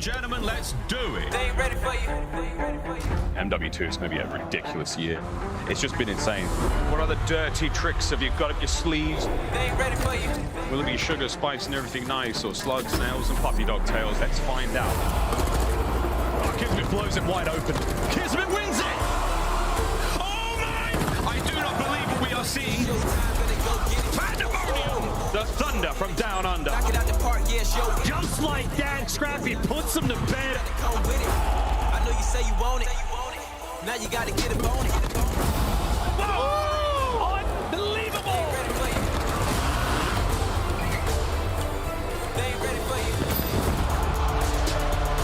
gentlemen, let's do it. They ain't ready for you. MW2 is going to be a ridiculous year. It's just been insane. What other dirty tricks have you got up your sleeves? They ain't ready for you. Will it be sugar, spice, and everything nice, or slugs, nails, and puppy dog tails? Let's find out. Oh, KiSMET blows it wide open. KiSMET wins it! Oh my! I do not believe what we are seeing. Pandemonium! The thunder from down under. Knock it out the park, yeah, show. Just like that, Scrappy puts him to bed. Come with it. I know you say you want it. Now you gotta get it on it. Whoa! Unbelievable! They ain't ready for you.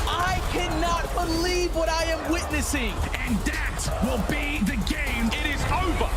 I cannot believe what I am witnessing. And that will be the game. It is over.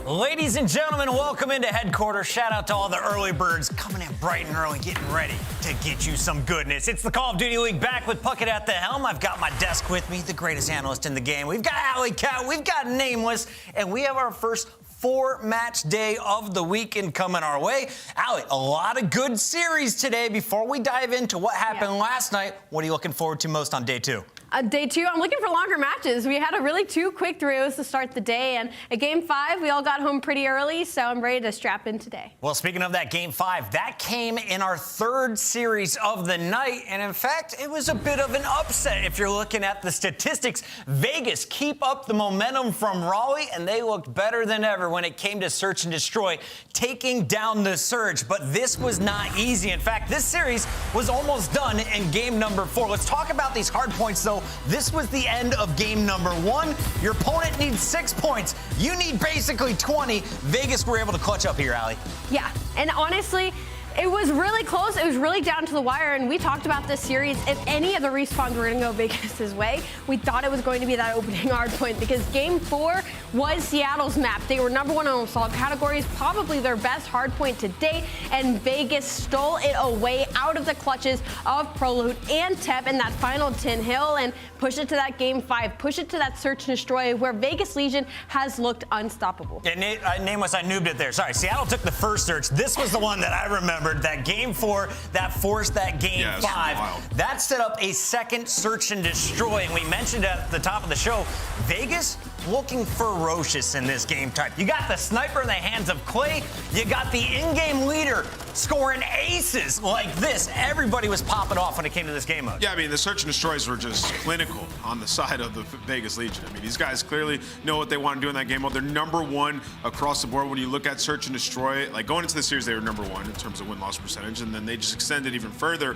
Ladies and gentlemen, welcome into headquarters. Shout out to all the early birds coming in bright and early, getting ready to get you some goodness. It's the Call of Duty League back with Puckett at the helm. I've got my desk with me, the greatest analyst in the game. We've got iLLeY Cat, we've got Nameless, and we have our first 4-match day of the weekend coming our way. iLLeY, a lot of good series today. Before we dive into what happened last night, what are you looking forward to most on day 2? Day 2, I'm looking for longer matches. We had a really 2 quick throws to start the day, and at Game 5, we all got home pretty early, so I'm ready to strap in today. Well, speaking of that Game 5, that came in our 3rd series of the night, and in fact, it was a bit of an upset if you're looking at the statistics. Vegas keep up the momentum from Raleigh, and they looked better than ever when it came to search and destroy, taking down the Surge, but this was not easy. In fact, this series was almost done in game number 4. Let's talk about these hard points, though. This was the end of game number 1. Your opponent needs 6 points. You need basically 20. Vegas were able to clutch up here, iLLeY. Yeah, and honestly, it was really close. It was really down to the wire, and we talked about this series. If any of the respawns were going to go Vegas' way, we thought it was going to be that opening hard point because Game 4 was Seattle's map. They were #1 on almost all categories, probably their best hard point to date, and Vegas stole it away out of the clutches of Proloot and Tep in that final Tin Hill and push it to that Game 5, push it to that search and destroy where Vegas Legion has looked unstoppable. Yeah, Nameless, I noobed it there. Sorry, Seattle took the first search. This was the one that I remembered. That Game 4 that forced that Game 5. That set up a second search and destroy. And we mentioned at the top of the show, Vegas looking ferocious in this game type. You got the sniper in the hands of Clay. You got the in-game leader scoring aces like this. Everybody was popping off when it came to this game mode. Yeah, I mean, the search and destroys were just clinical on the side of the Vegas Legion. I mean, these guys clearly know what they want to do in that game mode. They're #1 across the board. When you look at search and destroy, like going into the series, they were #1 in terms of win-loss percentage, and then they just extended even further.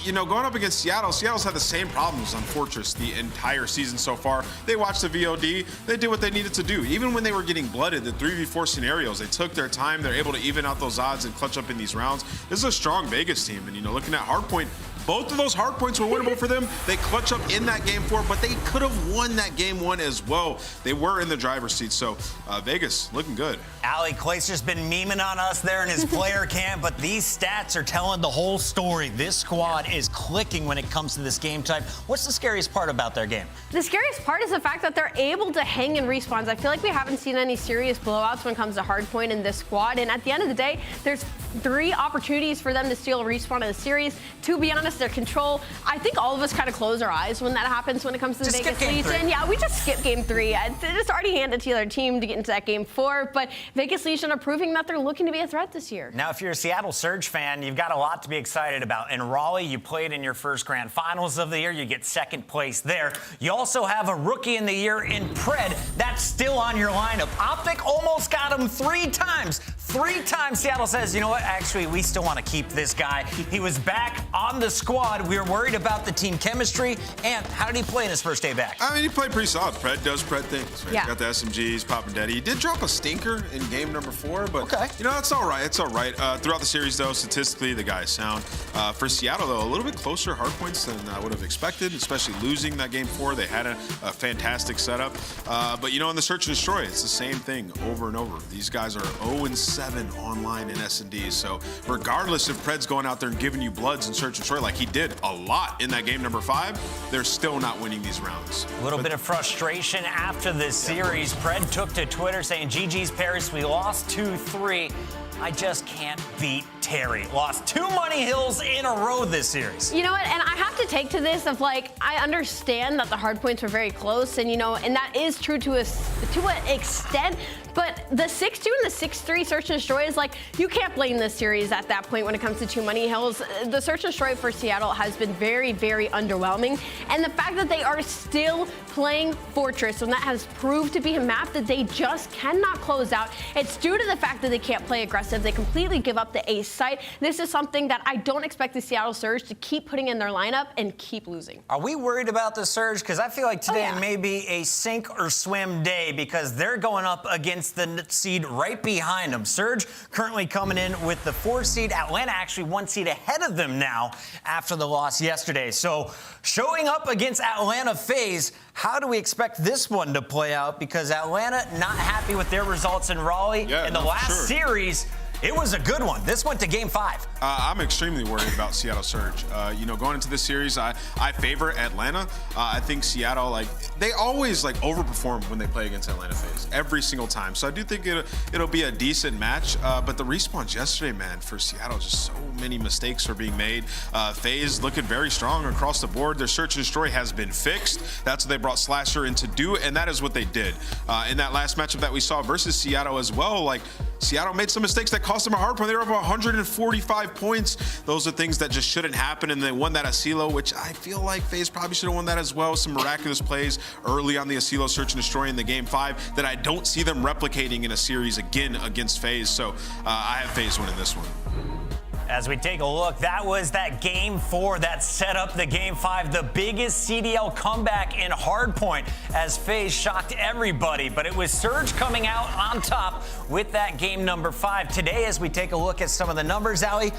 You know, going up against Seattle, Seattle's had the same problems on Fortress the entire season so far. They watched the VOD. They did what they needed to do. Even when they were getting blooded, the 3v4 scenarios, they took their time. They're able to even out those odds and clutch up in these rounds. This is a strong Vegas team, and you know, looking at hardpoint, both of those hard points were winnable for them. They clutch up in that Game 4, but they could have won that Game 1 as well. They were in the driver's seat, so Vegas looking good. iLLeY, Clay's just been memeing on us there in his player camp, but these stats are telling the whole story. This squad is clicking when it comes to this game type. What's the scariest part about their game? The scariest part is the fact that they're able to hang in respawns. I feel like we haven't seen any serious blowouts when it comes to hardpoint in this squad, and at the end of the day, there's 3 opportunities for them to steal a respawn in the series. To be honest, their control, I think all of us kind of close our eyes when that happens when it comes to the Vegas Legion. Yeah, we just skip Game 3. It's already handed to the other team to get into that Game 4, but Vegas Legion are proving that they're looking to be a threat this year. Now, if you're a Seattle Surge fan, you've got a lot to be excited about. In Raleigh, you played in your first grand finals of the year. You get 2nd place there. You also have a rookie in the year in Pred. That's still on your lineup. OpTic almost got him 3 times. 3 times Seattle says, you know what, actually, we still want to keep this guy. He was back on the squad. We were worried about the team chemistry. And how did he play in his first day back? I mean, he played pretty solid. Pred does Pred things. Right? Yeah. He's got the SMGs, popping daddy. He did drop a stinker in game number 4, but okay, you know, it's all right. It's all right. Throughout the series, though, statistically, the guy is sound. For Seattle, though, a little bit closer hardpoints than I would have expected, especially losing that game 4. They had a fantastic setup. But, you know, in the search and destroy, it's the same thing over and over. These guys are 0-7 7 online in S&D. So regardless if Pred's going out there and giving you bloods in search and destroy like he did a lot in that game number 5, they're still not winning these rounds. A little bit of frustration after this series. Pred took to Twitter saying, GG's Paris, we lost 2-3. I just can't beat Terry. Lost 2 money hills in a row this series. You know what, and I have to take to this of like, I understand that the hard points were very close, and you know, and that is true to an extent, but the 6-2 and the 6-3 search and destroy is like, you can't blame this series at that point when it comes to 2 money hills. The search and destroy for Seattle has been very, very underwhelming, and the fact that they are still playing Fortress when that has proved to be a map that they just cannot close out, it's due to the fact that they can't play aggressive. They completely give up the ace site. This is something that I don't expect the Seattle Surge to keep putting in their lineup and keep losing. Are we worried about the Surge? Because I feel like today may be a sink or swim day because they're going up against the seed right behind them. Surge currently coming in with the 4 seed. Atlanta actually 1 seed ahead of them now after the loss yesterday. So showing up against Atlanta FaZe, how do we expect this one to play out? Because Atlanta not happy with their results in Raleigh. In the last series, it was a good one. This went to game 5. I'm extremely worried about Seattle Surge. You know, going into this series, I favor Atlanta. I think Seattle, like, they always like overperform when they play against Atlanta FaZe every single time. So I do think it'll be a decent match. But the respawns yesterday, man, for Seattle, just so many mistakes are being made. FaZe looking very strong across the board. Their search and destroy has been fixed. That's what they brought Slasher in to do, and that is what they did. In that last matchup that we saw versus Seattle as well, like, Seattle made some mistakes that cost them a hard point. They were up 145 points. Those are things that just shouldn't happen, and they won that aBeZy, which I feel like FaZe probably should have won that as well. Some miraculous plays early on the aBeZy search and destroy in the game 5 that I don't see them replicating in a series again against FaZe. So I have FaZe winning this one. As we take a look, that was that game 4 that set up the game 5, the biggest CDL comeback in hardpoint as FaZe shocked everybody, but it was Surge coming out on top with that game number 5. Today, as we take a look at some of the numbers, aLLeY,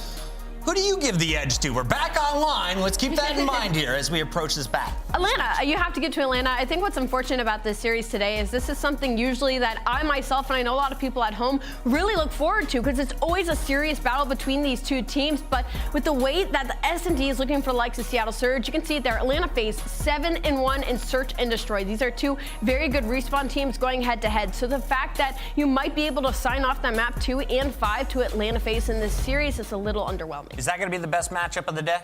who do you give the edge to? We're back online. Let's keep that in mind here as we approach this back. Atlanta, you have to get to Atlanta. I think what's unfortunate about this series today is this is something usually that I myself, and I know a lot of people at home, really look forward to because it's always a serious battle between these 2 teams. But with the way that the S&D is looking for the likes of Seattle Surge, you can see it there. Atlanta FaZe 7-1 in search and destroy. These are 2 very good respawn teams going head to head. So the fact that you might be able to sign off that map 2 and 5 to Atlanta FaZe in this series is a little underwhelming. Is that going to be the best matchup of the day?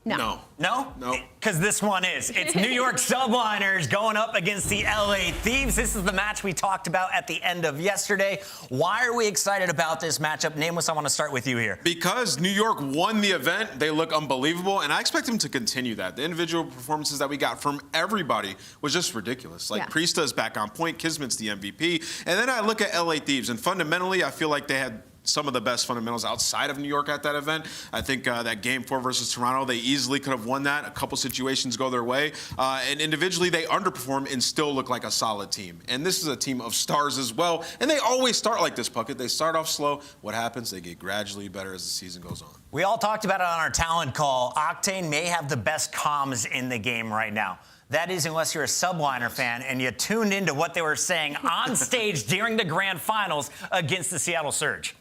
No. No? No. Because this one is. It's New York Subliners going up against the LA Thieves. This is the match we talked about at the end of yesterday. Why are we excited about this matchup? Nameless, I want to start with you here. Because New York won the event. They look unbelievable, and I expect them to continue that. The individual performances that we got from everybody was just ridiculous. Like, Priestahh is back on point. KiSMET's the MVP. And then I look at LA Thieves, and fundamentally, I feel like they had some of the best fundamentals outside of New York at that event. I think that game 4 versus Toronto, they easily could have won that. A couple situations go their way. And individually, they underperform and still look like a solid team. And this is a team of stars as well. And they always start like this, Puckett. They start off slow. What happens? They get gradually better as the season goes on. We all talked about it on our talent call. Octane may have the best comms in the game right now. That is, unless you're a Subliner fan and you tuned into what they were saying on stage during the grand finals against the Seattle Surge.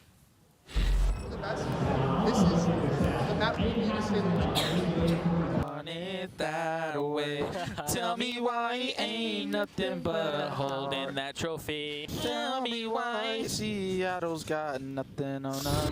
This is the map we need to stay. Want it that way. Tell me why ain't nothing but holding that trophy. Tell me why Seattle's got nothing on us.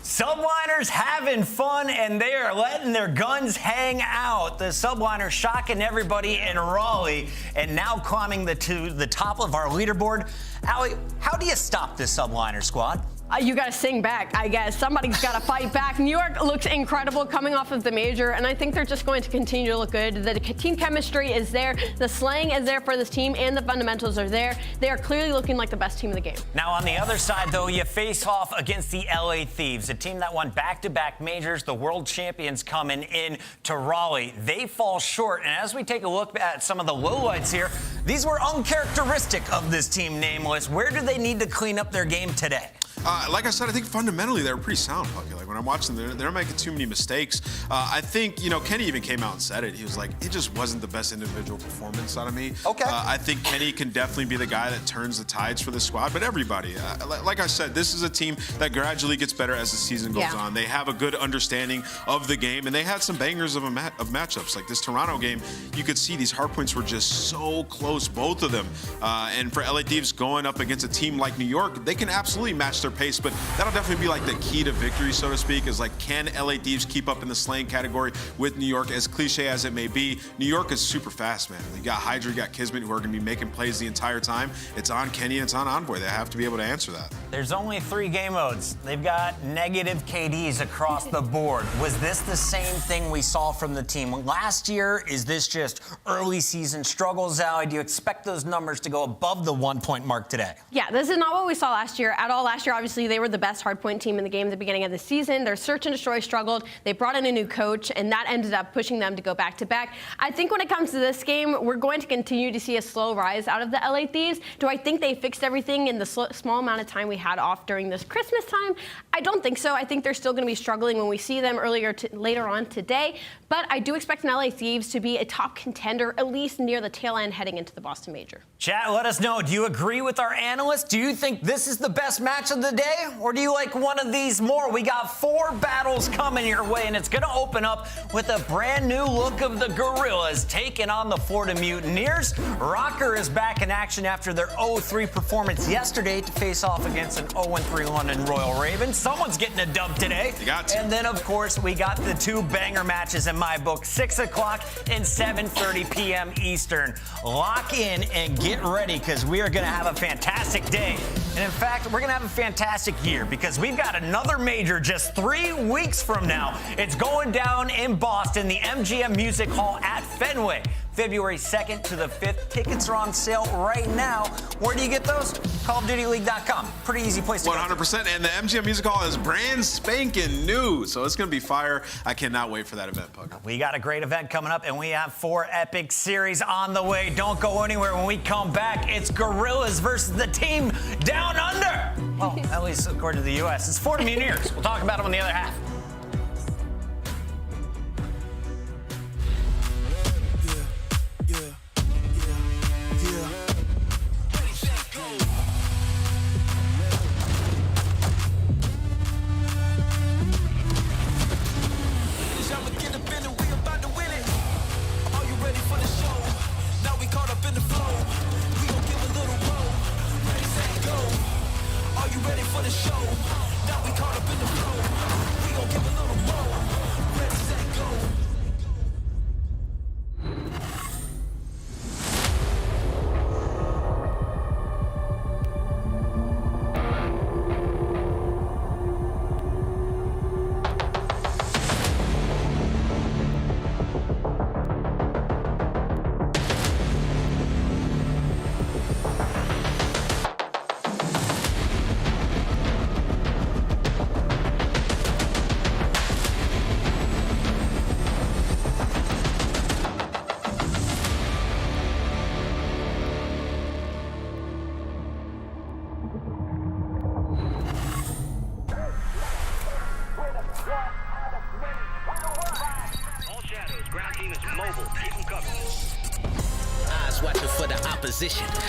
Subliners having fun, and they are letting their guns hang out. The Subliners shocking everybody in Raleigh and now climbing to the top of our leaderboard. aLLeY, how do you stop this Subliner squad? You got to sing back, I guess. Somebody's got to fight back. New York looks incredible coming off of the major, and I think they're just going to continue to look good. The team chemistry is there. The slang is there for this team, and the fundamentals are there. They are clearly looking like the best team in the game. Now, on the other side, though, you face off against the LA Thieves, a team that won back-to-back majors, the world champions coming in to Raleigh. They fall short, and as we take a look at some of the lowlights here, these were uncharacteristic of this team, Nameless. Where do they need to clean up their game today? Like I said, I think fundamentally they're pretty sound, Pucky. Like when I'm watching them, they're not making too many mistakes. I think, Kenny even came out and said it. He was like, it just wasn't the best individual performance out of me. Okay. I think Kenny can definitely be the guy that turns the tides for the squad, but everybody, like I said, this is a team that gradually gets better as the season goes on. They have a good understanding of the game, and they had some bangers of matchups. Like this Toronto game, you could see these hardpoints were just so close, both of them. And for LA Thieves going up against a team like New York, they can absolutely match their pace, but that'll definitely be like the key to victory, so to speak, is like, can LA Thieves keep up in the slaying category with New York? As cliche as it may be, New York is super fast, man. You got HyDra, you got KiSMET, who are going to be making plays the entire time. It's on Kenny and it's on Envoy. They have to be able to answer that. There's only 3 game modes. They've got negative KDs across the board. Was this the same thing we saw from the team last year? Is this just early season struggles, Allie? Do you expect those numbers to go above the 1-point mark today? Yeah, this is not what we saw last year at all. Last year, obviously, they were the best hardpoint team in the game at the beginning of the season. Their search and destroy struggled. They brought in a new coach, and that ended up pushing them to go back-to-back. I think when it comes to this game, we're going to continue to see a slow rise out of the LA Thieves. Do I think they fixed everything in the small amount of time we had off during this Christmas time? I don't think so. I think they're still going to be struggling when we see them later on today. But I do expect an LA Thieves to be a top contender, at least near the tail end heading into the Boston Major. Chat, let us know. Do you agree with our analysts? Do you think this is the best match of the day? Or do you like one of these more? We got 4 battles coming your way, and it's going to open up with a brand new look of the Guerrillas taking on the Florida Mutineers. Røkkr is back in action after their 0-3 performance yesterday to face off against an 0-3 London Royal Ravens. Someone's getting a dub today. You got to. And then, of course, we got the 2 banger matches in my book, 6 o'clock and 7:30 p.m. Eastern. Lock in and get ready, because we are going to have a fantastic day. And in fact, we're going to have a fantastic year, because we've got another major just 3 weeks from now. It's going down in Boston, the MGM Music Hall at Fenway. February 2nd to the 5th. Tickets are on sale right now. Where do you get those? CallOfDutyLeague.com. Pretty easy place to go. 100%. And the MGM Music Hall is brand spanking new, so it's going to be fire. I cannot wait for that event, Pucker. We got a great event coming up, and we have 4 epic series on the way. Don't go anywhere. When we come back, it's Guerrillas versus the team down under. Well, at least according to the U.S. It's Florida Mutineers. We'll talk about them on the other half.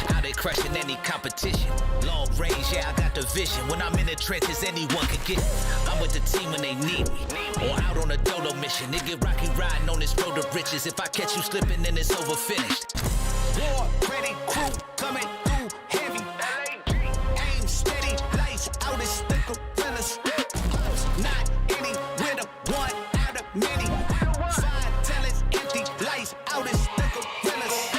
How they crushing any competition. Long range, yeah, I got the vision. When I'm in the trenches, anyone can get it. I'm with the team when they need me. Or out on a dolo mission. They get rocky riding on this road to riches. If I catch you slipping, then it's over finished. War, ready, crew, coming through heavy. Aim steady, lights out, it's the Guerrillas. Not any winner, one out of many. 5 talents, empty, lights out, it's the Guerrillas.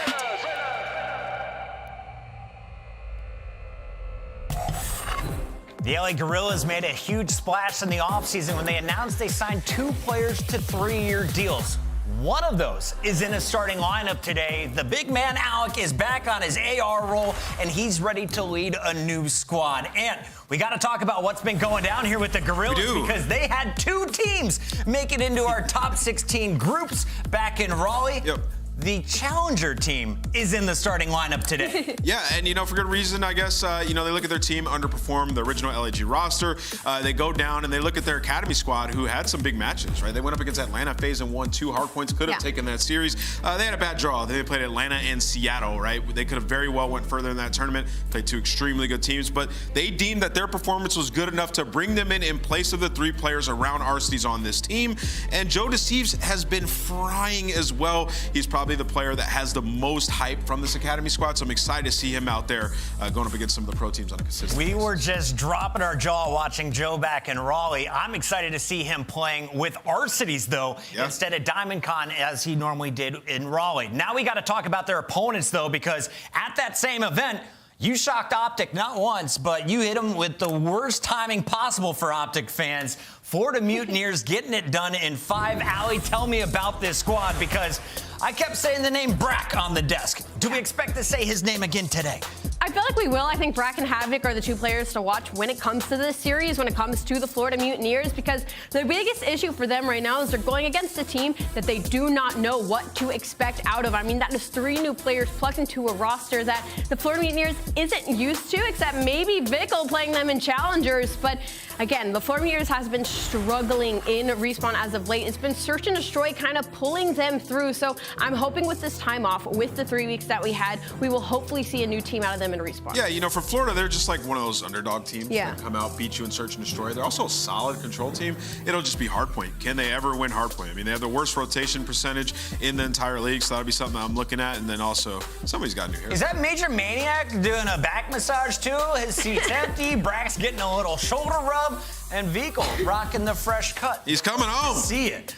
The LA Guerrillas made a huge splash in the offseason when they announced they signed 2 players to 3-year deals. One of those is in a starting lineup today. The big man, Alec, is back on his AR role, and he's ready to lead a new squad. And we got to talk about what's been going down here with the Guerrillas, because they had 2 teams make it into our top 16 groups back in Raleigh. Yep. the challenger team is in the starting lineup today. Yeah, and for good reason, I guess. They look at their team underperform the original LAG roster. They go down and they look at their academy squad, who had some big matches, right? They went up against Atlanta, FaZe, and won 2 hard points. Could have taken that series. They had a bad draw. They played Atlanta and Seattle, right? They could have very well went further in that tournament. Played 2 extremely good teams, but they deemed that their performance was good enough to bring them in place of the 3 players around Arcety's on this team. And Joe Thieves has been frying as well. He's probably the player that has the most hype from this academy squad, so I'm excited to see him out there going up against some of the pro teams on a consistent basis. We were just dropping our jaw watching Joe back in Raleigh. I'm excited to see him playing with Arcety's, though, instead of DiamondCon, as he normally did in Raleigh. Now we got to talk about their opponents, though, because at that same event, you shocked OpTic not once, but you hit them with the worst timing possible for OpTic fans. Florida Mutineers getting it done in 5. aLLeY, tell me about this squad, because I kept saying the name Brack on the desk. Do we expect to say his name again today? I feel like we will. I think Brack and Havoc are the 2 players to watch when it comes to this series, when it comes to the Florida Mutineers, because the biggest issue for them right now is they're going against a team that they do not know what to expect out of. I mean, that is 3 new players plugged into a roster that the Florida Mutineers isn't used to, except maybe Vickle playing them in challengers. But again, the Florida Mutineers has been struggling in Respawn as of late. It's been search and destroy kind of pulling them through. So I'm hoping with this time off, with the 3 weeks that we had, we will hopefully see a new team out of them in Respawn. Yeah, for Florida, they're just like one of those underdog teams that come out, beat you in search and destroy. They're also a solid control team. It'll just be hardpoint. Can they ever win hardpoint? I mean, they have the worst rotation percentage in the entire league, so that'll be something I'm looking at. And then also, somebody's got new hair. Is that Major Maniac doing a back massage too? His seat's empty, Brack's getting a little shoulder rub, and Vickle rocking the fresh cut. He's coming home. See it.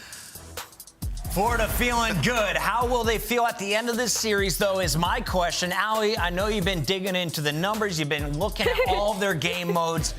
Florida feeling good. How will they feel at the end of this series, though, is my question. aLLeY, I know you've been digging into the numbers. You've been looking at all of their game modes.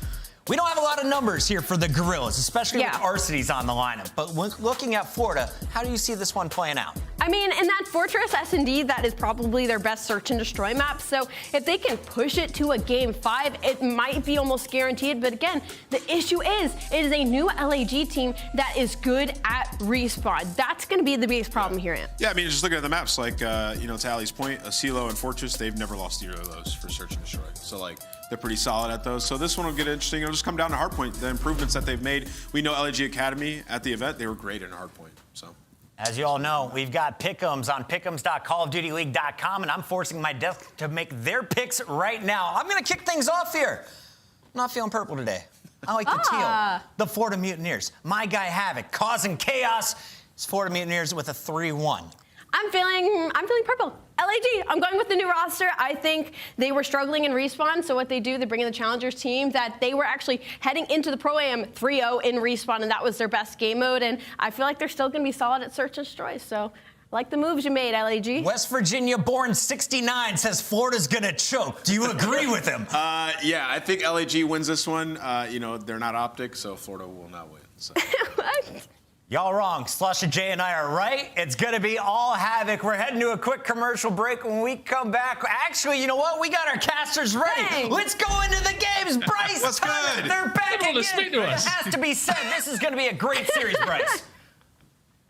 We don't have a lot of numbers here for the Guerrillas, especially with Arcety's on the lineup. But looking at Florida, how do you see this one playing out? I mean, in that Fortress S&D, that is probably their best search and destroy map. So if they can push it to a game 5, it might be almost guaranteed. But again, the issue is, it is a new LAG team that is good at Respawn. That's going to be the biggest problem here, Ant. Yeah, I mean, just looking at the maps, like, to aLLeY's point, CeeLo and Fortress, they've never lost either of those for search and destroy. So, like, they're pretty solid at those. So this one will get interesting. It'll just come down to hardpoint, the improvements that they've made. We know LAG Academy at the event, they were great in hardpoint, so. As you all know, we've got pick'ems on pick'ems.callofdutyleague.com, and I'm forcing my desk to make their picks right now. I'm going to kick things off here. I'm not feeling purple today. I like the teal. The Florida Mutineers. My guy Havoc causing chaos. It's Florida Mutineers with a 3-1. I'm feeling purple. LAG, I'm going with the new roster. I think they were struggling in Respawn, so what they do, they bring in the Challengers team that they were actually heading into the Pro-Am 3-0 in Respawn, and that was their best game mode, and I feel like they're still going to be solid at search and destroy, so I like the moves you made, LAG. West Virginia born 69 says Florida's going to choke. Do you agree with him? Yeah, I think LAG wins this one. They're not OpTic, so Florida will not win. So. What? Y'all wrong. Slusha J and I are right. It's going to be all Havoc. We're heading to a quick commercial break. When we come back, actually, you know what? We got our casters ready. Dang. Let's go into the games. Bryce, What's Tyler, good? they're back again. Speak to us. It has to be said, this is going to be a great series, Bryce.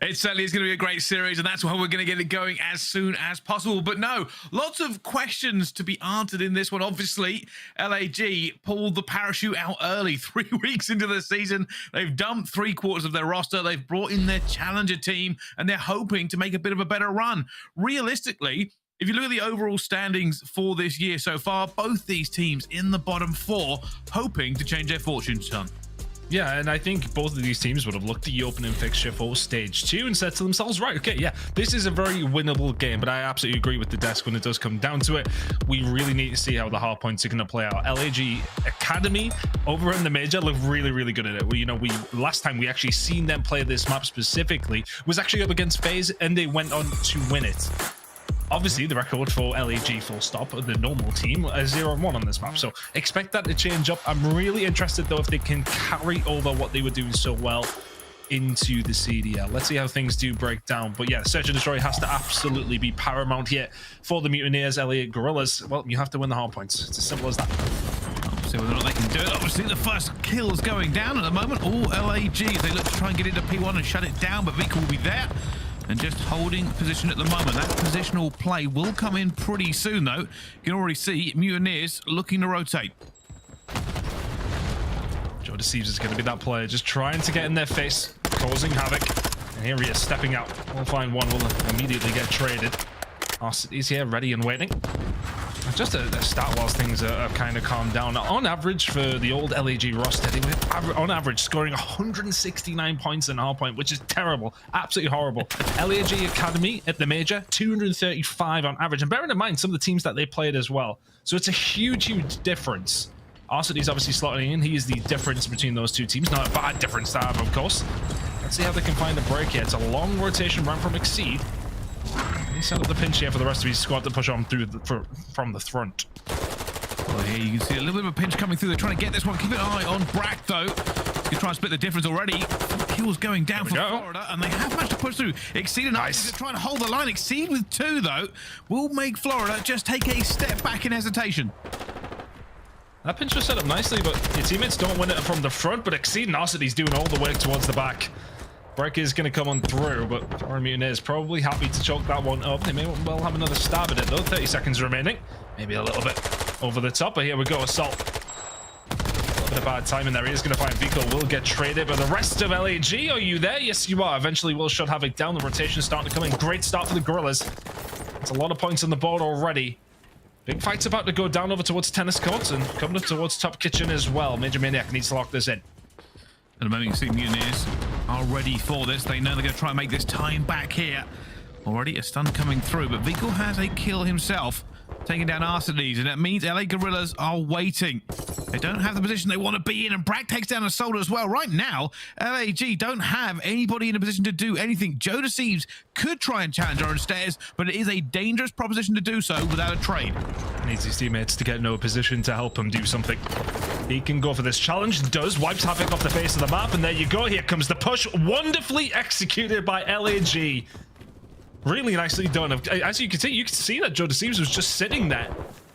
It certainly is going to be a great series, and that's why we're going to get it going as soon as possible. But no, lots of questions to be answered in this one. Obviously, LAG pulled the parachute out early, 3 weeks into the season. They've dumped 3/4 of their roster. They've brought in their challenger team, and they're hoping to make a bit of a better run. Realistically, if you look at the overall standings for this year so far, both these teams in the bottom 4, hoping to change their fortunes, son. Yeah, and I think both of these teams would have looked at the opening fixture for Stage 2 and said to themselves, right, okay, yeah, this is a very winnable game, but I absolutely agree with the desk when it does come down to it. We really need to see how the hard points are going to play out. LAG Academy over in the Major look really, really good at it. Last time we actually seen them play this map specifically was actually up against FaZe, and they went on to win it. Obviously, the record for LAG full stop, the normal team, is 0-1 on this map. So expect that to change up. I'm really interested, though, if they can carry over what they were doing so well into the CDL. Let's see how things do break down. But yeah, Search and Destroy has to absolutely be paramount here for the Mutineers, Elliott Guerrillas. Well, you have to win the hard points. It's as simple as that. See whether or not they can do it. Obviously, the first kill's going down at the moment. All LAG, they look to try and get into P1 and shut it down, but Vickle will be there. and just holding position at the moment. That positional play will come in pretty soon, though. You can already see Mutineers looking to rotate. Deceives is going to be that player, just trying to get in their face, causing havoc. And here he is stepping out. We'll find one, will immediately get traded. He's here, ready and waiting. Just a stat whilst things are kind of calmed down. On average, for the old LAG roster, they were on average scoring 169 points an hardpoint, which is terrible, absolutely horrible. LAG Academy at the major, 235 on average. And bearing in mind some of the teams that they played as well. So it's a huge, huge difference. iLLeY's obviously slotting in. He is the difference between those two teams. Not a bad difference to have, of course. Let's see how they can find a break here. It's a long rotation run from Exceed. He set up the pinch here for the rest of his squad to push on through from the front. Well, here you can see a little bit of a pinch coming through. They're trying to get this one. Keep an eye on Brack, though. He's try and split the difference already. Kills going down for Florida, and they have managed to push through. Exceed and nice. Trying to hold the line. Exceed with 2, though, will make Florida just take a step back in hesitation. That pinch was set up nicely, but your teammates don't win it from the front, but Exceed and aBeZy's doing all the work towards the back. Break is going to come on through, but Mutineers probably happy to choke that one up. They may well have another stab at it, though. 30 seconds remaining. Maybe a little bit over the top, but here we go. Assault. A little bit of bad timing there. He is going to find Vico. Will get traded, but the rest of LAG, are you there? Yes, you are. Eventually, will shut havoc down. The rotation starting to come in. Great start for the Guerrillas. It's a lot of points on the board already. Big fight's about to go down over towards tennis courts and coming up towards top kitchen as well. Major Maniac needs to lock this in. At the moment, you see Mutineers are ready for this. They know they're going to try and make this time back here. Already a stun coming through, but Vico has a kill himself, taking down aBeZy, and that means LA Guerrillas are waiting. They don't have the position they want to be in, and Brack takes down a soldier as well. Right now, LAG don't have anybody in a position to do anything. Joe Deceives could try and challenge on stairs, but it is a dangerous proposition to do so without a trade. Needs his teammates to get no position to help him do something. He can go for this challenge, does, wipes havoc off the face of the map, and there you go. Here comes the push, wonderfully executed by LAG. Really nicely done. As you can see that Joe Deceives was just sitting there,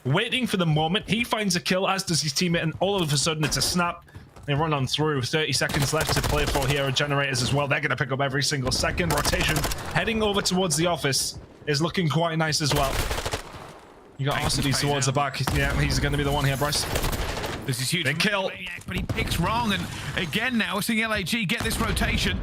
waiting for the moment. He finds a kill, as does his teammate, and all of a sudden it's a snap. They run on through. 30 seconds left to play for here. Generators as well. They're going to pick up every single second. Rotation heading over towards the office is looking quite nice as well. You got aBeZy towards the back. Yeah, he's going to be the one here, Bryce. This is huge. Big kill. But he picks wrong, and again now we're seeing LAG get this rotation.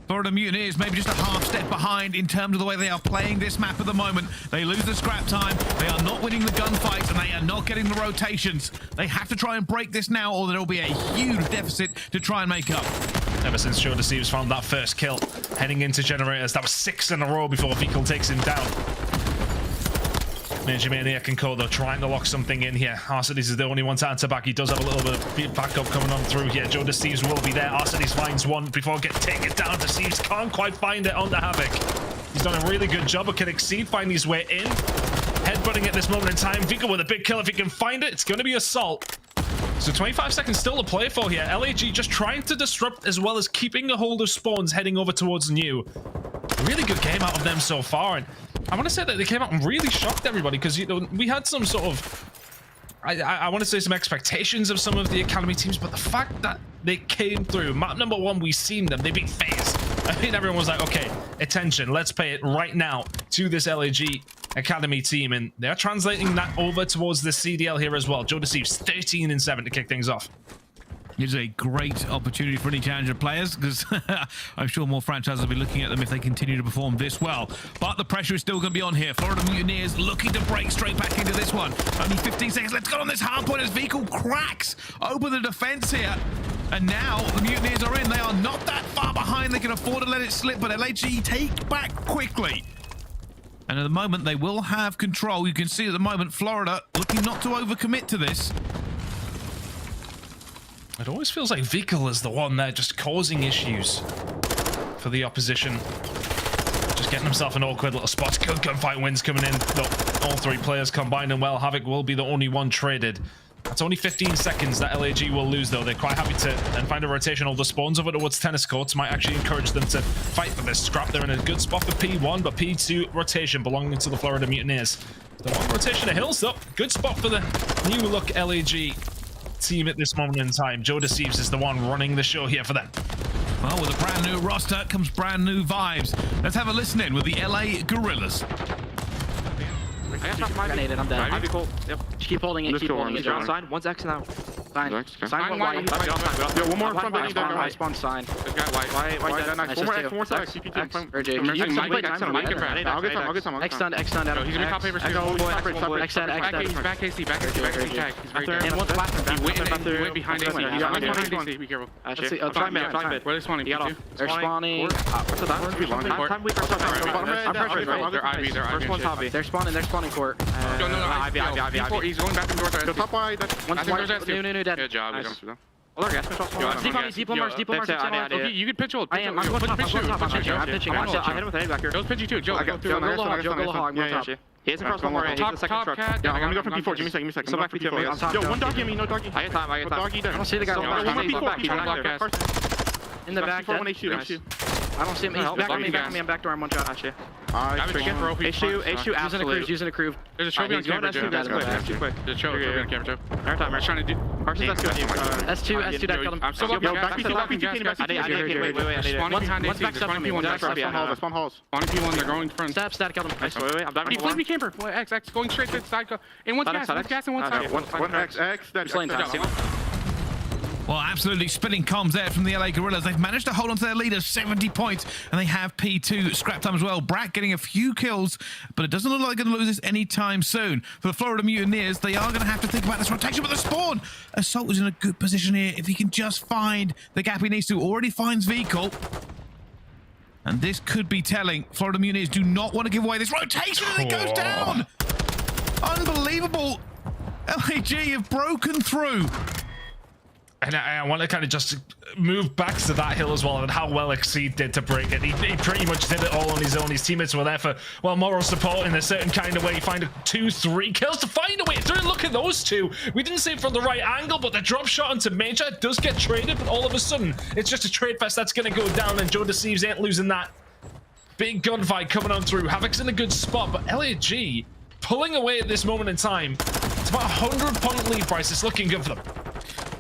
Florida Mutineers maybe just a half step behind in terms of the way they are playing this map at the moment. They lose the scrap time, they are not winning the gunfights, and they are not getting the rotations. They have to try and break this now, or there will be a huge deficit to try and make up. Ever since Joe Deceives found that first kill, heading into Generators, that was 6 in a row before Vico takes him down. Major Maniac and Kodo trying to lock something in here. aBeZy is the only one to answer back. He does have a little bit of backup coming on through here. Joe Deceives will be there. aBeZy finds one before getting taken down. Deceives can't quite find it on the havoc. He's done a really good job, but can Exceed find his way in? Headbutting at this moment in time. Vico with a big kill. If he can find it, it's going to be Assault. So 25 seconds still to play for here. LAG just trying to disrupt as well as keeping a hold of spawns heading over towards New. Really good game out of them so far, and I want to say that they came out and really shocked everybody, because you know we had some sort of I want to say some expectations of some of the academy teams, but the fact that they came through map number 1, we seen them, they beat FaZe. I mean, everyone was like, okay, attention, let's pay it right now to this LAG academy team, and they're translating that over towards the CDL here as well. Joe Deceives 13-7 to kick things off. It is a great opportunity for any challenger players, because I'm sure more franchises will be looking at them if they continue to perform this well. But the pressure is still going to be on here. Florida Mutineers looking to break straight back into this one. Only 15 seconds. Let's go on this hard point as Vico cracks open the defense here. And now the Mutineers are in. They are not that far behind. They can afford to let it slip, but LAG take back quickly. And at the moment, they will have control. You can see at the moment, Florida looking not to overcommit to this. It always feels like Vico is the one there just causing issues for the opposition. Just getting himself an awkward little spot. Good gunfight wins coming in. All 3 players combined, and well, Havoc will be the only one traded. That's only 15 seconds that LAG will lose, though. They're quite happy to and find a rotation. All the spawns over towards tennis courts might actually encourage them to fight for this scrap. They're in a good spot for P1, but P2 rotation belonging to the Florida Mutineers. The 1 rotation of Hills, though. Good spot for the new look LAG team at this moment in time. Joe Deceives is the one running the show here for them. Well, with a brand new roster comes brand new vibes. Let's have a listen in with the LA Guerrillas. Grenaded, I'm dead. Cool. Yep. Just keep holding it, keep holding it. Sign, one's X now. Sign. Sign one white. Yo, one more front building. I spawn sign. White, nice. One more side. X. Or J. I'll get some. X done, X done. He's gonna top paper. X done. He's back AC. He's right there. And one's back. He went behind AC. He's behind AC. Be careful. Let's see. Try mid. Where are they spawning? They're spawning. What's the time? Time weak or something. I'm pressured. They're Ivy. First one's Ivy. They're spawning court. No, Ivy. He's going back and forth. The top wide. One's white. No, dead. Good job. Oh, they're gas control. Deep on Mars. Okay, you can pitch hold. I am. I'm going top. I'm pitching. I hit him with an A back here. Joe's pitching too. Joe, go hog. He has across one more. Top cat. Yeah, I'm gonna go from P4. Give me a second. So back P2. On top. Yo, one doggy on me, no doggy. I get time. Doggy there. I don't see the guy. One more P4. In the back. I don't see him. He's back on me. I'm back door. I'm one shot. Actually. H2 absolute. Using a crew. There's a trophy on camera, Joe. That's quick. There's a trophy on camera, Joe. I'm trying to do. S2 that killed him. I'm still up. Back P2. Wait. One's back up on me. One's back Spawn halls. Spawning P1. They're going front. Stat killed him. Wait. I'm down. Flip me camper. X going straight to the side. And one's gas and one's side. One X. That's Well, absolutely spinning comms there from the LA Guerrillas. They've managed to hold on to their lead of 70 points, and they have P2 scrap time as well. Brack getting a few kills, but it doesn't look like they're going to lose this anytime soon. For the Florida Mutineers, they are going to have to think about this rotation with the spawn. Assault is in a good position here. If he can just find the gap he needs to, already finds vehicle. And this could be telling. Florida Mutineers do not want to give away this rotation, and it goes down. Unbelievable. LAG have broken through. And I want to kind of just move back to that hill as well, and how well Exceed did to break it. He pretty much did it all on his own. His teammates were there for, well, moral support in a certain kind of way. Find 2-3 kills to find a way through. Look at those two. We didn't see it from the right angle, but the drop shot onto Major does get traded, but all of a sudden, it's just a trade fest that's going to go down, and Joe Deceives ain't losing that. Big gunfight coming on through. Havoc's in a good spot, but LAG pulling away at this moment in time. It's about 100-point lead price. It's looking good for them.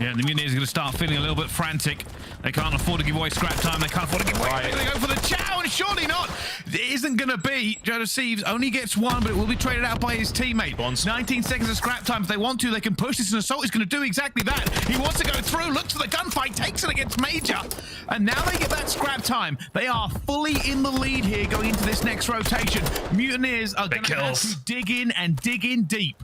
Yeah, the Mutineers are going to start feeling a little bit frantic. They can't afford to give away scrap time. They can't afford to give away. They go for the chow, and surely not. It isn't going to be. Joe Deceives only gets one, but it will be traded out by his teammate. 19 seconds of scrap time. If they want to, they can push this, and Assault is going to do exactly that. He wants to go through, looks for the gunfight, takes it against Major, and now they get that scrap time. They are fully in the lead here going into this next rotation. Mutineers are going to have to dig in and dig in deep.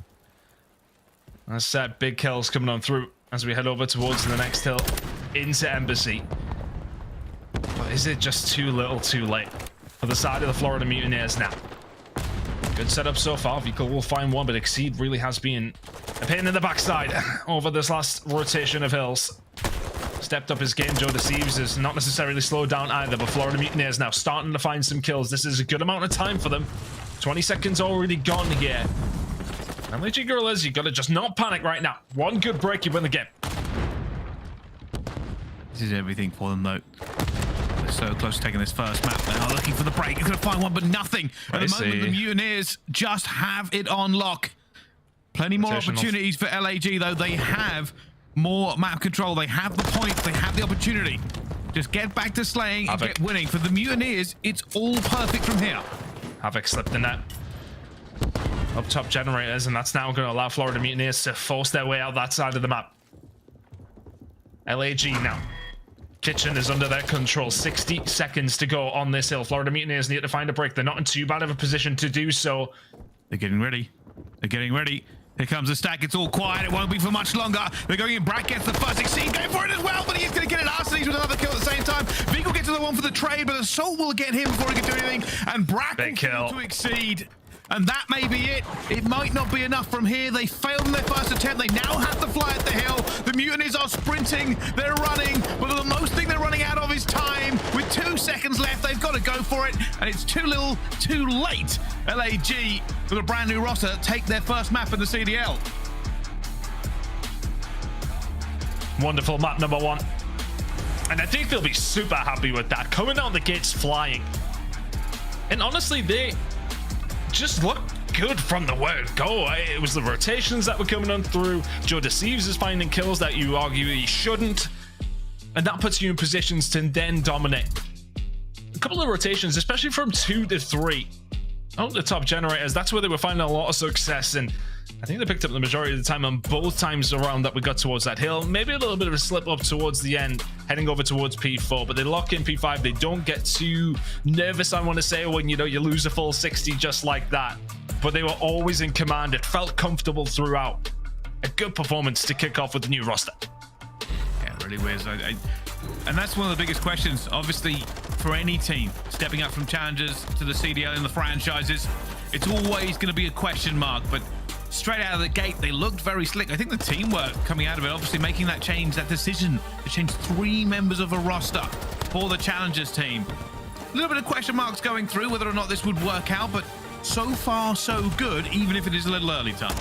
That's big kills coming on through as we head over towards the next hill into aBeZy. But is it just too little too late for the side of the Florida Mutineers now? Good setup so far. Vehicle will find one, but Exceed really has been a pain in the backside over this last rotation of hills. Stepped up his game. Joe Deceives is not necessarily slowed down either, but Florida Mutineers now starting to find some kills. This is a good amount of time for them. 20 seconds already gone here. LAG Guerrillas, you gotta just not panic right now. One good break, you win the game. This is everything for them, though. They're so close to taking this first map. They are looking for the break. He's gonna find one, but nothing. At the moment, the Mutineers just have it on lock. Plenty more opportunities for LAG, though. They have more map control. They have the points. They have the opportunity. Just get back to slaying and get winning. For the Mutineers, it's all perfect from here. Havoc slipped in that. Up top generators, and that's now going to allow Florida Mutineers to force their way out that side of the map. LAG now. Kitchen is under their control. 60 seconds to go on this hill. Florida Mutineers need to find a break. They're not in too bad of a position to do so. They're getting ready. They're getting ready. Here comes the stack. It's all quiet. It won't be for much longer. They're going in. Brack gets the first. Exceed going for it as well, but he's going to get it. Arsenes with another kill at the same time. Vehicle gets to the one for the trade, but Assault will get him before he can do anything. And Brack will kill to Exceed. And that may be it. It might not be enough from here. They failed in their first attempt. They now have to fly at the hill. The Mutineers are sprinting. They're running. But the most thing they're running out of is time. With 2 seconds left, they've got to go for it. And it's too little, too late. LAG, with a brand new roster, take their first map in the CDL. Wonderful map number 1. And I think they'll be super happy with that. Coming out the gates flying. And honestly, they just look good from the word go. It was the rotations that were coming on through. Joe Deceives is finding kills that you argue he shouldn't. And that puts you in positions to then dominate. A couple of rotations, especially from 2 to 3. On the top generators, that's where they were finding a lot of success, and I think they picked up the majority of the time on both times around that we got towards that hill. Maybe a little bit of a slip up towards the end, heading over towards P4, but they lock in P5. They don't get too nervous, I want to say, when you lose a full 60 just like that. But they were always in command. It felt comfortable throughout. A good performance to kick off with the new roster. Yeah, it really was. And that's one of the biggest questions, obviously, for any team stepping up from challengers to the CDL in the franchises. It's always going to be a question mark, but straight out of the gate, they looked very slick. I think the teamwork coming out of it, obviously making that change, that decision to change 3 members of a roster for the challengers team. A little bit of question marks going through whether or not this would work out, but so far so good, even if it is a little early, Tom.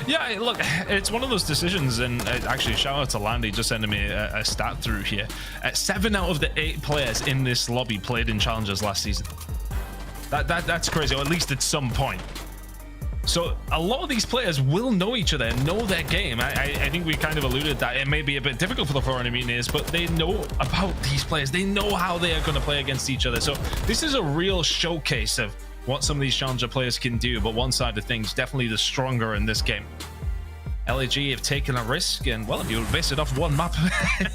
Yeah, look, it's one of those decisions, and actually shout out to Landy just sending me a stat through here. 7 out of the 8 players in this lobby played in challengers last season. That's crazy, or at least at some point. So a lot of these players will know each other and know their game. I think we kind of alluded that it may be a bit difficult for the Florida Mutineers, but they know about these players. They know how they are going to play against each other. So this is a real showcase of what some of these challenger players can do, but one side of things, definitely the stronger in this game. LAG have taken a risk, and well, if you base it off one map,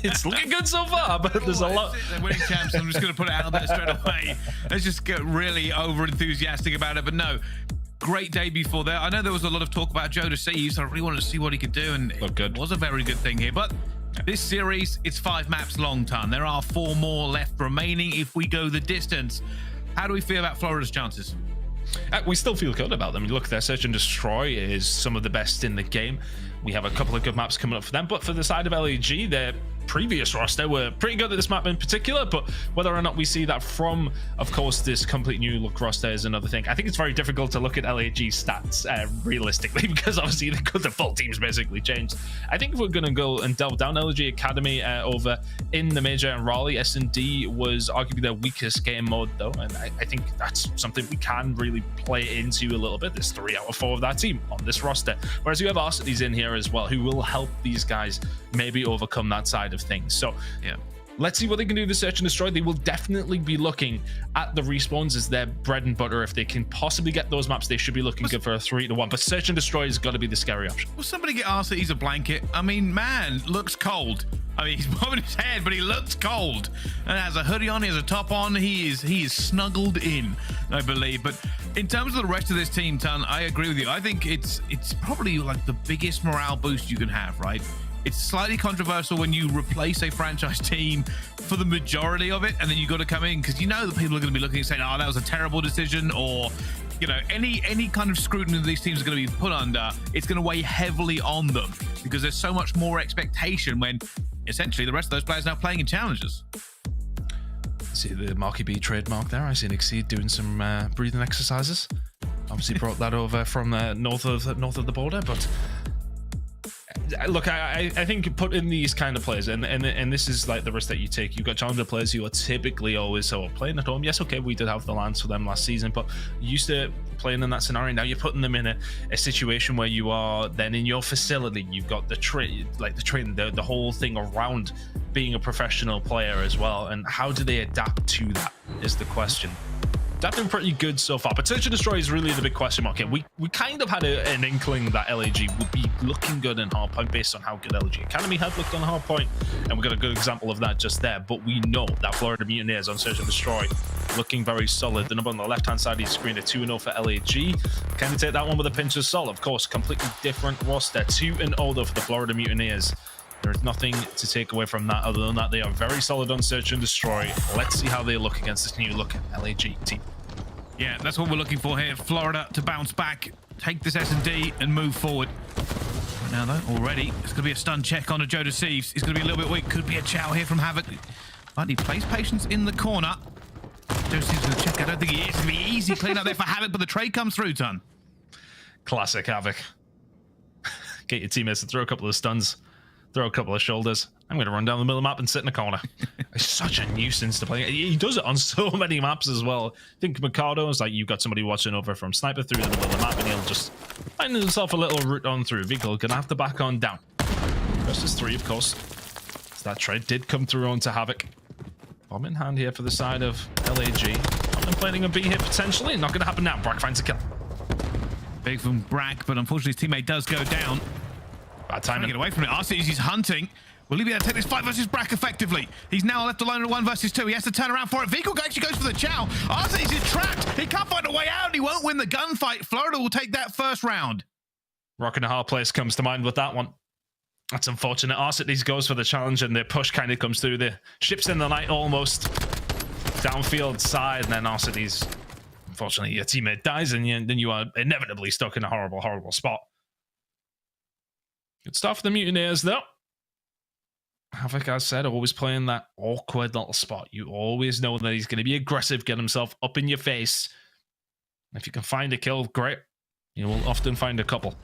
it's looking good so far, but there's a lot. They're winning champs. I'm just going to put it out there straight away. Let's just get really over enthusiastic about it, but no. Great debut for there. I know there was a lot of talk about Joe to see, so I really wanted to see what he could do, and it was a very good thing here. But this series, it's 5 maps long, Ton. There are 4 more left remaining if we go the distance. How do we feel about Florida's chances? We still feel good about them. Look, their Search and Destroy is some of the best in the game. We have a couple of good maps coming up for them, but for the side of LAG, their previous roster were pretty good at this map in particular, but whether or not we see that from, of course, this complete new look roster is another thing. I think it's very difficult to look at LAG's stats realistically, because obviously the full team's basically changed. I think if we're going to go and delve down, LAG Academy over in the Major and Raleigh, S&D was arguably their weakest game mode though, and I think that's something we can really play into a little bit. There's 3 out of 4 of that team on this roster, whereas you have Varsities in here as well, who will help these guys maybe overcome that side of things. So yeah, let's see what they can do to Search and Destroy. They will definitely be looking at the respawns as their bread and butter. If they can possibly get those maps, they should be looking good for a 3-1, but Search and Destroy has got to be the scary option. Will somebody get asked that he's a blanket? I mean, man, looks cold. I mean, he's bobbing his head, but he looks cold. And has a hoodie on, he has a top on. He is snuggled in, I believe. But in terms of the rest of this team, Ton, I agree with you. I think it's probably like the biggest morale boost you can have, right? It's slightly controversial when you replace a franchise team for the majority of it, and then you got to come in because you know that people are going to be looking and saying, "Oh, that was a terrible decision," or any kind of scrutiny that these teams are going to be put under. It's going to weigh heavily on them because there's so much more expectation when essentially the rest of those players are now playing in challenges. See the Marky B trademark there. I see Exceed doing some breathing exercises. Obviously brought that over from north of the border, but. Look, I think put in these kind of players, and this is like the risk that you take. You've got challenger players who are typically always playing at home. Yes, okay, we did have the lands for them last season, but used to playing in that scenario. Now you're putting them in a situation where you are then in your facility. You've got the whole thing around being a professional player as well. And how do they adapt to that is the question. That's been pretty good so far, but Search and Destroy is really the big question mark here. We kind of had an inkling that LAG would be looking good in Hardpoint based on how good LAG Academy had looked on Hardpoint, and we got a good example of that just there. But we know that Florida Mutineers on Search and Destroy looking very solid. The number on the left-hand side of your screen, a 2-0 for LAG. Kind of take that one with a pinch of salt. Of course, completely different roster. 2-0 though for the Florida Mutineers. There's nothing to take away from that other than that they are very solid on Search and Destroy. Let's see how they look against this new look LAG team. Yeah, that's what we're looking for here. Florida to bounce back, take this S&D and move forward. Right now though, already, it's going to be a stun check on a Joe to Thieves. He's going to be a little bit weak. Could be a chow here from Havoc. But he plays patience in the corner. Joe Thieves going to check. I don't think he is. It's going to be easy clean up there for Havoc, but the trade comes through, Ton. Classic Havoc. Get your teammates to throw a couple of stuns. Throw a couple of shoulders. I'm going to run down the middle of the map and sit in the corner. It's such a nuisance to play. He does it on so many maps as well. I think Mikado is like you've got somebody watching over from Sniper through the middle of the map, and he'll just find himself a little route on through. Vehicle gonna have to back on down. Versus 3, of course. So that trade did come through onto Havoc. Bomb in hand here for the side of LAG. Contemplating a B hit potentially. Not going to happen now. Brack finds a kill. Big from Brack, but unfortunately his teammate does go down. Bad time to get away from it. aBeZy is hunting. Will he be able to take this fight versus Brack effectively? He's now left alone in 1 versus 2. He has to turn around for it. Vehicle actually goes for the chow. aBeZy is trapped. He can't find a way out. He won't win the gunfight. Florida will take that first round. Rock and a hard place comes to mind with that one. That's unfortunate. aBeZy goes for the challenge and the push kind of comes through. The ships in the night almost downfield side, and then aBeZy's, unfortunately, your teammate dies, and then you are inevitably stuck in a horrible, horrible spot. Good start for the Mutineers, though. Havoc, as said, always playing that awkward little spot. You always know that he's going to be aggressive, get himself up in your face. If you can find a kill, great. You will often find a couple.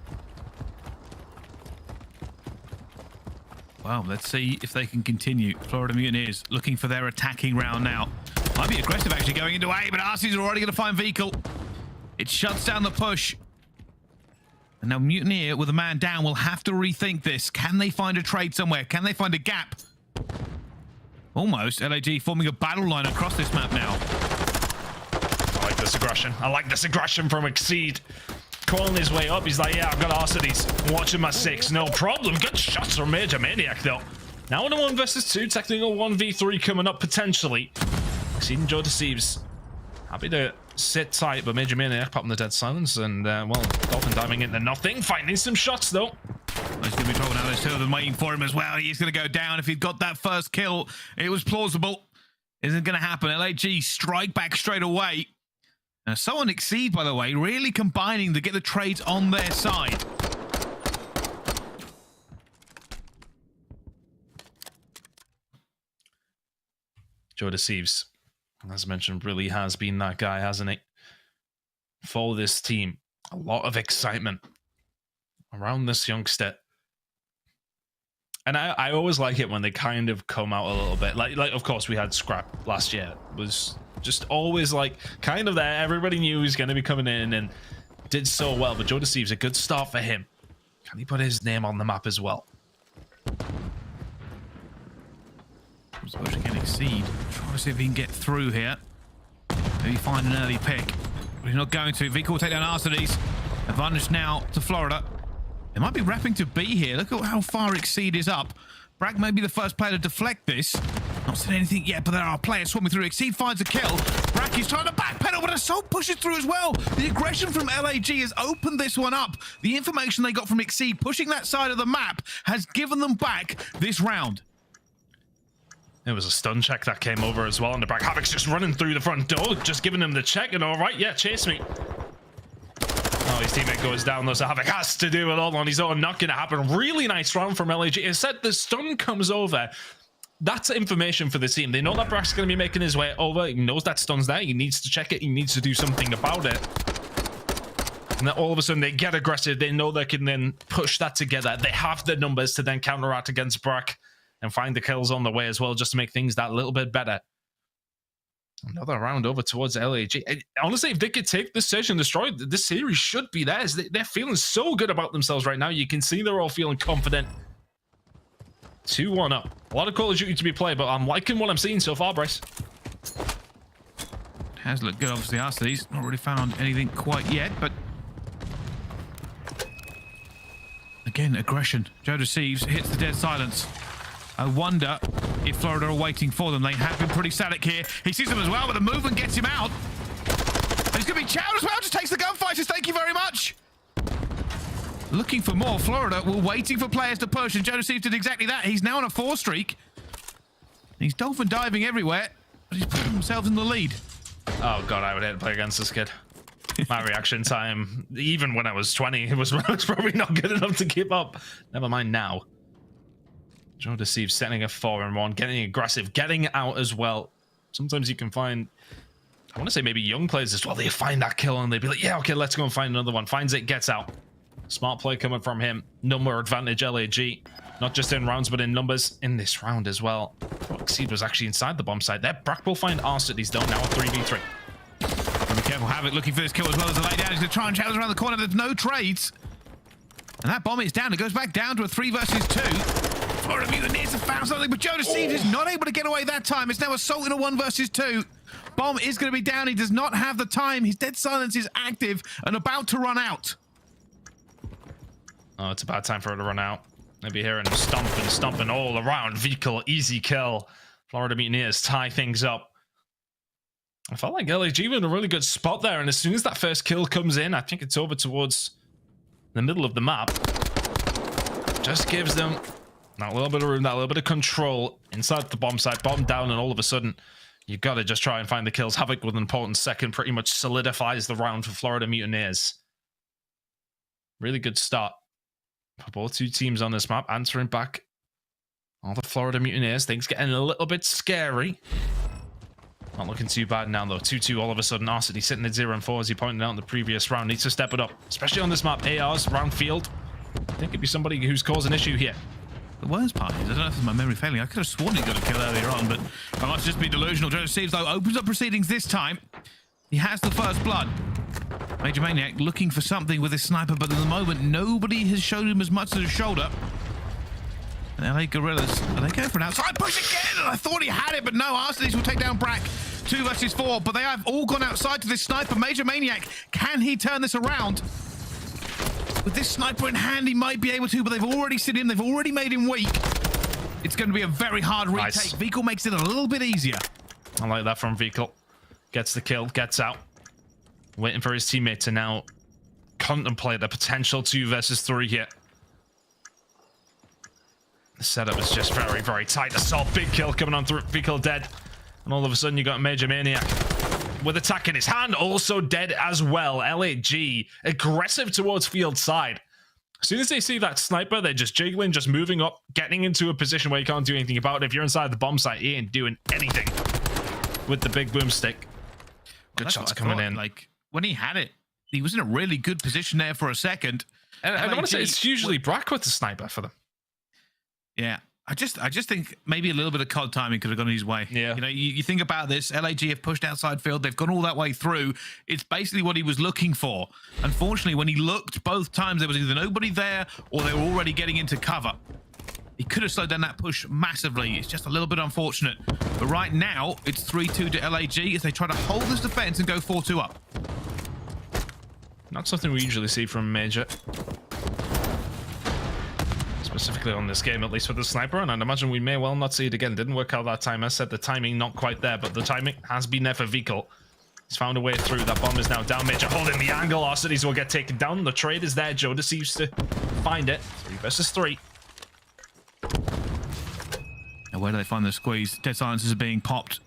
Well, let's see if they can continue. Florida Mutineers looking for their attacking round now. Might be aggressive actually going into A, but aBeZy's already going to find vehicle. It shuts down the push. And now Mutineer with a man down will have to rethink this. Can they find a trade somewhere? Can they find a gap? Almost. LAG forming a battle line across this map now. I like this aggression. I like this aggression from Exceed. Calling his way up. He's like, yeah, I've got aBeZy. Watching my 6. No problem. Good shots from Major Maniac, though. Now in a 1 versus 2. Technical 1v3 coming up potentially. Exceed and Joe Thieves. Happy to sit tight, but Major Maniac popping the dead silence, and well, Dolphin diving into nothing, finding some shots though. He's going to be trouble now. There's 2 of them waiting for him as well. He's going to go down. If he'd got that first kill, it was plausible. Isn't going to happen. LAG strike back straight away. Now, someone Exceed, by the way, really combining to get the trades on their side. Joe Thieves, as mentioned, really has been that guy, hasn't he? For this team, a lot of excitement around this youngster. And I always like it when they kind of come out a little bit. Like of course, we had Scrap last year. It was just always like kind of there. Everybody knew he was going to be coming in and did so well. But Joe Thieves, a good start for him. Can he put his name on the map as well? Push again, Exceed. Trying to see if he can get through here. Maybe find an early pick. But he's not going to. Vehicle will take down aBeZy. Advantage now to Florida. They might be wrapping to B here. Look at how far Exceed is up. Bragg may be the first player to deflect this. Not seen anything yet, but there are players swarming through. Exceed finds a kill. Bragg is trying to backpedal, but Assault pushes through as well. The aggression from LAG has opened this one up. The information they got from Exceed pushing that side of the map has given them back this round. It was a stun check that came over as well on the back. Havoc's just running through the front door, just giving him the check, and all right, yeah, chase me. Oh, his teammate goes down though, so Havoc has to do it all on his own. Not going to happen. Really nice round from LAG. It said the stun comes over. That's information for the team. They know that Brack's going to be making his way over. He knows that stun's there. He needs to check it. He needs to do something about it. And then all of a sudden they get aggressive. They know they can then push that together. They have the numbers to then counteract against Brack and find the kills on the way as well, just to make things that little bit better. Another round over towards LAG. Honestly, if they could take this search and destroy, this series should be theirs. They're feeling so good about themselves right now. You can see they're all feeling confident. 2-1 up. A lot of Call of Duty to be played, but I'm liking what I'm seeing so far, Bryce. It has looked good, obviously. aBeZy's not really found anything quite yet, but again, aggression. Joe Thieves hits the dead silence. I wonder if Florida are waiting for them. They have been pretty static here. He sees them as well, but the movement gets him out. And he's going to be chowed as well. Just takes the gunfighters. Thank you very much. Looking for more. Florida were waiting for players to push, and Joe Thieves did exactly that. He's now on a 4 streak. He's dolphin diving everywhere, but he's putting himself in the lead. Oh, God, I would hate to play against this kid. My reaction time, even when I was 20, it was probably not good enough to keep up. Never mind now. Joe Thieves setting a 4-1, getting aggressive, getting out as well. Sometimes you can find, I want to say maybe young players as well, they find that kill and they'd be like, yeah, okay, let's go and find another one. Finds it, gets out. Smart play coming from him. Number advantage, LAG. Not just in rounds, but in numbers in this round as well. Exceed was actually inside the bomb site there. Brack will find aBeZy though, now a 3v3. Be careful, Havoc looking for this kill as well as the lay down. He's going to try and challenge around the corner. There's no trades. And that bomb is down. It goes back down to a 3 versus 2. Florida Mutineers have found something, but Jonas Thieves is not able to get away that time. It's now Assault in a 1 versus 2. Bomb is going to be down. He does not have the time. His dead silence is active and about to run out. Oh, it's a bad time for her to run out. Maybe hearing him stomping all around. Vehicle, easy kill. Florida Mutineers tie things up. I felt like LAG were in a really good spot there, and as soon as that first kill comes in, I think it's over towards the middle of the map. Just gives them that little bit of room, that little bit of control inside the bomb site. Bomb down, and all of a sudden, you got to just try and find the kills. Havoc with an important second pretty much solidifies the round for Florida Mutineers. Really good start for both two teams on this map, answering back all the Florida Mutineers. Things getting a little bit scary. Not looking too bad now, though. 2-2 all of a sudden. aBeZy sitting at 0-4, as he pointed out in the previous round. Needs to step it up, especially on this map. ARs, round field. I think it'd be somebody who's caused an issue here. The worst part is, I don't know if it's my memory failing, I could have sworn he got a kill earlier on, but I must just be delusional. Jonas Thieves, though, opens up proceedings this time. He has the first blood. Major Maniac looking for something with his sniper, but at the moment, nobody has shown him as much as a shoulder. And LA Guerrillas, are they going for an outside push again? And I thought he had it, but no, aBeZy will take down Brack. 2 versus 4, but they have all gone outside to this sniper. Major Maniac, can he turn this around? With this sniper in hand, he might be able to, but they've already sit him, they've already made him weak. It's going to be a very hard retake. Nice. Vehicle makes it a little bit easier. I like that from Vehicle. Gets the kill, gets out. Waiting for his teammate to now contemplate a potential 2 versus 3 here. The setup is just very, very tight. Assault, big kill coming on through. Vehicle dead. And all of a sudden you got Major Maniac with attack in his hand, also dead as well. LAG aggressive towards field side. As soon as they see that sniper, they're just jiggling, just moving up, getting into a position where you can't do anything about it. If you're inside the bomb site, you ain't doing anything with the big boomstick. Good shots coming in. Like, when he had it, he was in a really good position there for a second. And I want to say it's usually Brack with the sniper for them. Yeah. I just think maybe a little bit of COD timing could have gone his way. Yeah. You know, you think about this, LAG have pushed outside field, they've gone all that way through. It's basically what he was looking for. Unfortunately, when he looked both times, there was either nobody there or they were already getting into cover. He could have slowed down that push massively. It's just a little bit unfortunate. But right now, it's 3-2 to LAG as they try to hold this defense and go 4-2 up. Not something we usually see from Major. Specifically on this game, at least with the sniper, and I'd imagine we may well not see it again. Didn't work out that time. I said the timing not quite there, but the timing has been there for Vehicle. He's found a way through. That bomb is now down. Major holding the angle. aBeZy will get taken down. The trade is there. Joe deceives to find it. 3 versus 3. Now where do they find the squeeze? Dead silences are being popped.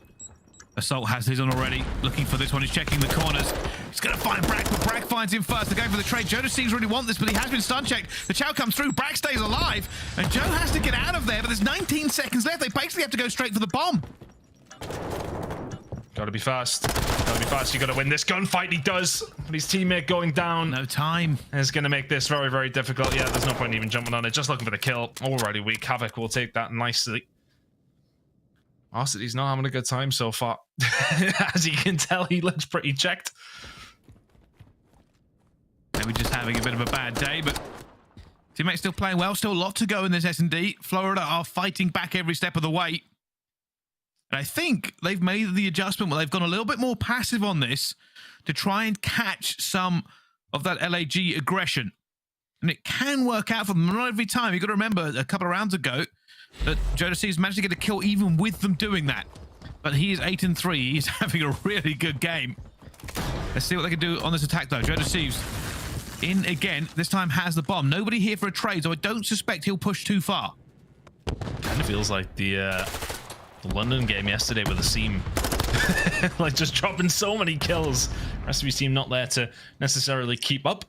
Assault has his on already. Looking for this one. He's checking the corners. He's going to find Brack, but Brack finds him first. They're going for the trade. Jonas seems really want this, but he has been stun checked. The chow comes through. Brack stays alive, and Joe has to get out of there, but there's 19 seconds left. They basically have to go straight for the bomb. Gotta be fast. Gotta be fast. You gotta win this gunfight. He does. But his teammate going down. No time. Is gonna make this very, very difficult. Yeah, there's no point even jumping on it. Just looking for the kill. Already weak. Havoc will take that nicely. aBeZy's not having a good time so far. As you can tell, he looks pretty checked. Maybe just having a bit of a bad day, but teammates still playing well. Still a lot to go in this S&D. Florida are fighting back every step of the way. And I think they've made the adjustment where they've gone a little bit more passive on this to try and catch some of that LAG aggression. And it can work out for them. Not every time. You've got to remember a couple of rounds ago that Jonas has managed to get a kill even with them doing that. But he is 8-3. He's having a really good game. Let's see what they can do on this attack, though. Jonas in again. This time has the bomb. Nobody here for a trade, so I don't suspect he'll push too far. Kind of feels like the London game yesterday with the Seam. Like just dropping so many kills. The rest of his team not there to necessarily keep up.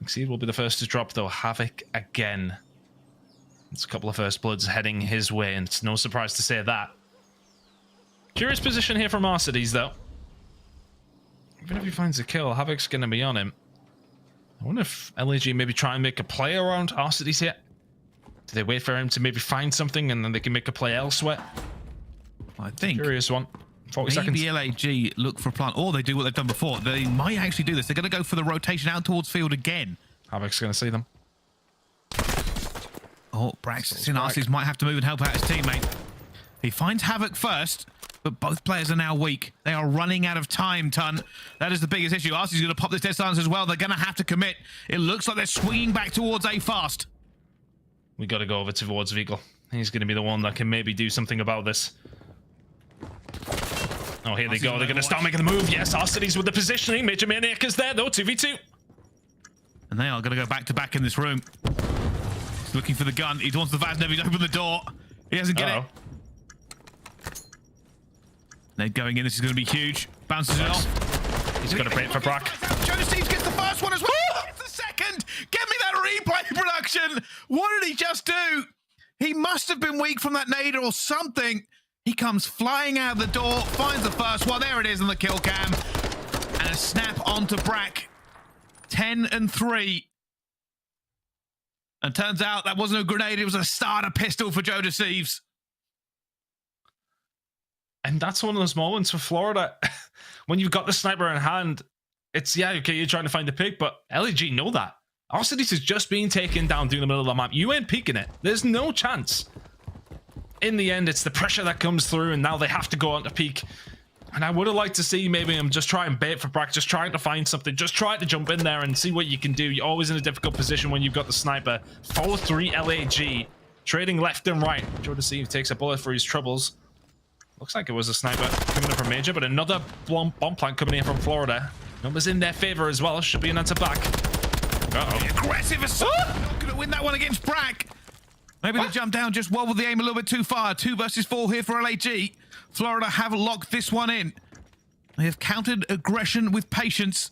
Exceed will be the first to drop, though. Havoc again. It's a couple of first bloods heading his way, and it's no surprise to say that. Curious position here from aBeZy, though. Even if he finds a kill, Havoc's going to be on him. I wonder if LAG maybe try and make a play around aBeZy's here. Do they wait for him to maybe find something and then they can make a play elsewhere? I think. Curious one. 40 maybe seconds. LAG look for a plant, or they do what they've done before. They might actually do this. They're going to go for the rotation out towards field again. Havoc's going to see them. Oh, Braxton Arcees might have to move and help out his teammate. He finds Havoc first, but both players are now weak. They are running out of time, Ton. That is the biggest issue. Arcees going to pop this dead silence as well. They're going to have to commit. It looks like they're swinging back towards A fast. We got to go over towards Vehicle. He's going to be the one that can maybe do something about this. Oh, here they go. They're going to start making the move. Yes, Arcees with the positioning. Major Maniac is there, though. 2v2. And they are going to go back to back in this room. He's looking for the gun. He wants the Vaznev. He's opened the door. He hasn't get it. Nade going in. This is going to be huge. Bounces it off. He's going to bait for Brack. Josephs gets the first one as well. It's the second. Get me that replay production. What did he just do? He must have been weak from that nade or something. He comes flying out of the door, finds the first one. There it is on the kill cam. And a snap onto Brack. 10 and 3. And turns out that wasn't a grenade. It was a starter pistol for Josephs. And that's one of those moments for Florida. When you've got the sniper in hand, it's, yeah, okay, you're trying to find a pick, but LAG know that. Arcees is just being taken down through the middle of the map. You ain't peeking it. There's no chance. In the end, it's the pressure that comes through, and now they have to go on to peak. And I would have liked to see maybe him just try and bait for Brack, just trying to find something, just try to jump in there and see what you can do. You're always in a difficult position when you've got the sniper. 4-3 LAG, trading left and right. Josephs takes a bullet for his troubles. Looks like it was a sniper coming in from Major, but another bomb plant coming in from Florida. Numbers in their favor as well. Should be an answer back. Uh-oh. Aggressive assault. Not going to win that one against Brack. Maybe they jump down just wobbled the aim a little bit too far. 2 versus 4 here for LAG. Florida have locked this one in. They have countered aggression with patience.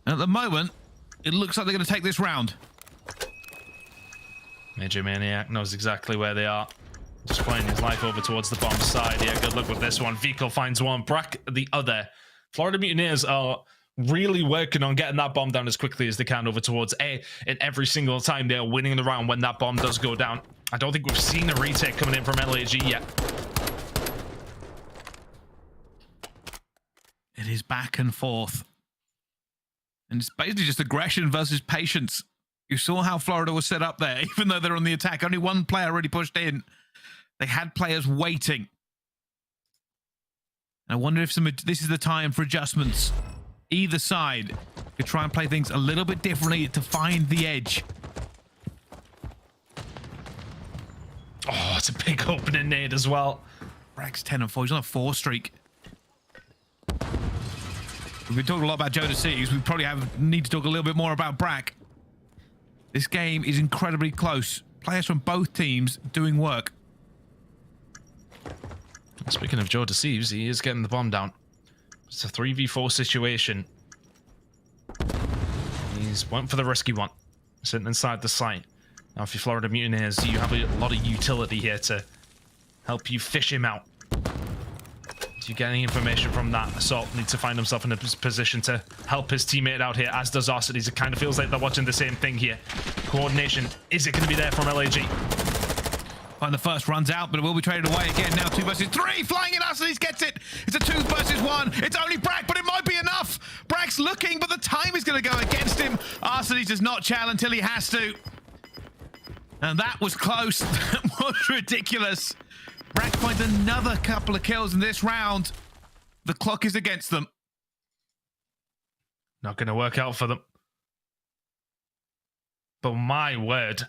And at the moment, it looks like they're going to take this round. Major Maniac knows exactly where they are. Just playing his life over towards the bomb side. Yeah, good luck with this one. Vehicle finds one, Brack the other. Florida Mutineers are really working on getting that bomb down as quickly as they can over towards A. And every single time they're winning the round when that bomb does go down. I don't think we've seen a retake coming in from LAG yet. It is back and forth. And it's basically just aggression versus patience. You saw how Florida was set up there, even though they're on the attack. Only one player already pushed in. They had players waiting. And I wonder if this is the time for adjustments. Either side could try and play things a little bit differently to find the edge. Oh, it's a big opening nade as well. Brack's 10 and 4. He's on a 4 streak. We've been talking a lot about Josephs. We probably need to talk a little bit more about Brack. This game is incredibly close. Players from both teams doing work. Speaking of Josephs, he is getting the bomb down. It's a 3v4 situation. He's went for the risky one. Sitting inside the site. Now, if you're Florida Mutineers, you have a lot of utility here to help you fish him out. If you get any information from that, Assault needs to find himself in a position to help his teammate out here, as does Arcees. It kind of feels like they're watching the same thing here. Coordination, is it going to be there from LAG? And the first runs out, but it will be traded away again. Now 2 versus 3, flying in. Arcees gets it. It's a 2 versus 1. It's only Brack, but it might be enough. Brack's looking, but the time is going to go against him. Arcees does not chow until he has to. And that was close. That was ridiculous. Brack finds another couple of kills in this round. The clock is against them. Not going to work out for them. But my word.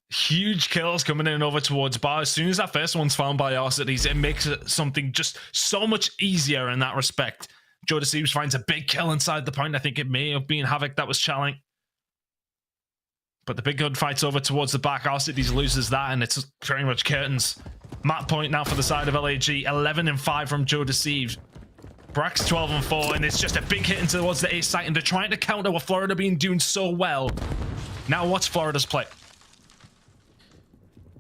Huge kills coming in over towards Bar. As soon as that first one's found by Arcees, it makes it something just so much easier in that respect. Josephs finds a big kill inside the point. I think it may have been Havoc that was challing. But the big gun fights over towards the back. Arcees loses that, and it's very much curtains. Map point now for the side of LAG. 11 and 5 from Josephs. Brack's 12 and 4, and it's just a big hit into towards the A site, and they're trying to counter what Florida been doing so well. Now, what's Florida's play?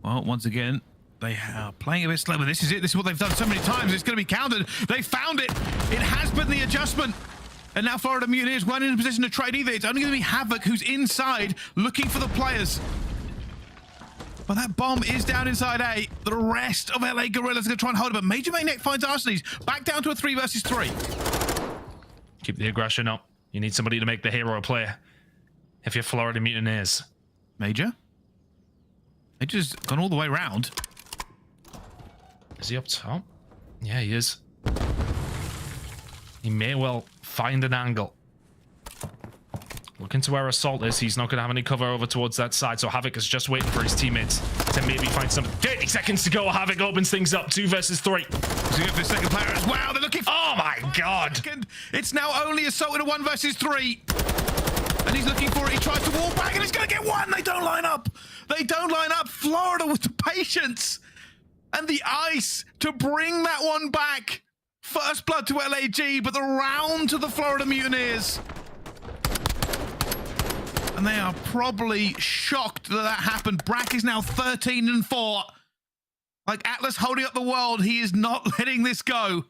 Well, once again, they are playing a bit slow, but this is it. This is what they've done so many times. It's going to be countered. They found it. It has been the adjustment. And now Florida Mutineers weren't in a position to trade either. It's only going to be Havoc who's inside looking for the players. But that bomb is down inside A. The rest of LA Guerrillas are going to try and hold it, but Major Maniac finds Arcees back down to a 3 versus 3. Keep the aggression up. You need somebody to make the hero play. If you're Florida Mutineers. Major? They just gone all the way around. Is he up top? Yeah, he is. He may well find an angle. Looking to where Assault is. He's not going to have any cover over towards that side. So Havoc is just waiting for his teammates to maybe find some. 30 seconds to go. Havoc opens things up. 2 versus 3. He's going for the second player as well. They're looking for... Oh my God. It's now only Assault in a 1 versus 3. And he's looking for it. He tries to wall back and he's going to get one. They don't line up. They don't line up. Florida with the patience and the ice to bring that one back. First blood to LAG, but the round to the Florida Mutineers. And they are probably shocked that that happened. Brack is now 13-4. Like Atlas holding up the world, he is not letting this go.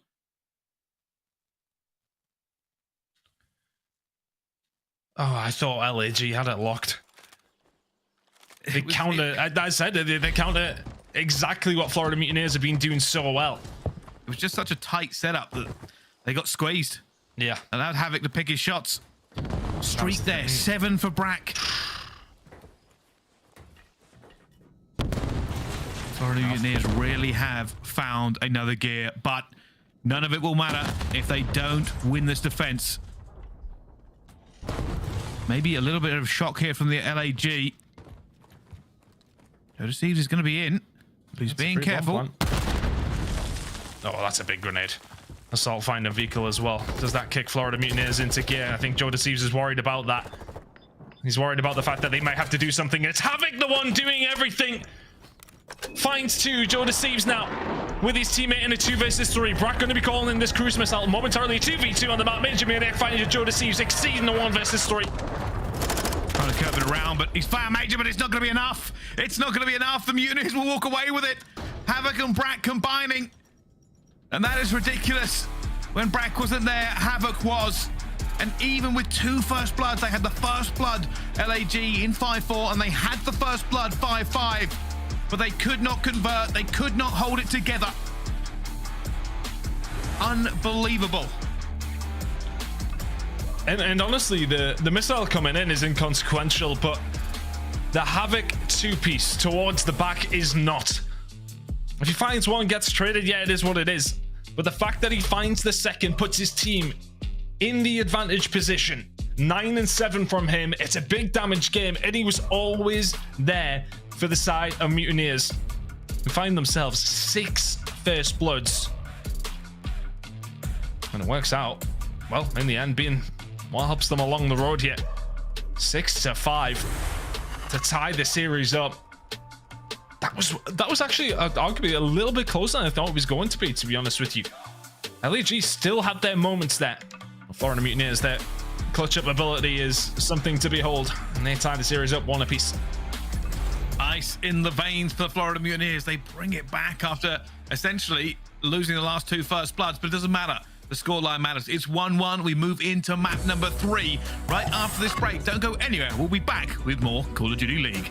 Oh, I thought LAG had it locked. They counter, I said it, they counter exactly what Florida Mutineers have been doing so well. It was just such a tight setup that they got squeezed. Yeah. Allowed Havoc to pick his shots. Streak there, 7 for Brack. Florida Mutineers really have found another gear, but none of it will matter if they don't win this defense. Maybe a little bit of shock here from the LAG. Thieves is going to be in, but he's being careful. Oh, that's a big grenade. Assault find a vehicle as well. Does that kick Florida Mutineers into gear? I think Thieves is worried about that. He's worried about the fact that they might have to do something. It's Havoc the one doing everything. Finds 2. Thieves now with his teammate in a 2 versus 3. Brack going to be calling in this cruise missile momentarily. 2v2 on the map. Major finding Thieves, exceeding the 1 versus 3. Trying to curve it around, but he's found Major, but it's not going to be enough. It's not going to be enough. The Mutineers will walk away with it. Havoc and Brack combining. And that is ridiculous. When Brack wasn't there, Havoc was. And even with 2 first bloods, they had the first blood LAG in 5-4, and they had the first blood 5-5. But they could not convert. They could not hold it together. Unbelievable. And honestly, the missile coming in is inconsequential, but the Havoc 2-piece towards the back is not. If he finds one, gets traded, yeah, it is what it is. But the fact that he finds the second puts his team in the advantage position. 9 and 7 from him. It's a big damage game, and he was always there for the side of Mutineers, who find themselves 6 first bloods. And it works out, well, in the end, being what helps them along the road here. 6-5 to tie the series up. That was actually arguably a little bit closer than I thought it was going to be honest with you. LAG still had their moments there. Florida Mutineers, their clutch up ability is something to behold, and they tie the series up 1 apiece. Ice in the veins for the Florida Mutineers. They bring it back after essentially losing the last 2 first bloods, but it doesn't matter. The scoreline matters. It's 1-1. We move into map number 3 right after this break. Don't go anywhere. We'll be back with more Call of Duty League.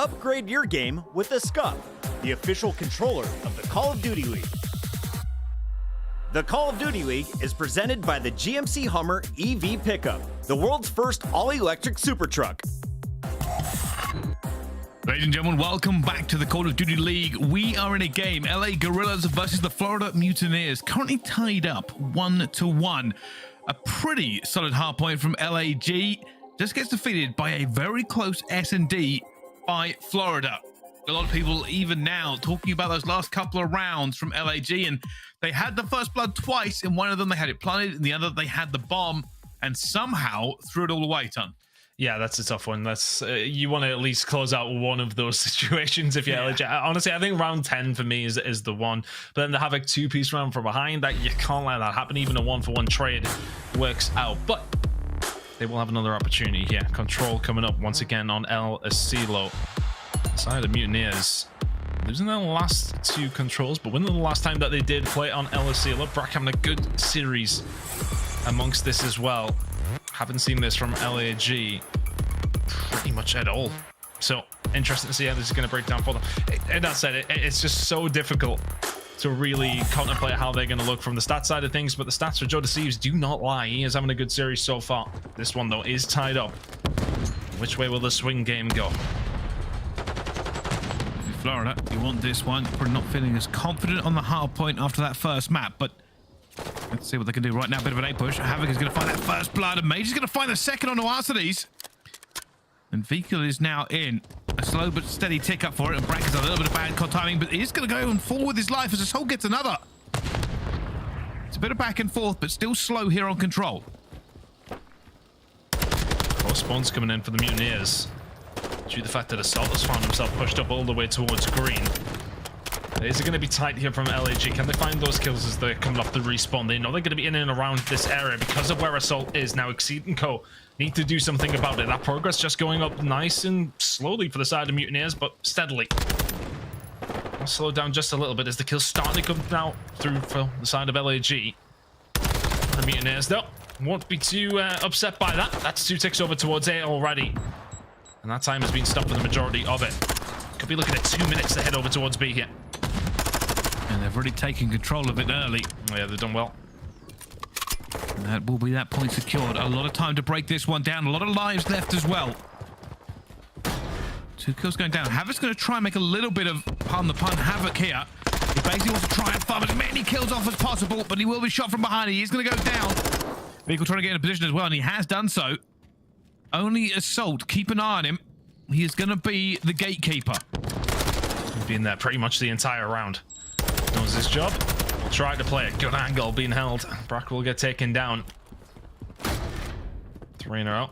Upgrade your game with the Scump, the official controller of the Call of Duty League. The Call of Duty League is presented by the GMC Hummer EV Pickup, the world's first all-electric super truck. Ladies and gentlemen, welcome back to the Call of Duty League. We are in a game, LA Guerrillas versus the Florida Mutineers, currently tied up 1-1. A pretty solid hard point from LAG, just gets defeated by a very close S&D by Florida. A lot of people even now talking about those last couple of rounds from LAG, and they had the first blood twice. In one of them they had it planted, in the other they had the bomb, and somehow threw it all away, Ton. Yeah, that's a tough one. That's you want to at least close out one of those situations if you're legit. Honestly, I think round 10 for me is the one. But then the Havoc 2-piece round from behind, that you can't let that happen. Even a 1-for-1 trade works out. But they will have another opportunity here. Control coming up once again on aBeZy. Side of Mutineers losing their last 2 controls, but winning the last time that they did play on aBeZy. Brack having a good series amongst this as well. Haven't seen this from LAG pretty much at all. So interesting to see how this is going to break down for them. And that said, it's just so difficult to really contemplate how they're going to look from the stat side of things. But the stats for Joe Thieves do not lie. He is having a good series so far. This one, though, is tied up. Which way will the swing game go? Florida, you want this one. You're probably not feeling as confident on the hard point after that first map, but let's see what they can do right now. Bit of an A push. Havoc is going to find that first blood, and Major's going to find the second on Owakening. And Vehicle is now in. A slow but steady tick up for it, and Brack is a little bit of bad timing, but he's going to go and fall with his life as Assault gets another. It's a bit of back and forth, but still slow here on Control. More spawns coming in for the Mutineers. Due to the fact that Assault has found himself pushed up all the way towards green. Is it going to be tight here from LAG? Can they find those kills as they're coming off the respawn? They know they're going to be in and around this area because of where Assault is now. Exceed and Co need to do something about it. That progress just going up nice and slowly for the side of Mutineers, but steadily. I'll slow down just a little bit as the kills start to come now through for the side of LAG. The Mutineers, though, won't be too upset by that. That's 2 ticks over towards A already. And that time has been stopped for the majority of it. Could be looking at 2 minutes to head over towards B here. And they've already taken control of it early. Yeah, they've done well. And that will be that point secured. A lot of time to break this one down. A lot of lives left as well. 2 kills going down. Havoc's going to try and make a little bit of, pardon the pun, havoc here. He basically wants to try and farm as many kills off as possible, but he will be shot from behind. He is going to go down. Vehicle trying to get in a position as well, and he has done so. Only Assault. Keep an eye on him. He is going to be the gatekeeper. He's been there pretty much the entire round. Knows his job. Will try to play a good angle being held. Brack will get taken down. 3 in a row.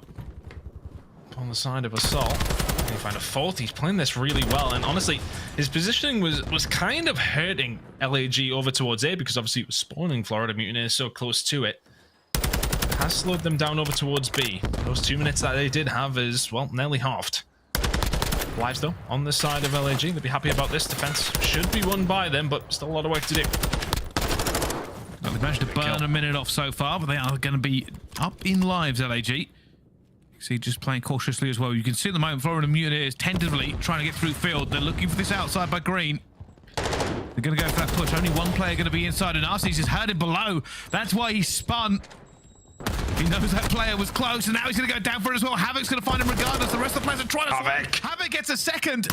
On the side of Assault. He find a 4th. He's playing this really well, and honestly, his positioning was kind of hurting LAG over towards A because obviously it was spawning Florida Mutineers so close to it. Has slowed them down over towards B. Those 2 minutes that they did have is, well, nearly halved. Lives, though, on the side of LAG. They'll be happy about this. Defense should be won by them, but still a lot of work to do. Well, they've managed to burn a minute off so far, but they are going to be up in lives, LAG. You see, just playing cautiously as well. You can see at the moment Florida Mutineers tentatively trying to get through field. They're looking for this outside by green. They're going to go for that push. Only one player going to be inside, and Nastie's just heard him below. That's why he spun. He knows that player was close, and now he's going to go down for it as well. Havoc's going to find him regardless. The rest of the players are trying to... Havoc gets a second.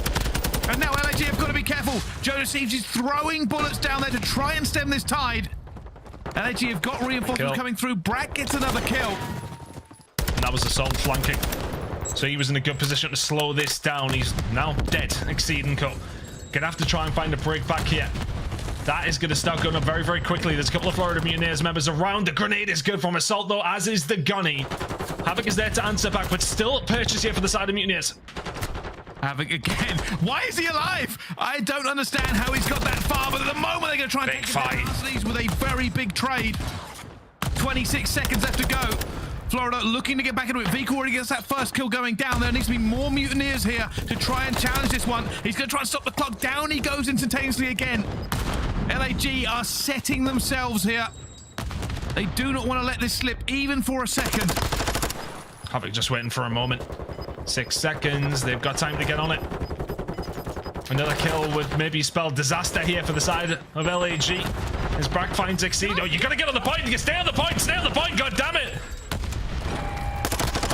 And now LAG have got to be careful. Joe Thieves is throwing bullets down there to try and stem this tide. LAG have got reinforcements coming through. Brack gets another kill. And that was Assault flanking. So he was in a good position to slow this down. He's now dead. Exceed and Co. Gonna have to try and find a break back here. That is going to start going up very, very quickly. There's a couple of Florida Mutineers members around. The grenade is good from Assault, though, as is the gunny. Havoc is there to answer back, but still purchase here for the side of Mutineers. Havoc again. Why is he alive? I don't understand how he's got that far, but at the moment they're going to try and take fight with a very big trade. 26 seconds left to go. Florida looking to get back into it. Vehicle already gets that first kill going down. There needs to be more Mutineers here to try and challenge this one. He's going to try and stop the clock. Down he goes instantaneously again. LAG are setting themselves here. They do not want to let this slip even for a second. Havoc just waiting for a moment. 6 seconds. They've got time to get on it. Another kill would maybe spell disaster here for the side of LAG. As Brack finds Exceed. Oh, you gotta get on the point. You can stay on the point. Stay on the point. God damn it.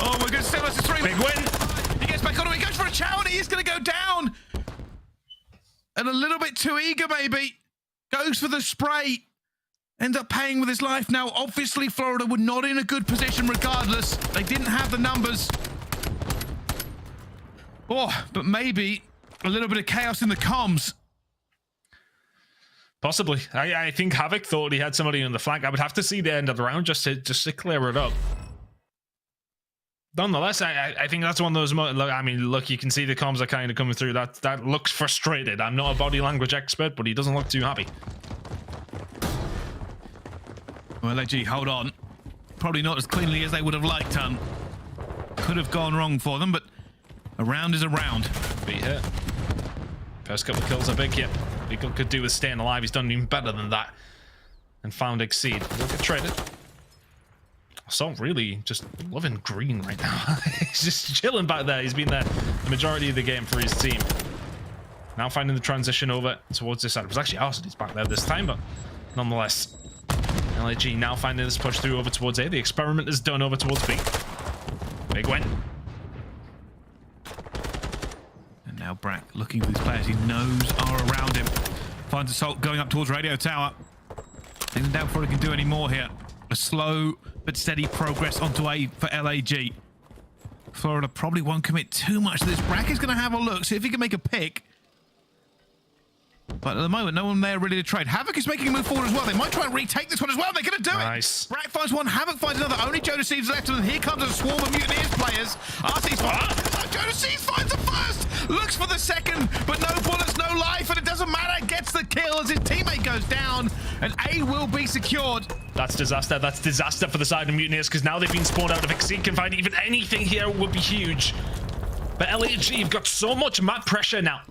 Oh, we're going to stay versus 3. Big win. He gets back on. He goes for a chow and he is going to go down. And a little bit too eager, maybe. Goes for the spray. Ends up paying with his life. Now, obviously, Florida were not in a good position regardless. They didn't have the numbers. Oh, but maybe a little bit of chaos in the comms. Possibly. I think Havoc thought he had somebody on the flank. I would have to see the end of the round just to clear it up. Nonetheless, I think that's one of those. Look, you can see the comms are kind of coming through. That looks frustrated. I'm not a body language expert, but he doesn't look too happy. Well, LG, hold on. Probably not as cleanly as they would have liked, hun. Could have gone wrong for them, but a round is a round. Beat hit. First couple of kills are big, yeah. Big could do with staying alive. He's done even better than that. And found Exceed. He'll get traded. Assault really just loving green right now. He's just chilling back there. He's been there the majority of the game for his team. Now finding the transition over towards this side. It was actually arsonist back there this time, but nonetheless. LAG now finding this push through over towards A. The experiment is done over towards B. Big win. And now Brack looking for these players he knows are around him. Finds Assault going up towards Radio Tower. Isn't doubt before he can do any more here. A slow but steady progress onto A for LAG. Florida probably won't commit too much to this. Brack is going to have a look, see if he can make a pick. But at the moment, no one there ready to trade. Havoc is making a move forward as well. They might try and retake this one as well. They're going to do it. Brack finds one. Havoc finds another. Only Jodeci's left. And here comes a swarm of Mutineers players. RC's Jodeci finds the first. Looks for the second. But no bullets, no life. And it doesn't matter. Gets the kill as his teammate goes down. And A will be secured. That's disaster. That's disaster for the side of Mutineers because now they've been spawned out. If Exceed can find even anything here would be huge. But LAG, you've got so much map pressure now.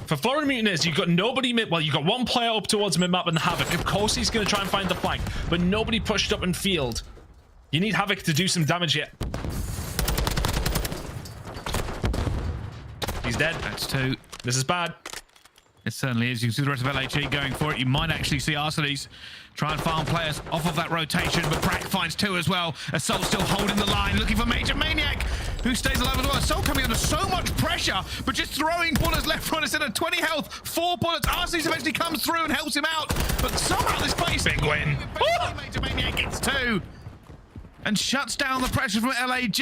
For Florida Mutineers, you've got nobody mid. Well, you've got one player up towards mid-map and Havoc. Of course, he's going to try and find the flank, but nobody pushed up in field. You need Havoc to do some damage here. He's dead. That's 2. This is bad. It certainly is. You can see the rest of LAG going for it. You might actually see Arsenes try and farm players off of that rotation, but Brack finds 2 as well. Assault still holding the line, looking for Major Maniac, who stays alive as well. Assault coming under so much pressure, but just throwing bullets left, right, and center. 20 health, 4 bullets. Arsenes eventually comes through and helps him out, but somehow this place... Big win. Major Maniac gets 2 and shuts down the pressure from LAG.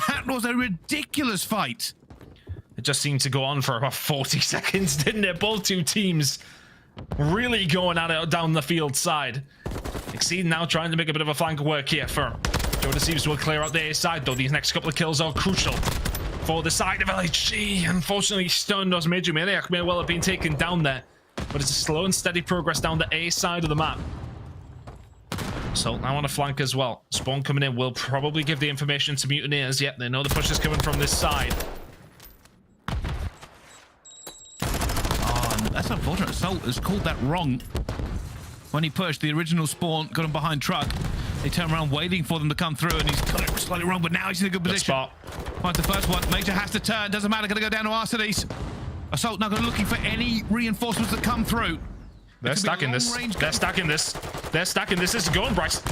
That was a ridiculous fight. It just seemed to go on for about 40 seconds, didn't it? Both two teams really going at it down the field side. Exceed now trying to make a bit of a flank work here for Jodeci will clear out the A side, though. These next couple of kills are crucial for the side of LAG. Unfortunately, stunned as Major Maniac may well have been taken down there, but it's a slow and steady progress down the A side of the map. So now on a flank as well. Spawn coming in will probably give the information to Mutineers. Yep, they know the push is coming from this side. That's unfortunate. Assault has called that wrong. When he pushed, the original spawn got him behind truck. They turn around waiting for them to come through, and he's got it slightly wrong, but now he's in a good position. Finds the first one. Major has to turn. Doesn't matter. Going to go down to Arsenes. Assault now going to looking for any reinforcements that come through. They're stacking this. They're stacking this. They're stacking this. This is going, Bryce.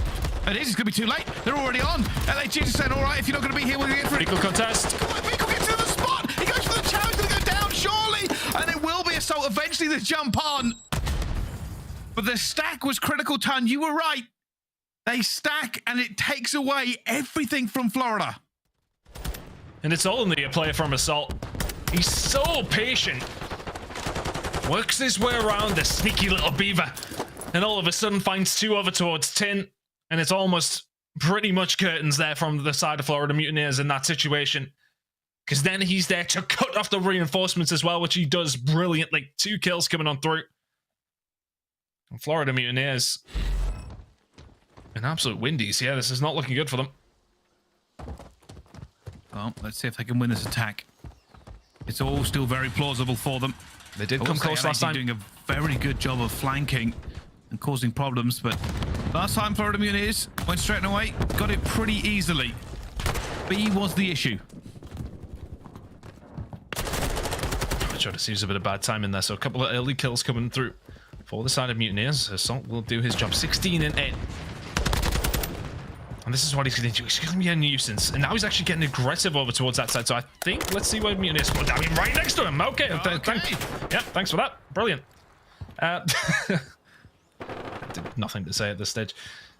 It is. It's going to be too late. They're already on. LAG is saying, all right, if you're not going to be here, we'll get for it. Vehicle contest. Vehicle gets to the spot. He goes for the challenge. Going to go down, surely. And it will be Assault. Eventually, they jump on. But the stack was critical, Ton. You were right. They stack, and it takes away everything from Florida. And it's only a play from Assault. He's so patient. Works his way around the sneaky little beaver. And all of a sudden finds 2 over towards Tin. And it's almost pretty much curtains there from the side of Florida Mutineers in that situation. Because then he's there to cut off the reinforcements as well, which he does brilliantly. 2 kills coming on through. And Florida Mutineers an absolute windies. Yeah, this is not looking good for them. Well, let's see if they can win this attack. It's all still very plausible for them. They did come close last time. Doing a very good job of flanking and causing problems, but last time Florida Mutineers went straight away, got it pretty easily. B was the issue. Shotzzy a bit of bad timing there, so a couple of early kills coming through for the side of Mutineers. Assault will do his job. 16 and 8. And this is what he's going to do. He's going to be a nuisance. And now he's actually getting aggressive over towards that side. So I think, let's see where Mutineers go down. Right next to him. Okay. Thanks for that. Brilliant. Nothing to say at this stage.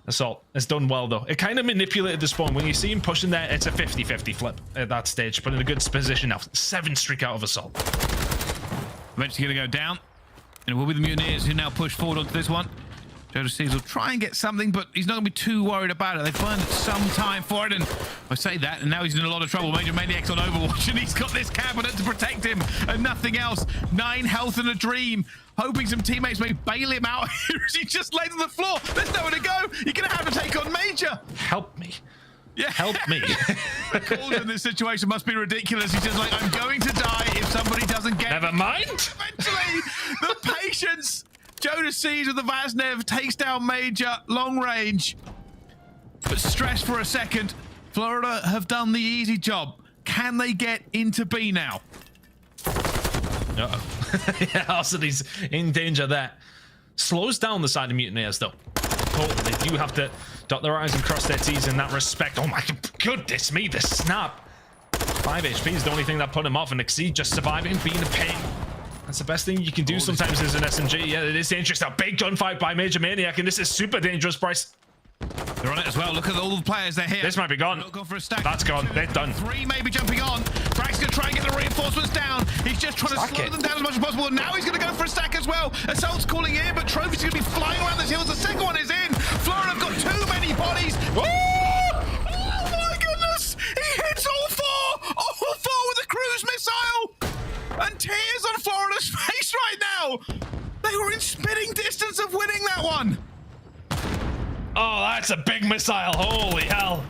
Assault has done well, though. It kind of manipulated the spawn. When you see him pushing there, it's a 50-50 flip at that stage. But in a good position now. 7 streak out of Assault. Eventually going to go down. And it will be the Mutineers who now push forward onto this one. Jonas will try and get something, but he's not going to be too worried about it. They've burned some time for it, and I say that, and now he's in a lot of trouble. Major Maniac's on Overwatch, and he's got this cabinet to protect him, and nothing else. 9 health and a dream. Hoping some teammates may bail him out here as he just lays on the floor. There's nowhere to go. You're going to have to take on Major. Help me. Yeah. Help me. The calls in this situation must be ridiculous. He's just like, I'm going to die if somebody doesn't get Never mind. Eventually, the patience. Jonas with the Vaznev takes down Major, long range. But stress for a second. Florida have done the easy job. Can they get into B now? Uh-oh. Yeah, Arseny's in danger there. Slows down the side of Mutineers, though. Totally. They do have to dot their I's and cross their T's in that respect. Oh my goodness me, the snap. 5 HP is the only thing that put him off, and Exceed just surviving, being a pain. That's the best thing you can do sometimes as an SMG. Yeah, it is dangerous. A big gunfight by Major Maniac, and this is super dangerous, Bryce. They're on it as well. Look at all the players they're here. This might be gone. Go for a stack. That's gone. They're done. 3 maybe jumping on. Frank's going to try and get the reinforcements down. He's just trying to slow them down as much as possible. And now he's going to go for a stack as well. Assault's calling in, but Trophy's going to be flying around the hills. The second one is in. Florida have got too many bodies. Oh my goodness! He hits all 4! All 4 with a cruise missile! And tears on Florida's face right now! They were in spitting distance of winning that one! Oh, that's a big missile. Holy hell.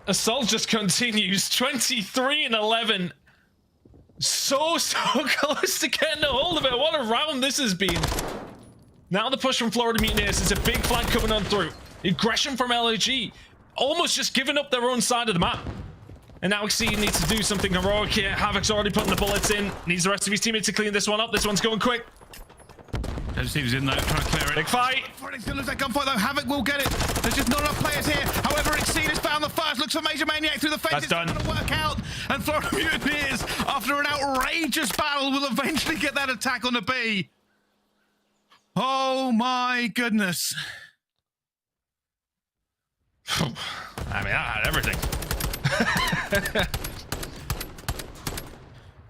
Assault just continues. 23 and 11. So close to getting a hold of it. What a round this has been. Now the push from Florida Mutineers. It's a big flank coming on through. Aggression from LAG. Almost just giving up their own side of the map. And now Exceed needs to do something heroic here. Havoc's already putting the bullets in. Needs the rest of his teammates to clean this one up. This one's going quick. Steve's in though, trying to clear it. Big fight. He's gonna lose that gunfight though. Havoc will get it. There's just not enough players here. However, Exceed has found the first. Looks for Major Maniac through the face. That's done. It's gonna work out. And Florida Mutineers, after an outrageous battle, will eventually get that attack on the B. Oh my goodness. I mean, I had everything.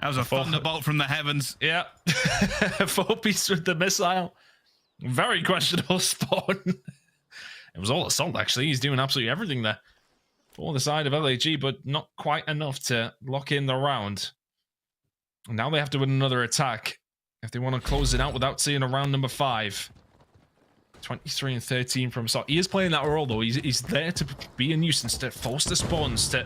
That was a thunderbolt from the heavens. Yeah. 4-piece with the missile. Very questionable spawn. It was all Assault, actually. He's doing absolutely everything there for the side of LAG, but not quite enough to lock in the round. Now they have to win another attack if they want to close it out without seeing a round number 5. 23 and 13 from Assault. He is playing that role, though. He's there to be a nuisance, to force the spawns, to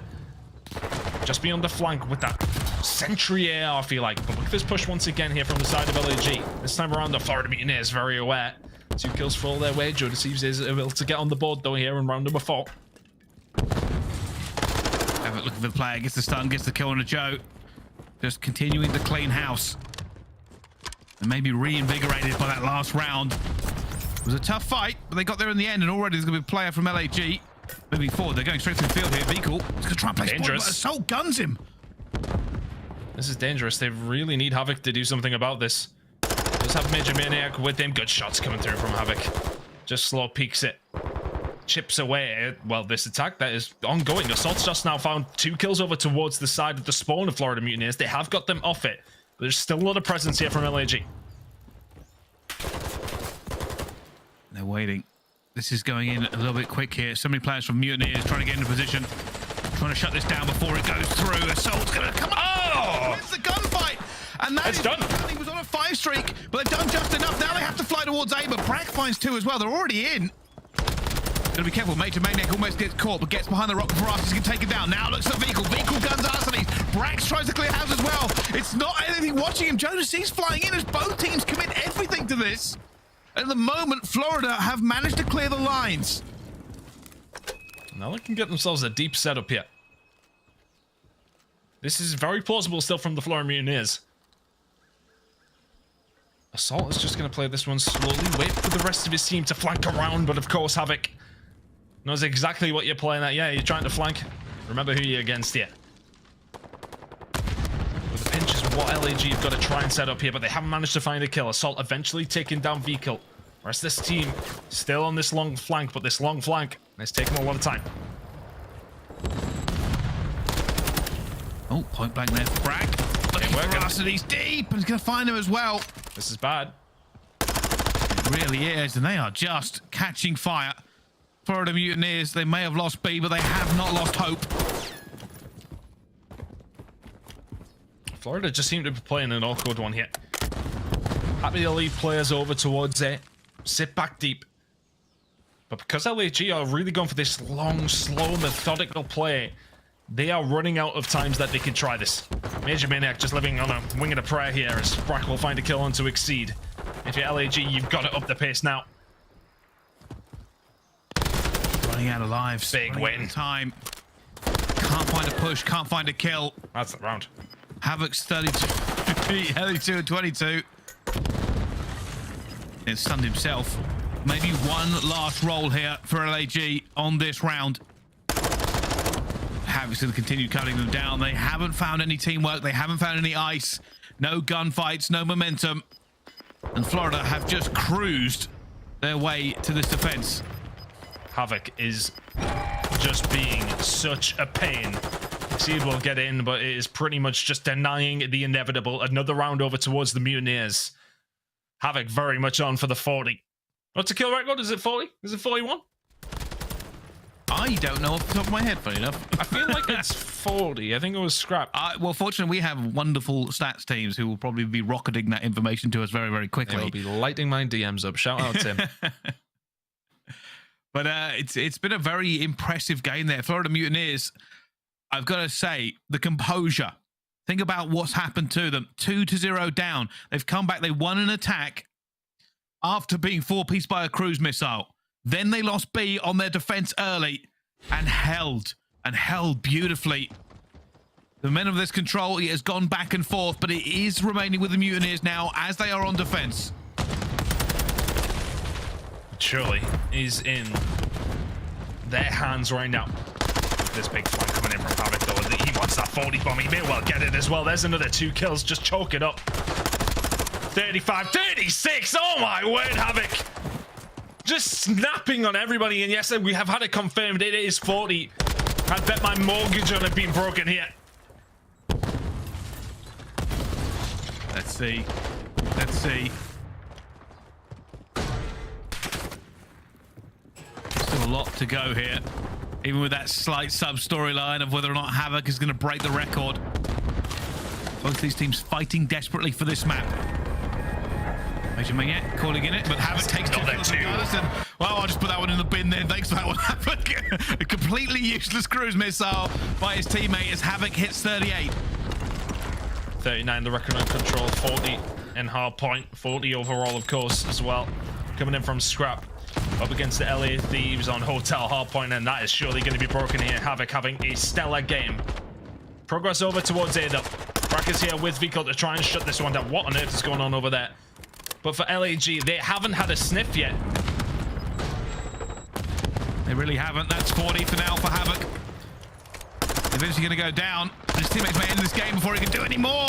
just be on the flank with that sentry AR, I feel like. But look at this push once again here from the side of LAG. This time around, the Florida Mutineers very aware. 2 kills fall their way. Jonas is able to get on the board, though, here in round number 4. Have a look at the player. Gets the stun, gets the kill on a Joe. Just continuing to clean house. And maybe reinvigorated by that last round. It was a tough fight, but they got there in the end, and already there's going to be a player from LAG. Moving forward, they're going straight through the field here. Vehicle. He's going to try and play dangerous. But Assault guns him. This is dangerous. They really need Havoc to do something about this. Just have Major Maniac with him. Good shots coming through from Havoc. Just slow peeks it. Chips away. Well, this attack that is ongoing. Assault's just now found 2 kills over towards the side of the spawn of Florida Mutineers. They have got them off it. But there's still a lot of presence here from LAG. They're waiting. This is going in a little bit quick here. So many players from Mutineers trying to get into position. Trying to shut this down before it goes through. Assault's going to come on. Oh! It's the gunfight. And that is done. He was on a 5 streak, but they've done just enough. Now they have to fly towards A, but Brack finds 2 as well. They're already in. Gotta be careful. Major Maniac almost gets caught, but gets behind the Røkkr for Rosters. He can take it down. Now looks at the vehicle. Vehicle guns Arseny's. Brax tries to clear house as well. It's not anything watching him. Jonas is flying in as both teams commit everything to this. At the moment, Florida have managed to clear the lines. Now they can get themselves a deep setup here. This is very plausible still from the Florida Mutineers. Assault is just going to play this one slowly, wait for the rest of his team to flank around, but of course Havoc knows exactly what you're playing at. Yeah, you're trying to flank. Remember who you're against here. But the pinch is what LAG have got to try and set up here, but they haven't managed to find a kill. Assault eventually taking down Vehicle. Whereas this team still on this long flank, but this long flank is taking a lot of time. Oh, point blank there for Bragg. Looking for us, and he's deep, and he's going to find him as well. This is bad. It really is, and they are just catching fire. Florida Mutineers, they may have lost B, but they have not lost hope. Florida just seem to be playing an awkward one here. Happy to lead players over towards it. Sit back deep. But because LAG are really going for this long, slow, methodical play, they are running out of times that they can try this. Major Maniac just living on a wing and a prayer here as Røkkr will find a kill on to exceed. If you're LAG, you've got to up the pace now. Running out of lives. Big win. Time. Can't find a push, can't find a kill. That's the round. Havoc's 32, 32 and 22. It's stunned himself. Maybe one last roll here for LAG on this round. Havoc's going to continue cutting them down. They haven't found any teamwork. They haven't found any ice. No gunfights, no momentum. And Florida have just cruised their way to this defense. Havoc is just being such a pain. Seed will get in, but it is pretty much just denying the inevitable. Another round over towards the Mutineers. Havoc very much on for the 40. What's the kill record? Is it 40? Is it 41? I don't know off the top of my head, funny enough. I feel like it's 40. I think it was scrap. Well, fortunately, we have wonderful stats teams who will probably be rocketing that information to us very, very quickly. They will be lighting my DMs up. Shout out, Tim. But it's been a very impressive game there. Florida Mutineers, I've got to say, the composure. Think about what's happened to them. 2-0 down. They've come back. They won an attack after being 4-pieced by a cruise missile. Then they lost B on their defense early and held beautifully. The men of this control, it has gone back and forth, but it is remaining with the Mutineers now as they are on defense. Surely is in their hands right now. This big flank coming in from Havoc, though. He wants that 40 bomb. He may well get it as well. There's another 2 kills. Just choke it up. 35, 36. Oh my word, Havoc. Just snapping on everybody. And yes, we have had it confirmed. It is 40. I bet my mortgage on it being broken here. Let's see. Let's see. Still a lot to go here. Even with that slight sub-storyline of whether or not Havoc is going to break the record. Both these teams fighting desperately for this map. Major Maniac calling in it, but Havoc takes two kills and goes, and, well, I'll just put that one in the bin then. Thanks for that one, Havoc. A completely useless cruise missile by his teammate as Havoc hits 38. 39, the Røkkr on control, 40 in hard point, 40 overall, of course, as well. Coming in from Scrap. Up against the LA Thieves on Hotel Hardpoint, and that is surely going to be broken here. Havoc having a stellar game. Progress over towards A though. Røkkr is here with Vehicle to try and shut this one down. What on earth is going on over there? But for LAG, they haven't had a sniff yet. They really haven't. That's 40 for now for Havoc. Eventually going to go down. His teammates may end this game before he can do any more.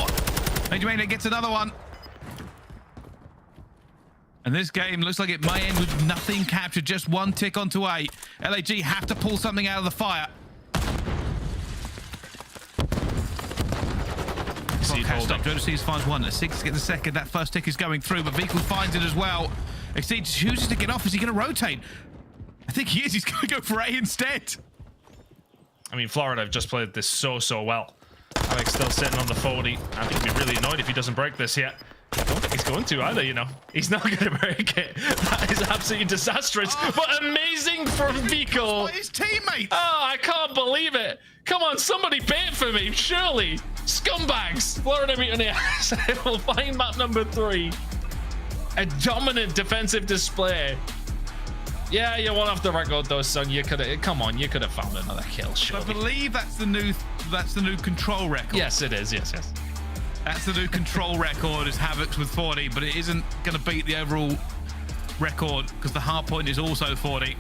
Major Maniac gets another one. And this game looks like it may end with nothing captured, just one tick onto A. LAG have to pull something out of the fire. Seeds finds one. Six gets the second. That first tick is going through, but Vehicle finds it as well. Exceed chooses to get off. Is he going to rotate? I think he is. He's going to go for A instead. I mean, Florida have just played this so well. Alex still sitting on the 40. I think he'll be really annoyed if he doesn't break this yet. I don't think he's going to either, you know. He's not going to break it. That is absolutely disastrous, but amazing from Vehicle. His teammate. Oh, I can't believe it. Come on, somebody pay it for me, surely. Scumbags. Florida Mutineers will find map number 3. A dominant defensive display. Yeah, you won off the record though, son. You could have, come on, you could have found another kill, surely. I believe that's the new control record. Yes, it is. Yes. That's the new control record, is Havoc's with 40, but it isn't going to beat the overall record because the hard point is also 40.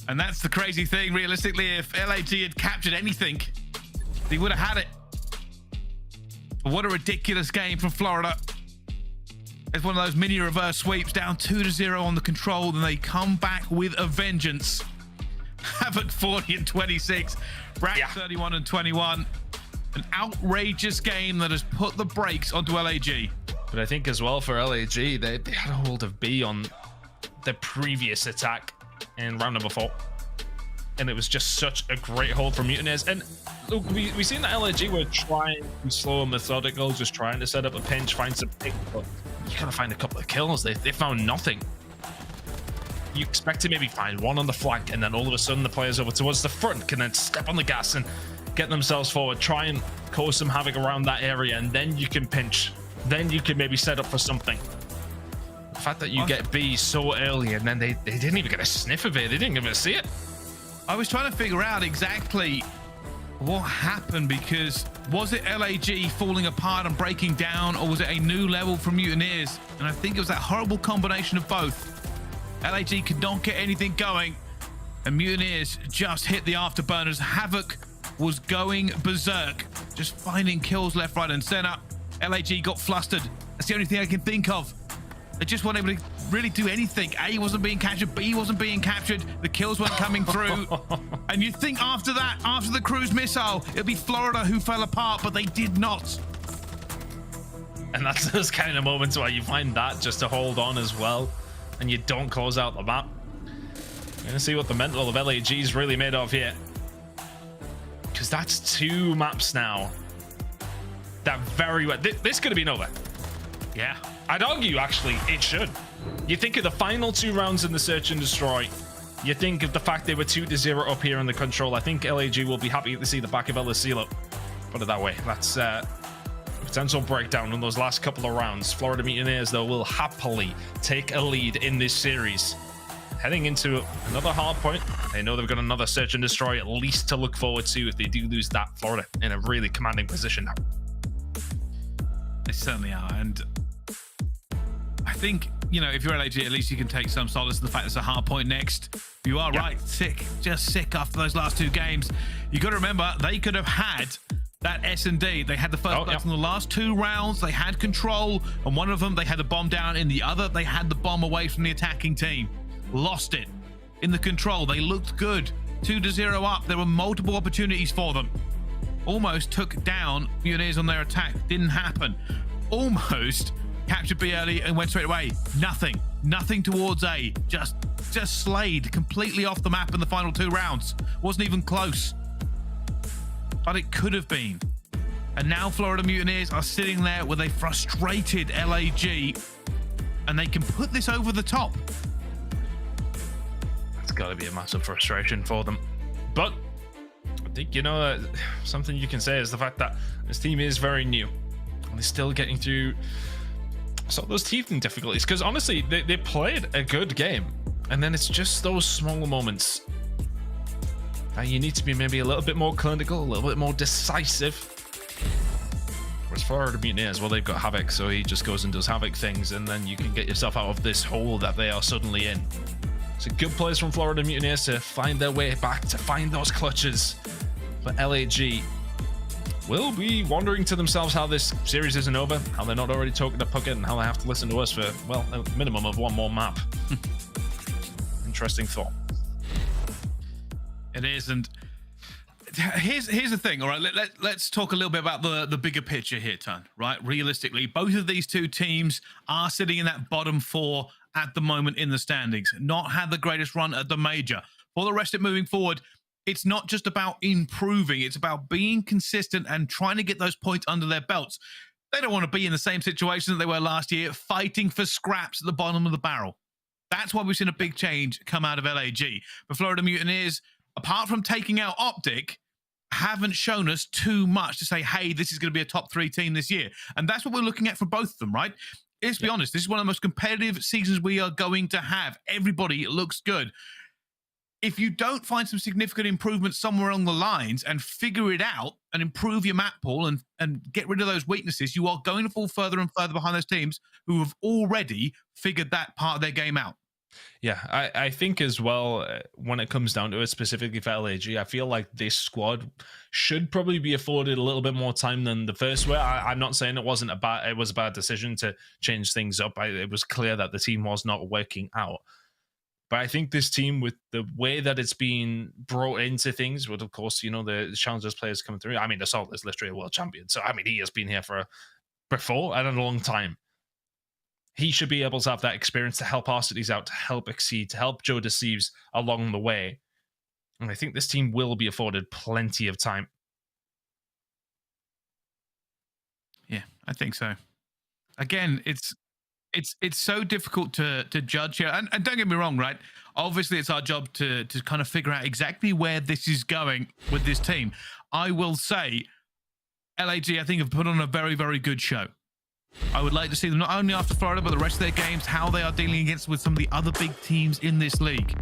And that's the crazy thing. Realistically, if LAG had captured anything, they would have had it. But what a ridiculous game from Florida. It's one of those mini reverse sweeps, down 2-0 on the control, then they come back with a vengeance. Havoc 40 and 26, Rack 31 and 21. An outrageous game that has put the brakes onto LAG. But I think as well for LAG, they had a hold of B on the previous attack in round number 4. And it was just such a great hold for Mutineers. And look, we seen that LAG were trying to be slow and methodical, just trying to set up a pinch, find some pick, but you gotta find a couple of kills. They found nothing. You expect to maybe find one on the flank, and then all of a sudden the players over towards the front can then step on the gas and get themselves forward, try and cause some havoc around that area, and then you can pinch. Then you can maybe set up for something. The fact that you get B so early and then they didn't even get a sniff of it, they didn't even see it. I was trying to figure out exactly what happened, because was it LAG falling apart and breaking down, or was it a new level from Mutineers? And I think it was that horrible combination of both. LAG could not get anything going, and Mutineers just hit the afterburners. Havoc was going berserk, just finding kills left, right, and center. LAG got flustered. That's the only thing I can think of. They just weren't able to really do anything. A wasn't being captured, B wasn't being captured, the kills weren't coming through. And you'd think after that, after the cruise missile, it'd be Florida who fell apart, but they did not. And that's those kind of moments where you find that just to hold on as well, and you don't close out the map. We're gonna see what the mental of LAG is really made of here, because that's 2 maps now that very well, this could have been over. Yeah, I'd argue actually it should. You think of the final 2 rounds in the search and destroy, you think of the fact they were 2-0 up here in the control. I think LAG will be happy to see the back of iLLeY. Put it that way. That's potential breakdown in those last couple of rounds. Florida Mutineers, though, will happily take a lead in this series. Heading into another hard point. They know they've got another search and destroy at least to look forward to if they do lose that. Florida in a really commanding position now. They certainly are, and I think, you know, if you're LAG, at least you can take some solace in the fact it's a hard point next. You are right, sick, just sick after those last 2 games. You got to remember, they could have had that S&D. They had the first place in the last 2 rounds. They had control, and one of them, they had the bomb down. In the other, they had the bomb away from the attacking team. Lost it. In the control, they looked good. 2-0 up. There were multiple opportunities for them. Almost took down Mutineers on their attack. Didn't happen. Almost captured B early and went straight away. Nothing towards A. Just slayed completely off the map in the final 2 rounds. Wasn't even close. But it could have been. And now Florida Mutineers are sitting there with a frustrated LAG, and they can put this over the top. That's got to be a massive frustration for them. But I think, you know, something you can say is the fact that this team is very new, and they're still getting through some of those teething difficulties, because honestly, they played a good game, and then it's just those small moments that you need to be maybe a little bit more clinical, a little bit more decisive. Whereas Florida Mutineers, well, they've got Havoc, so he just goes and does Havoc things, and then you can get yourself out of this hole that they are suddenly in. So good plays from Florida Mutineers to find their way back, to find those clutches. But LAG will be wondering to themselves how this series isn't over, how they're not already talking to Puckett, and how they have to listen to us for, well, a minimum of 1 more map. Interesting thought. It is, and here's the thing, all right? Let's talk a little bit about the bigger picture here, Ton, right? Realistically, both of these 2 teams are sitting in that bottom 4 at the moment in the standings, not had the greatest run at the major. For the rest of it moving forward, it's not just about improving, it's about being consistent and trying to get those points under their belts. They don't want to be in the same situation that they were last year, fighting for scraps at the bottom of the barrel. That's why we've seen a big change come out of LAG. But Florida Mutineers, apart from taking out OpTic, haven't shown us too much to say, hey, this is going to be a top 3 team this year. And that's what we're looking at for both of them, right? Let's be honest, this is one of the most competitive seasons we are going to have. Everybody looks good. if you don't find some significant improvement somewhere along the lines and figure it out and improve your map pool and get rid of those weaknesses, you are going to fall further and further behind those teams who have already figured that part of their game out. Yeah, I think as well, when it comes down to it, specifically for LAG, I feel like this squad should probably be afforded a little bit more time than the first way. I'm not saying it was a bad decision to change things up. It was clear that the team was not working out. But I think this team, with the way that it's been brought into things, with, of course, you know, the Challengers players coming through. I mean, Assault is literally a world champion. So, I mean, he has been here before and a long time. He should be able to have that experience to help our cities out, to help Exceed, to help Joe Deceives along the way. And I think this team will be afforded plenty of time. Yeah, I think so. Again, it's so difficult to judge here. And don't get me wrong, right? Obviously, it's our job to kind of figure out exactly where this is going with this team. I will say, LAG, I think, have put on a very, very good show. I would like to see them not only after Florida, but the rest of their games, how they are dealing with some of the other big teams in this league.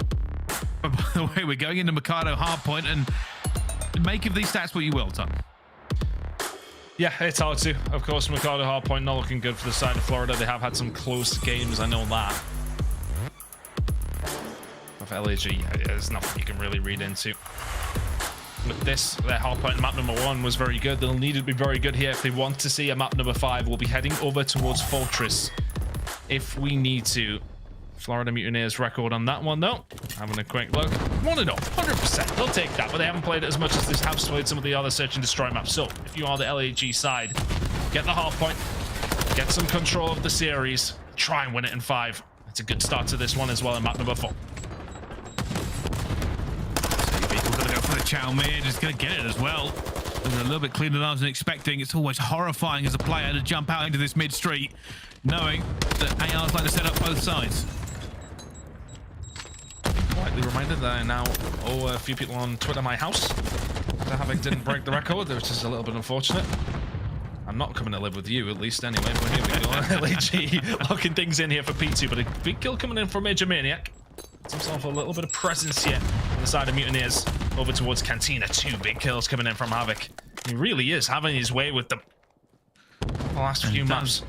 But by the way, we're going into Mikado hardpoint, and make of these stats what you will, Tom. Yeah, it's hard to. Of course, Mikado hardpoint not looking good for the side of Florida. They have had some close games, I know that. With LAG, there's nothing you can really read into. With this, their hardpoint map number 1 was very good. They'll need to be very good here if they want to see a map number 5. We'll be heading over towards Fortress if we need to. Florida Mutineers record on that one, though. Having a quick look. 1-0, 100%. They'll take that, but they haven't played it as much as they have played some of the other Search and Destroy maps. So, if you are the LAG side, get the hardpoint, get some control of the series, try and win it in 5. It's a good start to this one as well in map number 4. Chow Mein is going to get it as well. It was a little bit cleaner than I was expecting. It's always horrifying as a player to jump out into this mid street, knowing that ARs like to set up both sides. Quietly reminded that I now owe a few people on Twitter my house. The Havoc didn't break the record, which is a little bit unfortunate. I'm not coming to live with you, at least, anyway. But here we go. LAG locking things in here for P2, but a big kill coming in from Major Maniac. Gets himself a little bit of presence here on the side of Mutineers. Over towards Cantina. 2 big kills coming in from Havoc. He really is having his way with the last few maps.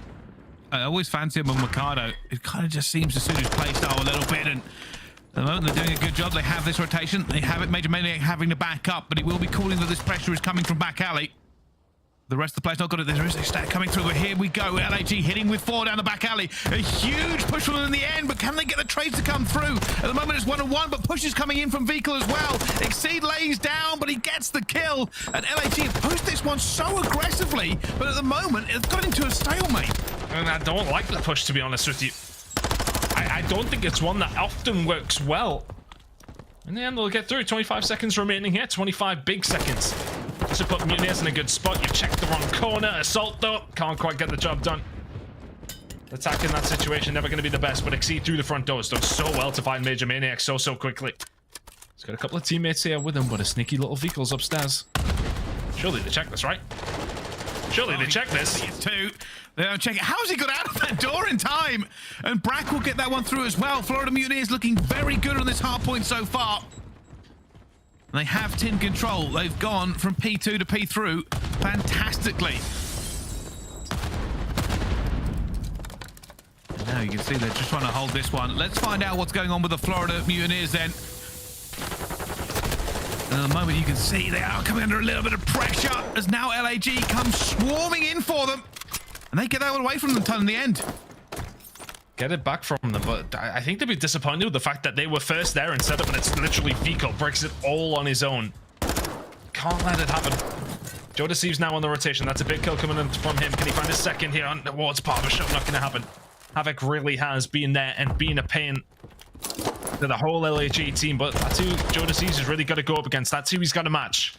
I always fancy him on Mikado. It kind of just seems to suit his playstyle a little bit, and at the moment they're doing a good job. They have this rotation. They have it. Major Maniac having to back up, but he will be calling that this pressure is coming from back alley. The rest of the play's not got it. There is a stat coming through, but here we go. LAG hitting with 4 down the back alley. A huge push from them in the end, but can they get the trades to come through? At the moment, it's 1-on-1, but push is coming in from Vehicle as well. Exceed lays down, but he gets the kill. And LAG have pushed this one so aggressively, but at the moment, it's got into a stalemate. And I don't like the push, to be honest with you. I don't think it's one that often works well. In the end, they'll get through. 25 seconds remaining here. 25 big seconds. To put Mutineers in a good spot. You've checked the wrong corner. Assault, though, can't quite get the job done. Attack in that situation, never going to be the best, but Exceed through the front door has done so well to find Major Maniac so quickly. He's got a couple of teammates here with him, but a sneaky little vehicle's upstairs. Surely they check this, right? Surely they check this. They don't check it. How's he got out of that door in time? And Brack will get that one through as well. Florida Mutineers looking very good on this hard point so far. They have tin control. They've gone from P2 to P through fantastically. And now you can see they're just trying to hold this one. Let's find out what's going on with the Florida Mutineers then. And at the moment you can see they are coming under a little bit of pressure as now LAG comes swarming in for them. And they get that one away from them in the end. Get it back from them, but I think they'd be disappointed with the fact that they were first there instead of, and it's literally Fico breaks it all on his own. Can't let it happen. Joe Deceives now on the rotation. That's a big kill coming in from him. Can he find a second here on towards Barbershop? Not going to happen. Havoc really has been there and been a pain to the whole LAG team, but that's who Joe Deceives has really got to go up against. That's who he's got to match.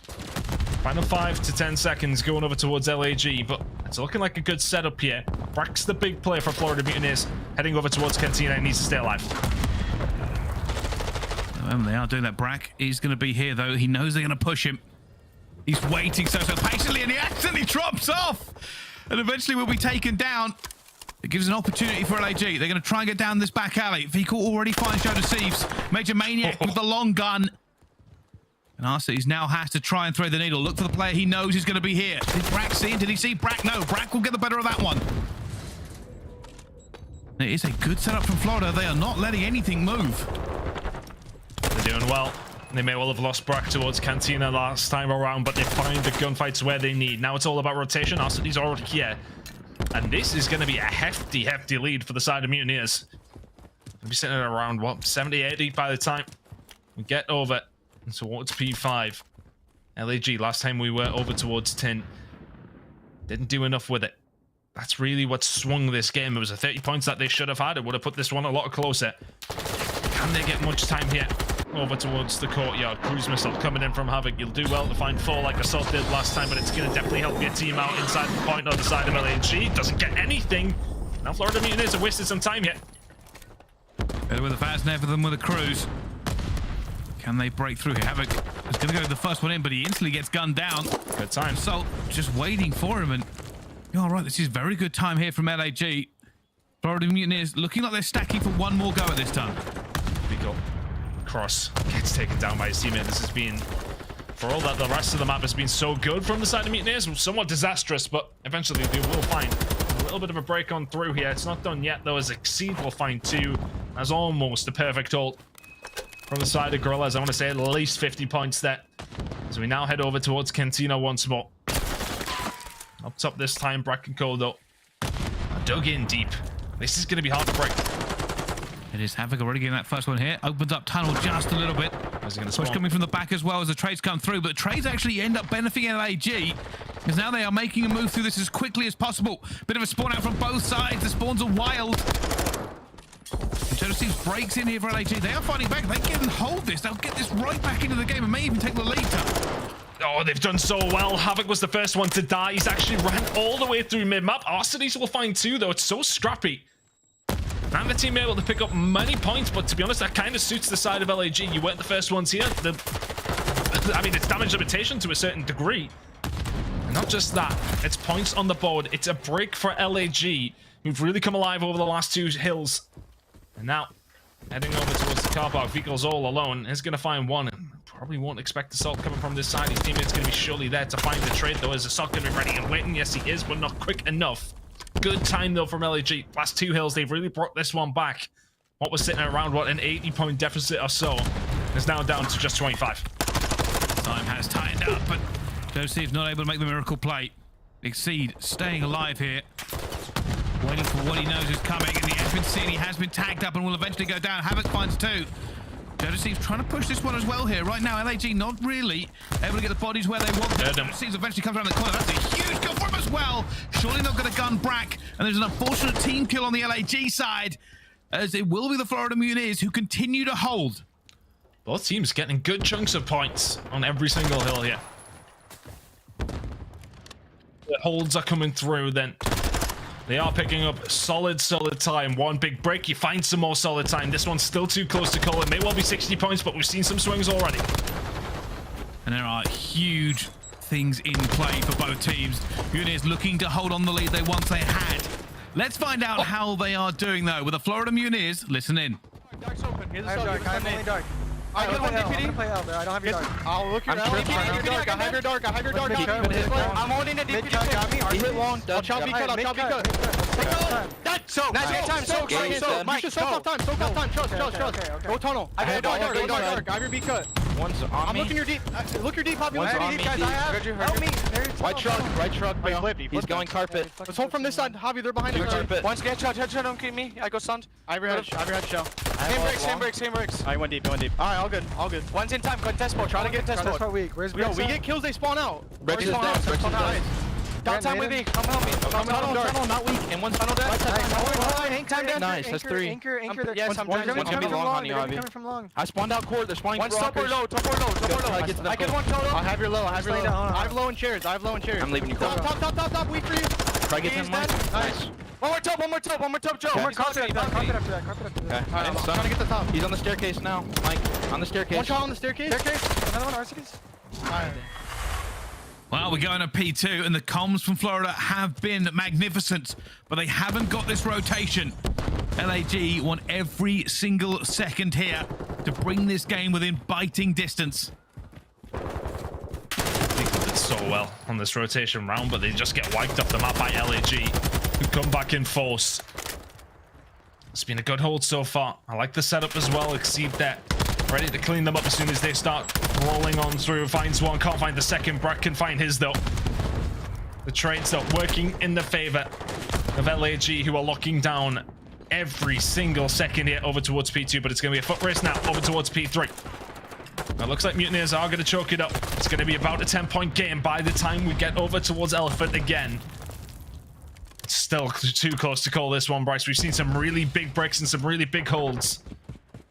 Final 5 to 10 seconds going over towards LAG, but it's looking like a good setup here. Brack's the big player for Florida Mutineers, heading over towards Cantina and needs to stay alive. They are doing that. Brack is going to be here, though. He knows they're going to push him. He's waiting so patiently, and he accidentally drops off. And eventually will be taken down. It gives an opportunity for LAG. They're going to try and get down this back alley. Vehicle already finds Joe Thieves. Major Maniac with the long gun. And Arcees now has to try and thread the needle. Look for the player he knows is going to be here. Did Brack see him? Did he see Brack? No, Brack will get the better of that one. It is a good setup from Florida. They are not letting anything move. They're doing well. They may well have lost Brack towards Cantina last time around, but they find the gunfights where they need. Now it's all about rotation. Arcees already here. And this is going to be a hefty, hefty lead for the side of Mutineers. We'll be sitting at around, what, 70, 80 by the time we get over towards P5. LAG, last time we were over towards 10. Didn't do enough with it. That's really what swung this game. It was a 30 points that they should have had. It would have put this one a lot closer. Can they get much time here? Over towards the courtyard. Cruise missile coming in from Havoc. You'll do well to find 4 like Assault did last time, but it's going to definitely help your team out inside the point on the side of LAG. Doesn't get anything. Now Florida Mutineers have wasted some time here. Better with a fast never than with a cruise. Can they break through here? Havoc is going to go the first one in, but he instantly gets gunned down. Good time. Assault just waiting for him, and all right, this is very good time here from LAG. Florida Mutineers looking like they're stacking for one more go at this time. Big go. Cross gets taken down by his teammate. This has been, for all that the rest of the map has been so good from the side of Mutineers, somewhat disastrous, but eventually they will find a little bit of a break on through here. It's not done yet though, as Exceed will find 2 as almost a perfect ult from the side of Guerrillas. I want to say at least 50 points there. So we now head over towards Cantina once more. Up top this time, Brack and Kodo dug in deep. This is going to be hard to break. It is Havoc already getting that first one here. Opens up tunnel just a little bit. Push coming from the back as well as the trades come through, but the trades actually end up benefiting LAG because now they are making a move through this as quickly as possible. Bit of a spawn out from both sides. The spawns are wild. Thieves breaks in here for LAG. They are fighting back. They can hold this. They'll get this right back into the game and may even take the lead. Oh, they've done so well. Havoc was the first one to die. He's actually ran all the way through mid-map. Arcees will find 2 though. It's so scrappy. And the team able to pick up many points, but to be honest, that kind of suits the side of LAG. You weren't the first ones here. I mean, it's damage limitation to a certain degree. And not just that, it's points on the board. It's a break for LAG, who've really come alive over the last 2 hills. And now, heading over towards the car park, Vehicle's all alone. He's going to find 1. And probably won't expect Assault coming from this side. His teammate's going to be surely there to find the trade, though. Is Assault going to be ready and waiting? Yes, he is, but not quick enough. Good time though from LAG. Last 2 hills, they've really brought this one back. What was sitting around, what, an 80-point deficit or so is now down to just 25. Time has tightened up, but Joseph's not able to make the miracle play. Exceed staying alive here. Waiting for what he knows is coming, and the FNC he has been tagged up and will eventually go down. Havoc finds 2. Joseph's trying to push this one as well here. Right now, LAG not really able to get the bodies where they want them. Joseph's eventually comes around the corner. That's a huge kill for him as well. Surely not going to gun Brack. And there's an unfortunate team kill on the LAG side, as it will be the Florida Mutineers who continue to hold. Both teams getting good chunks of points on every single hill here. The holds are coming through then. They are picking up solid time. 1 big break, you find some more solid time. This one's still too close to call. It may well be 60 points, but we've seen some swings already. And there are huge things in play for both teams. Mutineers looking to hold on the lead they once had. Let's find out how they are doing though. With the Florida Mutineers, listen in. Dark's open. Here's the dark. I'm only dark. I get 1 DPD. I'm play L there. I don't have your dark. I'll look your L. I have your dark. I have your dark. I'm holding the DPD. Got me. He hit long. I'll chop me cut. I'll chop me cut. So, nice time. So, Mike, soak off time. Soak off time. Trust. Go tunnel. I have your dark. I have your B cut. One's on me. I'm looking your deep. Look your deep, Poppy. One's on me. Guys, I have. Help me. Right truck. He's going carpet. Let's hold from this side. Javi, they're behind you. One scan shot, headshot, don't kill me. I go stunned. I have your head shell. Same breaks. I went deep. Alright, all good. One's in time, contest mode. Try to get test mode. Weak. Where's Yo, we get kills, they spawn out. Bridges down. Down time with me. Come help me. Tunnel, not weak. And one's tunnel dead. Hang time down. Nice, that's 3. Anchor. Yes, I'm One's gonna be long on you, Coming from long. I spawned out court. They're spawning One's top or low. I get one total. I have your low. I have low in chairs. I'm leaving you. Top. Weak for you. Try to get him one. Nice. One more top, Joe. One more carpet after that. Okay. I'm trying to get the top. He's on the staircase now. Mike, on the staircase. One shot on the staircase. Another one, Arcees. Alright. Well, we're going to P2, and the comms from Florida have been magnificent, but they haven't got this rotation. LAG want every single second here to bring this game within biting distance. They did so well on this rotation round, but they just get wiped off the map by LAG, who come back in force. It's been a good hold so far. I like the setup as well. Exceed that. Ready to clean them up as soon as they start rolling on through. Finds one, can't find the second. Brack can find his though. The trades though working in the favor of LAG, who are locking down every single second here over towards P2, but it's going to be a foot race now over towards P3. It looks like Mutineers are going to choke it up. It's going to be about a 10-point game by the time we get over towards Elephant again. It's still too close to call this one, Bryce. We've seen some really big breaks and some really big holds.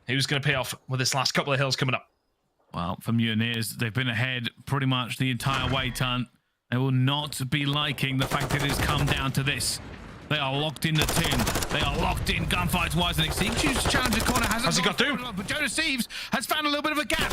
Who's going to pay off with this last couple of hills coming up? Well, for Mutineers, they've been ahead pretty much the entire way, Tunt. They will not be liking the fact that it has come down to this. They are locked in the tin. They are locked in gunfights-wise, and it seems to challenge the corner. Has he got through? But Thieves has found a little bit of a gap.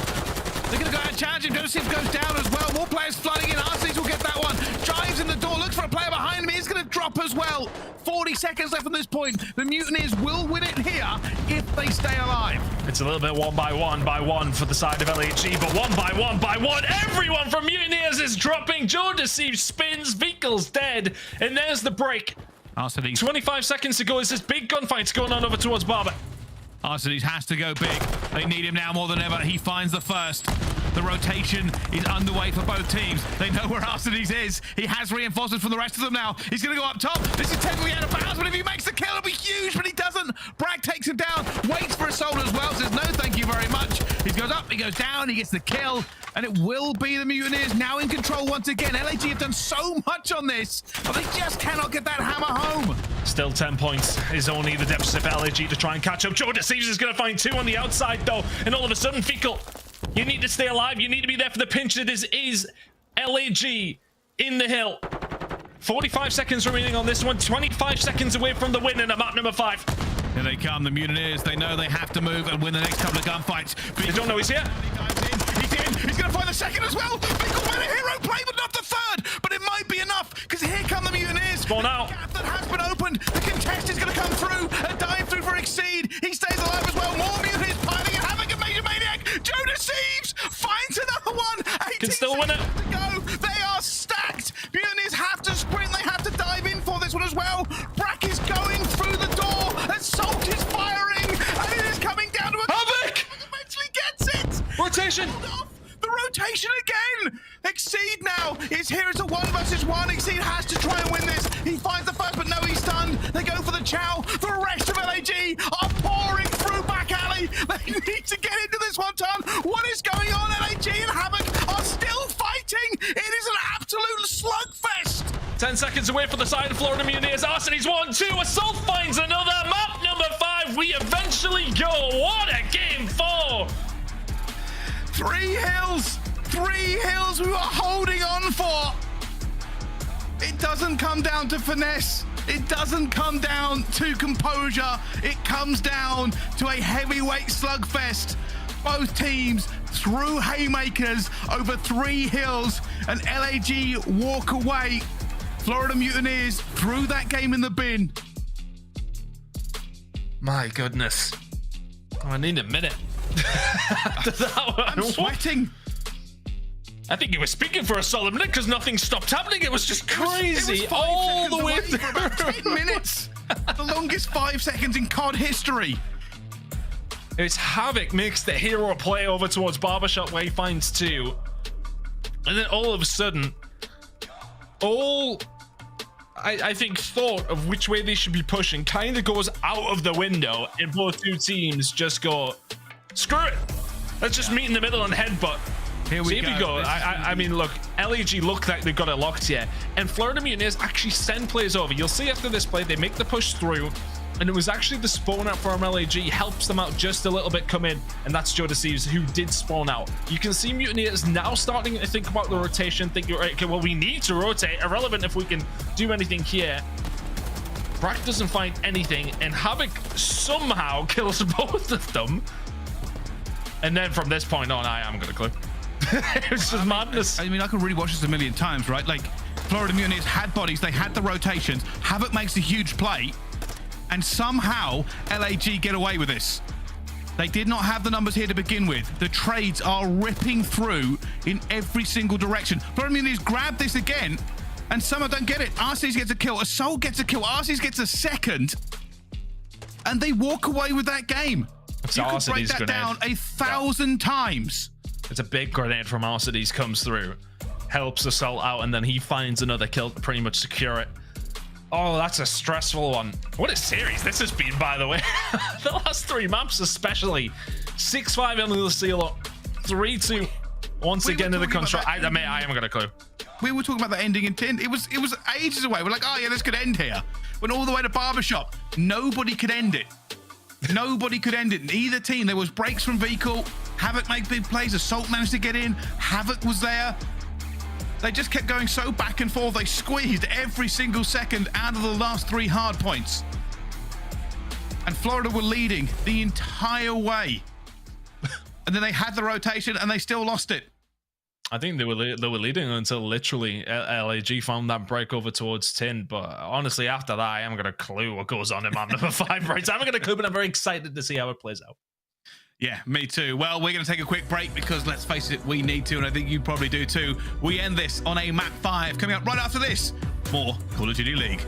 They're going to go out and challenge him. Thieves goes down as well. More players flooding in. Arsees will get that one. Drives in the door, looks for a player behind him. He's going to drop as well. 40 seconds left on this point. The Mutineers will win it here if they stay alive. It's a little bit one by one for the side of LAG, but one by one, everyone from Mutineers is dropping. Thieves spins, Vehicle's dead, and there's the break. Arsees. 25 seconds to go. There's this big gunfights going on over towards Barber. Arsees has to go big. They need him now more than ever. He finds the first. The rotation is underway for both teams. They know where Arsees is. He has reinforcements from the rest of them now. He's going to go up top. This is technically out of bounds, but if he makes the kill, it'll be huge, but he doesn't. Bragg takes him down, waits for a soul as well, says no thank you very much. He goes up, he goes down, he gets the kill, and it will be the Mutineers now in control once again. LAG have done so much on this, but they just cannot get that hammer home. Still 10 points is only the deficit for LAG to try and catch up. Thieves is going to find 2 on the outside, though, and all of a sudden, Fecal, you need to stay alive. You need to be there for the pinch. This is LAG in the hill. 45 seconds remaining on this one. 25 seconds away from the win in map number 5. Here they come, the Mutineers. They know they have to move and win the next couple of gunfights. They don't know he's here. He's in. He's going to find the second as well. Fecal win a hero play, but not the third. But it might be enough, because here come the Mutineers. Spawn out. The gap that has been opened. The contest is going to come through and dive through for Exceed. He stays alive as well. More Mutineers piling and having a major maniac. Thieves finds another one. Can still win it. To go. They are stacked. Mutineers have to sprint. They have to dive in for this one as well. Brack is going through the door. Assault is firing. And it is coming down to a... Havoc! Eventually gets it. Rotation. The rotation again. Exceed now is here. It's a 1 versus 1. Exceed has to try and win this. He finds the first, but no, he's stunned. They go for the chow. The rest of LAG are pouring through back alley. They need to get into this one, Ton. What is going on? LAG and Havoc are still fighting. It is an absolute slugfest. 10 seconds away from the side of Florida Mutineers. Arsees 1, 2. Assault finds another. Map number 5. We eventually go. What a game 4. 3 hills. 3 hills we were holding on for. It doesn't come down to finesse. It doesn't come down to composure. It comes down to a heavyweight slugfest. Both teams threw haymakers over 3 hills, and LAG walk away. Florida Mutineers threw that game in the bin. My goodness. I need a minute. I'm sweating. I think you were speaking for a solid minute because nothing stopped happening. It was just crazy it was all the way for about 10 minutes. The longest 5 seconds in COD history. It's Havoc makes the hero play over towards Barbershop where he finds 2. And then all of a sudden, I think thought of which way they should be pushing kind of goes out of the window, and both 2 teams just go, screw it. Let's just meet in the middle and headbutt. Here we go. I mean, look, LAG look like they've got it locked here, and Florida Mutineers actually send players over. You'll see after this play, they make the push through, and it was actually the spawn out from LAG helps them out just a little bit come in, and that's Thieves who did spawn out. You can see Mutineers now starting to think about the rotation, thinking, right, okay, well, we need to rotate, irrelevant if we can do anything here. Brack doesn't find anything, and Havoc somehow kills both of them. And then from this point on, I am gonna clip. It was just madness. I mean, I could really watch this a million times, right? Like, Florida Mutineers had bodies, they had the rotations. Havoc makes a huge play, and somehow LAG get away with this. They did not have the numbers here to begin with. The trades are ripping through in every single direction. Florida Mutineers grab this again, and somehow don't get it. Arcees gets a kill, Assault gets a kill, Arcees gets a second, and they walk away with that game. You can break that down 1,000 times. It's a big grenade from Arcees comes through, helps Assault out, and then he finds another kill to pretty much secure it. Oh, that's a stressful one. What a series this has been, by the way. The last 3 maps especially. 6-5 under the seal, 3-2 once again in the control. I am going to clue. We were talking about the ending in 10. It was ages away. We're like, oh yeah, this could end here. Went all the way to Barbershop. Nobody could end it. Nobody could end it. Neither team. There was breaks from Vehicle. Havoc made big plays. Assault managed to get in. Havoc was there. They just kept going so back and forth. They squeezed every single second out of the last 3 hard points. And Florida were leading the entire way. And then they had the rotation and they still lost it. I think they were leading until literally LAG found that break over towards 10. But honestly, after that, I am going to clue what goes on in map number 5 right now. I'm going to clue, but I'm very excited to see how it plays out. Yeah, me too. Well, we're going to take a quick break because, let's face it, we need to, and I think you probably do too. We end this on a map 5. Coming up right after this, more Call of Duty League.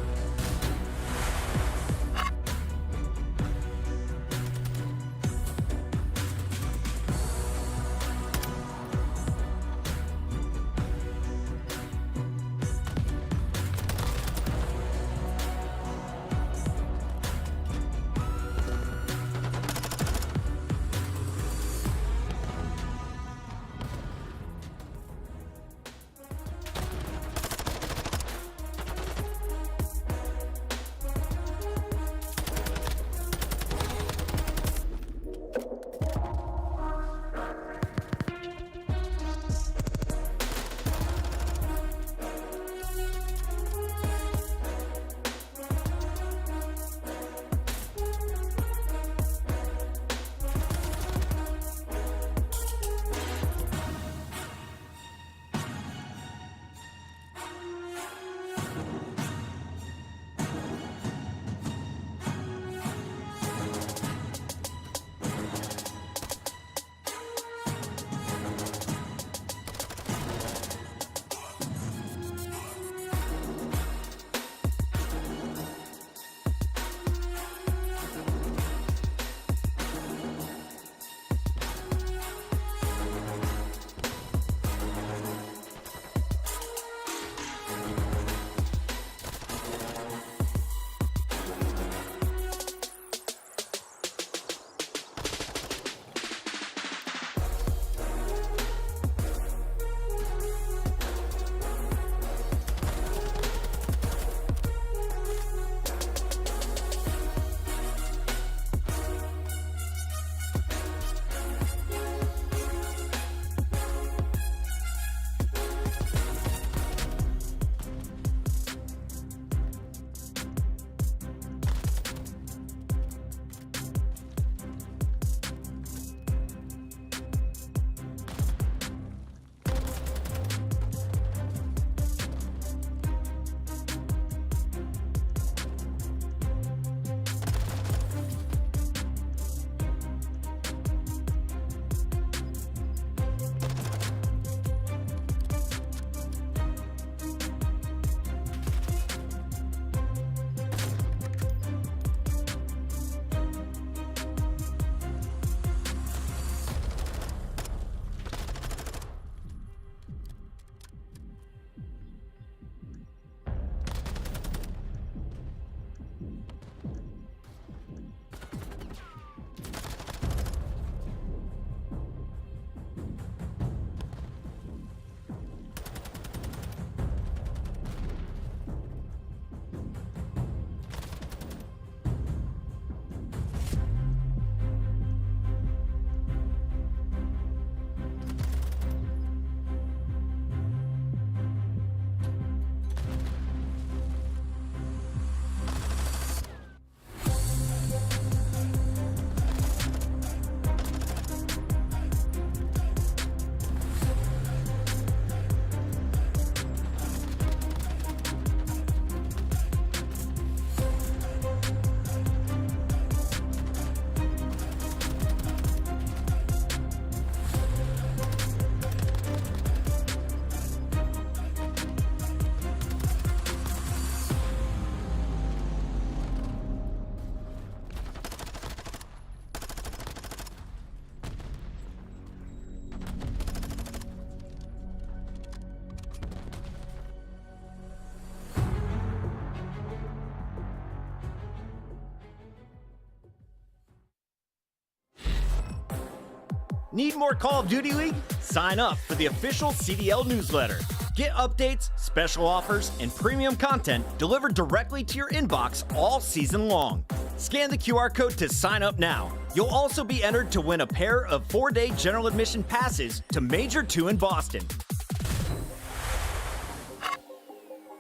Need more Call of Duty League? Sign up for the official CDL newsletter. Get updates, special offers, and premium content delivered directly to your inbox all season long. Scan the QR code to sign up now. You'll also be entered to win a pair of 4-day general admission passes to Major II in Boston.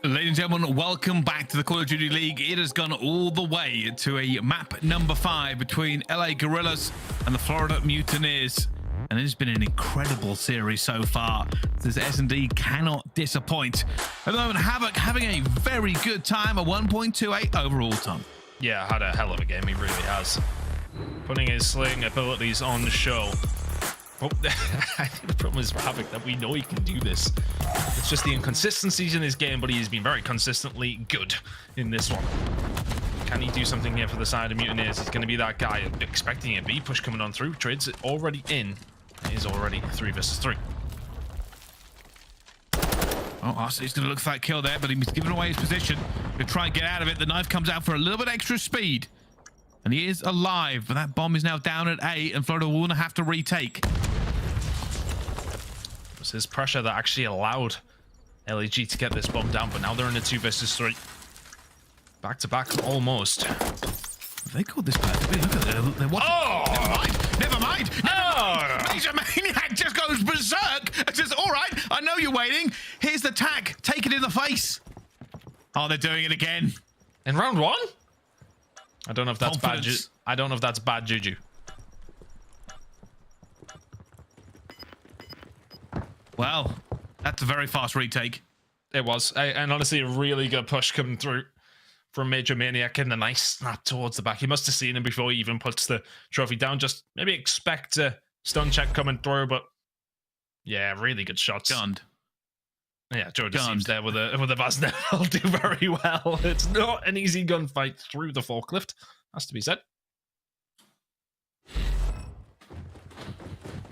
Ladies and gentlemen, welcome back to the Call of Duty League. It has gone all the way to a map number 5 between LA Guerrillas and the Florida Mutineers. And it has been an incredible series so far. This S&D cannot disappoint. At the moment, Havok having a very good time, a 1.28 overall time. Yeah, had a hell of a game, he really has. Putting his sling abilities on show. Oh, I think the problem is for Havok that we know he can do this. It's just the inconsistencies in his game, but he has been very consistently good in this one. Can he do something here for the side of Mutineers? He's going to be that guy expecting a B push coming on through. Trades it already in. It is already 3 versus 3. Oh, Arcee's going to look for that kill there, but he's giving away his position. Going to try and get out of it. The knife comes out for a little bit extra speed. And he is alive, but that bomb is now down at A, and Florida will have to retake. It was his pressure that actually allowed LAG to get this bomb down, but now they're in a 2 versus 3. Back to back, almost. They called this perfectly. Look at they're watching. Oh! Never mind. Major Maniac just goes berserk and says, all right, I know you're waiting. Here's the tag. Take it in the face. Oh, they're doing it again. In round 1? I don't know if that's bad. I don't know if that's bad juju. Well, that's a very fast retake. It was, and honestly, a really good push coming through from Major Maniac and a nice snap towards the back. He must have seen him before he even puts the trophy down. Just maybe expect a stun check coming through, but yeah, really good shots. Gunned. Yeah, Georgia seems there with a Basnet will do very well. It's not an easy gunfight through the forklift, has to be said.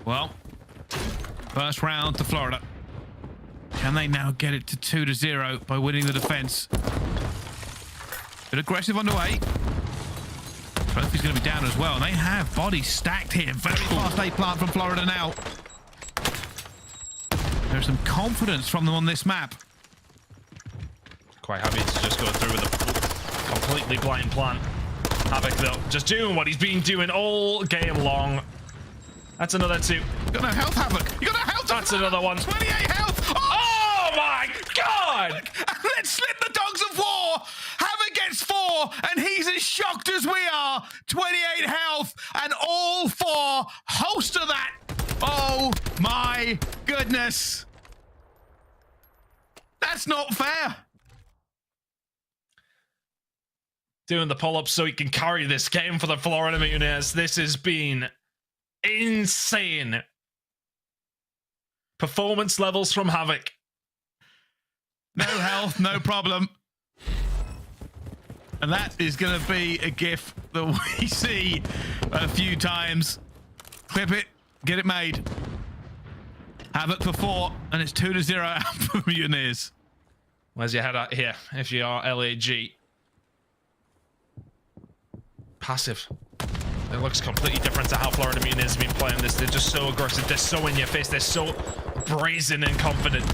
Well, first round to Florida. Can they now get it to 2-0 by winning the defense? Bit aggressive underway. Trophy's going to be down as well. And they have bodies stacked here. Very fast A plant from Florida now. There's some confidence from them on this map. Quite happy to just go through with a completely blind plant. Havok, though, just doing what he's been doing all game long. That's another 2. You got no health, Havok. You got no health. That's another 1. 28 health. Oh my God! Let's slip the dogs of war. Havok gets 4, and he's as shocked as we are. 28 health, and all 4 host of that. Oh my goodness. That's not fair. Doing the pull-ups so he can carry this game for the Florida Mutineers. This has been insane. Performance levels from Havok. No health, no problem. And that is going to be a gif that we see a few times. Clip it, get it made. Havok for 4, and it's 2-0 out for Mutineers. Where's your head at here if you are LAG? Passive. It looks completely different to how Florida Mutineers have been playing this. They're just so aggressive. They're so in your face. They're so brazen and confident.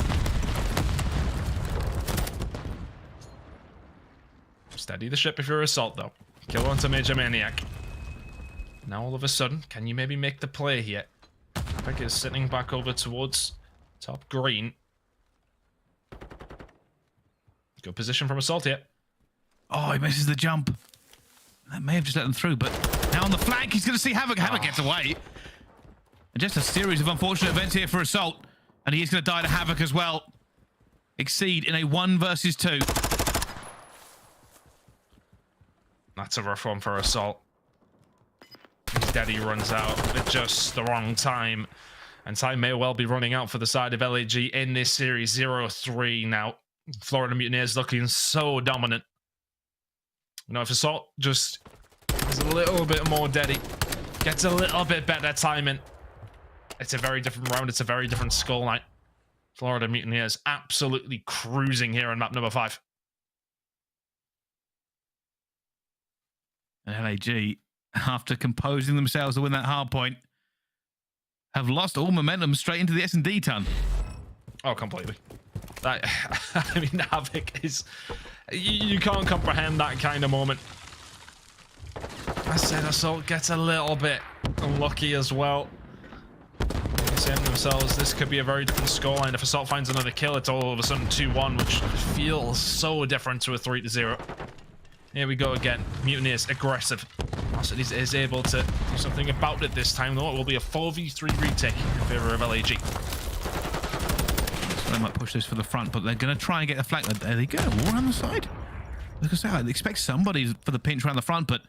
Steady the ship if you're Assault, though. Kill onto Major Maniac. Now all of a sudden, can you maybe make the play here? Havok is sitting back over towards top green. Good position from Assault here. Oh, he misses the jump. That may have just let them through, but now on the flank, he's going to see Havok. Havok gets away. And just a series of unfortunate events here for Assault. And he is going to die to Havok as well. Exceed in a 1 versus 2. That's a rough one for Assault. His daddy runs out at just the wrong time. And time may well be running out for the side of LAG in this series. 0-3 now. Florida Mutineers looking so dominant. You know, if Assault just is a little bit more deady, gets a little bit better timing, it's a very different round. It's a very different scoreline. Florida Mutineers absolutely cruising here on map number 5. And LAG, after composing themselves to win that hard point, have lost all momentum straight into the S&D ton. Oh, completely. I mean, Havoc is... You can't comprehend that kind of moment. I said Assault gets a little bit unlucky as well. They're saying to themselves, this could be a very different scoreline. If Assault finds another kill, it's all of a sudden 2-1, which feels so different to a 3-0. Here we go again. Mutineers aggressive. Also, is able to do something about it this time, though. It will be a 4v3 retake in favor of LAG. So they might push this for the front, but they're going to try and get a flank. There they go. War on the side. Like I say, I expect somebody for the pinch around the front, but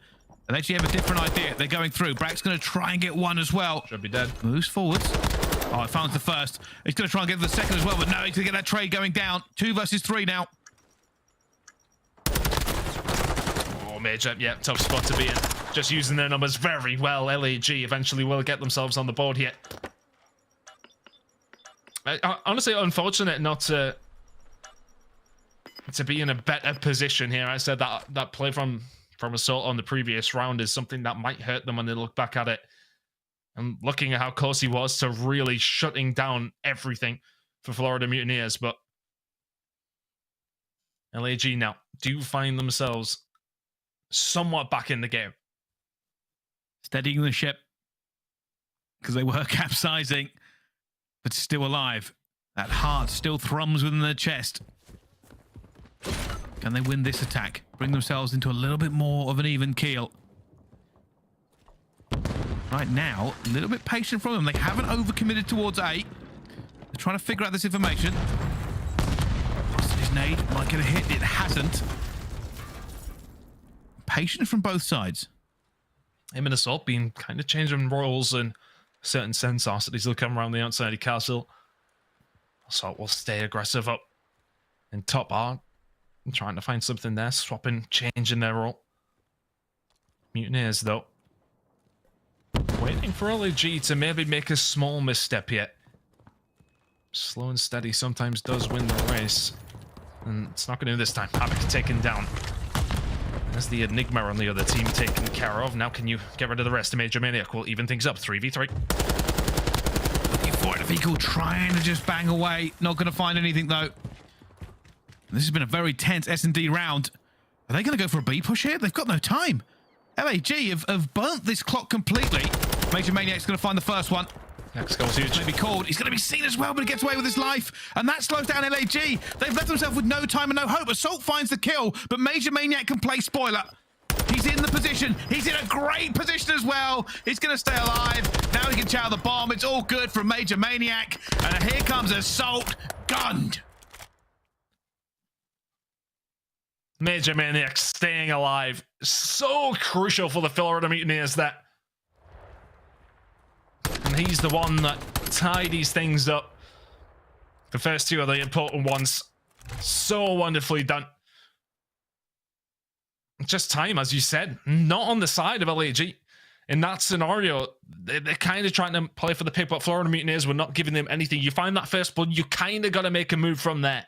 they actually have a different idea. They're going through. Brack's going to try and get one as well. Should be dead. Moves forwards. Oh, it found the first. He's going to try and get the second as well, but no, he's going to get that trade going down. 2 versus 3 now. Oh, Major, yeah, tough spot to be in. Just using their numbers very well. LAG eventually will get themselves on the board here. Honestly, unfortunate not to be in a better position here. I said that play from Assault on the previous round is something that might hurt them when they look back at it. And looking at how close he was to really shutting down everything for Florida Mutineers, but LAG now do find themselves somewhat back in the game. Steadying the ship because they were capsizing, but still alive. That heart still thrums within their chest. Can they win this attack? Bring themselves into a little bit more of an even keel. Right now, a little bit patient from them. They haven't overcommitted towards A. They're trying to figure out this information. His nade might get a hit. It hasn't. Patient from both sides. Him and Assault being kind of changing roles in a certain sense. Arcetics will come around the outside of castle. Assault will stay aggressive up in top R. And trying to find something there. Swapping, changing their role. Mutineers, though. Waiting for LAG to maybe make a small misstep yet. Slow and steady sometimes does win the race. And it's not going to do this time. Havoc taken down. There's the Enigma on the other team taken care of. Now can you get rid of the rest? The Major Maniac will even things up. 3v3. Looking for it. Vehicle trying to just bang away. Not going to find anything, though. This has been a very tense S&D round. Are they going to go for a B push here? They've got no time. LAG have burnt this clock completely. Major Maniac's going to find the first one. Next goal's huge. Maybe called. He's going to be seen as well, but he gets away with his life. And that slows down LAG. They've left themselves with no time and no hope. Assault finds the kill, but Major Maniac can play spoiler. He's in the position. He's in a great position as well. He's going to stay alive. Now he can chow the bomb. It's all good from Major Maniac. And here comes Assault. Gunned. Major Maniac staying alive. So crucial for the Florida Mutineers that. And he's the one that tidies things up. The first two are the important ones. So wonderfully done. Just time, as you said. Not on the side of LAG. In that scenario, they're kind of trying to play for the pick, but Florida Mutineers were not giving them anything. You find that first blood, you kind of got to make a move from there.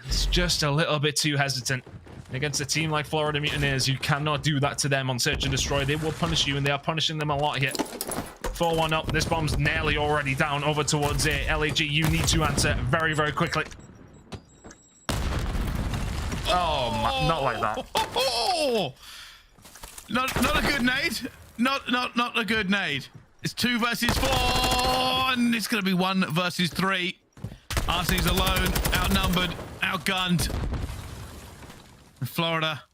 It's just a little bit too hesitant. Against a team like Florida Mutineers, you cannot do that to them on Search and Destroy. They will punish you, and they are punishing them a lot here. 4-1 up. This bomb's nearly already down over towards A. LAG, you need to answer very, very quickly. Oh, not like that. Not a good nade. Not a good nade. It's 2 versus 4, and it's going to be 1 versus 3. RC's alone, outnumbered, outgunned. And Florida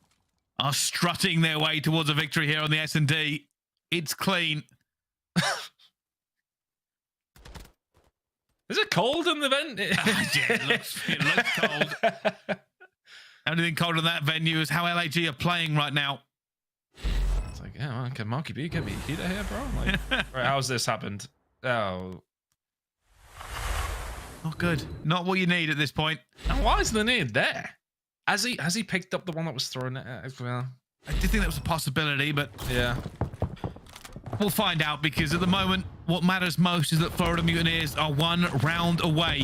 are strutting their way towards a victory here on the S&D. It's clean. Is it cold in the vent? Yeah, it looks cold. Only thing cold in that venue is how LAG are playing right now. It's like, yeah, well, can Monkey B get me a heater here, bro? Like, right, how's this happened? Oh. Not good. Not what you need at this point. And why is the nade there? Has he picked up the one that was thrown at? Well, I did think that was a possibility, but yeah. We'll find out, because at the moment, what matters most is that Florida Mutineers are 1 round away.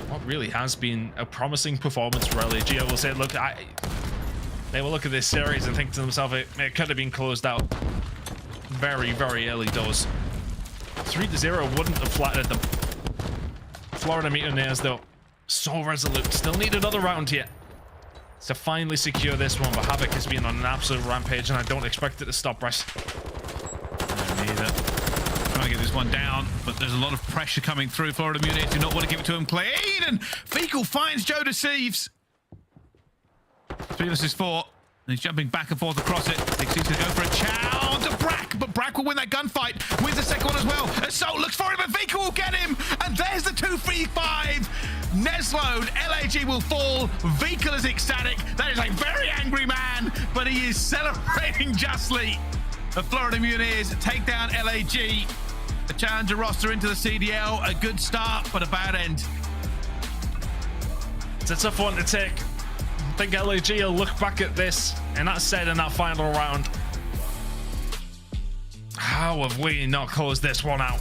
What really has been a promising performance for LAG. I will say, look, they will look at this series and think to themselves, it could have been closed out very, very early doors. 3-0 wouldn't have flattered them. Florida Mutineers, though, so resolute. Still need another round here to finally secure this one, but Havoc has been on an absolute rampage, and I don't expect it to stop, Bryce. Neither. Trying to get this one down, but there's a lot of pressure coming through. Florida Mutineers do not want to give it to him clean, and Fecal finds Joe Deceives. 3 versus 4. And he's jumping back and forth across it. Thinks he's going to go for a chow to Brack, but Brack will win that gunfight. Wins the second one as well. Assault looks for him, but Fecal will get him. And there's the 2-3-5. Nesload, LAG will fall. Fecal is ecstatic. That is a very angry man, but he is celebrating justly. The Florida Mutineers take down LAG. The challenger roster into the CDL. A good start, but a bad end. It's a tough one to take. I think LAG will look back at this, and that said, in that final round, how have we not closed this one out?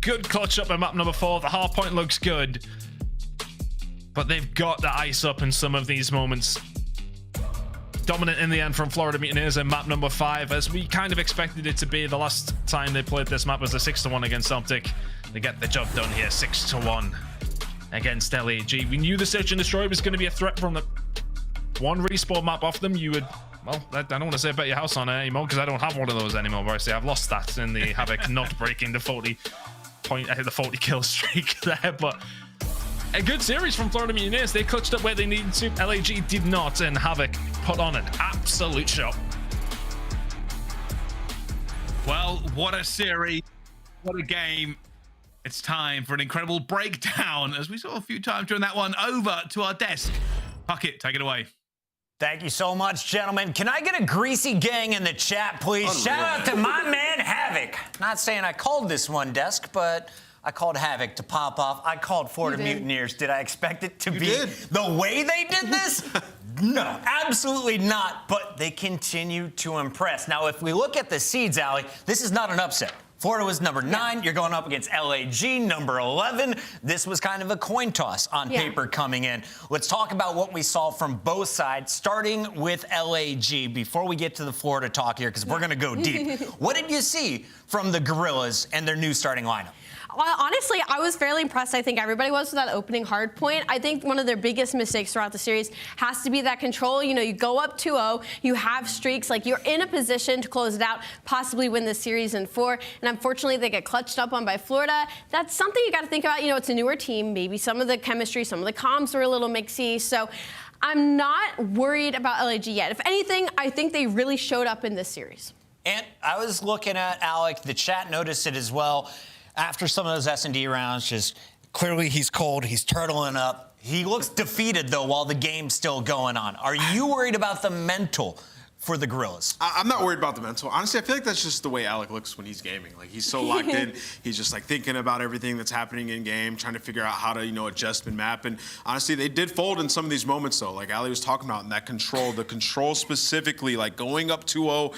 Good clutch up at map number 4. The hard point looks good, but they've got to ice up in some of these moments. Dominant in the end from Florida Mutineers in map number 5, as we kind of expected it to be. The last time they played this map was a 6-1 against OpTic. They get the job done here, 6-1 against LAG. We knew the Search and Destroy was going to be a threat from the one respawn map off them. You would, well, I don't want to say bet your house on it anymore because I don't have one of those anymore, Bryce. I've lost that in the Havoc not breaking the 40 kill streak there, but a good series from Florida Mutineers. They clutched up where they needed to. LAG did not, and Havoc put on an absolute show. Well, what a series. What a game. It's time for an incredible breakdown, as we saw a few times during that one. Over to our desk. Puckett, take it away. Thank you so much, gentlemen. Can I get a greasy gang in the chat, please? Unreal. Shout out to my man, Havoc. Not saying I called this one desk, but I called Havoc to pop off. I called Florida Mutineers. Did I expect it to be the way they did this? No, absolutely not. But they continue to impress. Now, if we look at the seeds, aLLeY, this is not an upset. Florida was number 9. You're going up against LAG, number 11. This was kind of a coin toss on paper coming in. Let's talk about what we saw from both sides, starting with LAG before we get to the Florida talk here, because we're going to go deep. What did you see from the Guerrillas and their new starting lineup? Honestly, I was fairly impressed. I think everybody was with that opening hard point. I think one of their biggest mistakes throughout the series has to be that control. You know, you go up 2-0, you have streaks, like you're in a position to close it out, possibly win the series in 4. And unfortunately, they get clutched up on by Florida. That's something you got to think about. You know, it's a newer team. Maybe some of the chemistry, some of the comms were a little mixy. So I'm not worried about LAG yet. If anything, I think they really showed up in this series. And I was looking at aLLeY. The chat noticed it as well. After some of those S&D rounds, just clearly he's cold, he's turtling up. He looks defeated, though, while the game's still going on. Are you worried about the mental for the Guerrillas? I'm not worried about the mental. Honestly, I feel like that's just the way aLLeY looks when he's gaming. Like, he's so locked in. He's just, like, thinking about everything that's happening in game, trying to figure out how to, you know, adjust and map. And honestly, they did fold in some of these moments, though. Like aLLeY was talking about in that control, the control specifically, like going up 2-0.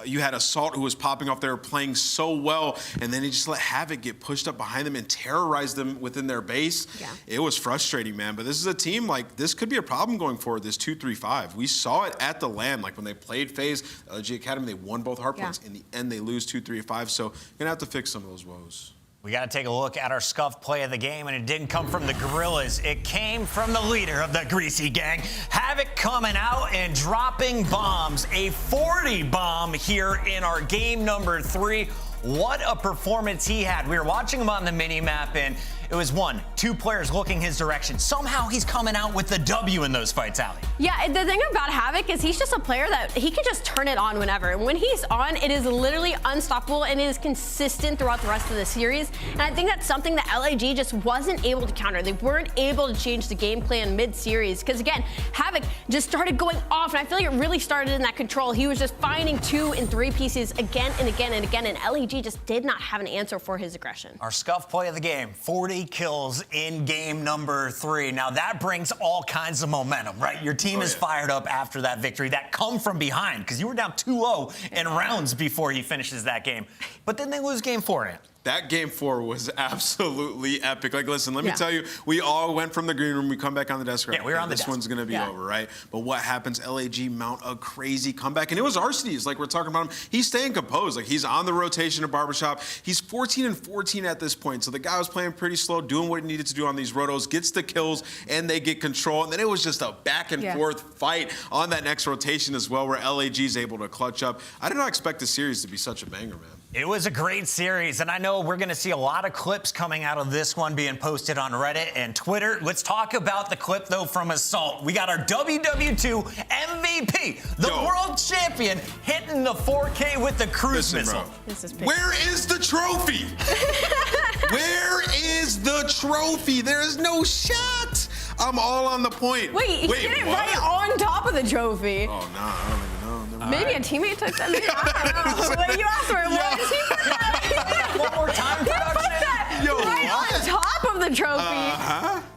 You had Assault who was popping off there playing so well, and then he just let Havoc get pushed up behind them and terrorize them within their base. Yeah. It was frustrating, man. But this is a team, like, this could be a problem going forward, this 2-3-5. We saw it at the LAN, like when they played FaZe, LG Academy, they won both hardpoints. In the end, they lose 2-3-5, so gonna have to fix some of those woes. We got to take a look at our scuffed play of the game, and it didn't come from the Guerrillas. It came from the leader of the Greasy Gang, Havoc, coming out and dropping bombs. A 40 bomb here in our game number 3. What a performance he had. We were watching him on the mini-map, and it was 2 players looking his direction. Somehow he's coming out with the W in those fights, aLLeY. Yeah, the thing about Havoc is he's just a player that he can just turn it on whenever. And when he's on, it is literally unstoppable, and it is consistent throughout the rest of the series. And I think that's something that LAG just wasn't able to counter. They weren't able to change the game plan mid-series. Because again, Havoc just started going off, and I feel like it really started in that control. He was just finding 2 and 3 pieces again and again and again, and LAG just did not have an answer for his aggression. Our scuff play of the game, 40 kills in game number 3. Now that brings all kinds of momentum, right? Your team is fired up after that victory. That come from behind, because you were down 2-0 in rounds before he finishes that game. But then they lose game 4 in. That game 4 was absolutely epic. Like, listen, let me tell you, we all went from the green room. We come back on the desk. Right? Yeah, we were on the desk. This one's going to be over, right? But what happens? LAG mount a crazy comeback. And it was Arcedes, like we're talking about him. He's staying composed. Like, he's on the rotation of Barbershop. He's 14-14 at this point. So the guy was playing pretty slow, doing what he needed to do on these rotos, gets the kills, and they get control. And then it was just a back and forth fight on that next rotation as well, where LAG is able to clutch up. I did not expect the series to be such a banger, man. It was a great series, and I know we're going to see a lot of clips coming out of this one being posted on Reddit and Twitter. Let's talk about the clip, though, from Assault. We got our WW2 MVP, the world champion, hitting the 4K with the cruise missile. Where is the trophy? Where is the trophy? There is no shot. I'm all on the point. Wait, he hit it right on top of the trophy. Oh, no, I don't even know. Maybe a teammate took that. Maybe, I don't know. Wait, you asked for it. Where does he put that? One more time, production. He put that right on top of the trophy.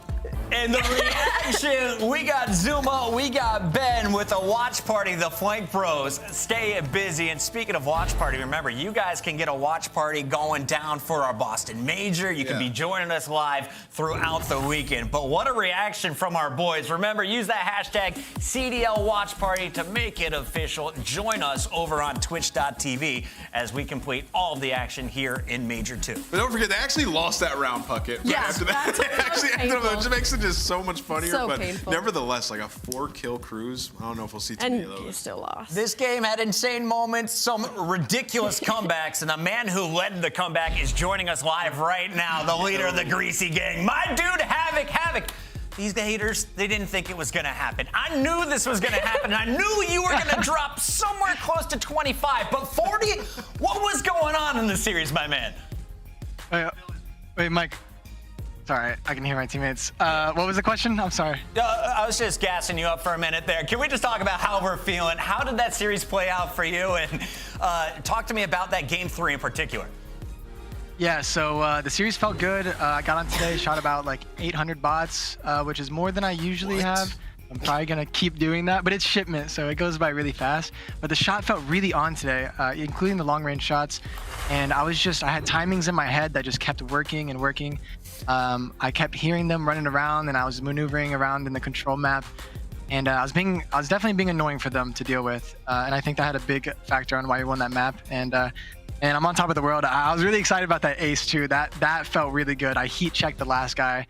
And the reaction, we got Zuma, we got Ben with a watch party, the Flank Bros. Stay busy. And speaking of watch party, remember, you guys can get a watch party going down for our Boston Major. You can be joining us live throughout the weekend. But what a reaction from our boys. Remember, use that hashtag CDL Watch Party to make it official. Join us over on twitch.tv as we complete all of the action here in Major 2. But don't forget, they actually lost that round, Puckett. Yeah, after that, that's they actually ended up, which makes it just so much funnier. So but painful. nevertheless, like a 4-kill cruise. I don't know if we'll see too many of And those. you still lost. This game had insane moments, some ridiculous comebacks, and the man who led the comeback is joining us live right now, the leader of the Greasy Gang, my dude, Havoc. These haters, they didn't think it was going to happen. I knew this was going to happen, and I knew you were going to drop somewhere close to 25, but 40? What was going on in the series, my man? Wait, Mike. Sorry, I can hear my teammates. What was the question? I'm sorry. I was just gassing you up for a minute there. Can we just talk about how we're feeling? How did that series play out for you? And talk to me about that game 3 in particular. Yeah, so the series felt good. I got on today, shot about like 800 bots, which is more than I usually have. I'm probably going to keep doing that, but it's shipment, so it goes by really fast. But the shot felt really on today, including the long-range shots. And I had timings in my head that just kept working and working. I kept hearing them running around, and I was maneuvering around in the control map. And I was definitely being annoying for them to deal with. And I think that had a big factor on why we won that map. And I'm on top of the world. I was really excited about that ace too. That felt really good. I heat checked the last guy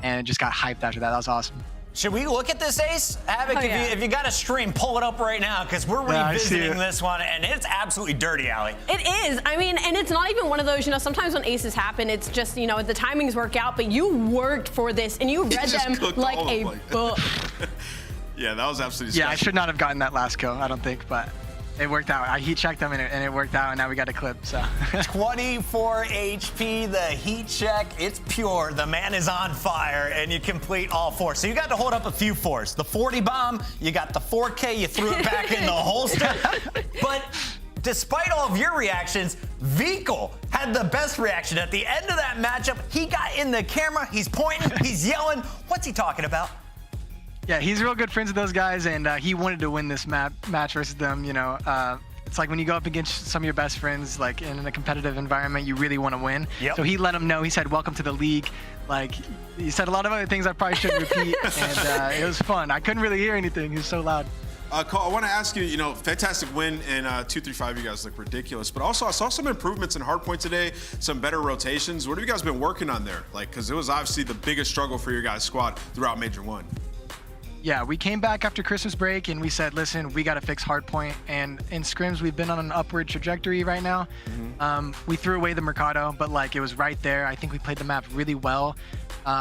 and just got hyped after that. That was awesome. Should we look at this ace? Havoc, if you got a stream, pull it up right now, because we're revisiting this one, and it's absolutely dirty, aLLeY. It is. I mean, and it's not even one of those, sometimes when aces happen, it's just, the timings work out, but you worked for this, and you read them like a book. Yeah, that was absolutely Yeah, I should not have gotten that last kill, I don't think, but it worked out. I heat checked them and it worked out, and now we got a clip, so. 24 HP, the heat check, it's pure. The man is on fire, and you complete all 4. So you got to hold up a few 4s. The 40 bomb, you got the 4K, you threw it back in the holster. But despite all of your reactions, Vikal had the best reaction. At the end of that matchup, he got in the camera, he's pointing, he's yelling. What's he talking about? Yeah, he's real good friends with those guys, and he wanted to win this match versus them. It's like when you go up against some of your best friends, like in a competitive environment, you really want to win. Yep. So he let him know. He said, "Welcome to the league." Like, he said a lot of other things I probably shouldn't repeat, and it was fun. I couldn't really hear anything. He was so loud. Cole, I want to ask you, fantastic win in 2-3-5. You guys look ridiculous. But also, I saw some improvements in hardpoint today, some better rotations. What have you guys been working on there? Because it was obviously the biggest struggle for your guys' squad throughout Major 1. Yeah, we came back after Christmas break and we said, listen, we got to fix hardpoint. And in scrims, we've been on an upward trajectory right now. We threw away the Mercado, but it was right there. I think we played the map really well.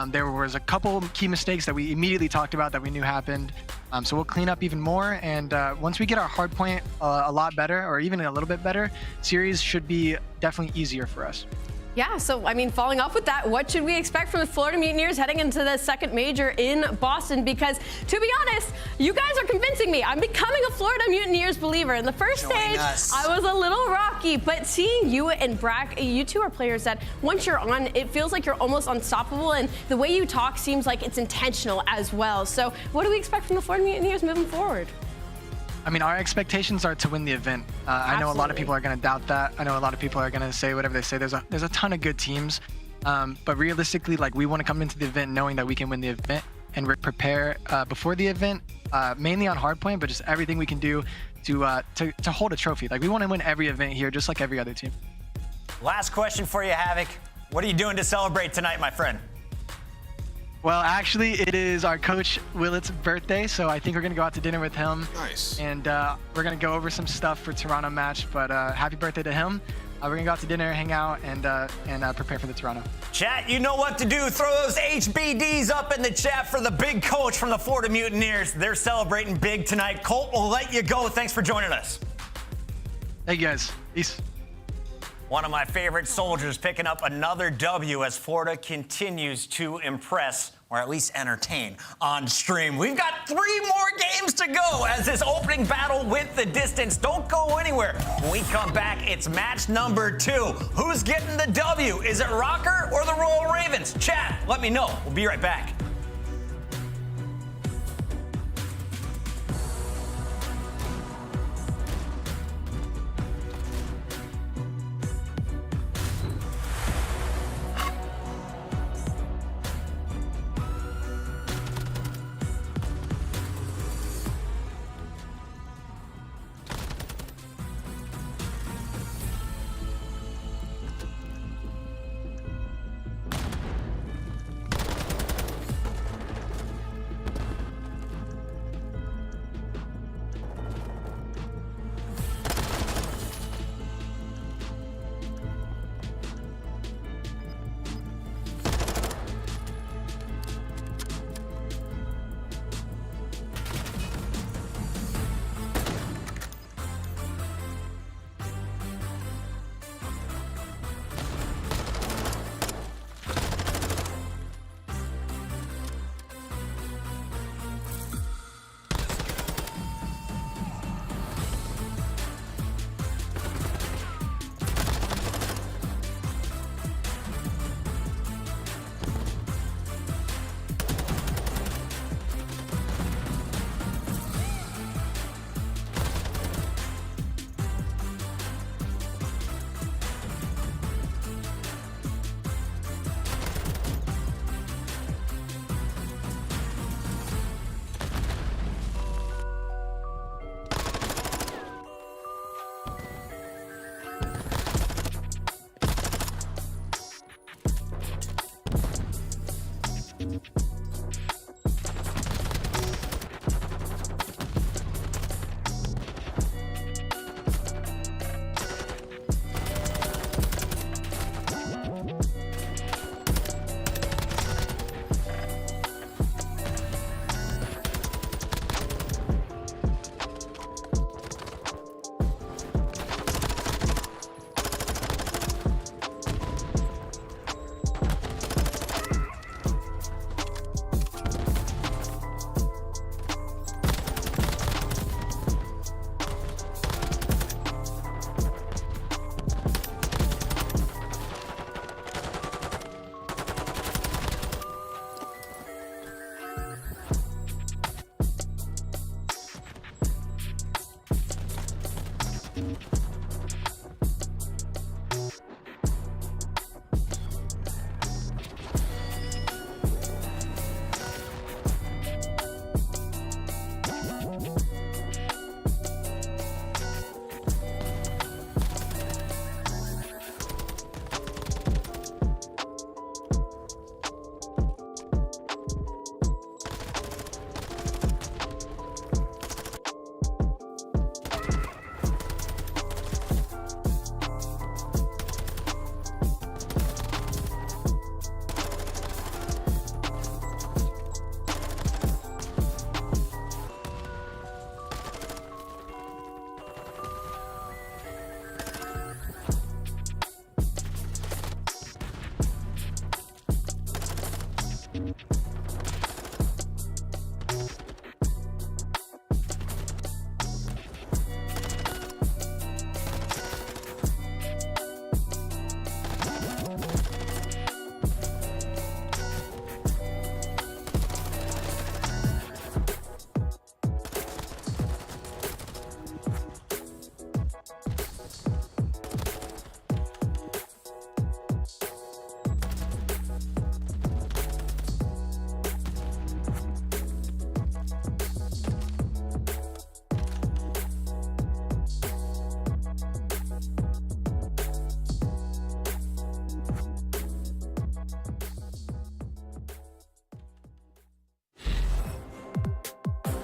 There was a couple key mistakes that we immediately talked about that we knew happened. So we'll clean up even more. And once we get our hardpoint a lot better, or even a little bit better, series should be definitely easier for us. Yeah, so, following up with that, what should we expect from the Florida Mutineers heading into the second major in Boston? Because, to be honest, you guys are convincing me. I'm becoming a Florida Mutineers believer. In the first stage, I was a little rocky, but seeing you and Brack, you two are players that once you're on, it feels like you're almost unstoppable, and the way you talk seems like it's intentional as well. So what do we expect from the Florida Mutineers moving forward? I mean, our expectations are to win the event. I know a lot of people are going to doubt that. I know a lot of people are going to say whatever they say. There's a ton of good teams, but realistically, like, we want to come into the event knowing that we can win the event and prepare before the event, mainly on hardpoint, but just everything we can do to hold a trophy. Like, we want to win every event here, just like every other team. Last question for you, Havoc. What are you doing to celebrate tonight, my friend? Well, actually, it is our coach Willett's birthday, so I think we're gonna go out to dinner with him. Nice. And we're gonna go over some stuff for Toronto match. But happy birthday to him. We're gonna go out to dinner, hang out, and prepare for the Toronto. Chat, you know what to do. Throw those HBDs up in the chat for the big coach from the Florida Mutineers. They're celebrating big tonight. Colt, we'll let you go. Thanks for joining us. Thank you, guys. Peace. One of my favorite soldiers picking up another W as Florida continues to impress, or at least entertain, on stream. We've got 3 more games to go as this opening battle went the distance. Don't go anywhere. When we come back, it's match number 2. Who's getting the W? Is it Røkkr or the Royal Ravens? Chat, let me know. We'll be right back.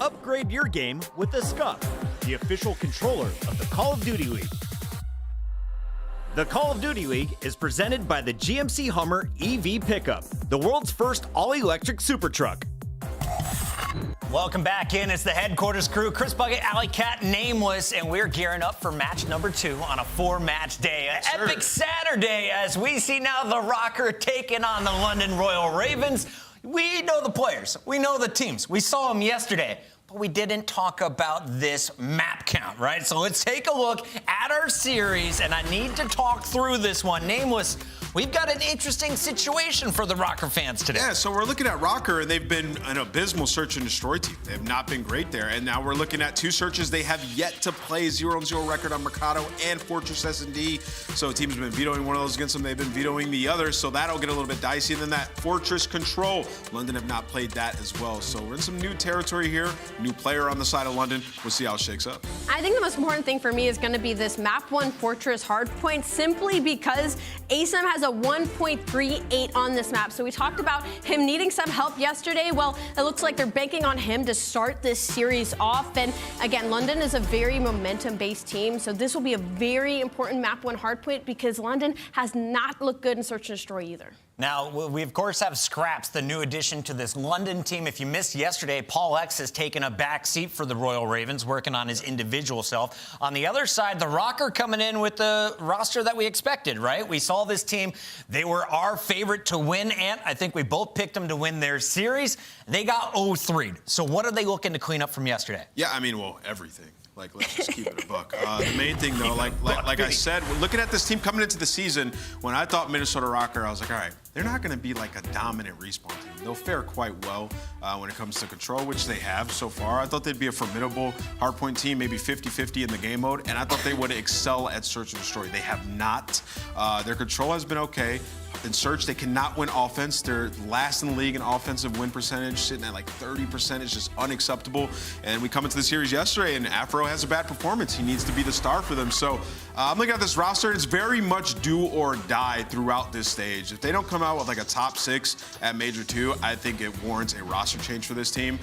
Upgrade your game with the Scump, the official controller of the Call of Duty League. The Call of Duty League is presented by the GMC Hummer EV Pickup, the world's first all-electric super truck. Welcome back in. It's the headquarters crew, Chris Bucket, Alley Cat, Nameless, and we're gearing up for match number 2 on a 4-match day. An epic Saturday as we see now the Røkkr taking on the London Royal Ravens. We know the players. We know the teams. We saw them yesterday. But we didn't talk about this map count, right? So let's take a look at our series, and I need to talk through this one. Nameless, we've got an interesting situation for the Røkkr fans today. Yeah, so we're looking at Røkkr, and they've been an abysmal search and destroy team. They have not been great there, and now we're looking at 2 searches. They have yet to play 0-0 record on Mercado and Fortress S&D. So teams have been vetoing one of those against them. They've been vetoing the other, so that'll get a little bit dicey. And then that Fortress Control, London have not played that as well. So we're in some new territory here. New player on the side of London. We'll see how it shakes up. I think the most important thing for me is going to be this map 1 Fortress hardpoint, simply because aBeZy has a 1.38 on this map. So we talked about him needing some help yesterday. Well, it looks like they're banking on him to start this series off. And again, London is a very momentum-based team. So this will be a very important map 1 hardpoint because London has not looked good in search and destroy either. Now, we of course have Scraps, the new addition to this London team. If you missed yesterday, PaulEhx has taken a back seat for the Royal Ravens, working on his individual self. On the other side, the Røkkr coming in with the roster that we expected, right? We saw this team. They were our favorite to win, and I think we both picked them to win their series. They got 0-3'd. So what are they looking to clean up from yesterday? Yeah, I mean, well, everything. Like, let's just keep it a buck. The main thing, though, like I said, we're looking at this team coming into the season, when I thought Minnesota Røkkr, I was like, all right, they're not going to be like a dominant respawn team. They'll fare quite well when it comes to control, which they have so far. I thought they'd be a formidable hardpoint team, maybe 50-50 in the game mode, and I thought they would excel at search and destroy. They have not. Their control has been okay. In search, they cannot win offense. They're last in the league in offensive win percentage, sitting at like 30%. It's just unacceptable. And we come into the series yesterday, and Afro has a bad performance. He needs to be the star for them. So I'm looking at this roster. It's very much do or die throughout this stage. If they don't come out with like a top 6 at Major II, I think it warrants a roster change for this team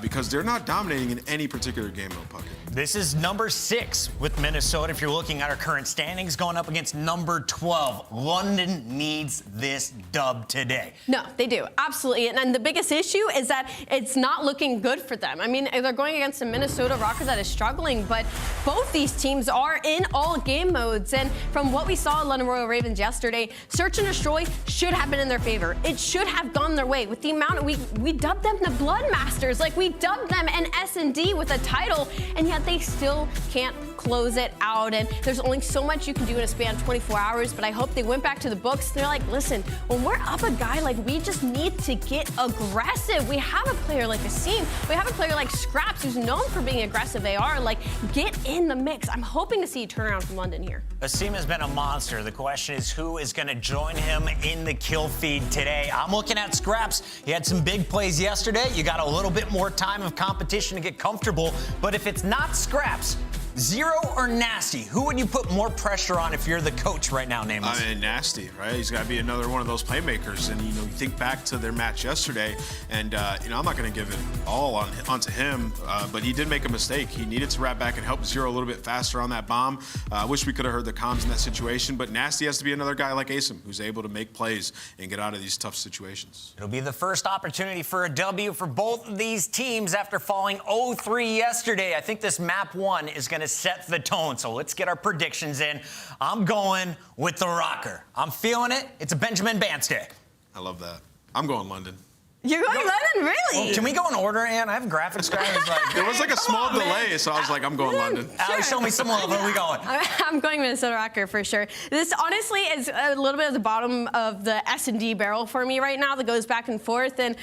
because they're not dominating in any particular game mode, Puckett. This is number 6 with Minnesota. If you're looking at our current standings, going up against number 12. London needs this dub today. No, they do. Absolutely. And the biggest issue is that it's not looking good for them. I mean, they're going against a Minnesota Røkkr that is struggling, but both these teams are in all game modes. And from what we saw in London Royal Ravens yesterday, search and destroy should have been in their favor. It should have gone their way. With the amount we dubbed them the Blood Masters. Like, we dubbed them an S&D with a title, and yet they still can't close it out. And there's only so much you can do in a span of 24 hours, but I hope they went back to the books. They're like, listen, when we're up a guy, like, we just need to get aggressive. We have a player like aBeZy. We have a player like Scraps, who's known for being aggressive AR. Like, get in the mix. I'm hoping to see a turnaround from London here. aBeZy has been a monster. The question is, who is going to join him in the kill feed today? I'm looking at Scraps. He had some big plays yesterday. You got a little bit more time of competition to get comfortable. But if it's not Scraps, Zero or Nastie, who would you put more pressure on if you're the coach right now, Nameless? I mean, Nastie, right? He's got to be another one of those playmakers. And, you know, you think back to their match yesterday, and, you know, I'm not going to give it all onto him, but he did make a mistake. He needed to wrap back and help Zero a little bit faster on that bomb. I wish we could have heard the comms in that situation, but Nastie has to be another guy like aBeZy, who's able to make plays and get out of these tough situations. It'll be the first opportunity for a W for both of these teams after falling 0-3 yesterday. I think this map 1 is going to set the tone, so let's get our predictions in. I'm going with the Røkkr. I'm feeling it. It's a Benjamin Bance day. I love that. I'm going London. You're going London, really? Well, can we go in order, Ann? I have graphics guys. Like, there was like a small delay, so I was like, I'm going London. Sure. Show me some love. Where are we going? I'm going Minnesota Røkkr for sure. This honestly is a little bit at the bottom of the S&D barrel for me right now that goes back and forth, and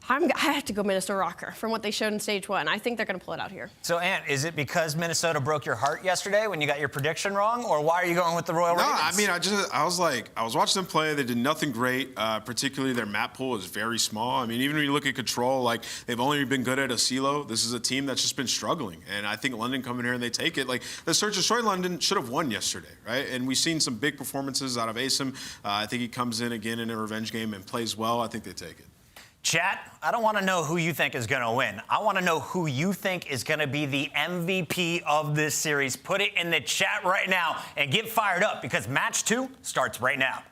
I have to go Minnesota Røkkr from what they showed in stage 1. I think they're going to pull it out here. So, Ant, is it because Minnesota broke your heart yesterday when you got your prediction wrong, or why are you going with the Royal Ravens? No, I mean, I was watching them play. They did nothing great. Particularly their map pool is very small. I mean, even when you look at control, like, they've only been good at a CeeLo. This is a team that's just been struggling, and I think London come in here and they take it. Like, the Search and Destroy London should have won yesterday, right? And we've seen some big performances out of aBeZy. I think he comes in again in a revenge game and plays well. I think they take it. Chat, I don't want to know who you think is going to win. I want to know who you think is going to be the MVP of this series. Put it in the chat right now and get fired up because match 2 starts right now.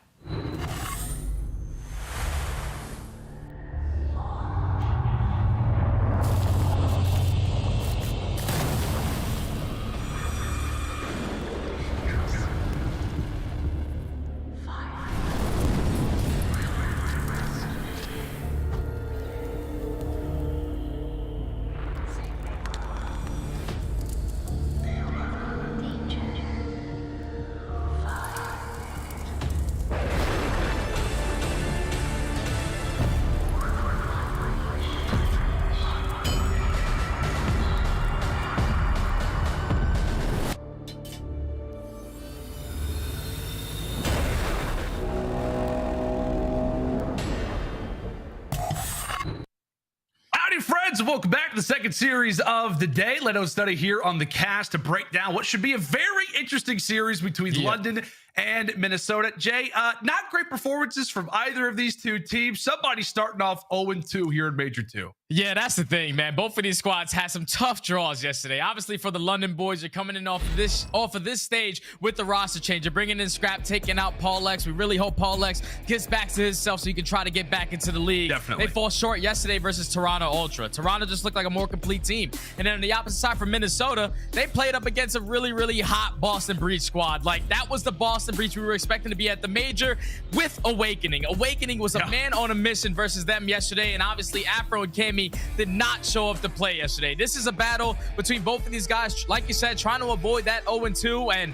Welcome back to the second series of the day. Leto Study here on the cast to break down what should be a very interesting series between London and Minnesota. Jay, not great performances from either of these two teams. Somebody starting off 0-2 here in Major 2. Yeah, that's the thing, man. Both of these squads had some tough draws yesterday. Obviously, for the London boys, you're coming in off of this stage with the roster change. You're bringing in Scrap, taking out PaulEhx. We really hope PaulEhx gets back to himself so he can try to get back into the league. Definitely. They fall short yesterday versus Toronto Ultra. Toronto just looked like a more complete team. And then on the opposite side for Minnesota, they played up against a really, really hot Boston Breach squad. Like, that was the Boston Breach we were expecting to be at the major with Owakening. Awakening was a man on a mission versus them yesterday, and obviously Afro and Cammy did not show up to play yesterday. This is a battle between both of these guys, like you said, trying to avoid that 0-2, and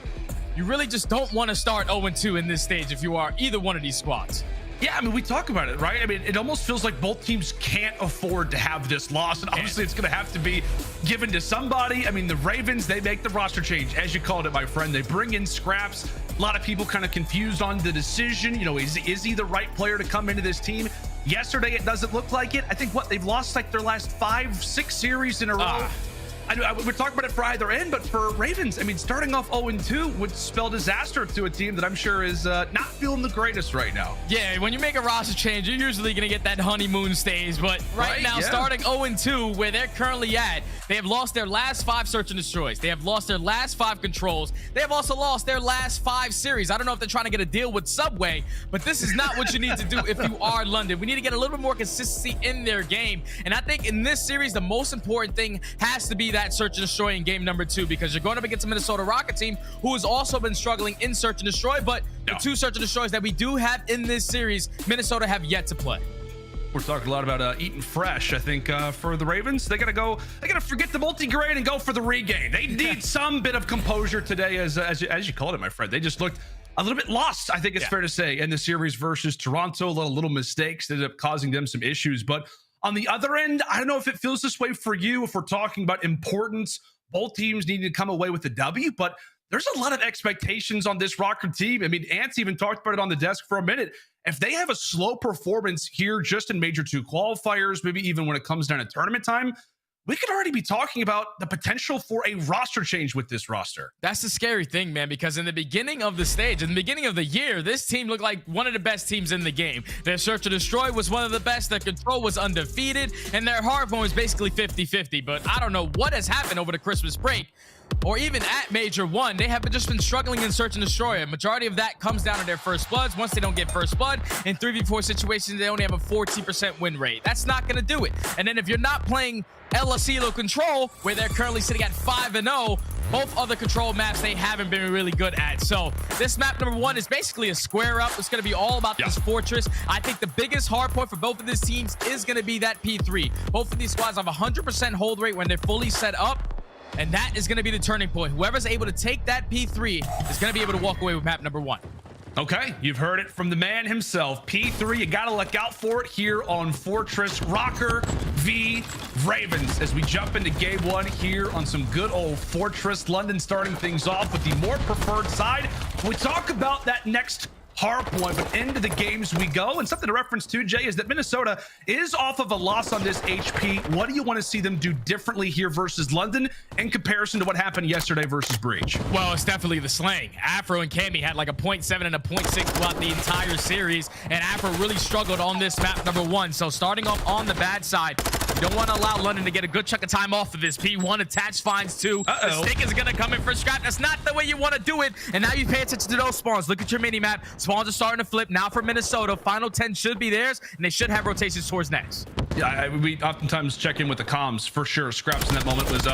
you really just don't want to start 0-2 in this stage if you are either one of these squads. Yeah, I mean, we talk about it, right? I mean, it almost feels like both teams can't afford to have this loss, and obviously it's going to have to be given to somebody. I mean, the Ravens, they make the roster change, as you called it, my friend. They bring in Scraps. A lot of people kind of confused on the decision. You know, is he the right player to come into this team? Yesterday, it doesn't look like it. I think, they've lost like their last 5-6 series in a row. We're talking about it for either end, but for Ravens, I mean, starting off 0-2 would spell disaster to a team that I'm sure is not feeling the greatest right now. Yeah, when you make a roster change, you're usually going to get that honeymoon stage, but right now, starting 0-2, where they're currently at, they have lost their last 5 search and destroys. They have lost their last 5 controls. They have also lost their last 5 series. I don't know if they're trying to get a deal with Subway, but this is not what you need to do if you are London. We need to get a little bit more consistency in their game, and I think in this series, the most important thing has to be that search and destroy in game number 2, because you're going up against a Minnesota Røkkr team who has also been struggling in search and destroy, but the 2 search and destroys that we do have in this series, Minnesota have yet to play. We're talking a lot about eating fresh. I think for the Ravens, they gotta forget the multi-grade and go for the regain. They need some bit of composure today, as you called it, my friend. They just looked a little bit lost, I think it's fair to say, in the series versus Toronto. A little mistakes that ended up causing them some issues, but on the other end, I don't know if it feels this way for you. If we're talking about importance, both teams need to come away with a W, but there's a lot of expectations on this Røkkr team. I mean, Ants even talked about it on the desk for a minute. If they have a slow performance here just in Major II qualifiers, maybe even when it comes down to tournament time, we could already be talking about the potential for a roster change with this roster. That's the scary thing, man, because in the beginning of the stage, in the beginning of the year, this team looked like one of the best teams in the game. Their search and destroy was one of the best, their control was undefeated, and their hardpoint was basically 50-50. But I don't know what has happened over the Christmas break, or even at Major 1, they have just been struggling in search and destroy. A majority of that comes down to their first bloods. Once they don't get first blood, in 3v4 situations, they only have a 14% win rate. That's not going to do it. And then if you're not playing aLLeY control, where they're currently sitting at 5-0, both other control maps they haven't been really good at. So this map number 1 is basically a square up. It's going to be all about this fortress. I think the biggest hard point for both of these teams is going to be that P3. Both of these squads have 100% hold rate when they're fully set up, and that is going to be the turning point. Whoever's able to take that P3 is going to be able to walk away with map number 1. Okay, you've heard it from the man himself. P3, you gotta look out for it here on Fortress. Røkkr v Ravens as we jump into game 1 here on some good old Fortress. London starting things off with the more preferred side. When we talk about that next hardpoint, but into the games we go. And something to reference to, Jay, is that Minnesota is off of a loss on this HP. What do you want to see them do differently here versus London in comparison to what happened yesterday versus Breach? Well, it's definitely the slang. Afro and Cammy had like a 0.7 and a 0.6 throughout the entire series, and Afro really struggled on this map, number one. So starting off on the bad side, you don't want to allow London to get a good chunk of time off of this. P1 attached finds 2. The stick is going to come in for scrap. That's not the way you want to do it. And now you pay attention to those spawns. Look at your mini map. Spawns are starting to flip now for Minnesota. Final 10 should be theirs, and they should have rotations towards next. Yeah, we oftentimes check in with the comms for sure. Scraps in that moment was,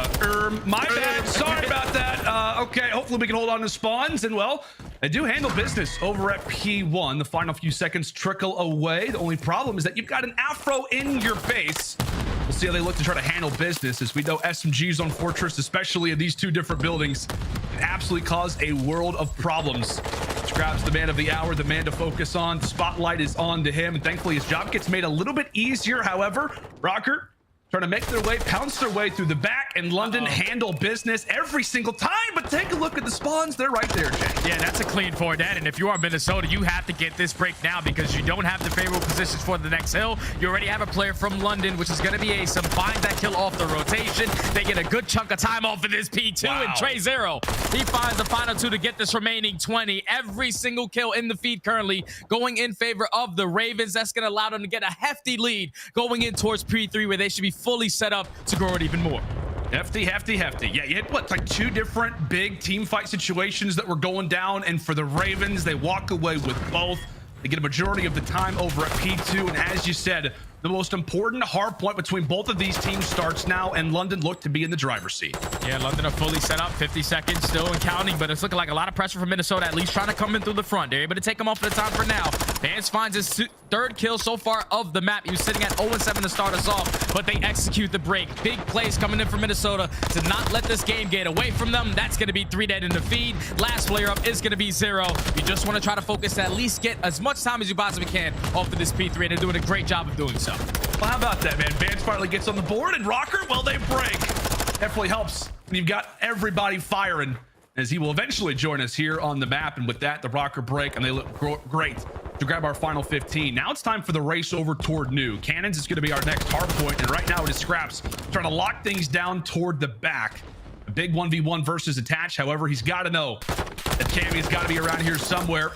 my bad. Sorry about that. Okay, hopefully we can hold on to spawns. And well, they do handle business over at P1. The final few seconds trickle away. The only problem is that you've got an Afro in your base. We'll see how they look to try to handle business. As we know, SMGs on Fortress, especially in these two different buildings, can absolutely cause a world of problems. Scraps the man of the hour, the man to focus on. The spotlight is on to him, and thankfully his job gets made a little bit easier. However, Røkkr trying to make their way, pounce their way through the back, and London handle business every single time. But take a look at the spawns. They're right there, Jay. Yeah, that's a clean 4 dead. And if you are Minnesota, you have to get this break now because you don't have the favorable positions for the next hill. You already have a player from London, which is going to be aBeZy, finds that kill off the rotation. They get a good chunk of time off of this P2 and Trey 0. He finds the final 2 to get this remaining 20. Every single kill in the feed currently going in favor of the Ravens. That's going to allow them to get a hefty lead going in towards P3, where they should be fully set up to grow it even more. Hefty. Yeah, you had what, like 2 different big team fight situations that were going down, and for the Ravens, they walk away with both. They get a majority of the time over at P2, and as you said, the most important hard point between both of these teams starts now, and London look to be in the driver's seat. Yeah, London are fully set up, 50 seconds still and counting, but it's looking like a lot of pressure from Minnesota, at least trying to come in through the front. They're able to take him off for the time for now. Bance finds his 3rd kill so far of the map. He was sitting at 0-7 to start us off, but they execute the break. Big plays coming in for Minnesota to not let this game get away from them. That's going to be 3 dead in the feed. Last player up is going to be 0. You just want to try to focus to at least get as much time as you possibly can off of this P3, and they're doing a great job of doing so. Well, how about that, man? Bance finally gets on the board, and Røkkr, well, they break. Definitely helps when you've got everybody firing, as he will eventually join us here on the map. And with that, the Røkkr break, and they look great to grab our final 15. Now it's time for the race over toward new. Cannons is going to be our next hard point, and right now it is Scraps trying to lock things down toward the back. A big 1v1 versus attach. However, he's got to know that Cammy's got to be around here somewhere.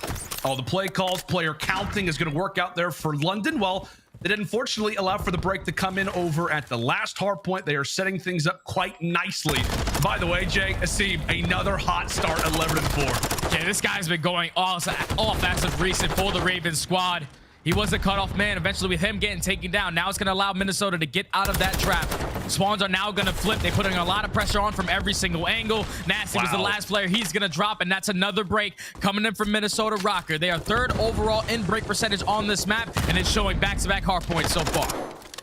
Oh, the play calls, player counting is going to work out there for London. Well, they did unfortunately allow for the break to come in over at the last hard point. They are setting things up quite nicely. By the way, Jay, aBeZy, another hot start, 11-4. Yeah, this guy's been going off as of recent for the Ravens squad. He was a cutoff man. Eventually, with him getting taken down, now it's going to allow Minnesota to get out of that trap. Spawns are now going to flip. They're putting a lot of pressure on from every single angle. Nastie was the last player. He's going to drop, and that's another break coming in from Minnesota Røkkr. They are 3rd overall in break percentage on this map, and it's showing back-to-back hard points so far.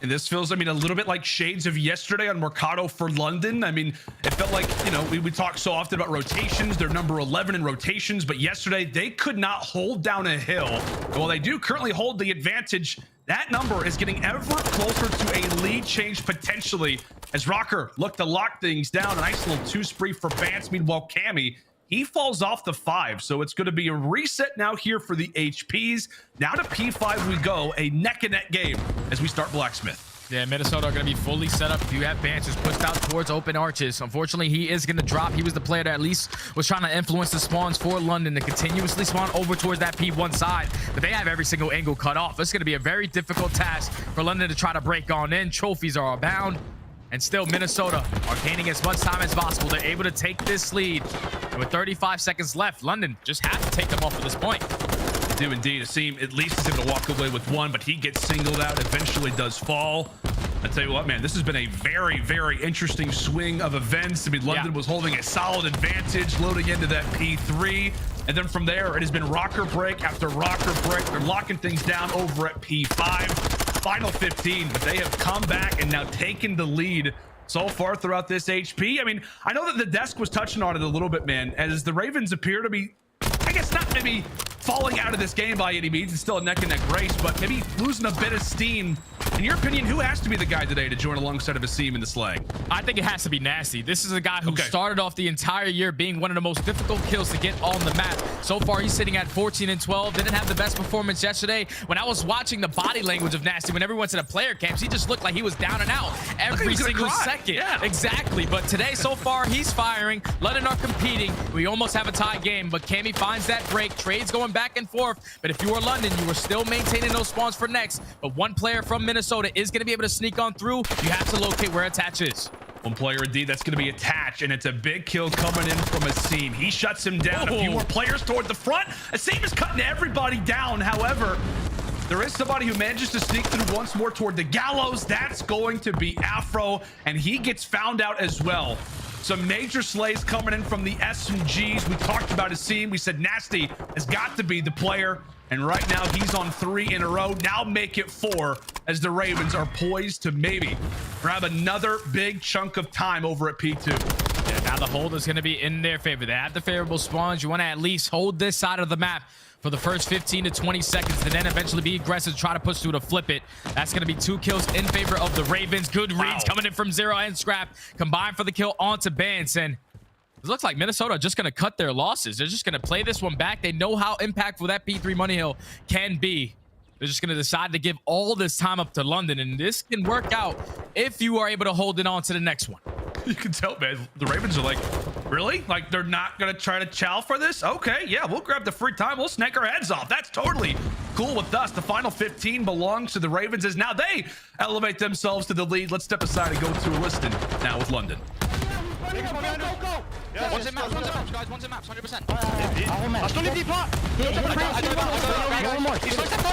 And this feels, I mean, a little bit like shades of yesterday on Mercado for London. I mean, it felt like, you know, we talk so often about rotations. They're number 11 in rotations, but yesterday they could not hold down a hill. And while they do currently hold the advantage, that number is getting ever closer to a lead change potentially, as Røkkr look to lock things down. A nice little 2 spree for Bance. Meanwhile, Cammy, he falls off the 5, so it's going to be a reset now here for the HPs. Now to P5 we go, a neck-and-neck game as we start Blacksmith. Yeah, Minnesota are going to be fully set up. If you have Bance just pushed out towards open arches, unfortunately, he is going to drop. He was the player that at least was trying to influence the spawns for London to continuously spawn over towards that P1 side, but they have every single angle cut off. It's going to be a very difficult task for London to try to break on in. Trophies are abound. And still, Minnesota are gaining as much time as possible. They're able to take this lead. And with 35 seconds left, London just have to take them off at this point. They do indeed. aBeZy at least is able to walk away with 1, but he gets singled out, eventually does fall. I tell you what, man, this has been a very, very interesting swing of events. I mean, London was holding a solid advantage, loading into that P3. And then from there, it has been Røkkr break after Røkkr break. They're locking things down over at P5. Final 15, but they have come back and now taken the lead so far throughout this HP. I mean, I know that the desk was touching on it a little bit, man, as the Ravens appear to be, I guess, not maybe falling out of this game by any means. It's still a neck-and-neck race, but maybe losing a bit of steam In your opinion, who has to be the guy today to join alongside of Asim in the slang? I think it has to be Nastie. This is a guy who started off the entire year being one of the most difficult kills to get on the map. So far, he's sitting at 14 and 12. Didn't have the best performance yesterday. When I was watching the body language of Nastie, whenever he went to the player camps, he just looked like he was down and out every single second. Yeah. Exactly. But today, so far, he's firing. London are competing. We almost have a tie game, but Cammy finds that break. Trades going back and forth. But if you are London, you are still maintaining those spawns for next. But one player from Minnesota is going to be able to sneak on through. You have to locate where Attach is. One player indeed, that's going to be Attach, and it's a big kill coming in from Asim. He shuts him down. A few more players toward the front. Asim is cutting everybody down. However, there is somebody who manages to sneak through once more toward the gallows. That's going to be Afro, and he gets found out as well. Some major slays coming in from the SMGs. We talked about Asim. We said Nastie has got to be the player. And right now, he's on 3 in a row. Now make it 4 as the Ravens are poised to maybe grab another big chunk of time over at P2. Yeah, now the hold is going to be in their favor. They have the favorable spawns. You want to at least hold this side of the map for the first 15 to 20 seconds, and then eventually be aggressive, try to push through to flip it. That's going to be 2 kills in favor of the Ravens. Good reads coming in from Zero and Scrap. Combined for the kill onto Bance, and it looks like Minnesota are just going to cut their losses. They're just going to play this one back. They know how impactful that P3 Money Hill can be. They're just going to decide to give all this time up to London, and this can work out if you are able to hold it on to the next one. You can tell, man, the Ravens are like, really? Like, they're not going to try to chow for this? Okay, yeah, we'll grab the free time. We'll snake our heads off. That's totally cool with us. The final 15 belongs to the Ravens as now they elevate themselves to the lead. Let's step aside and go to Liston now with London. Yeah, one's in maps, guys. One's in maps, 100%. I still need the plot.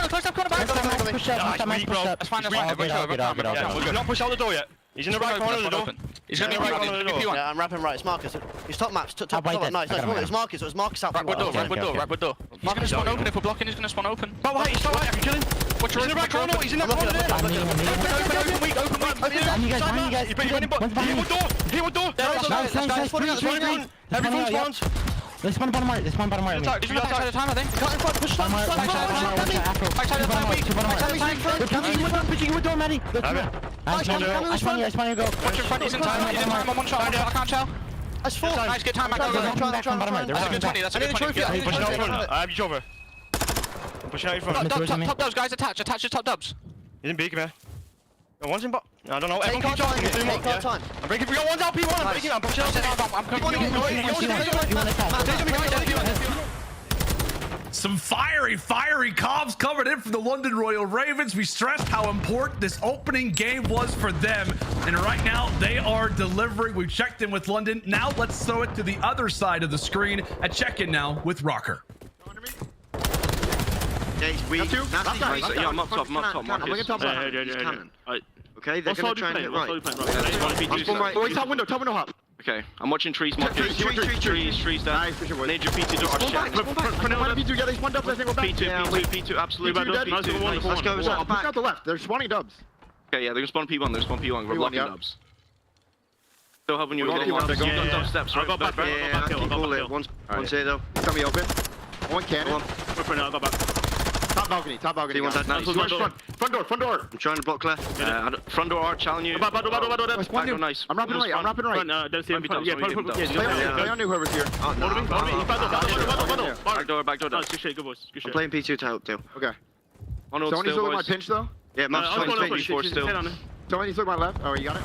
Close up corner back. That's fine, we're not push out the door yet. He's in the right corner of the door. He's going to be right corner of the door. Yeah, I'm wrapping right. It's Marcus. He's top maps. Top. Nice. It's Marcus. It was Marcus out. Right door. He's going to spawn open. If we're blocking, he's going to spawn open. But wait, he's not right. I can kill him. He's in the right corner. He's in the corner there. Open weak. You better win him, but he would door. Everyone spawns. There's one bottom right. He's outside of time, I think. Cut in front. Push slide. Outside of time, weak. Pushing you with door, Maddie. I spawn you, go. Watch your front. He's in time. He's in time on one shot. I can't tell. That's 4. Nice, get time back. That's a good 20. That's a good 20. I'm pushing out front. I have you over. I'm pushing out in front. Top dubs, guys. Attach your top dubs. He's in beacon, man. One's in bot. I don't know. Everyone keep talking. Take our time. I'm breaking. We got one's out. P1. I'm breaking. I'm pushing out. I'm coming. Some fiery comms coming in from the London Royal Ravens. We stressed how important this opening game was for them. And right now, they are delivering. We've checked in with London. Now let's throw it to the other side of the screen. A check-in now with Røkkr. Yeah, he's weak. Yeah, I'm up top, Okay, they're going to try and hit right. Oh, he's top window hop. Okay, I'm watching trees, Marcus. Trees down. Major P2 P2, yeah, there's one dubs, I think we're back. P2, absolutely. Let's go. Push out the left. They're spawning dubs. Okay, yeah, they're going to spawn P1. We're blocking dubs. Still helping you with dub steps, right? Yeah, I can call it. One's here, though. Got me open. One cannon. I got back. Top balcony. Front door. I'm trying to block Claire. Front door arch, challenge you. Back door, nice. I'm wrapping right. Don't see him. Play on new whoever's here. Back door. Good boys. I'm playing P2 to help, too. Okay. Someone needs to look at my pinch, though? Yeah, maps 24 still. Someone needs to look at my left. Oh, you got it?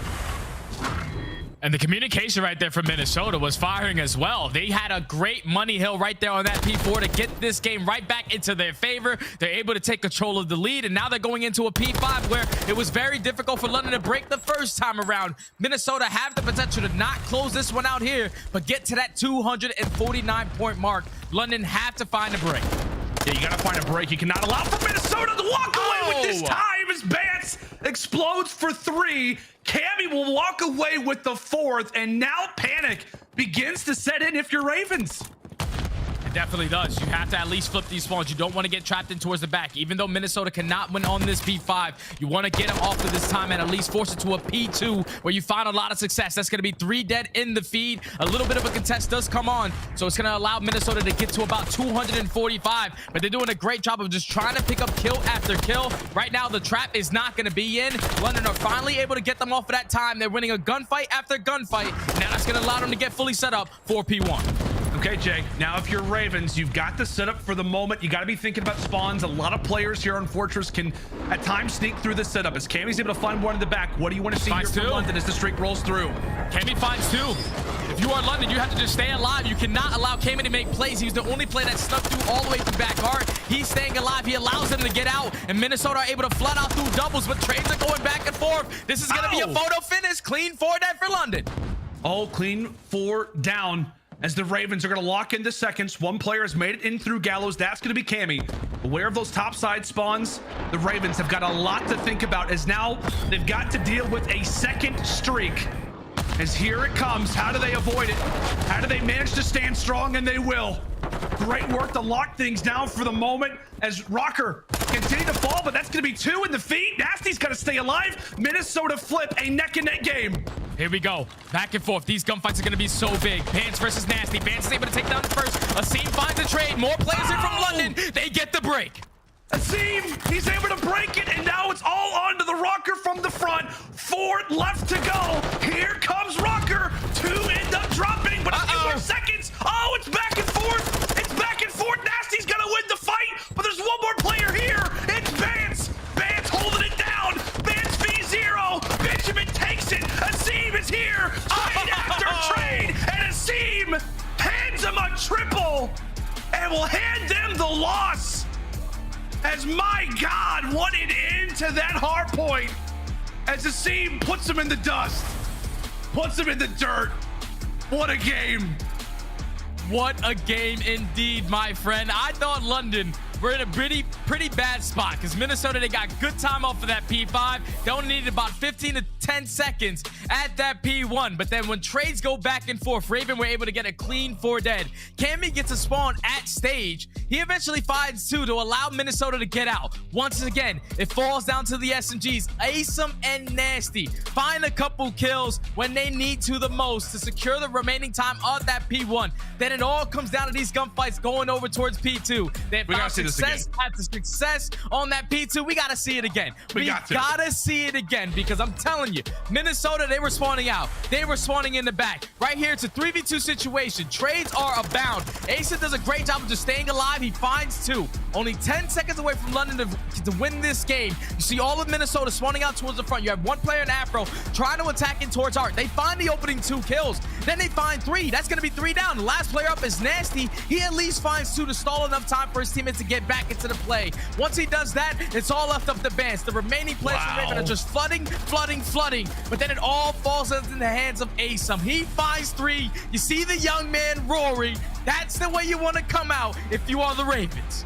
And the communication right there from Minnesota was firing as well. They had a great money hill right there on that P4 to get this game right back into their favor. They're able to take control of the lead, and now they're going into a P5 where it was very difficult for London to break the first time around. Minnesota have the potential to not close this one out here, but get to that 249-point mark. London have to find a break. Yeah, you gotta find a break. You cannot allow for Minnesota to walk away with this time as Bance explodes for 3. Cammy will walk away with the 4th, and now panic begins to set in if you're Ravens. definitely does. You have to at least flip these spawns. You don't want to get trapped in towards the back. Even though Minnesota cannot win on this P5, you want to get them off of this time and at least force it to a P2 where you find a lot of success. That's going to be 3 dead in the feed. A little bit of a contest does come on, so it's going to allow Minnesota to get to about 245, but they're doing a great job of just trying to pick up kill after kill. Right now, the trap is not going to be in. London are finally able to get them off of that time. They're winning a gunfight after gunfight. Now that's going to allow them to get fully set up for P1. Okay, Jay. Now, if you're Ravens, you've got the setup for the moment. You got to be thinking about spawns. A lot of players here on Fortress can, at times, sneak through the setup. As Cammy's able to find one in the back, what do you want to see here from London as the streak rolls through? Cammy finds 2. If you are London, you have to just stay alive. You cannot allow Cammy to make plays. He's the only player that snuck through all the way through back hard. He's staying alive. He allows them to get out, and Minnesota are able to flood out through doubles, but trades are going back and forth. This is going to be a photo finish. Clean 4 dead for London. Oh, clean 4 down. As the Ravens are going to lock into seconds. One player has made it in through Gallows. That's going to be Cammy. Aware of those top side spawns, the Ravens have got a lot to think about, as now they've got to deal with a second streak. As here it comes. How do they avoid it? How do they manage to stand strong? And they will. Great work to lock things down for the moment as Røkkr continue to fall, but that's going to be 2 in the feed. Nastie's got to stay alive. Minnesota flip a neck-and-neck game. Here we go. Back and forth. These gunfights are going to be so big. Bance versus Nastie. Bance is able to take down the first. aBeZy finds a trade. More players in from London. They get the break. aBeZy, he's able to break it, and now it's all onto the Røkkr from the front. 4 left to go. Here comes Røkkr. 2 end up dropping, but a few more seconds. Oh, it's back and forth. It's back and forth. Nastie's going to win the fight, but there's one more player here. It's Bance. Bance holding it down. Bance V0. Benjamin takes it. aBeZy is here. Trade after trade, and aBeZy hands him a triple and will hand them the loss. As my God, what an end to that hard point. As aBeZy puts him in the dust, puts him in the dirt. What a game. What a game indeed, my friend. I thought London were in a pretty bad spot because Minnesota, they got good time off of that P5. They only needed about 15 to 10 seconds at that P1. But then when trades go back and forth, Raven were able to get a clean 4 dead. Cammy gets a spawn at stage. He eventually finds 2 to allow Minnesota to get out. Once again, it falls down to the SMGs. aBeZy and Nastie find a couple kills when they need to the most to secure the remaining time of that P1. Then it all comes down to these gunfights going over towards P2. They found success after success on that P2. We got to see it again. We got to see it again because I'm telling you, Minnesota, they were spawning out. They were spawning in the back. Right here, it's a 3v2 situation. Trades are abound. aBeZy does a great job of just staying alive. He finds 2. Only 10 seconds away from London to win this game. You see all of Minnesota spawning out towards the front. You have one player in Afro trying to attack in towards Art. They find the opening 2 kills. Then they find 3. That's going to be 3 down. The last player up is Nastie. He at least finds 2 to stall enough time for his teammates to get back into the play. Once he does that, it's all left up to Bance. The remaining players from Raven are just flooding. But then it all falls into the hands of aBeZy. He finds 3. You see the young man roaring. That's the way you want to come out if you are the Ravens.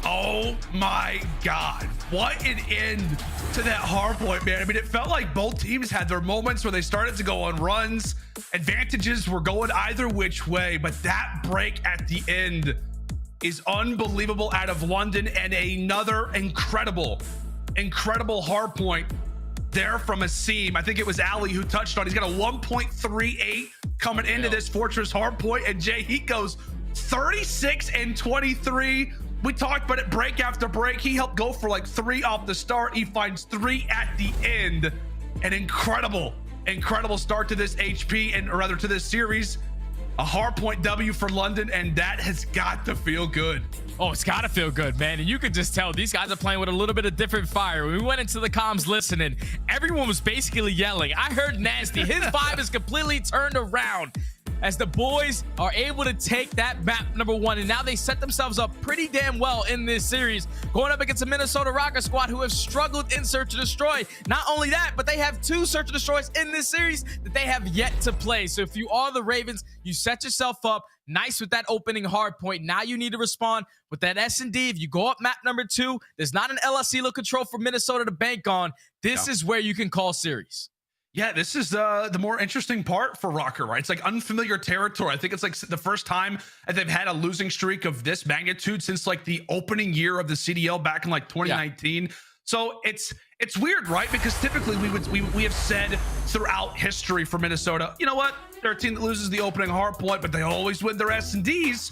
Oh my God. What an end to that hard point, man. I mean, it felt like both teams had their moments where they started to go on runs. Advantages were going either which way, but that break at the end is unbelievable out of London, and another incredible hard point there from aBeZy. I think it was aLLeY who touched on. He's got a 1.38 coming into this Fortress hard point, and Jay, he goes 36 and 23. We talked about it break after break. He helped go for like 3 off the start. He finds 3 at the end. An incredible start to this HP, and or rather to this series. A hardpoint W for London, and that has got to feel good. Oh, it's got to feel good, man. And you can just tell these guys are playing with a little bit of different fire. When we went into the comms listening, everyone was basically yelling. I heard Nastie. His vibe is completely turned around as the boys are able to take that map #1, and now they set themselves up pretty damn well in this series, going up against a Minnesota Røkkr squad who have struggled in Search and Destroy. Not only that, but they have 2 Search and Destroys in this series that they have yet to play. So if you are the Ravens, you set yourself up nice with that opening hard point. Now you need to respond with that S&D. If you go up map #2, there's not an LSELO control for Minnesota to bank on. This is where you can call series. Yeah, this is the more interesting part for Røkkr, right? It's like unfamiliar territory. I think it's like the first time that they've had a losing streak of this magnitude since like the opening year of the CDL back in like 2019. Yeah. So it's weird, right? Because typically we have said throughout history for Minnesota, you know what? They're a team that loses the opening hard point, but they always win their S&Ds.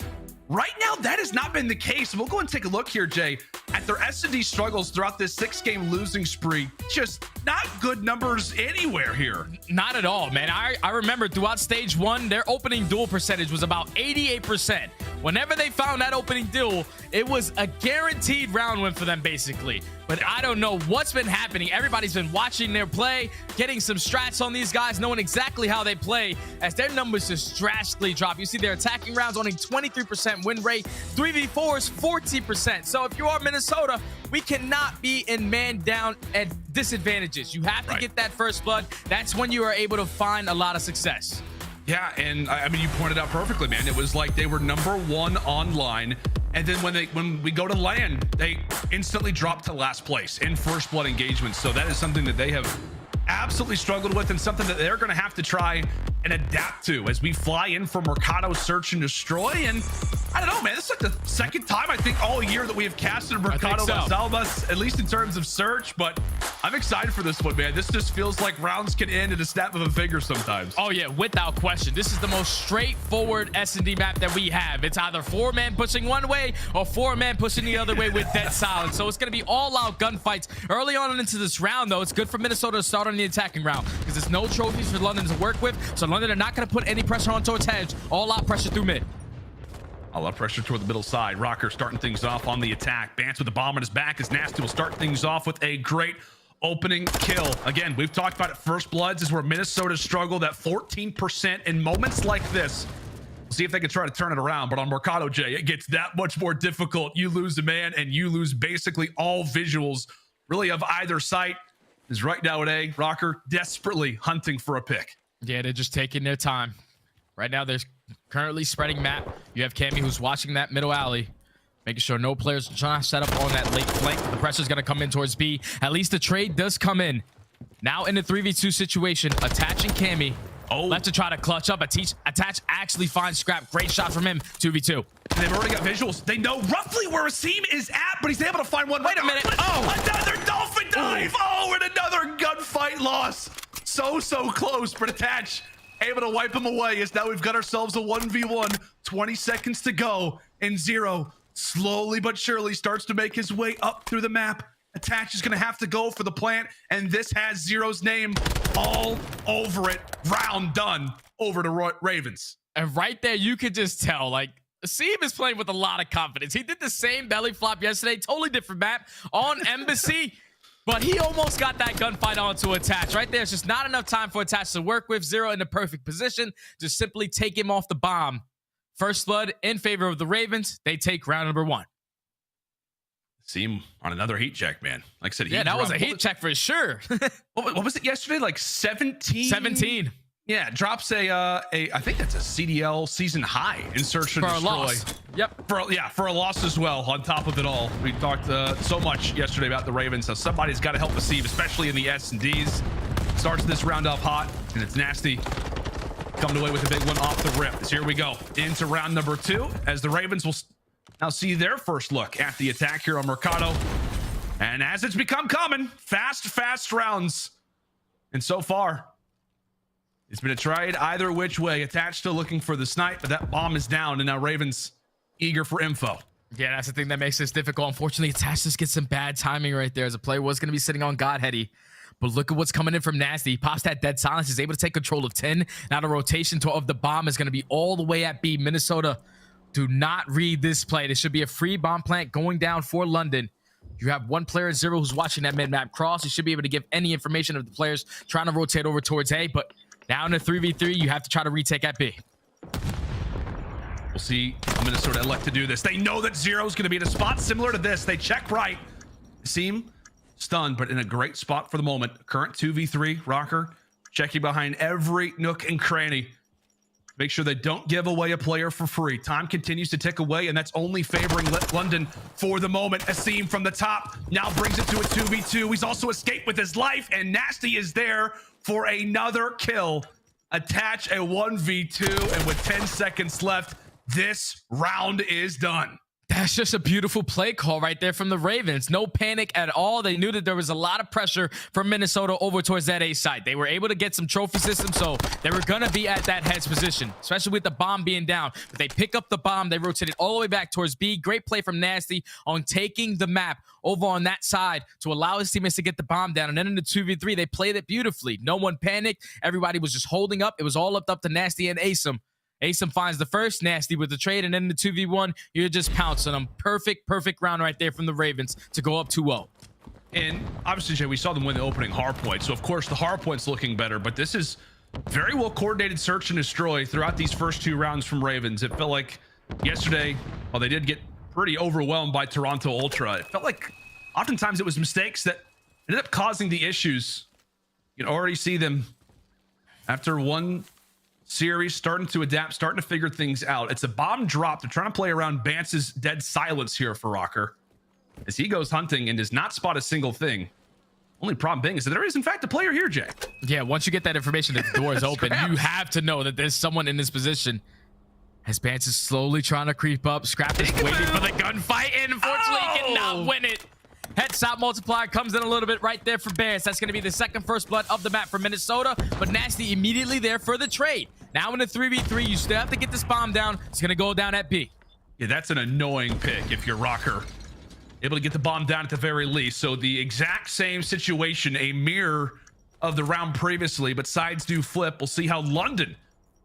Right now, that has not been the case. We'll go and take a look here, Jay, at their S&D struggles throughout this 6-game losing spree. Just not good numbers anywhere here. Not at all, man. I remember throughout stage 1, their opening duel percentage was about 88%. Whenever they found that opening duel, it was a guaranteed round win for them, basically. But I don't know what's been happening. Everybody's been watching their play, getting some strats on these guys, knowing exactly how they play, as their numbers just drastically drop. You see their attacking rounds only 23% win rate, 3v4s 40%. So if you are Minnesota, we cannot be in man down at disadvantages. You have to get that first blood. That's when you are able to find a lot of success. Yeah, and I mean, you pointed out perfectly, man. It was like they were #1 online, and then when we go to LAN, they instantly drop to last place in first blood engagements. So that is something that they have absolutely struggled with, and something that they're going to have to try and adapt to as we fly in for Mercado Search and Destroy. And I don't know, man, this is like the second time I think all year that we have casted Mercado Las Almas, at least in terms of search. But I'm excited for this one, man. This just feels like rounds can end at a snap of a finger sometimes. Oh yeah, without question. This is the most straightforward S&D map that we have. It's either 4-man pushing one way or 4-man pushing the other way with dead silence. So it's going to be all-out gunfights early on into this round, though. It's good for Minnesota to start on the attacking round because there's no trophies for London to work with. So London are not going to put any pressure on towards hedge. All-out pressure through mid. A lot of pressure toward the middle side. Røkkr starting things off on the attack. Bance with the bomb on his back as Nastie will start things off with a great opening kill. Again, we've talked about it. First bloods is where Minnesota struggled at 14% in moments like this. We'll see if they can try to turn it around. But on Mercado, Jay, it gets that much more difficult. You lose a man and you lose basically all visuals really of either site. Is right now at A, Røkkr desperately hunting for a pick. Yeah, they're just taking their time. Right now, they're currently spreading map. You have Cammy who's watching that middle alley, making sure no players are trying to set up on that late flank. The pressure's going to come in towards B. At least the trade does come in. Now in the 3v2 situation, attaching Cammy. Left to try to clutch up. Attach actually finds Scrap. Great shot from him. 2v2. They've already got visuals. They know roughly where Asim is at, but he's able to find one. Wait a minute. Another dolphin dive. And another gunfight loss. So close, but Attach able to wipe him away as now we've got ourselves a 1v1. 20 seconds to go, and Zero slowly but surely starts to make his way up through the map. Attach is going to have to go for the plant, and this has Zero's name all over it. Round done. Over to Ravens. And right there, you could just tell, like, Asim is playing with a lot of confidence. He did the same belly flop yesterday, totally different map on Embassy, but he almost got that gunfight onto Attach. Right there, it's just not enough time for Attach to work with. Zero in the perfect position. Just simply take him off the bomb. First blood in favor of the Ravens. They take round number 1. Seem on another heat check, man. Like I said, yeah, that was a heat check for sure. what was it yesterday? Like 17? 17. Yeah, drops a I think that's a CDL season high in Search and Destroy. For a loss. Yep. For a loss as well. On top of it all, we talked so much yesterday about the Ravens. So somebody's got to help Asim, especially in the S&Ds. Starts this round off hot, and it's Nastie coming away with a big one off the rip. So here we go into round number 2 as the Ravens will now see their first look at the attack here on Mercado. And as it's become common, fast rounds. And so far, it's been a trade either which way. Attached to looking for the snipe, but that bomb is down, and now Ravens eager for info. Yeah, that's the thing that makes this difficult. Unfortunately, Attach just gets some bad timing right there as a player was going to be sitting on Godheady. But look at what's coming in from Nastie. He pops that dead silence. He's able to take control of 10. Now the rotation of the bomb is going to be all the way at B. Minnesota, do not read this play. This should be a free bomb plant going down for London. You have one player, Zero, who's watching that mid-map cross. He should be able to give any information of the players trying to rotate over towards A. But now in a 3v3, you have to try to retake at B. We'll see how Minnesota elect to do this. They know that Zero's going to be in a spot similar to this. They check right. Seem stunned, but in a great spot for the moment. Current 2v3, Røkkr checking behind every nook and cranny. Make sure they don't give away a player for free. Time continues to tick away, and that's only favoring London for the moment. Asim from the top now brings it to a 2v2. He's also escaped with his life, and Nastie is there for another kill. Attach a 1v2, and with 10 seconds left, this round is done. That's just a beautiful play call right there from the Ravens. No panic at all. They knew that there was a lot of pressure from Minnesota over towards that A side. They were able to get some trophy systems, so they were going to be at that heads position, especially with the bomb being down. But they pick up the bomb. They rotate it all the way back towards B. Great play from Nastie on taking the map over on that side to allow his teammates to get the bomb down. And then in the 2v3, they played it beautifully. No one panicked. Everybody was just holding up. It was all up to Nastie and aBeZy. aBeZy finds the first, Nastie with the trade, and then the 2v1, you're just pouncing them. Perfect round right there from the Ravens to go up 2-0. And obviously, Jay, we saw them win the opening hardpoint, so of course the hardpoint's looking better, but this is very well coordinated search and destroy throughout these first 2 rounds from Ravens. It felt like yesterday, while they did get pretty overwhelmed by Toronto Ultra, it felt like oftentimes it was mistakes that ended up causing the issues. You can already see them after one series starting to adapt, starting to figure things out. It's a bomb drop. They're trying to play around Bance's dead silence here for Røkkr as he goes hunting and does not spot a single thing. Only problem being is that there is in fact a player here, Jay. Yeah, once you get that information that the door is open, you have to know that there's someone in this position. As Bance is slowly trying to creep up, Scrap is waiting for the gunfight, and unfortunately he cannot win it. Headshot multiplier comes in a little bit right there for Bance. That's going to be the second first blood of the map for Minnesota, but Nastie immediately there for the trade. Now in a 3v3, you still have to get this bomb down. It's going to go down at B. Yeah, that's an annoying pick if you're Røkkr. Able to get the bomb down at the very least. So the exact same situation, a mirror of the round previously, but sides do flip. We'll see how London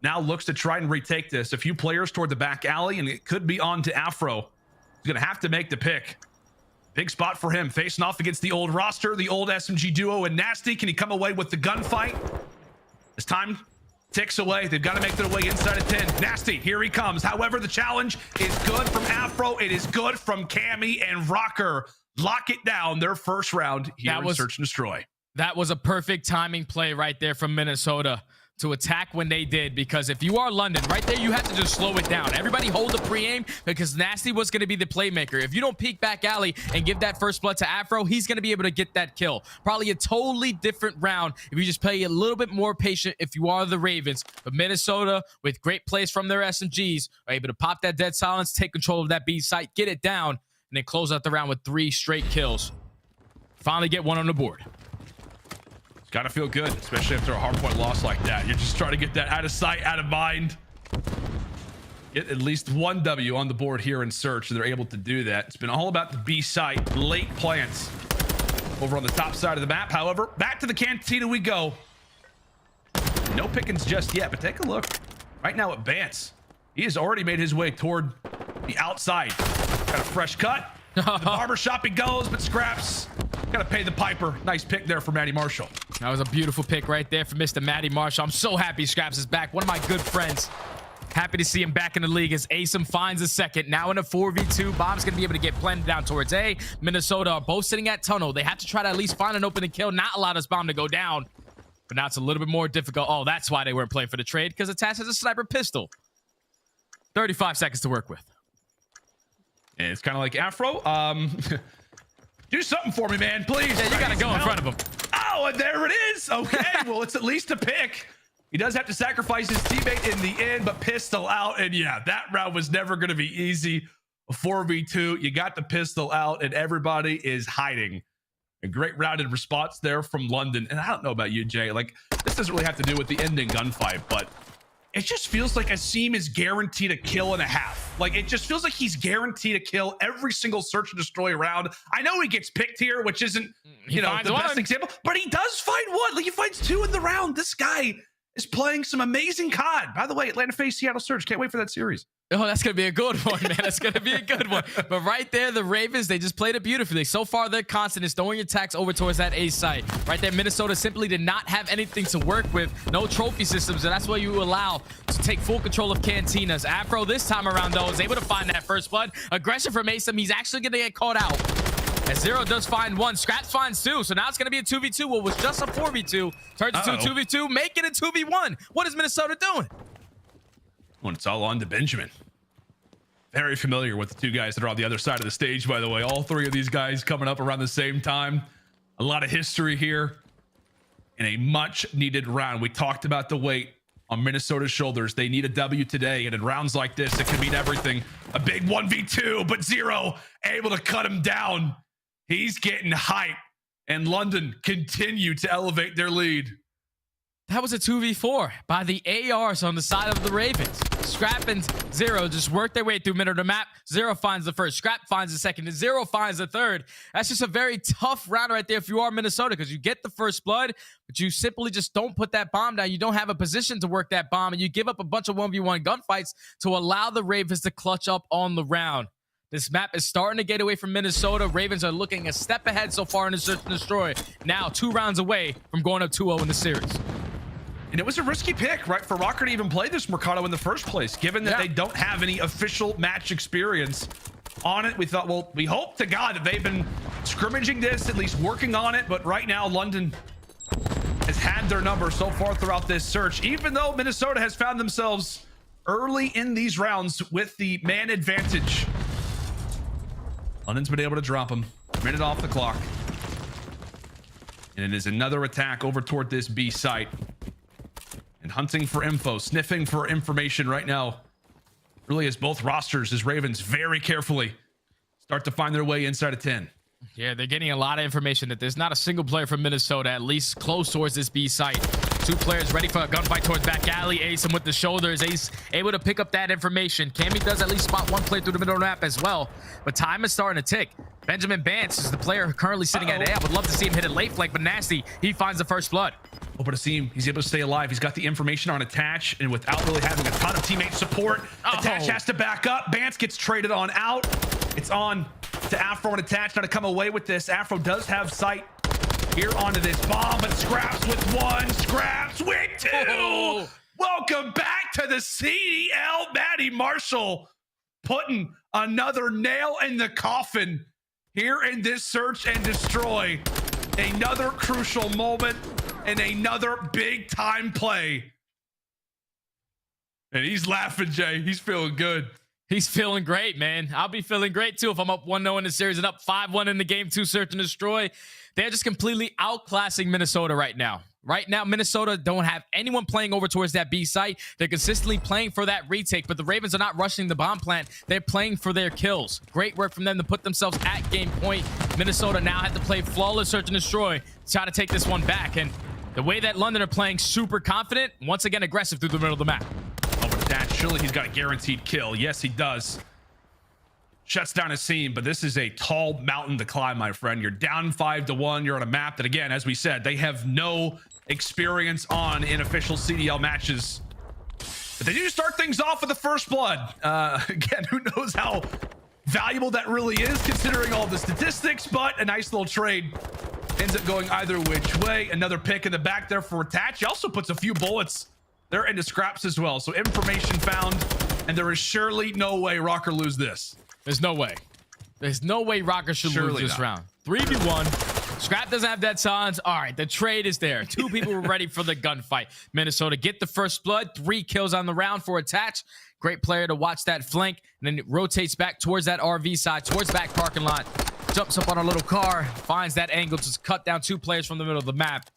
now looks to try and retake this. A few players toward the back alley, and it could be on to Afro. He's going to have to make the pick. Big spot for him, facing off against the old roster, the old SMG duo, and Nastie. Can he come away with the gunfight? As time ticks away, they've got to make their way inside of 10. Nastie, here he comes. However, the challenge is good from Afro. It is good from Cammy, and Røkkr lock it down their first round here in Search and Destroy. That was a perfect timing play right there from Minnesota to attack when they did, because if you are London right there, you have to just slow it down. Everybody hold the pre-aim, because Nastie was going to be the playmaker. If you don't peek back alley and give that first blood to Afro, he's going to be able to get that kill. Probably a totally different round if you just play a little bit more patient if you are the Ravens. But Minnesota, with great plays from their SMGs, are able to pop that dead silence, take control of that B site, get it down, and then close out the round with 3 straight kills. Finally get one on the board. Gotta feel good, especially after a hardpoint loss like that. You're just trying to get that out of sight, out of mind. Get at least 1 W on the board here in Search, and they're able to do that. It's been all about the B site, late plants over on the top side of the map. However, back to the cantina we go. No pickings just yet, but take a look right now at Bance. He has already made his way toward the outside. Got a fresh cut. The barbershop he goes, but Scraps gotta pay the piper. Nice pick there for Matty Marshall. That was a beautiful pick right there for Mr. Matty Marshall. I'm so happy Scraps is back. One of my good friends. Happy to see him back in the league as aBeZy finds a second. Now in a 4v2. Bomb's going to be able to get planted down towards A. Minnesota are both sitting at tunnel. They have to try to at least find an opening kill, not allow this bomb to go down. But now it's a little bit more difficult. Oh, that's why they weren't playing for the trade, because Attach has a sniper pistol. 35 seconds to work with. And it's kind of like Afro. Do something for me, man, please. Yeah, you got to go in front of him. Oh, and there it is. Okay, well, it's at least a pick. He does have to sacrifice his teammate in the end, but pistol out. And yeah, that round was never going to be easy. A 4v2, you got the pistol out, and everybody is hiding. A great rounded response there from London. And I don't know about you, Jay. Like, this doesn't really have to do with the ending gunfight, but it just feels like Asim is guaranteed a kill and a half. Like, it just feels like he's guaranteed a kill every single search and destroy round. I know he gets picked here, which isn't, you know, the best example, but he does find one. Like, he finds 2 in the round. This guy is playing some amazing COD. By the way, Atlanta FaZe Seattle Surge. Can't wait for that series. Oh, that's going to be a good one, man. That's going to be a good one. But right there, the Ravens, they just played it beautifully. So far, they're constant in throwing attacks over towards that A site. Right there, Minnesota simply did not have anything to work with. No trophy systems, and that's what you allow to take full control of cantinas. Afro, this time around, though, is able to find that first blood. Aggression from aBeZy. He's actually going to get caught out. As Zero does find 1. Scraps finds 2. So now it's going to be a 2v2. What was just a 4v2 turns into a 2v2. Make it a 2v1. What is Minnesota doing? When it's all on to Benjamin. Very familiar with the two guys that are on the other side of the stage, by the way. All three of these guys coming up around the same time. A lot of history here in a much needed round. We talked about the weight on Minnesota's shoulders. They need a W today, and in rounds like this, it can mean everything. A big 1v2, but Zero able to cut him down. He's getting hype, and London continue to elevate their lead. That was a 2v4 by the ARs on the side of the Ravens. Scrap and Zero just work their way through middle of the map. Zero finds the first, Scrap finds the second, and Zero finds the third. That's just a very tough round right there if you are Minnesota, because you get the first blood, but you simply just don't put that bomb down. You don't have a position to work that bomb, and you give up a bunch of 1v1 gunfights to allow the Ravens to clutch up on the round. This map is starting to get away from Minnesota. Ravens are looking a step ahead so far in the search and destroy. Now 2 rounds away from going up 2-0 in the series. And it was a risky pick, right, for Røkkr to even play this Mercado in the first place, given that they don't have any official match experience on it. We thought, well, we hope to God that they've been scrimmaging this, at least working on it. But right now, London has had their number so far throughout this search, even though Minnesota has found themselves early in these rounds with the man advantage. London's been able to drop him. Minute off the clock. And it is another attack over toward this B site. And hunting for info, sniffing for information right now. Really, as both rosters, as Ravens very carefully start to find their way inside of 10. Yeah, they're getting a lot of information that there's not a single player from Minnesota, at least close towards this B site. 2 players ready for a gunfight towards back alley. Ace him with the shoulders. Ace able to pick up that information. Cammy does at least spot 1 player through the middle of the map as well. But time is starting to tick. Benjamin Bance is the player currently sitting at A. I would love to see him hit a late flank, but Nastie, he finds the first blood. Hoping to see him. He's able to stay alive. He's got the information on Attach, and without really having a ton of teammate support, Attach has to back up. Bance gets traded on out. It's on to Afro and Attach now to come away with this. Afro does have sight here onto this bomb, but Scraps with 1, Scraps with 2. Welcome back to the CDL. Maddie Marshall putting another nail in the coffin here in this search and destroy. Another crucial moment and another big time play. And he's laughing, Jay. He's feeling good. He's feeling great, man. I'll be feeling great too if I'm up 1-0 in the series and up 5-1 in the game 2 search and destroy. They're just completely outclassing Minnesota right now. Right now, Minnesota don't have anyone playing over towards that B site. They're consistently playing for that retake, but the Ravens are not rushing the bomb plant. They're playing for their kills. Great work from them to put themselves at game point. Minnesota now had to play flawless search and destroy to try to take this one back. And the way that London are playing super confident, once again aggressive through the middle of the map. Over to that, surely he's got a guaranteed kill. Yes, he does. Shuts down his scene, but this is a tall mountain to climb, my friend. You're down 5-1. You're on a map that, again, as we said, they have no experience on in official CDL matches. But they do start things off with the first blood. Again, who knows how valuable that really is considering all the statistics, but a nice little trade ends up going either which way. Another pick in the back there for Attach. He also puts a few bullets there into Scraps as well. So information found, and there is surely no way Røkkr lose this. There's no way. There's no way Røkkr should lose this round. 3v1. Scrap doesn't have dead silence. All right, the trade is there. 2 people were ready for the gunfight. Minnesota get the first blood. 3 kills on the round for Attach. Great player to watch that flank. And then it rotates back towards that RV side, towards back parking lot. Jumps up on a little car. Finds that angle to cut down 2 players from the middle of the map.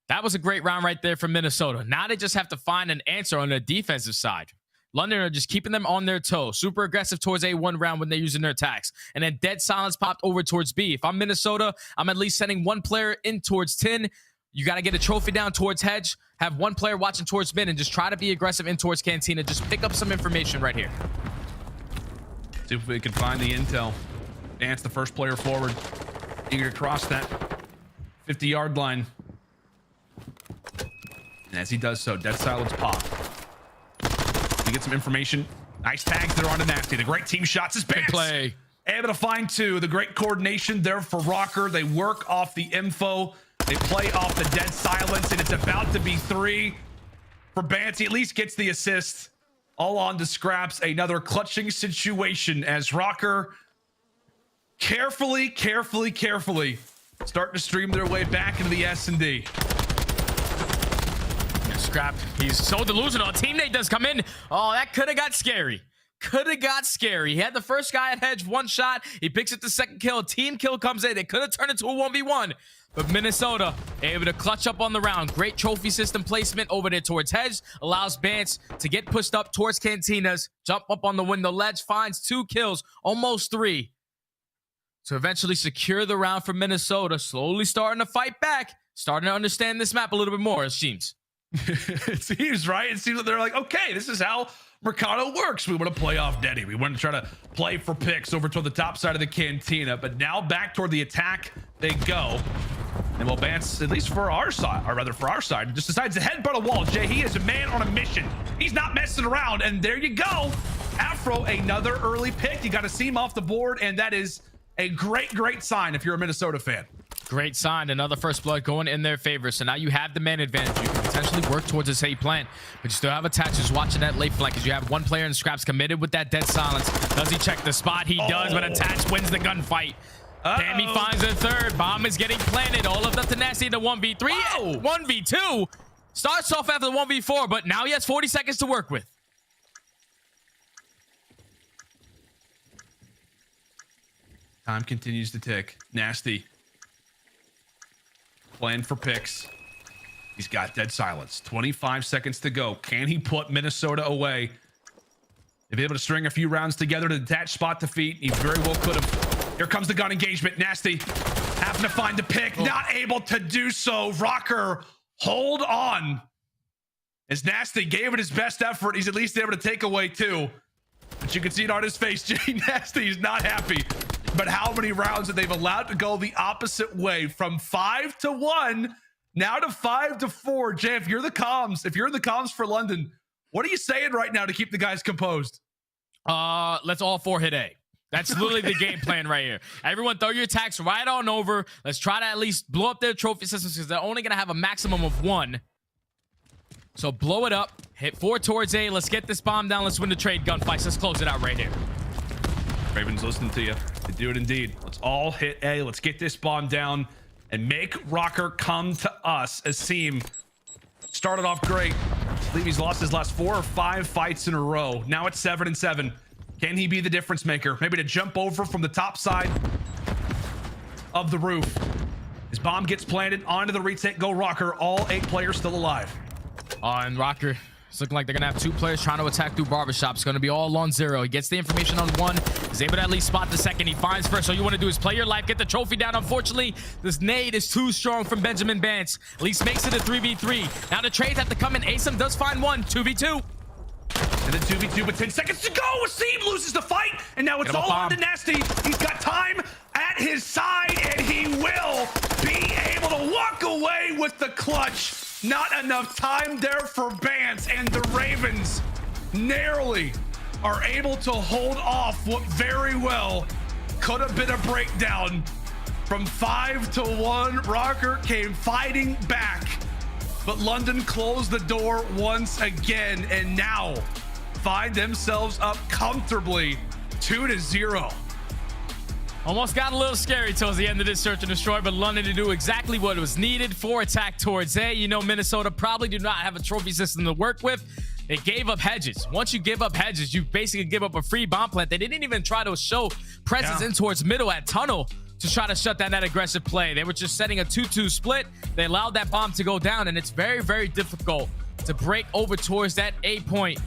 That was a great round right there from Minnesota. Now they just have to find an answer on the defensive side. London are just keeping them on their toes. Super aggressive towards A1 round when they're using their attacks. And then dead silence popped over towards B. If I'm Minnesota, I'm at least sending 1 player in towards 10. You got to get a trophy down towards Hedge. Have 1 player watching towards mid and just try to be aggressive in towards Cantina. Just pick up some information right here. See if we can find the intel. Dance the first player forward. Eager to cross that 50-yard line. And as he does so, dead silence pop. We get some information. Nice tags there onto Nastie. The great team shots is Bance. Play. Able to find 2. The great coordination there for Røkkr. They work off the info. They play off the dead silence, and it's about to be 3 for Bance. He at least gets the assist. All on to Scraps. Another clutching situation as Røkkr carefully starting to stream their way back into the S&D. Scrap. He's so delusional. A teammate does come in. Oh, that could have got scary. Could have got scary. He had the first guy at hedge, one shot. He picks up the second kill. A team kill comes in. It could have turned into a 1v1. But Minnesota able to clutch up on the round. Great trophy system placement over there towards hedge. Allows Bance to get pushed up towards Cantinas. Jump up on the window ledge. Finds 2 kills. Almost 3. To eventually secure the round for Minnesota. Slowly starting to fight back. Starting to understand this map a little bit more, it seems. It seems, right? It seems that they're like, okay, this is how Mercado works. We want to play off Denny. We want to try to play for picks over toward the top side of the Cantina. But now back toward the attack they go. And well, Bance, at least for our side, or rather for our side, just decides to headbutt a wall. Jay, he is a man on a mission. He's not messing around. And there you go. Afro, another early pick. You got to see him off the board. And that is a great sign if you're a Minnesota fan. Great sign. Another first blood going in their favor. So now you have the man advantage. You can potentially work towards this A plant, but you still have attachers watching that late flank because you have one player in Scraps committed with that dead silence. Does he check the spot? He does, but attach wins the gunfight. Cammy finds a third. Bomb is getting planted. All of the Nastie to 1v3. Whoa. 1v2. Starts off after the 1v4, but now he has 40 seconds to work with. Time continues to tick. Nastie. Playing for picks. He's got dead silence. 25 seconds to go. Can he put Minnesota away? If he's able to string a few rounds together to detach spot defeat, he very well could have. Here comes the gun engagement. Nastie having to find the pick. Not able to do so. Røkkr, hold on. As Nastie gave it his best effort, he's at least able to take away 2. But you can see it on his face. Nastie is not happy. But how many rounds that they've allowed to go the opposite way from 5 to 1 now to 5 to 4. Jay, if you're the comms for London, what are you saying right now to keep the guys composed? Let's all 4 hit A. That's literally the game plan right here. Everyone throw your attacks right on over. Let's try to at least blow up their trophy systems because they're only going to have a maximum of 1. So blow it up. Hit 4 towards A. Let's get this bomb down. Let's win the trade gunfights. Let's close it out right here. Ravens, listening to you. They do it indeed. Let's all hit A. Let's get this bomb down and make Røkkr come to us. As Seam started off great. I believe he's lost his last 4 or 5 fights in a row. Now it's 7-7. Can he be the difference maker? Maybe to jump over from the top side of the roof. His bomb gets planted onto the retake. Go Røkkr. All 8 players still alive. And Røkkr, it's looking like they're gonna have 2 players trying to attack through barbershop. It's gonna be all on 0. He gets the information on 1. He's able to at least spot the second. He finds first. So you want to do is play your life, get the trophy down. Unfortunately, this nade is too strong from Benjamin Bance. At least makes it a 3v3. Now the trades have to come in. Asim does find 1. 2v2. And then 2v2 with 10 seconds to go. Asim loses the fight. And now it's all on to Nastie. He's got time at his side, and he will be able to walk away with the clutch. Not enough time there for Bance, and the Ravens narrowly are able to hold off what very well could have been a breakdown. From 5 to 1, Røkkr came fighting back, but London closed the door once again, and now find themselves up comfortably 2-0. Almost got a little scary towards the end of this search and destroy, but London to do exactly what was needed for attack towards A. You know, Minnesota probably do not have a trophy system to work with. They gave up hedges. Once you give up hedges, you basically give up a free bomb plant. They didn't even try to show presence in towards middle at tunnel to try to shut down that aggressive play. They were just setting a 2-2 split. They allowed that bomb to go down, and it's very difficult to break over towards that A point.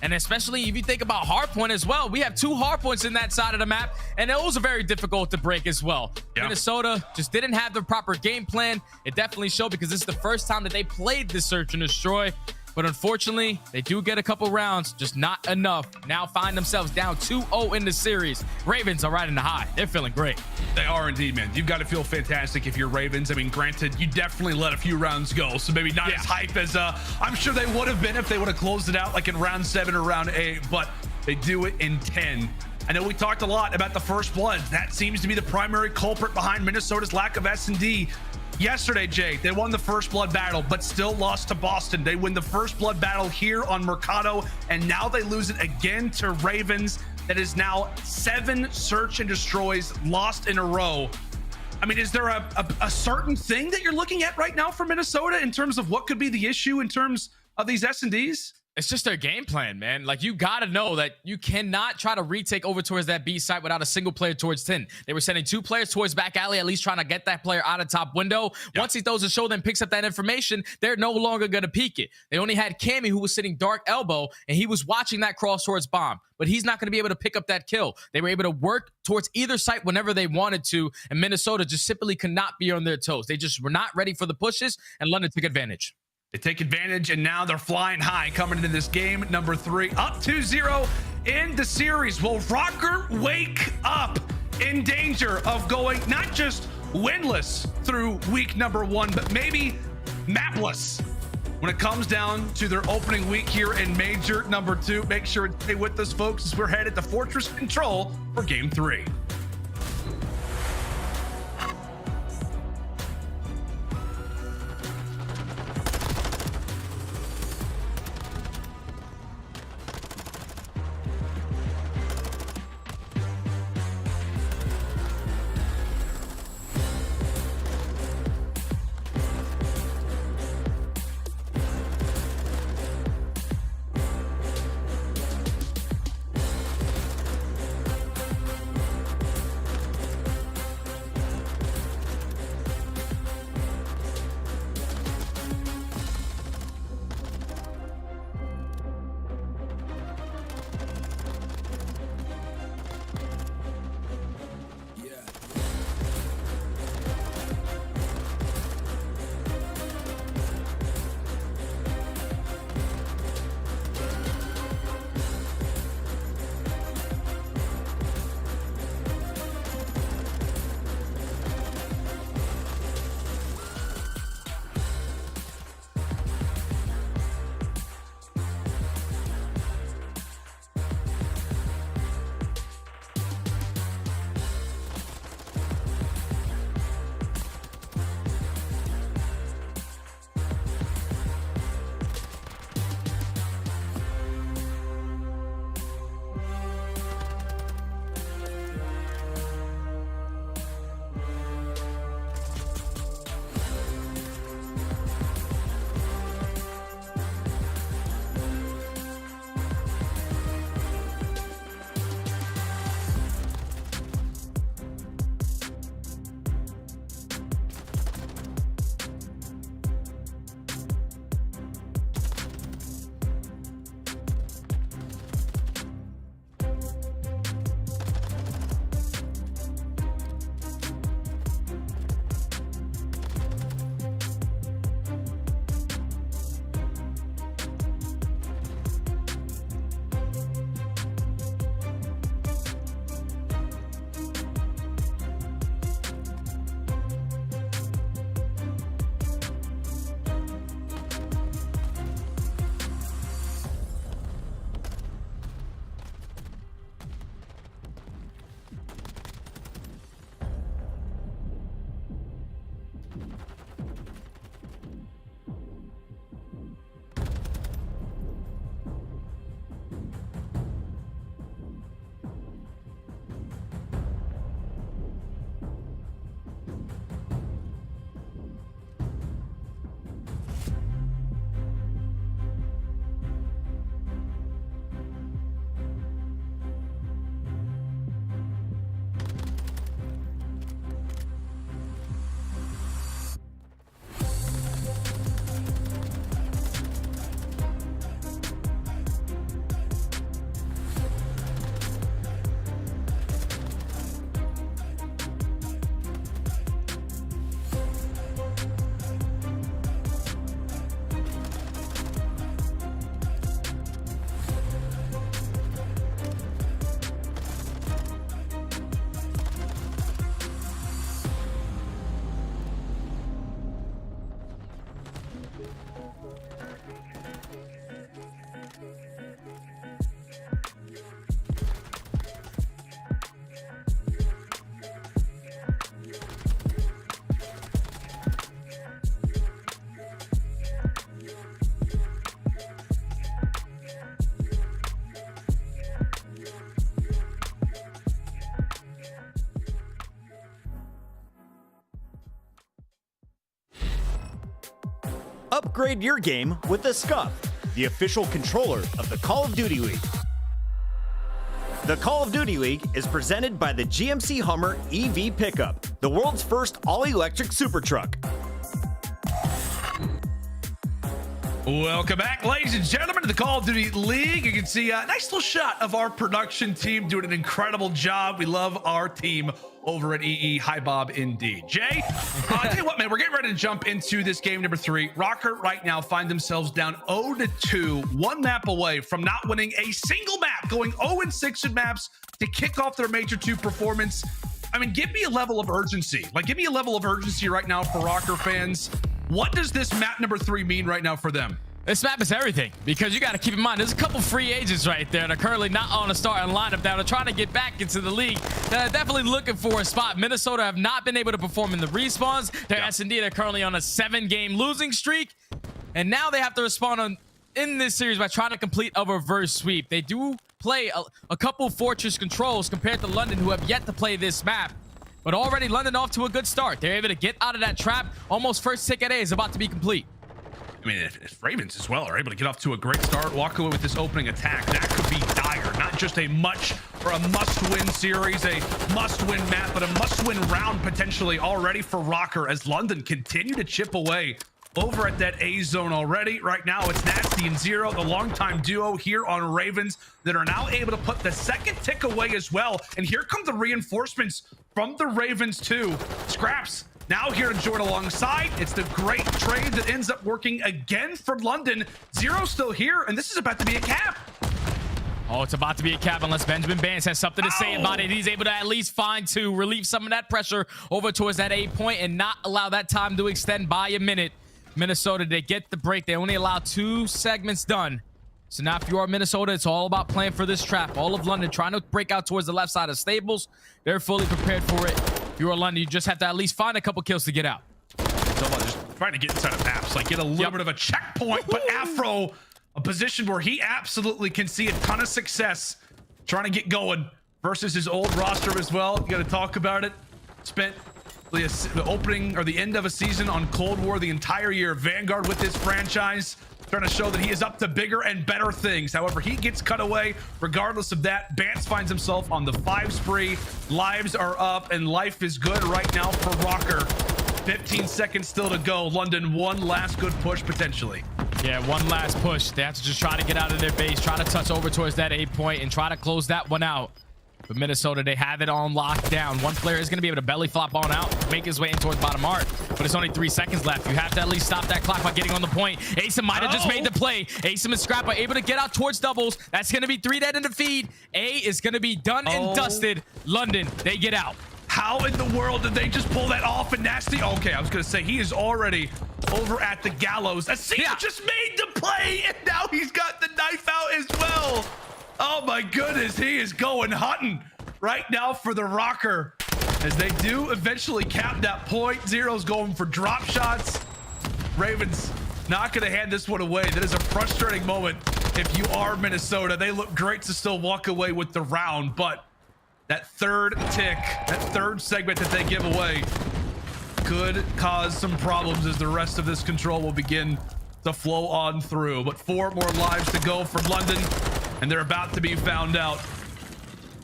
And especially if you think about hardpoint as well, we have 2 hardpoints in that side of the map, and those are very difficult to break as well. Minnesota just didn't have the proper game plan. It definitely showed because this is the first time that they played this search and destroy. But unfortunately, they do get a couple rounds, just not enough. Now find themselves down 2-0 in the series. Ravens are riding the high. They're feeling great. They are indeed, man. You've got to feel fantastic if you're Ravens. I mean, granted, you definitely let a few rounds go, so maybe not as hype as I'm sure they would have been if they would have closed it out like in round 7 or round 8, but they do it in 10. I know we talked a lot about the first blood. That seems to be the primary culprit behind Minnesota's lack of S&D. Yesterday, Jay, they won the first blood battle, but still lost to Boston. They win the first blood battle here on Mercado, and now they lose it again to Ravens. That is now 7 search and destroys lost in a row. I mean, is there a certain thing that you're looking at right now for Minnesota in terms of what could be the issue in terms of these S&Ds? It's just their game plan, man. Like, you got to know that you cannot try to retake over towards that B site without a single player towards 10. They were sending 2 players towards back alley, at least trying to get that player out of top window. Once he throws a shoulder and picks up that information, they're no longer going to peek it. They only had Cammy, who was sitting dark elbow, and he was watching that cross towards bomb. But he's not going to be able to pick up that kill. They were able to work towards either site whenever they wanted to, and Minnesota just simply could not be on their toes. They just were not ready for the pushes, and London took advantage. They take advantage, and now they're flying high coming into this game number 3. Up 2-0 in the series. Will Røkkr wake up in danger of going not just winless through week number 1, but maybe mapless when it comes down to their opening week here in Major number 2? Make sure to stay with us, folks, as we're headed to Fortress Control for Game 3. Upgrade your game with the Scump, the official controller of the Call of Duty League. The Call of Duty League is presented by the GMC Hummer EV Pickup, the world's first all-electric super truck. Welcome back, ladies and gentlemen, to the Call of Duty League. You can see a nice little shot of our production team doing an incredible job. We love our team over at EE. Hi, Bob, indeed. Jay, I'll tell you what, man, we're getting ready to jump into this game number 3. Røkkr right now find themselves down 0-2, one map away from not winning a single map, going 0-6 in maps to kick off their Major II performance. I mean, give me a level of urgency. Like, give me a level of urgency right now for Røkkr fans. What does this map number 3 mean right now for them? This map is everything, because you got to keep in mind there's a couple free agents right there that are currently not on a starting lineup that are trying to get back into the league. They're definitely looking for a spot. Minnesota have not been able to perform in the respawns. They're S&D. They're currently on a 7-game losing streak, and now they have to respond in this series by trying to complete a reverse sweep. They do play a couple fortress controls compared to London, who have yet to play this map. But already London off to a good start. They're able to get out of that trap. Almost first ticket A is about to be complete. I mean, if Ravens as well are able to get off to a great start, walk away with this opening attack, that could be dire. Not just a must-win series, a must-win map, but a must-win round potentially already for Røkkr as London continue to chip away over at that A zone already. Right now, it's Nastie and Zero, the longtime duo here on Ravens, that are now able to put the second tick away as well. And here come the reinforcements from the Ravens too. Scraps now here to join alongside. It's the great trade that ends up working again for London. Zero still here, and this is about to be a cap. Oh, it's about to be a cap unless Benjamin Bance has something to say about it. He's able to at least find to relieve some of that pressure over towards that A point and not allow that time to extend by a minute. Minnesota, they get the break. They only allow 2 segments done. So now if you are Minnesota, it's all about playing for this trap. All of London trying to break out towards the left side of Stables. They're fully prepared for it. If you're London, you just have to at least find a couple kills to get out. So just trying to get inside of maps, like get a little bit of a checkpoint, but Afro, a position where he absolutely can see a ton of success trying to get going versus his old roster as well. You got to talk about it. Spent the opening or the end of a season on Cold War, the entire year Vanguard with this franchise, trying to show that he is up to bigger and better things. However, he gets cut away. Regardless of that, Bance finds himself on the 5 spree. Lives are up and life is good right now for Røkkr. 15 seconds still to go. London, one last good push potentially. Yeah, one last push. They have to just try to get out of their base, try to touch over towards that A point and try to close that one out. But Minnesota, they have it on lockdown. One player is going to be able to belly flop on out, make his way in towards bottom arc, but it's only 3 seconds left. You have to at least stop that clock by getting on the point. aBeZy might have just made the play. aBeZy and Scrap are able to get out towards doubles. That's going to be 3 dead in the feed. A is going to be done and dusted. London, they get out. How in the world did they just pull that off? And Nastie, okay, I was going to say he is already over at the gallows. aBeZy just made the play, and now he's got the knife out as well. Oh my goodness, he is going hunting right now for the Røkkr as they do eventually cap that point. Zero's going for drop shots. Ravens not going to hand this one away. That is a frustrating moment if you are Minnesota. They look great to still walk away with the round, but that third tick, that third segment that they give away could cause some problems as the rest of this control will begin to flow on through. But 4 more lives to go for London, and they're about to be found out.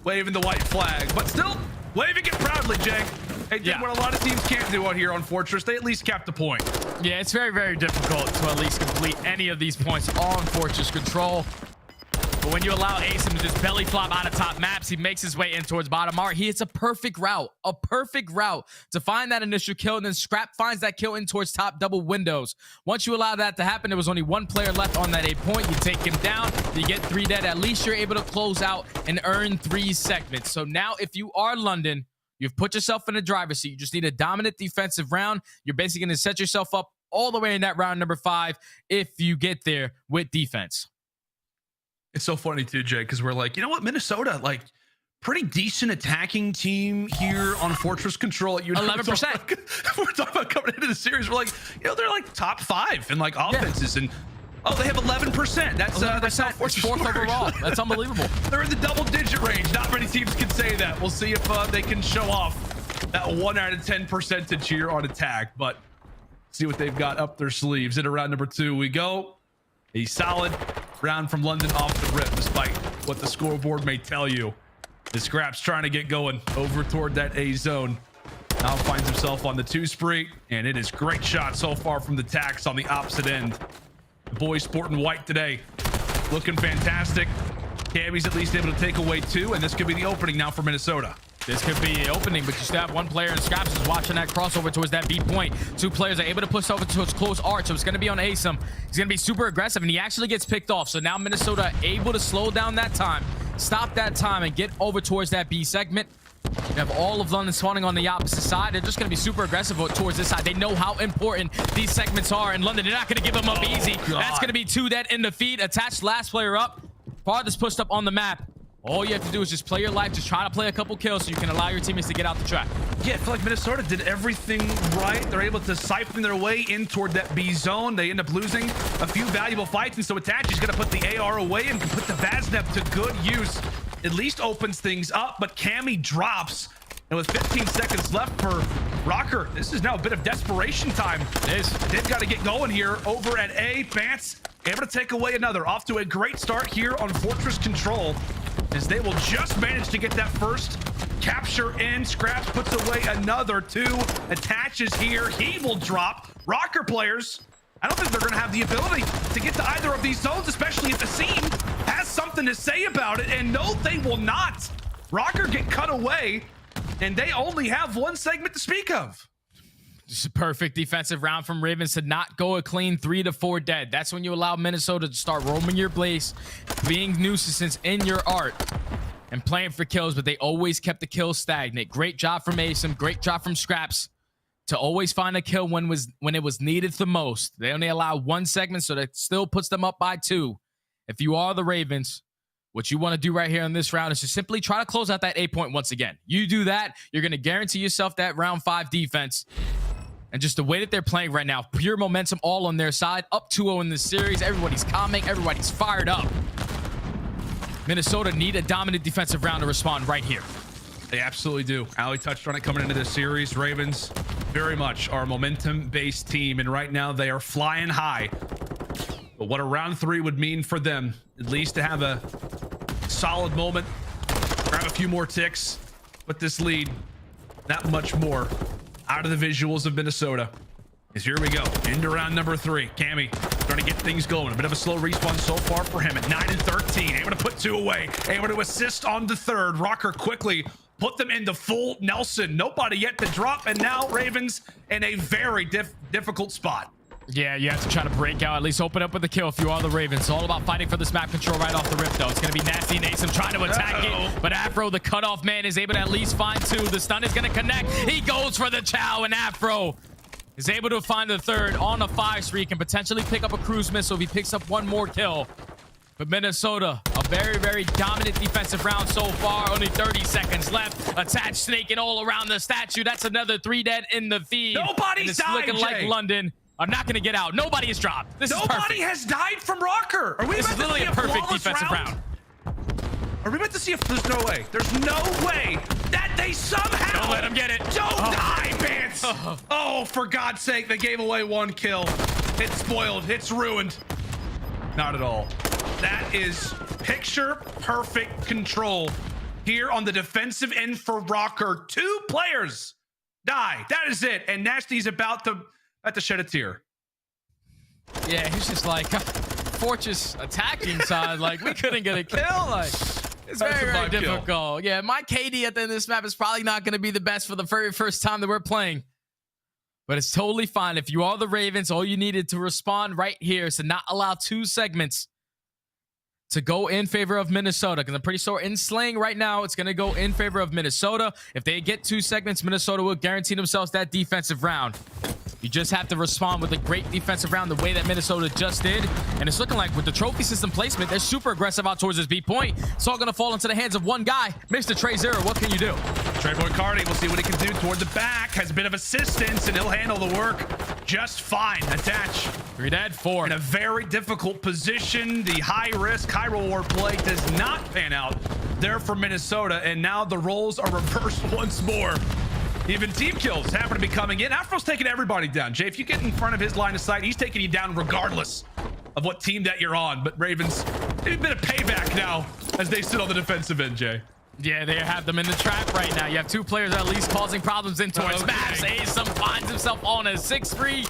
Waving the white flag, but still waving it proudly, Jay. They did what a lot of teams can't do out here on Fortress. They at least capped the point. Yeah, it's very, very difficult to at least complete any of these points on Fortress control. But when you allow aBeZy to just belly flop out of top maps, he makes his way in towards bottom arc. He hits a perfect route to find that initial kill, and then Scrap finds that kill in towards top double windows. Once you allow that to happen, there was only 1 player left on that A point. You take him down, you get 3 dead. At least you're able to close out and earn 3 segments. So now if you are London, you've put yourself in the driver's seat. You just need a dominant defensive round. You're basically going to set yourself up all the way in that round number 5 if you get there with defense. It's so funny too, Jay, because we're like, you know what, Minnesota, like, pretty decent attacking team here on Fortress control. 11%. We're talking about coming into the series. We're like, you know, they're like top 5 in like offenses, and they have 11%. That's that's how Fortress 4th overall. That's unbelievable. They're in the double-digit range. Not many teams can say that. We'll see if they can show off that 1 out of 10 percentage here on attack, but see what they've got up their sleeves. Into round number 2 we go. A solid round from London off the rip, despite what the scoreboard may tell you. The Scrap's trying to get going over toward that A zone. Now finds himself on the 2 spree, and it is great shot so far from the Tax on the opposite end. The boys sporting white today, looking fantastic. Cammy's at least able to take away 2, and this could be the opening now for Minnesota. This could be the opening, but you still have one player in Scraps who's watching that crossover towards that B point. 2 players are able to push over towards close arch, so it's going to be on aBeZy. He's going to be super aggressive, and he actually gets picked off. So now Minnesota able to slow down that time, stop that time, and get over towards that B segment. You have all of London spawning on the opposite side. They're just going to be super aggressive towards this side. They know how important these segments are in London. They're not going to give them up easy. God. That's going to be 2 dead in the feed. Attached last player up. Farthest pushed up on the map. All you have to do is just play your life. Just try to play a couple kills so you can allow your teammates to get out the track. Yeah, I feel like Minnesota did everything right. They're able to siphon their way in toward that B zone. They end up losing a few valuable fights, and so Attach is going to put the AR away and can put the Vazneb to good use. At least opens things up, but Cammy drops. And with 15 seconds left for Røkkr, this is now a bit of desperation time. It is. They've got to get going here over at A. Bance able to take away another. Off to a great start here on Fortress Control, as they will just manage to get that first capture in. Scraps puts away another 2. Attaches here. He will drop. Røkkr players, I don't think they're going to have the ability to get to either of these zones, especially if the scene has something to say about it. And no, they will not. Røkkr get cut away, and they only have 1 segment to speak of. Just a perfect defensive round from Ravens to not go a clean 3 to 4 dead. That's when you allow Minnesota to start roaming your base, being nuisances in your art, and playing for kills, but they always kept the kills stagnant. Great job from aBeZy, great job from Scraps to always find a kill when it was needed the most. They only allow 1 segment, so that still puts them up by 2. If you are the Ravens, what you want to do right here in this round is to simply try to close out that A point once again. You do that, you're going to guarantee yourself that round 5 defense. And just the way that they're playing right now, pure momentum all on their side. Up 2-0 in this series. Everybody's calming. Everybody's fired up. Minnesota need a dominant defensive round to respond right here. They absolutely do. iLLeY touched on it coming into this series. Ravens very much are a momentum-based team, and right now they are flying high. But what a round 3 would mean for them, at least to have a solid moment, grab a few more ticks, put this lead that much more out of the visuals of Minnesota. As here we go into round number 3. Cammy trying to get things going. A bit of a slow respawn so far for him at 9 and 13. Able to put 2 away. Able to assist on the 3rd. Røkkr quickly put them into full Nelson. Nobody yet to drop, and now Ravens in a very difficult spot. Yeah, you have to try to break out, at least open up with a kill if you are the Ravens. It's all about fighting for this map control right off the rip, though. It's going to be Nastie and aBeZy trying to attack it, but Afro, the cutoff man, is able to at least find 2. The stun is going to connect. He goes for the chow, and Afro is able to find the 3rd on a 5 streak and potentially pick up a cruise missile if he picks up 1 more kill. But Minnesota, a very, very dominant defensive round so far. Only 30 seconds left. Attached snaking all around the statue. That's another 3 dead in the feed. Nobody's it's died, looking Jay. like London. I'm not going to get out. Nobody is dropped. This is perfect. Nobody has died from Røkkr. Are we This about is literally to a see perfect flawless defensive round. Are we about to see if there's no way? There's no way that they somehow Don't let them get it. Don't die, Bance. Oh, for God's sake, they gave away 1 kill. It's spoiled. It's ruined. Not at all. That is picture perfect control here on the defensive end for Røkkr. 2 players die. That is it. And Nastie's about to shed a tear. Yeah, he's just like Fortress attacking side. Like, we couldn't get a kill. Like, it's very, very difficult. Yeah, my KD at the end of this map is probably not going to be the best for the very first time that we're playing. But it's totally fine. If you are the Ravens, all you needed to respond right here is to not allow 2 segments to go in favor of Minnesota, because I'm pretty sure in slaying right now, it's going to go in favor of Minnesota. If they get 2 segments, Minnesota will guarantee themselves that defensive round. You just have to respond with a great defensive round the way that Minnesota just did. And it's looking like with the trophy system placement, they're super aggressive out towards this B point. It's all going to fall into the hands of 1 guy. Mr. Trey Zero, what can you do? Treyboy Cardi, we'll see what he can do toward the back. Has a bit of assistance, and he'll handle the work just fine. Attach. 3 dead, 4. In a very difficult position. The high risk, high reward play does not pan out there for Minnesota, and now the roles are reversed once more. Even team kills happen to be coming in. Afro's taking everybody down. Jay, if you get in front of his line of sight, he's taking you down regardless of what team that you're on. But Ravens, a bit of payback now as they sit on the defensive end, Jay. Yeah, they have them in the trap right now. You have two players at least causing problems in towards maps. Simp finds himself on a 6-3.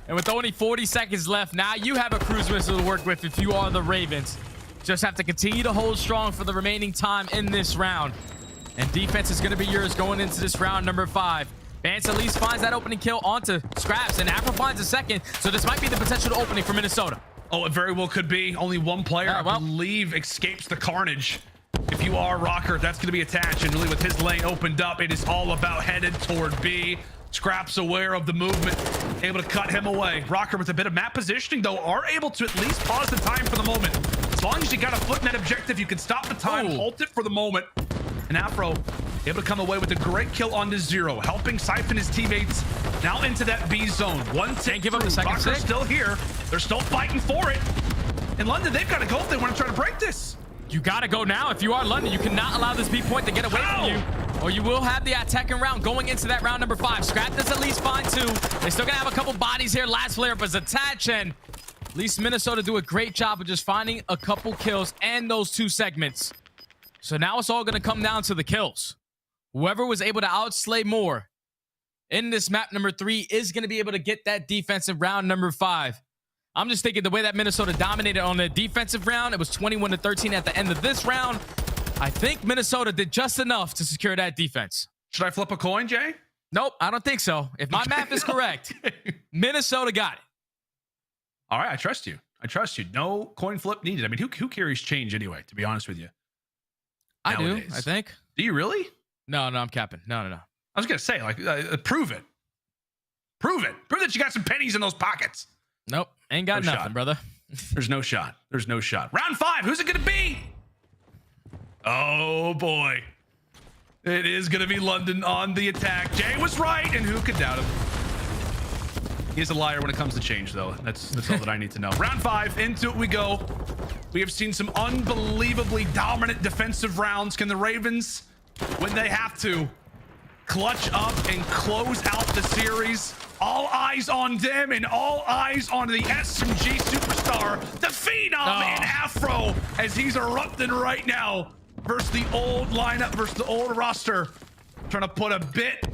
And with only 40 seconds left, now you have a cruise missile to work with if you are the Ravens. Just have to continue to hold strong for the remaining time in this round. And defense is going to be yours going into this round number 5. Bance at least finds that opening kill onto Scraps, and Afro finds a second. So this might be the potential opening for Minnesota. Oh, it very well could be. Only one player, I believe, escapes the carnage. If you are Røkkr, that's going to be attached. And really with his lane opened up, it is all about headed toward B. Scraps aware of the movement, able to cut him away. Røkkr with a bit of map positioning, though, are able to at least pause the time for the moment. As long as you got a foot in that objective, you can stop the time, halt it for the moment. And Afro able to come away with a great kill onto Zero, helping siphon his teammates now into that B zone. One tick give up the second Røkkr's still here. They're still fighting for it. In London, they've got to go if they want to try to break this. You got to go now. If you are London, you cannot allow this B point to get away from you, or you will have the attacking round going into that round number 5. Scrap does at least find 2. They're still gonna have a couple bodies here. Last player was attached, and at least Minnesota do a great job of just finding a couple kills and those 2 segments. So now it's all gonna come down to the kills. Whoever was able to outslay more in this map number 3 is gonna be able to get that defensive round number 5. I'm just thinking the way that Minnesota dominated on the defensive round, it was 21-13 at the end of this round. I think Minnesota did just enough to secure that defense. Should I flip a coin, Jay? Nope, I don't think so. If my math is correct, Minnesota got it. All right, I trust you. I trust you. No coin flip needed. I mean, who carries change anyway, to be honest with you? I Nowadays. do, I think. Do you really? No, I'm capping. No. I was going to say, like, prove it. Prove it. Prove that you got some pennies in those pockets. Nope, ain't got nothing, brother. There's no shot. There's no shot. Round 5, who's it going to be? Oh, boy. It is going to be London on the attack. Jay was right, and who could doubt him? He's a liar when it comes to change, though. That's all that I need to know. Round 5, into it we go. We have seen some unbelievably dominant defensive rounds. Can the Ravens, when they have to, clutch up and close out the series? All eyes on them and all eyes on the SMG superstar, the Phenom in Afro, as he's erupting right now versus the old lineup, versus the old roster. Trying to put a bit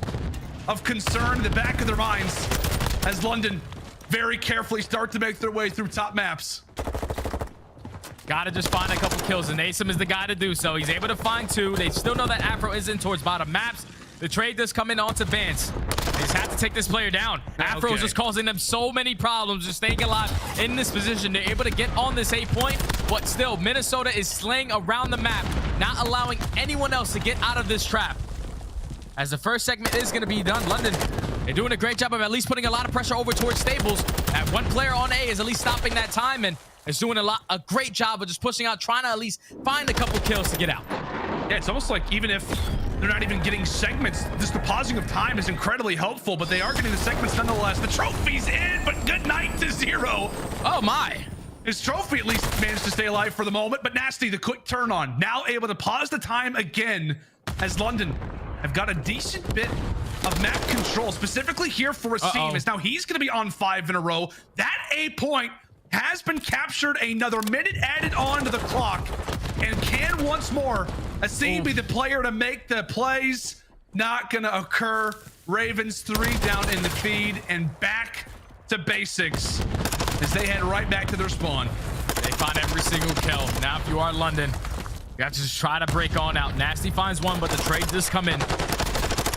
of concern in the back of their minds as London very carefully start to make their way through top maps. Gotta just find a couple kills, and aBeZy is the guy to do so. He's able to find 2. They still know that Afro is in towards bottom maps. The trade does come in onto Bance. They just have to take this player down. Afro is just causing them so many problems, just staying alive in this position. They're able to get on this 8 point, but still, Minnesota is slaying around the map, not allowing anyone else to get out of this trap. As the first segment is going to be done, London, they're doing a great job of at least putting a lot of pressure over towards Stables. That one player on A is at least stopping that time, and is doing a great job of just pushing out, trying to at least find a couple kills to get out. Yeah, it's almost like even if they're not even getting segments, just the pausing of time is incredibly helpful, but they are getting the segments nonetheless. The trophy's in, but good night to Zero. Oh my. His trophy at least managed to stay alive for the moment, but Nastie, the quick turn on, now able to pause the time again as London have got a decent bit of map control, specifically here for Asim, as now he's going to be on 5 in a row. That 8 point has been captured, another minute added on to the clock, and can once more Asim be the player to make the plays. Not gonna occur. Ravens 3 down in the feed and back to basics as they head right back to their spawn. They find every single kill. Now if you are London, you have to just try to break on out. Nastie finds 1, but the trade does come in.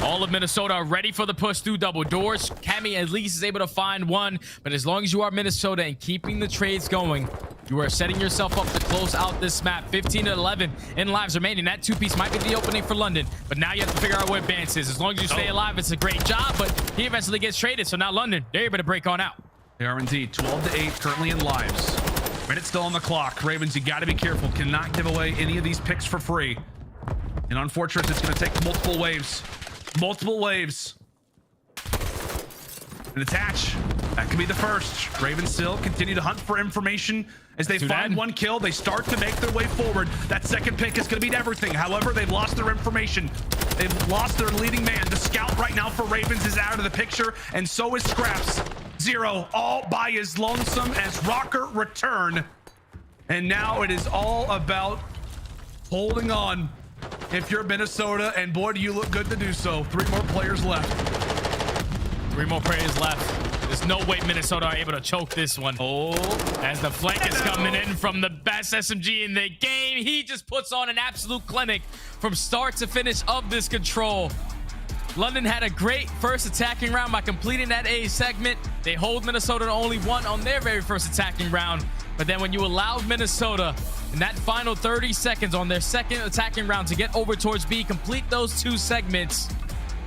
All of Minnesota are ready for the push through double doors. Cammy at least is able to find 1, but as long as you are Minnesota and keeping the trades going, you are setting yourself up to close out this map. 15-11 in lives remaining. That 2-piece might be the opening for London, but now you have to figure out where Bance is. As long as you stay alive, it's a great job, but he eventually gets traded. So now London, they're able to break on out. They are indeed 12-8 currently in lives. Minute still on the clock. Ravens, you got to be careful. Cannot give away any of these picks for free. And unfortunately, it's going to take multiple waves. Multiple waves. And attach. That could be the first. Ravens still continue to hunt for information. As they find 1 kill, they start to make their way forward. That second pick is going to mean everything. However, they've lost their information. They've lost their leading man. The scout right now for Ravens is out of the picture, and so is Scraps. 0 all by his lonesome as Røkkr return. And now it is all about holding on if you're Minnesota, and boy, do you look good to do so. 3 more players left. 3 more players left. There's no way Minnesota are able to choke this one. Oh, as the flank is coming in from the best SMG in the game. He just puts on an absolute clinic from start to finish of this control. London had a great first attacking round by completing that A segment. They hold Minnesota to only 1 on their very first attacking round. But then when you allow Minnesota in that final 30 seconds on their second attacking round to get over towards B, complete those 2 segments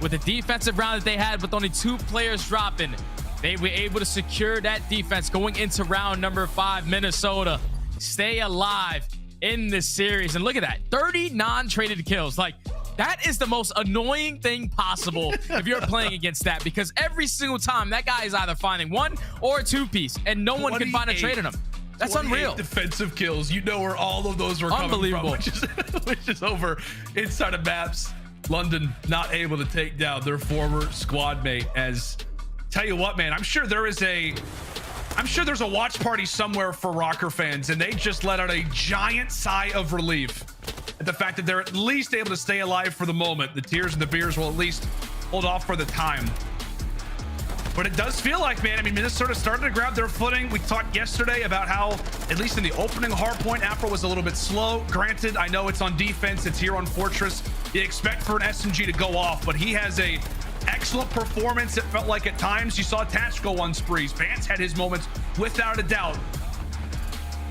with the defensive round that they had with only 2 players dropping, they were able to secure that defense going into round number 5. Minnesota stay alive in this series. And look at that, 30 non-traded kills. Like, that is the most annoying thing possible if you're playing against that, because every single time that guy is either finding 1 or a 2-piece and no one can find a trade on him. That's unreal. Defensive kills. You know where all of those were coming from, which is over inside of maps. London not able to take down their former squad mate. As tell you what, man, I'm sure there's a watch party somewhere for Røkkr fans, and they just let out a giant sigh of relief at the fact that they're at least able to stay alive for the moment. The tears and the beers will at least hold off for the time. But it does feel like, man, I mean, Minnesota started to grab their footing. We talked yesterday about how, at least in the opening hard point, Afro was a little bit slow. Granted, I know it's on defense, it's here on Fortress. You expect for an SMG to go off, but he has a excellent performance. It felt like at times you saw Tatch go on sprees. Bance had his moments without a doubt.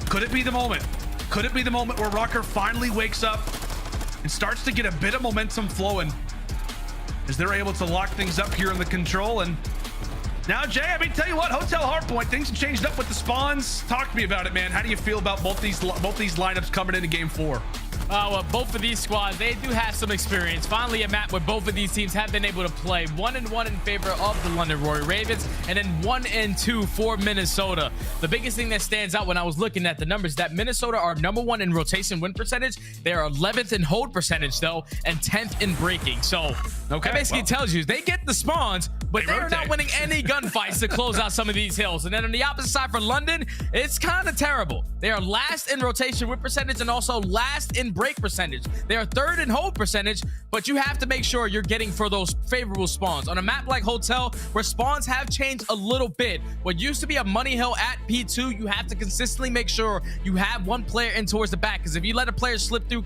Could it be the moment? Could it be the moment where Røkkr finally wakes up and starts to get a bit of momentum flowing as they're able to lock things up here in the control? And now, Jay, I mean, tell you what, Hotel Hardpoint, things have changed up with the spawns. Talk to me about it, man. How do you feel about both these lineups coming into game 4? Well, both of these squads, they do have some experience. Finally, a map where both of these teams have been able to play 1-1 in favor of the London Royal Ravens, and then 1-2 for Minnesota. The biggest thing that stands out when I was looking at the numbers is that Minnesota are #1 in rotation win percentage. They are 11th in hold percentage, though, and 10th in breaking. So that basically tells you they get the spawns, but they're not winning any gunfights to close out some of these hills. And then on the opposite side for London, it's kind of terrible. They are last in rotation win percentage and also last in break percentage. They are 3rd in hold percentage, but you have to make sure you're getting for those favorable spawns. On a map like Hotel, where spawns have changed a little bit, what used to be a money hill at P2, you have to consistently make sure you have 1 player in towards the back, because if you let a player slip through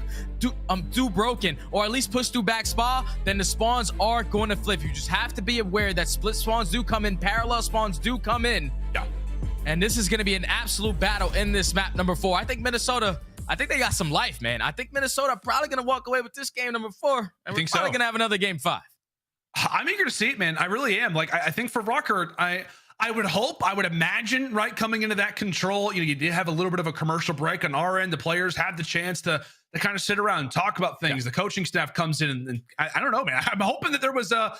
broken, or at least push through back spa, then the spawns are going to flip. You just have to be aware that split spawns do come in, parallel spawns do come in. Yeah. And this is going to be an absolute battle in this map number 4. I think Minnesota, I think they got some life, man. I think Minnesota are probably going to walk away with this game number 4. And we're probably going to have another game 5. I'm eager to see it, man. I really am. Like, I think for Røkkr, I would hope, I would imagine, right, coming into that control, you know, you did have a little bit of a commercial break on our end. The players had the chance to kind of sit around and talk about things. The coaching staff comes in and I don't know, man. I'm hoping that there was a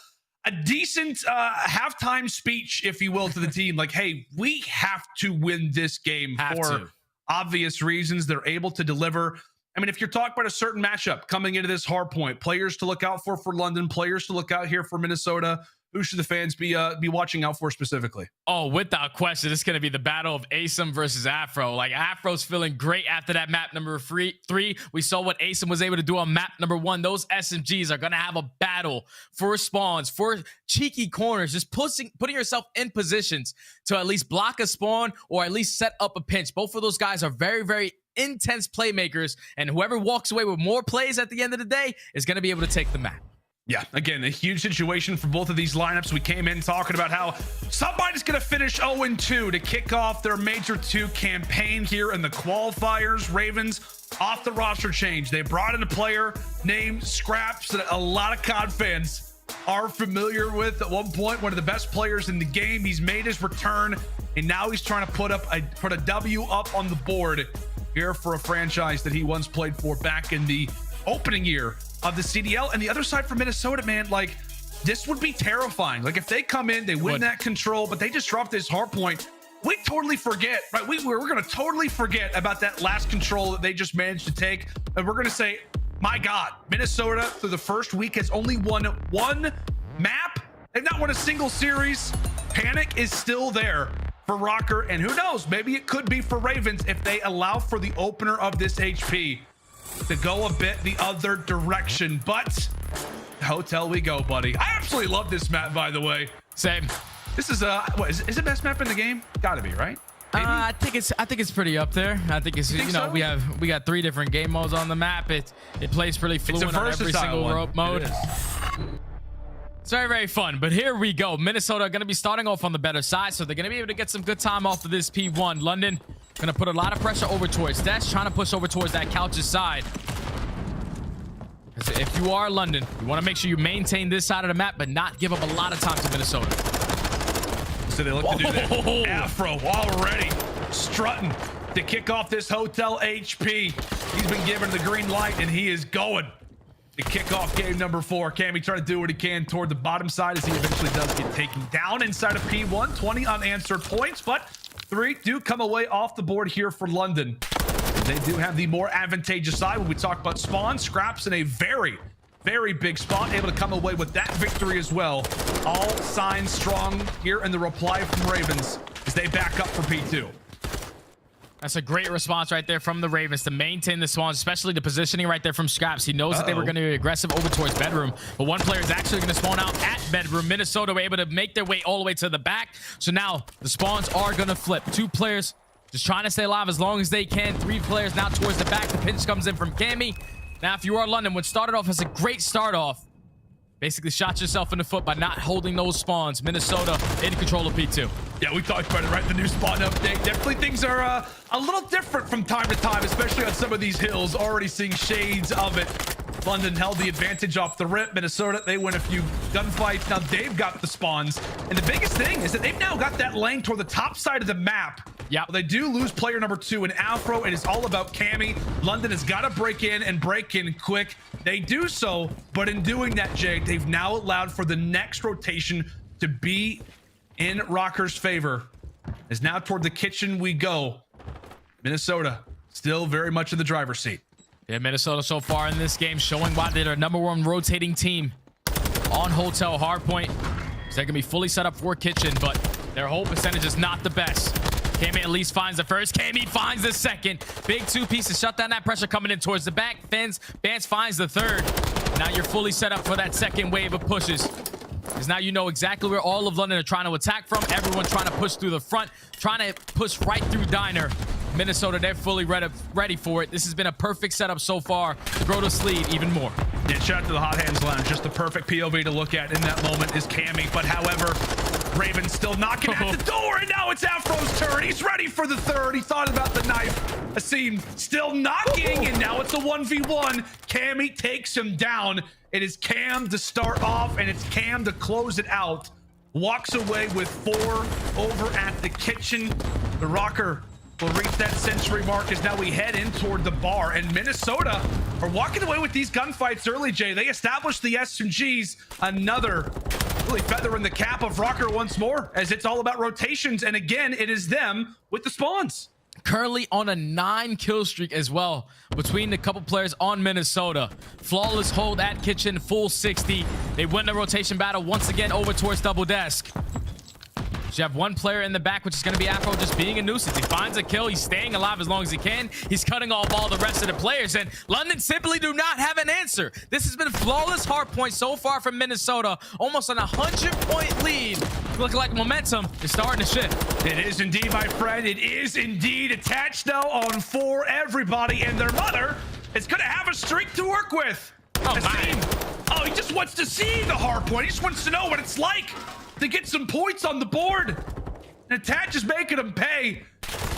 decent halftime speech, if you will, to the team. Like, hey, we have to win this game for obvious reasons. They're able to deliver. I mean, if you're talking about a certain matchup coming into this hard point, players to look out for London, players to look out here for Minnesota, who should the fans be watching out for specifically? Oh, without question, it's going to be the battle of aBeZy versus Afro. Like, Afro's feeling great after that map number 3. We saw what aBeZy was able to do on map number 1. Those SMGs are going to have a battle for spawns, for cheeky corners, just putting yourself in positions to at least block a spawn or at least set up a pinch. Both of those guys are very, very intense playmakers, and whoever walks away with more plays at the end of the day is going to be able to take the map. Yeah, again, a huge situation for both of these lineups. We came in talking about how somebody's going to finish 0-2 to kick off their Major II campaign here in the qualifiers. Ravens off the roster change. They brought in a player named Scraps that a lot of COD fans are familiar with. At one point, one of the best players in the game. He's made his return, and now he's trying to put a W up on the board here for a franchise that he once played for back in the opening year of the CDL. And the other side for Minnesota, man, like, this would be terrifying. Like, if they come in, they win that control, but they just drop this hard point, we totally forget, right? We're going to totally forget about that last control that they just managed to take. And we're going to say, my God, Minnesota through the first week has only won 1 map. They've not won a single series. Panic is still there for Røkkr, and who knows, maybe it could be for Ravens if they allow for the opener of this HP to go a bit the other direction. But hotel we go, buddy. I absolutely love this map, by the way. Same. This is what is it best map in the game? Gotta be, right? I think it's pretty up there. I think it's, you know, so? we got 3 different game modes on the map. It plays pretty fluent on every single mode. It's very, very fun. But here we go. Minnesota are going to be starting off on the better side, so they're going to be able to get some good time off of this P1. London going to put a lot of pressure over towards Dash, trying to push over towards that Couch's side. If you are London, you want to make sure you maintain this side of the map, but not give up a lot of time to Minnesota. So they look to do that. Afro already strutting to kick off this hotel HP. He's been given the green light, and he is going to kick off game number 4. Cammy trying to do what he can toward the bottom side as he eventually does get taken down inside of P1. 20 unanswered points, but 3 do come away off the board here for London. They do have the more advantageous side when we talk about spawn. Scraps in a very, very big spot, able to come away with that victory as well. All signs strong here in the reply from Ravens as they back up for P2. That's a great response right there from the Ravens to maintain the spawns, especially the positioning right there from Scraps. He knows that they were going to be aggressive over towards bedroom, but one player is actually going to spawn out at bedroom. Minnesota were able to make their way all the way to the back, so now the spawns are going to flip. 2 players just trying to stay alive as long as they can. 3 players now towards the back. The pinch comes in from Cammy. Now, if you are London, what started off as a great start off, basically shot yourself in the foot by not holding those spawns. Minnesota in control of P2. Yeah, we talked about it, right? The new spawn update. Definitely things are a little different from time to time, especially on some of these hills. Already seeing shades of it. London held the advantage off the rip. Minnesota, they win a few gunfights. Now they've got the spawns. And the biggest thing is that they've now got that lane toward the top side of the map. Yeah, well, they do lose player number 2 in Afro. It is all about Cammy. London has got to break in and break in quick. They do so, but in doing that, Jay, they've now allowed for the next rotation to be in Røkkr's favor. As now toward the kitchen we go. Minnesota still very much in the driver's seat. Yeah, Minnesota so far in this game showing why they're number 1 rotating team on hotel hardpoint. So they can be fully set up for kitchen, but their hold percentage is not the best. Cammy at least finds the first. Cammy finds the second. Big 2 pieces. Shut down that pressure coming in towards the back. Bance finds the third. Now you're fully set up for that second wave of pushes. Because now you know exactly where all of London are trying to attack from. Everyone trying to push through the front. Trying to push right through Diner. Minnesota, they're fully ready for it. This has been a perfect setup so far to grow this lead even more. Yeah, shout out to the Hot Hands Lounge. Just the perfect POV to look at in that moment is Cammy. But however, Raven's still knocking at the door, and now it's Afro's turn. He's ready for the third. He thought about the knife. Asim still knocking, and now it's a 1v1. Cammy takes him down. It is Cam to start off, and it's Cam to close it out. Walks away with 4 over at the kitchen. The Røkkr will reach that century mark as now we head in toward the bar, and Minnesota are walking away with these gunfights early, Jay. They established the SMGs. Another really feather in the cap of Røkkr once more, as it's all about rotations, and again, it is them with the spawns. Currently on a 9 kill streak as well between the couple players on Minnesota. Flawless hold at kitchen, full 60. They win the rotation battle once again over towards double desk. You have 1 player in the back, which is going to be Afro just being a nuisance. He finds a kill. He's staying alive as long as he can. He's cutting off all the rest of the players, and London simply do not have an answer. This has been flawless hardpoint so far from Minnesota. Almost an 100-point lead. Looking like momentum is starting to shift. It is indeed, my friend. It is indeed attached now on 4. Everybody and their mother is going to have a streak to work with. Oh, man. Oh, he just wants to see the hardpoint. He just wants to know what it's like to get some points on the board. And Attach is making him pay.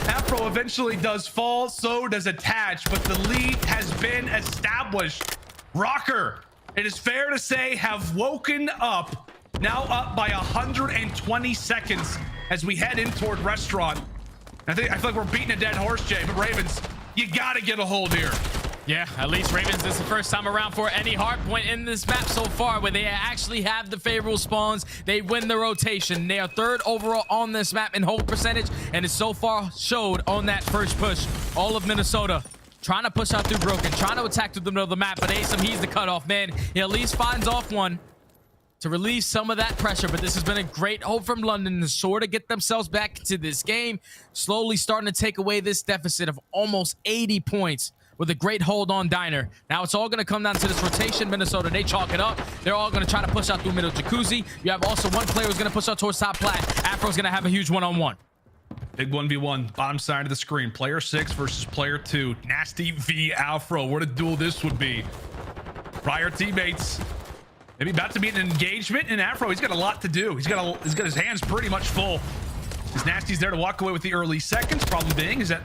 Afro eventually does fall, so does Attach, but the lead has been established. Røkkr, it is fair to say, have woken up, now up by 120 seconds as we head in toward restaurant. I feel like we're beating a dead horse, Jay, but Ravens, you gotta get a hold here. Yeah, at least Ravens, this is the first time around for any hard point in this map so far where they actually have the favorable spawns. They win the rotation. They are 3rd overall on this map in hold percentage, and it so far showed on that first push. All of Minnesota trying to push out through Broken, trying to attack through the middle of the map, but aBeZy, he's the cutoff man. He at least finds off 1. to relieve some of that pressure, but this has been a great hope from London to sort of get themselves back into this game, slowly starting to take away this deficit of almost 80 points with a great hold on Diner. Now it's all going to come down to this rotation. Minnesota, they chalk it up. They're all going to try to push out through middle Jacuzzi. You have also one player who's going to push out towards top plat. Afro's going to have a huge one-on-one. Big 1v1, bottom side of the screen. Player 6 versus player 2. Nastie v Afro. What a duel this would be. Prior teammates. Maybe about to be an engagement in Afro. He's got a lot to do. He's got his hands pretty much full. His Nastie's there to walk away with the early seconds. Problem being is that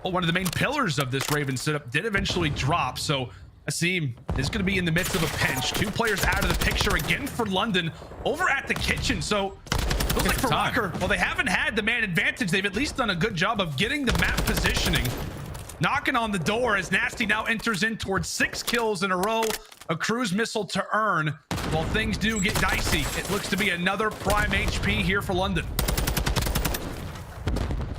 one of the main pillars of this Raven setup did eventually drop. So aBeZy is going to be in the midst of a pinch. 2 players out of the picture again for London over at the kitchen. So looks like for Røkkr, well, they haven't had the man advantage. They've at least done a good job of getting the map positioning. Knocking on the door as Nastie now enters in towards 6 kills in a row. A cruise missile to earn. While things do get dicey, it looks to be another prime HP here for London.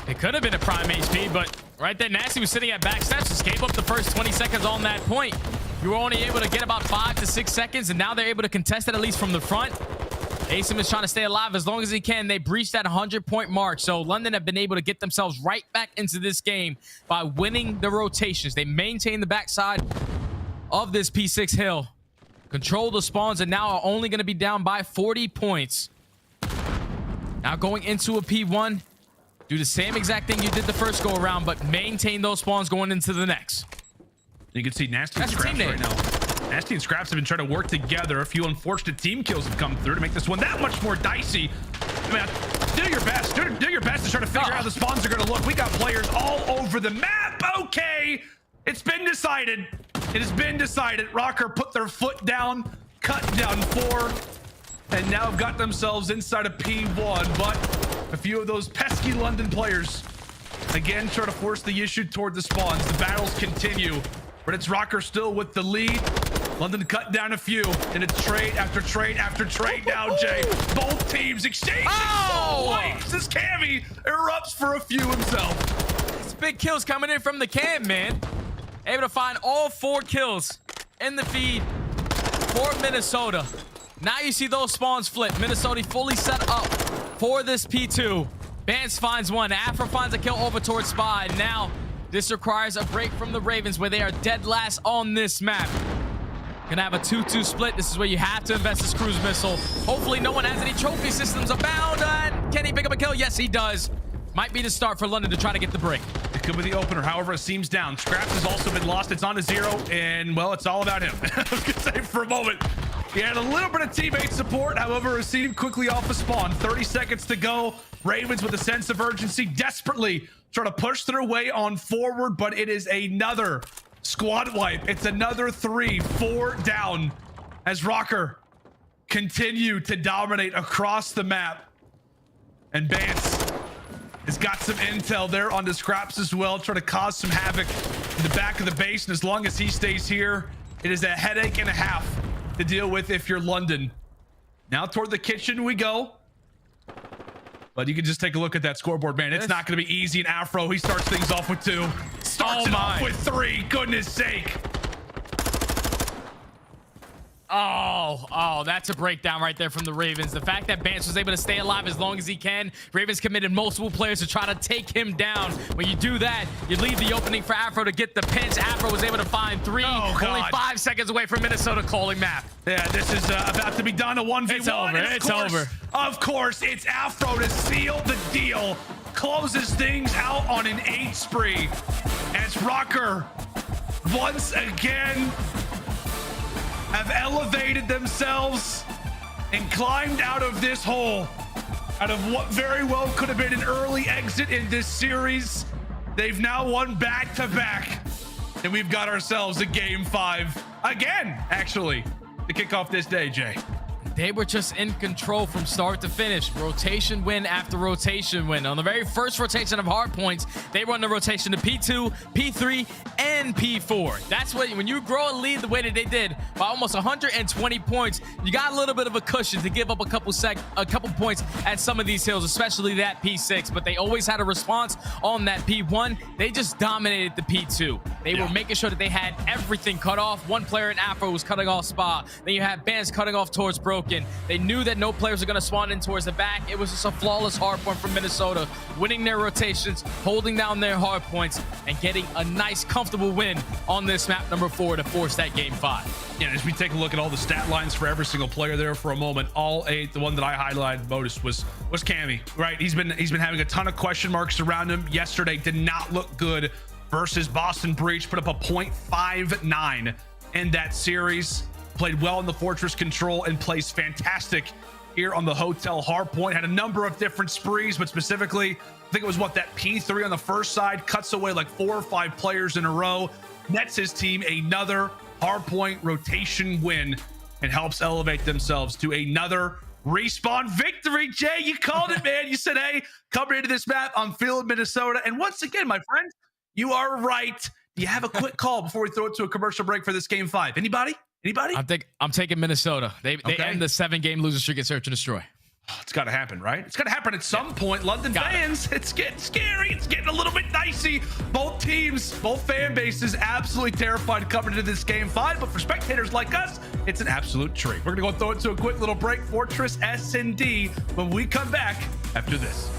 It could have been a prime HP, but right there, Nastie was sitting at back steps, just gave up the first 20 seconds on that point. You were only able to get about 5 to 6 seconds, and now they're able to contest it at least from the front. aBeZy is trying to stay alive as long as he can. They breached that 100-point mark, so London have been able to get themselves right back into this game by winning the rotations. They maintain the backside of this P6 hill, control the spawns, and now are only going to be down by 40 points. Now going into a P1, do the same exact thing you did the first go around, but maintain those spawns going into the next. You can see Nastie and Scraps right now. Nastie and Scraps have been trying to work together. A few unfortunate team kills have come through to make this one that much more dicey. I mean, do your best. Do your best to try to figure out how the spawns are going to look. We got players all over the map. Okay, it's been decided. It has been decided. Røkkr put their foot down, cut down 4, and now have got themselves inside of P1. But a few of those pesky London players again try to force the issue toward the spawns. The battles continue, but it's Røkkr still with the lead. London cut down a few, and it's trade after trade after trade now, Jay. Both teams exchanging wipes as Cammy erupts for a few himself. It's big kills coming in from the Cam, man. Able to find all 4 kills in the feed for Minnesota. Now you see those spawns flip. Minnesota fully set up for this P2. Bance finds one. Afro finds a kill over towards Spy. Now this requires a break from the Ravens where they are dead last on this map. Gonna have a 2-2 split. This is where you have to invest this cruise missile. Hopefully no one has any trophy systems abound. Can he pick up a kill? Yes, he does. Might be the start for London to try to get the break. It could be the opener. However, aBeZy's down. Scraps has also been lost. It's on to 0, and well, it's all about him. I was gonna say for a moment, he had a little bit of teammate support. However, aBeZy quickly off the spawn. 30 seconds to go. Ravens with a sense of urgency, desperately trying to push their way on forward, but it is another squad wipe. It's another 3-4 down as Røkkr continue to dominate across the map. And Bance has got some intel there on the Scraps as well, trying to cause some havoc in the back of the base. And as long as he stays here, it is a headache and a half to deal with if you're London. Now toward the kitchen we go. But you can just take a look at that scoreboard, man. It's not going to be easy. And Afro, he starts things off with 2. Starts it off with 3. Goodness sake. Oh, that's a breakdown right there from the Ravens. The fact that Bance was able to stay alive as long as he can. Ravens committed multiple players to try to take him down. When you do that, you leave the opening for Afro to get the pinch. Afro was able to find 3. Only 5 seconds away from Minnesota calling map. Yeah, this is about to be done. A 1v1. It's over. It's over. Of course, it's Afro to seal the deal. Closes things out on an 8 spree. As Røkkr once again have elevated themselves and climbed out of this hole, out of what very well could have been an early exit in this series. They've now won back-to-back, and we've got ourselves a game 5 again, actually, to kick off this day, Jay. They were just in control from start to finish. Rotation win after rotation win. On the very first rotation of hard points, they run the rotation to P2, P3, and P4. That's what, when you grow a lead the way that they did by almost 120 points, you got a little bit of a cushion to give up a couple points at some of these hills, especially that P6. But they always had a response on that P1. They just dominated the P2. They were making sure that they had everything cut off. One player in Afro was cutting off Spa. Then you had Bance cutting off towards Broken. They knew that no players are going to spawn in towards the back. It was just a flawless hardpoint from Minnesota, winning their rotations, holding down their hardpoints, and getting a nice, comfortable win on this map number 4 to force that game 5. Yeah, as we take a look at all the stat lines for every single player there for a moment, all 8, the one that I highlighted most was Cammy, right? He's been having a ton of question marks around him. Yesterday did not look good versus Boston Breach, put up a .59 in that series. Played well in the Fortress control and plays fantastic here on the Hotel hardpoint. Had a number of different sprees, but specifically, I think it was that P3 on the first side, cuts away like 4 or 5 players in a row, nets his team another hardpoint rotation win, and helps elevate themselves to another respawn victory. Jay, you called it, man. You said, hey, coming into this map, I'm feeling Minnesota. And once again, my friend, you are right. Do you have a quick call before we throw it to a commercial break for this game 5? Anybody? I'm taking Minnesota. They end the 7-game losing streak at Search and Destroy. It's got to happen, right? It's got to happen at some point. London fans, it's getting scary. It's getting a little bit dicey. Both teams, both fan bases, absolutely terrified coming into this game 5. But for spectators like us, it's an absolute treat. We're going to go throw it to a quick little break. Fortress S&D when we come back after this.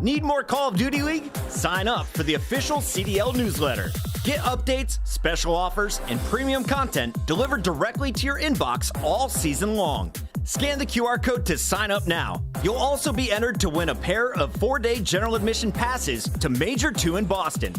Need more Call of Duty League? Sign up for the official CDL newsletter. Get updates, special offers, and premium content delivered directly to your inbox all season long. Scan the QR code to sign up now. You'll also be entered to win a pair of 4-day general admission passes to Major II in Boston.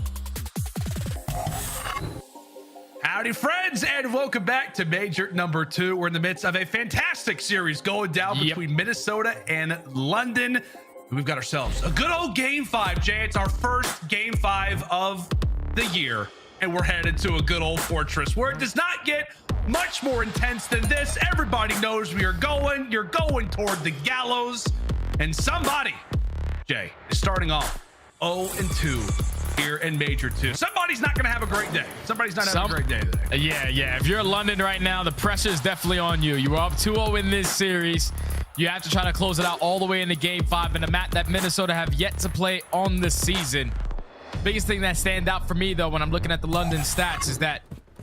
Howdy, friends, and welcome back to Major number 2. We're in the midst of a fantastic series going down between Minnesota and London. We've got ourselves a good old Game 5, Jay. It's our first Game 5 of the year, and we're headed to a good old Fortress where it does not get much more intense than this. Everybody knows you're going toward the gallows, and somebody, Jay, is starting off 0-2 here in Major 2. Somebody's not going to have a great day. Somebody's not having a great day today. Yeah. If you're in London right now, the pressure is definitely on you. You were up 2-0 in this series. You have to try to close it out all the way into Game 5 in a map that Minnesota have yet to play on the season. Biggest thing that stand out for me, though, when I'm looking at the London stats is that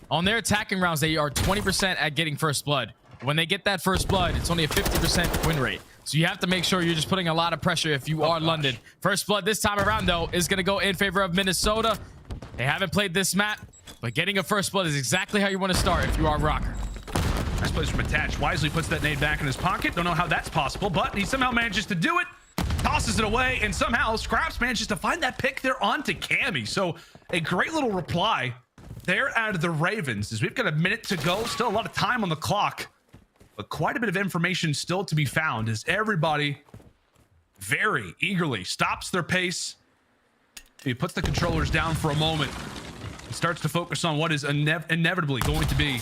on their attacking rounds, they are 20% at getting first blood. When they get that first blood, it's only a 50% win rate. So you have to make sure you're just putting a lot of pressure if you are London. First blood this time around, though, is going to go in favor of Minnesota. They haven't played this map, but getting a first blood is exactly how you want to start if you are Røkkr. Nice plays from Attach. Wisely puts that nade back in his pocket. Don't know how that's possible, but he somehow manages to do it. Tosses it away, and somehow Scraps manages to find that pick there onto Cammy. So a great little reply there out of the Ravens as we've got a minute to go. Still a lot of time on the clock, but quite a bit of information still to be found as everybody very eagerly stops their pace. He puts the controllers down for a moment and starts to focus on what is inevitably going to be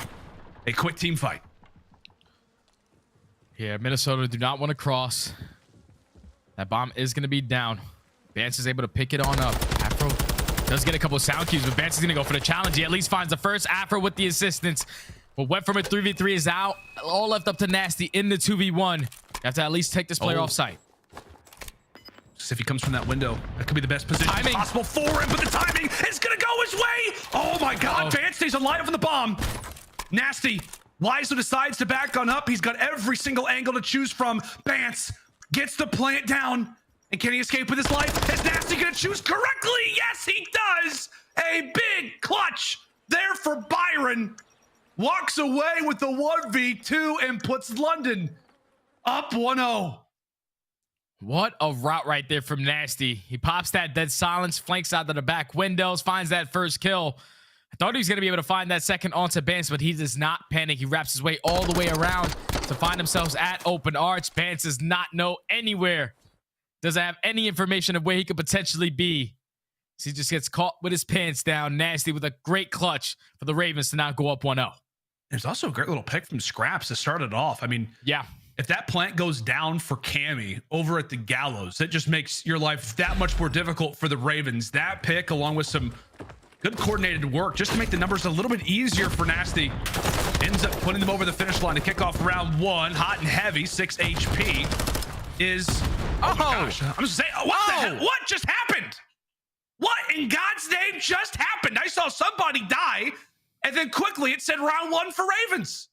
a quick team fight. Yeah, Minnesota do not want to cross. That bomb is going to be down. Bance is able to pick it on up. Afro does get a couple of sound cues, but Bance is going to go for the challenge. He at least finds the first. Afro with the assistance. But went from a 3v3 is out. All left up to Nastie in the 2v1. You have to at least take this player off site. If he comes from that window, that could be the best position possible for him, but the timing is going to go his way. Oh my God, Bance stays alive on the bomb. Nastie wisely decides to back on up. He's got every single angle to choose from. Bance gets the plant down. And can he escape with his life? Is Nastie going to choose correctly? Yes, he does. A big clutch there for Byron. Walks away with the 1v2 and puts London up 1-0. What a route right there from Nastie. He pops that dead silence, flanks out to the back windows, finds that first kill. I thought he was going to be able to find that second onto Bance, but he does not panic. He wraps his way all the way around to find himself at open arch. Bance does not know anywhere. Doesn't have any information of where he could potentially be. So he just gets caught with his pants down. Nastie with a great clutch for the Ravens to not go up 1-0. There's also a great little pick from Scraps to start it off. I mean, yeah. If that plant goes down for Cammy over at the gallows, that just makes your life that much more difficult for the Ravens. That pick, along with some good coordinated work, just to make the numbers a little bit easier for Nastie, ends up putting them over the finish line to kick off round 1. Hot and heavy, 6 HP is... Oh my gosh. I'm just saying, what the hell? What just happened? What in God's name just happened? I saw somebody die, and then quickly it said round 1 for Ravens.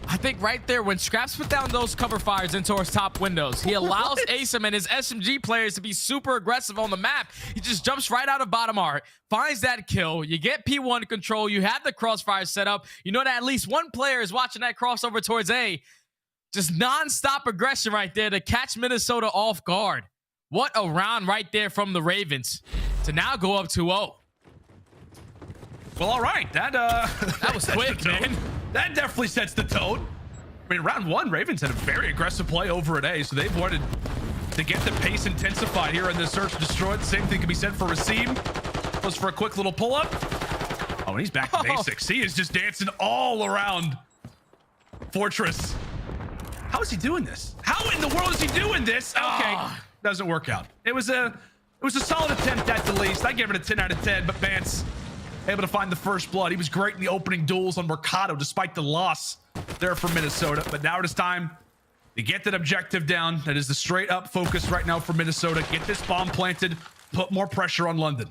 I think right there, when Scraps put down those cover fires into his top windows, he allows Asum and his SMG players to be super aggressive on the map. He just jumps right out of bottom art, finds that kill. You get P1 control. You have the crossfire set up. You know that at least one player is watching that crossover towards A. Just non-stop aggression right there to catch Minnesota off guard. What a round right there from the Ravens to now go up 2-0. Well, all right. That was quick, man. That definitely sets the tone. I mean, round 1, Ravens had a very aggressive play over at A, so they've wanted to get the pace intensified here in the search and destroy. The same thing can be said for Racine. Goes for a quick little pull-up. Oh, and he's back to basics. He is just dancing all around Fortress. How is he doing this? How in the world is he doing this? Okay, doesn't work out. It was a solid attempt at the least. I give it a 10 out of 10, but Bance able to find the first blood. He was great in the opening duels on Mercado despite the loss there for Minnesota. But now it is time to get that objective down. That is the straight up focus right now for Minnesota. Get this bomb planted, put more pressure on London.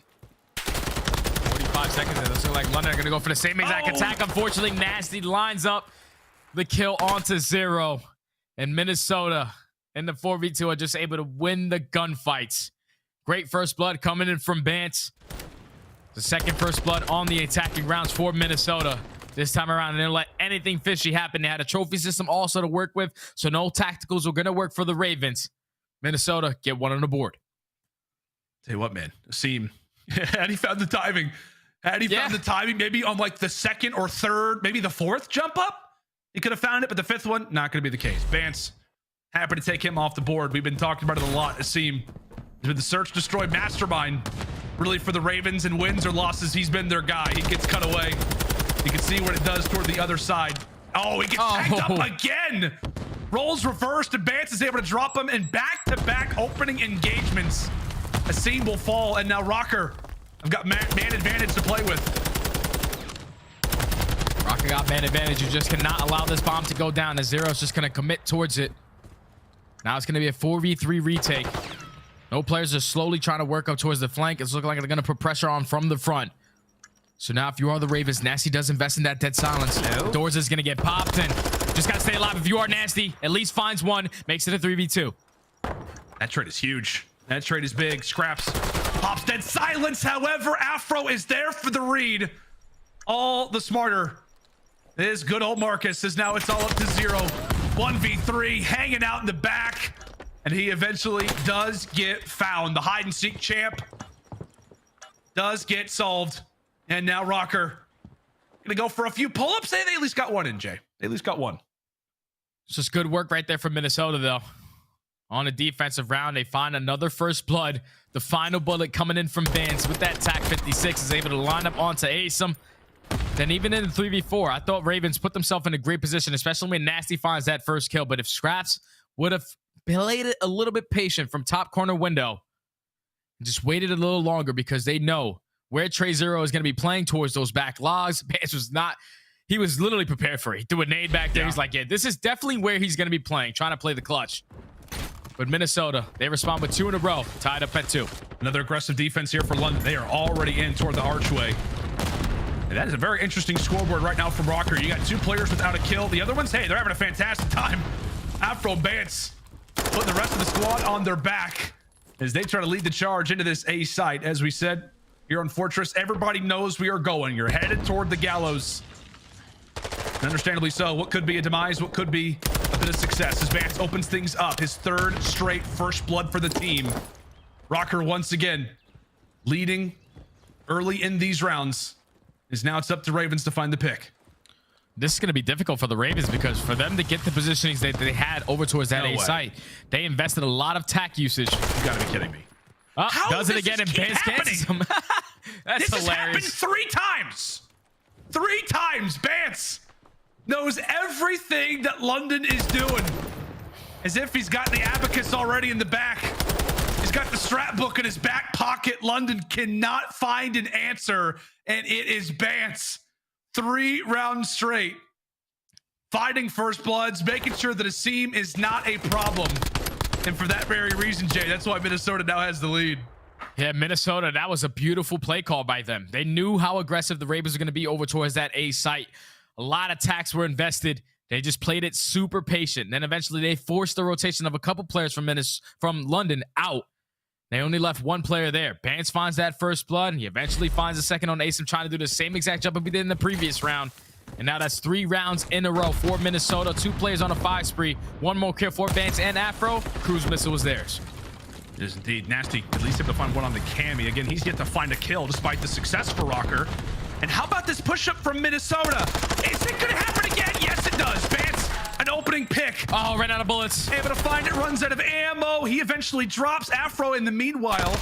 45 seconds. It looks like London are going to go for the same exact attack. Unfortunately, Nastie lines up the kill onto 0. And Minnesota in the 4v2 are just able to win the gunfights. Great first blood coming in from Bance. The second first blood on the attacking rounds for Minnesota. This time around, they didn't let anything fishy happen. They had a trophy system also to work with, so no tacticals were going to work for the Ravens. Minnesota get one on the board. Tell you what, man, Asim, had he found the timing, found the timing, maybe on like the second or third, maybe the fourth jump up, he could have found it, but the fifth one, not going to be the case. Bance, happy to take him off the board. We've been talking about it a lot. Asim has been the search, destroy mastermind, really, for the Ravens, and wins or losses. He's been their guy. He gets cut away. You can see what it does toward the other side. Oh, he gets tagged up again. Roles reversed, and Bance is able to drop him in back-to-back opening engagements. Asim will fall, and now Røkkr have got man advantage to play with. Røkkr got man advantage. You just cannot allow this bomb to go down, as Zero's just going to commit towards it. Now it's going to be a 4v3 retake. No players are slowly trying to work up towards the flank. It's looking like they're going to put pressure on from the front. So now if you are the Ravens, Nastie does invest in that dead silence. Doors is going to get popped, and just got to stay alive. If you are Nastie, at least finds one, makes it a 3v2. That trade is huge. That trade is big. Scraps pops dead silence. However, Afro is there for the read. All the smarter. This good old Marcus is now, it's all up to 0. 1v3 hanging out in the back. And he eventually does get found. The hide and seek champ does get solved. And now Røkkr gonna go for a few pull-ups. They at least got one in, Jay. They at least got one. It's just good work right there from Minnesota, though. On a defensive round, they find another first blood. The final bullet coming in from Bance with that TAC 56 is able to line up onto aBeZy. Then even in the 3v4, I thought Ravens put themselves in a great position, especially when Nastie finds that first kill. But if Scraps would have played it a little bit patient from top corner window and just waited a little longer, because they know where Trey Zero is going to be playing towards those back logs. Bance was not, he was literally prepared for it. He threw a nade back there. He's like, yeah, this is definitely where he's going to be playing, trying to play the clutch. But Minnesota, they respond with 2 in a row, tied up at 2. Another aggressive defense here for London. They are already in toward the archway. And that is a very interesting scoreboard right now from Røkkr. You got 2 players without a kill. The other ones, hey, they're having a fantastic time. Afro and Bance putting the rest of the squad on their back as they try to lead the charge into this A site. As we said, here on Fortress, everybody knows we are going. You're headed toward the gallows. And understandably so. What could be a demise, what could be a bit of success as Bance opens things up. His 3rd straight first blood for the team. Røkkr once again leading early in these rounds. Is now it's up to Ravens to find the pick. This is going to be difficult for the Ravens, because for them to get the positionings that they had over towards that A site, they invested a lot of TAC usage. You gotta be kidding me. Oh, does it again, and Bance cancels him. That's this hilarious. Has happened 3 times. 3 times. Bance knows everything that London is doing. As if he's got the abacus already in the back. He's got the strat book in his back pocket. London cannot find an answer, and it is Bance. 3 rounds straight. Finding first bloods, making sure that Asim is not a problem. And for that very reason, Jay, that's why Minnesota now has the lead. Yeah, Minnesota, that was a beautiful play call by them. They knew how aggressive the Ravens were going to be over towards that A site. A lot of attacks were invested. They just played it super patient. Then eventually they forced the rotation of a couple players from London out. They only left 1 player there. Bance finds that first blood, and he eventually finds a second on aBeZy, trying to do the same exact jump he did in the previous round. And now that's 3 rounds in a row for Minnesota. 2 players on a 5 spree. 1 more kill for Bance and Afro. Cruise missile was theirs. It is indeed. Nasty at least able to find one on the Cammy. Again, he's yet to find a kill despite the success for Røkkr. And how about this push-up from Minnesota? Is it going to happen again? Yes, it does. Bance, an opening pick. Oh, ran out of bullets. Able to find it, runs out of ammo. He eventually drops. Afro, in the meanwhile,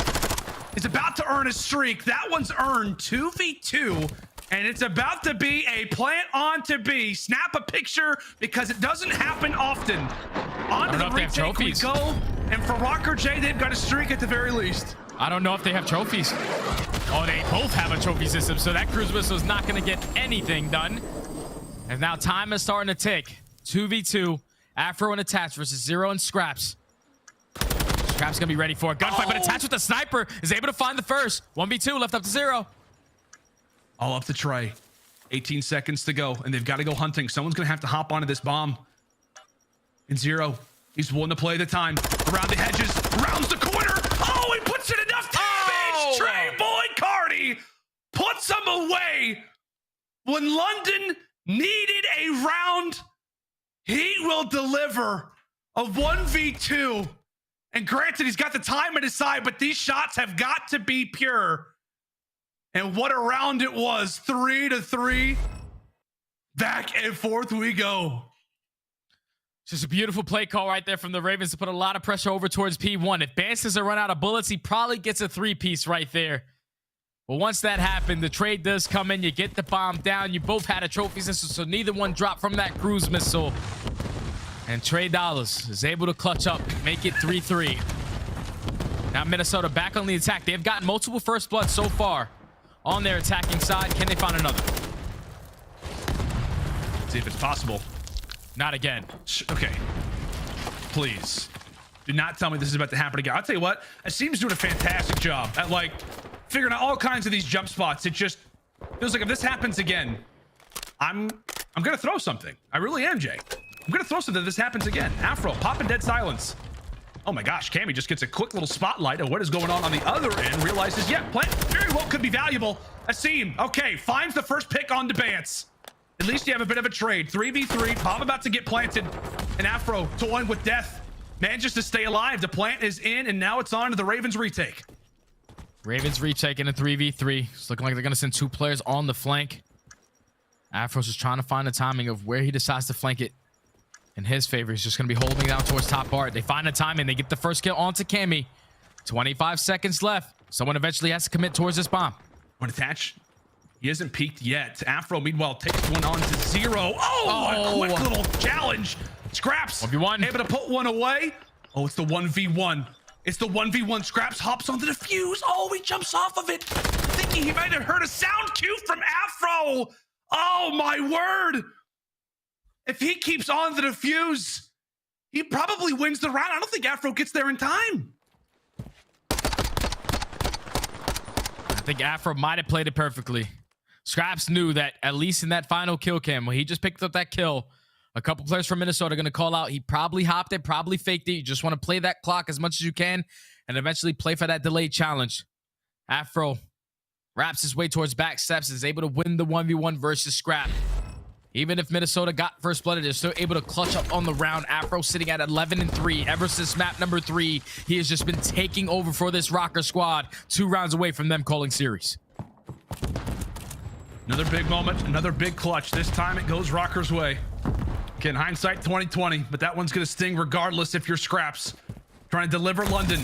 is about to earn a streak. That one's earned 2v2. And it's about to be a plant on to B. Snap a picture, because it doesn't happen often. On to the retake we go. And for Røkkr, Jay, they've got a streak at the very least. I don't know if they have trophies. Oh, they both have a trophy system, so that cruise missile is not going to get anything done. And now time is starting to tick. 2v2. Afro and Attach versus Zero and Scraps. Scraps going to be ready for a gunfight, but Attach with the sniper is able to find the first. 1v2 left up to Zero. All up to Trey. 18 seconds to go, and they've got to go hunting. Someone's going to have to hop onto this bomb. And Zero, he's willing to play the time. Around the hedges, rounds the corner. Oh, he puts in enough puts them away. When London needed a round, he will deliver a 1v2. And granted, he's got the time on his side, but these shots have got to be pure. And what a round it was. 3-3. Back and forth we go. Just a beautiful play call right there from the Ravens to put a lot of pressure over towards P1. If Bance doesn't run out of bullets, he probably gets a 3-piece right there. But once that happened, the trade does come in. You get the bomb down. You both had a trophy system, so neither one dropped from that cruise missile. And Trey Dollars is able to clutch up, make it 3-3. Now Minnesota back on the attack. They've gotten multiple first blood so far on their attacking side. Can they find another? See if it's possible. Not again. Okay. Please. Do not tell me this is about to happen again. I'll tell you what. Asim's doing a fantastic job at, like, figuring out all kinds of these jump spots. It just feels like if this happens again, I'm going to throw something. I really am, Jay. I'm going to throw something if this happens again. Afro, popping dead silence. Oh my gosh, Cammy just gets a quick little spotlight of what is going on the other end. Realizes, yeah, plant very well could be valuable. Asim, okay, finds the first pick on to Bance. At least you have a bit of a trade. 3v3, bomb about to get planted. And Afro toying with death. Manages to stay alive. The plant is in, and now it's on to the Ravens retake. Ravens retake in a 3v3. It's looking like they're going to send 2 players on the flank. Afro's just trying to find the timing of where he decides to flank it in his favor. He's just going to be holding down towards top bar. They find the timing. They get the first kill onto Cammy. 25 seconds left. Someone eventually has to commit towards this bomb. One attach. He hasn't peaked yet. Afro, meanwhile, takes one on to 0. Oh, a quick little challenge. Scraps. 1v1. Able to put one away. Oh, it's the 1v1. It's the 1v1. Scraps hops onto the fuse. Oh, he jumps off of it. Thinking he might have heard a sound cue from Afro. Oh, my word. If he keeps on the defuse, he probably wins the round. I don't think Afro gets there in time. I think Afro might have played it perfectly. Scraps knew that at least in that final kill cam, when he just picked up that kill, a couple players from Minnesota are going to call out. He probably hopped it, probably faked it. You just want to play that clock as much as you can and eventually play for that delayed challenge. Afro wraps his way towards back steps, is able to win the 1v1 versus Scrap. Even if Minnesota got first blooded, they're still able to clutch up on the round. Afro sitting at 11-3. Ever since map number 3, he has just been taking over for this Røkkr squad. 2 rounds away from them calling series. Another big moment, another big clutch. This time it goes Røkkr's way. Again, hindsight 2020, but that one's going to sting regardless if you're Scraps. Trying to deliver London.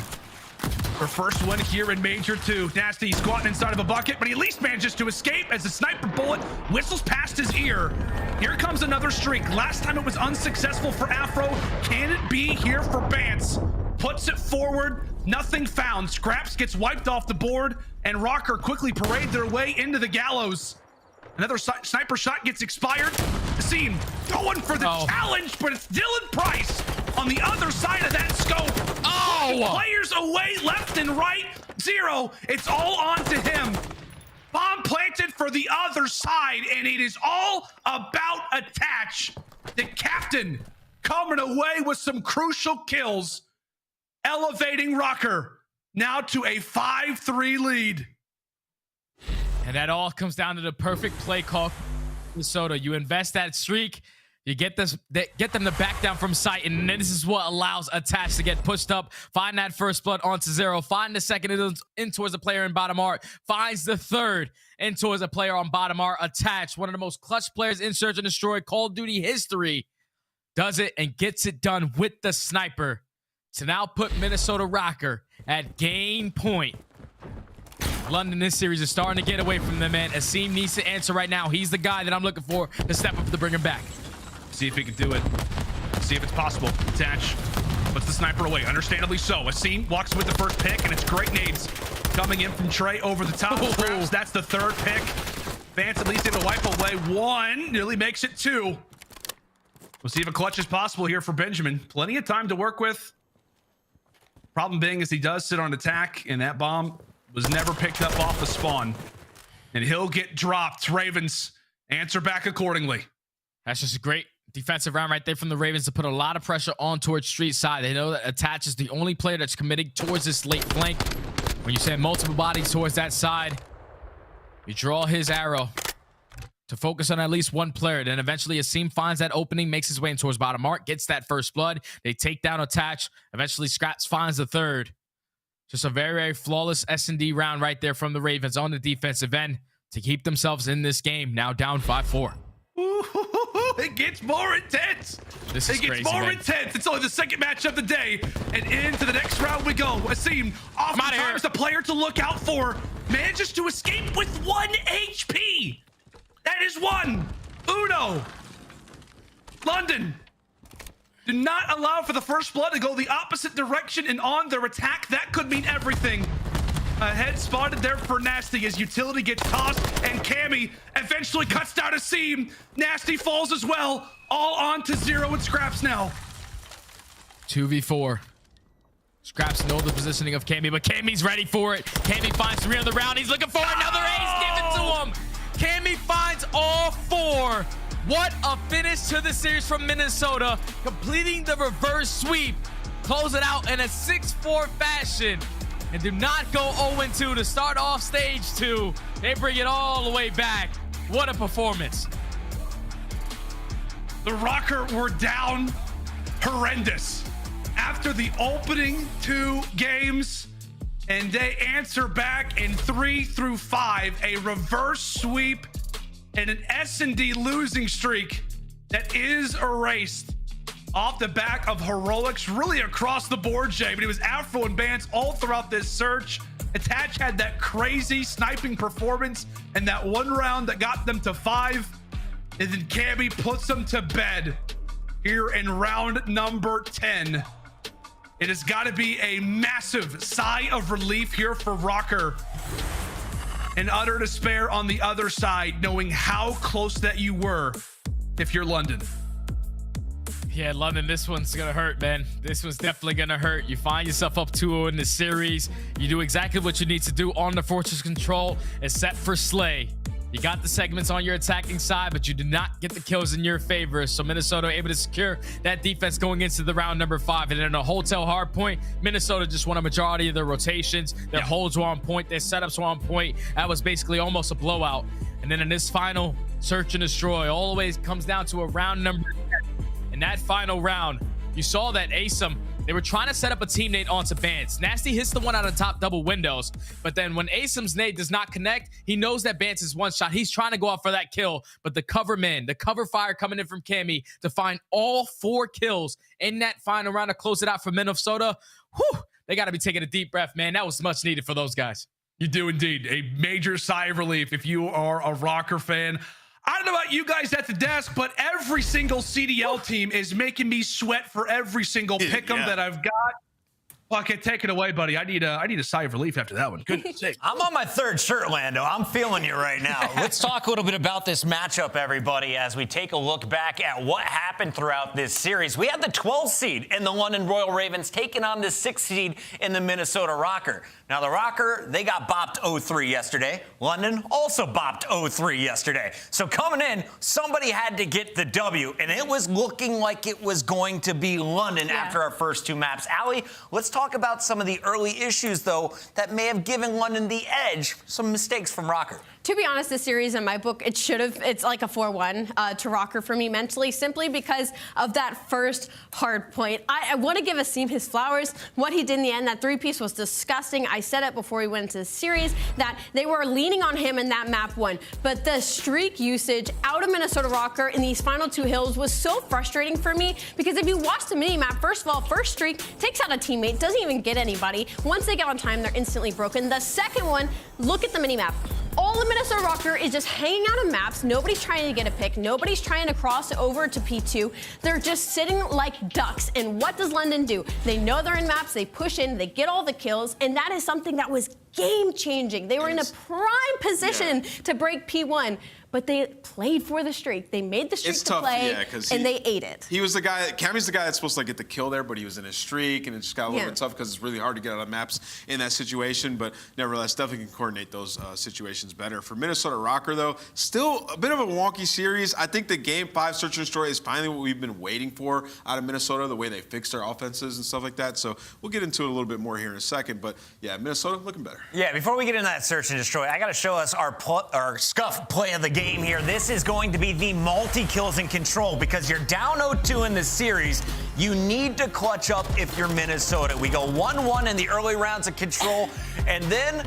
Her first win here in Major 2. Nastie squatting inside of a bucket, but he at least manages to escape as the sniper bullet whistles past his ear. Here comes another streak. Last time it was unsuccessful for Afro. Can it be here for Bance? Puts it forward. Nothing found. Scraps gets wiped off the board, and Røkkr quickly parade their way into the gallows. Another sniper shot gets expired. Asim going for the challenge, but it's Dylan Price on the other side of that scope. Players away left and right. 0. It's all on to him. Bomb planted for the other side, and it is all about attach. The captain coming away with some crucial kills, elevating Røkkr now to a 5-3 lead. And that all comes down to the perfect play call. Minnesota, you invest that streak, you get them to back down from sight, and then this is what allows attach to get pushed up, find that first blood onto 0, find the second in towards a player in bottom art, finds the third in towards a player on bottom art. Attach, one of the most clutch players in Search and Destroy Call of Duty history, does it and gets it done with the sniper to now put Minnesota Røkkr at game point. London, this series is starting to get away from them, man. Asim needs to answer right now. He's the guy that I'm looking for to step up to bring him back. See if he can do it. See if it's possible. Attach puts the sniper away. Understandably so. Asim walks with the first pick, and it's great nades coming in from Trey over the top. Scraps, that's the third pick. Bance at least able to wipe away 1. Nearly makes it 2. We'll see if a clutch is possible here for Benjamin. Plenty of time to work with. Problem being is he does sit on attack, and that bomb was never picked up off the spawn. And he'll get dropped. Ravens answer back accordingly. That's just a great defensive round right there from the Ravens to put a lot of pressure on towards street side. They know that attach is the only player that's committing towards this late flank. When you send multiple bodies towards that side, You draw his arrow to focus on at least one player. Then eventually asim finds that opening, makes his way in towards bottom mark, gets that first blood. They take down Attach. Eventually Scraps finds the third. Just a very, very flawless S&D round right there from the Ravens on the defensive end to keep themselves in this game. Now down 5-4. It gets more intense. This is it gets crazy, more man. intense. It's only the second match of the day, and into the next round we go. Asim, oftentimes the player to look out for, manages to escape with 1 HP. That is 1. Uno. London. Do not allow for the first blood to go the opposite direction and on their attack. That could mean everything. A head spotted there for Nastie as utility gets tossed, and Cammy eventually cuts down asim. Nastie falls as well. All on to 0 and Scraps now. 2v4. Scraps know the positioning of Cammy, but Cammy's ready for it. Cammy finds 3 on the round. He's looking for another ace. Give it to him. Cammy finds all 4. What a finish to the series from Minnesota, completing the reverse sweep. Close it out in a 6-4 fashion. And do not go 0-2 to start off stage 2. They bring it all the way back. What a performance. The Røkkr were down horrendous after the opening 2 games, and they answer back in 3 through 5, a reverse sweep and an S&D losing streak that is erased off the back of heroics really across the board, Jay. But it was Afro and Bance all throughout this search. Attach had that crazy sniping performance and that one round that got them to 5. And then Cammy puts them to bed here in round number 10. It has got to be a massive sigh of relief here for Røkkr. And utter despair on the other side, knowing how close that you were if you're London. Yeah, London, this one's gonna hurt, man. This one's definitely gonna hurt. You find yourself up 2-0 in the series. You do exactly what you need to do on the Fortress control, except for Slay. You got the segments on your attacking side, but you did not get the kills in your favor. So Minnesota able to secure that defense going into the round number 5. And in a hotel hard point, Minnesota just won a majority of their rotations. Their holds were on point. Their setups were on point. That was basically almost a blowout. And then in this final search and destroy, always comes down to a round number 10. In that final round, you saw that asim, they were trying to set up a teammate onto Bance. Nastie hits the one out of top double windows, but then when asim's nade does not connect, he knows that Bance is one shot. He's trying to go out for that kill, but the cover man, the cover fire coming in from Cammy to find all 4 kills in that final round to close it out for Minnesota. Whew, they got to be taking a deep breath, man. That was much needed for those guys. You do indeed. A major sigh of relief if you are a Røkkr fan. I don't know about you guys at the desk, but every single CDL team is making me sweat for every single pick'em that I've got. Okay, take it away, buddy. I need a sigh of relief after that one. Goodness sake. I'm on my 3rd shirt, Lando. I'm feeling you right now. Let's talk a little bit about this matchup, everybody, as we take a look back at what happened throughout this series. We had the 12th seed in the London Royal Ravens taking on the 6th seed in the Minnesota Røkkr. Now, the Røkkr, they got bopped 0-3 yesterday. London also bopped 0-3 yesterday. So coming in, somebody had to get the W, and it was looking like it was going to be London after our first 2 maps. aLLeY, let's talk about some of the early issues, though, that may have given London the edge. Some mistakes from Røkkr. To be honest, this series in my book, it's like a 4-1 to Røkkr for me mentally, simply because of that first hard point. I want to give asim his flowers. What he did in the end, that 3-piece was disgusting. I said it before we went into the series that they were leaning on him in that map 1. But the streak usage out of Minnesota Røkkr in these final 2 hills was so frustrating for me, because if you watch the mini-map, first of all, first streak takes out a teammate, doesn't even get anybody. Once they get on time, they're instantly broken. The second one, look at the mini-map. All of Minnesota Røkkr is just hanging out on maps. Nobody's trying to get a pick. Nobody's trying to cross over to P2. They're just sitting like ducks. And what does London do? They know they're in maps. They push in. They get all the kills. And that is something that was game-changing. They were in a prime position to break P1. but they played for the streak. They made the streak It's to tough, play, yeah, 'cause and they ate it. He was the guy, Cammy's the guy that's supposed to get the kill there, but he was in a streak, and it just got a little bit tough because it's really hard to get out of maps in that situation, but nevertheless, definitely can coordinate those situations better. For Minnesota Røkkr, though, still a bit of a wonky series. I think the Game 5 Search and Destroy is finally what we've been waiting for out of Minnesota, the way they fixed their offenses and stuff like that, so we'll get into it a little bit more here in a second, but yeah, Minnesota looking better. Yeah, before we get into that Search and Destroy, I got to show us our Scuff play of the game here. This is going to be the multi-kills in Control because you're down 0-2 in this series. You need to clutch up if you're Minnesota. We go 1-1 in the early rounds of Control, and then,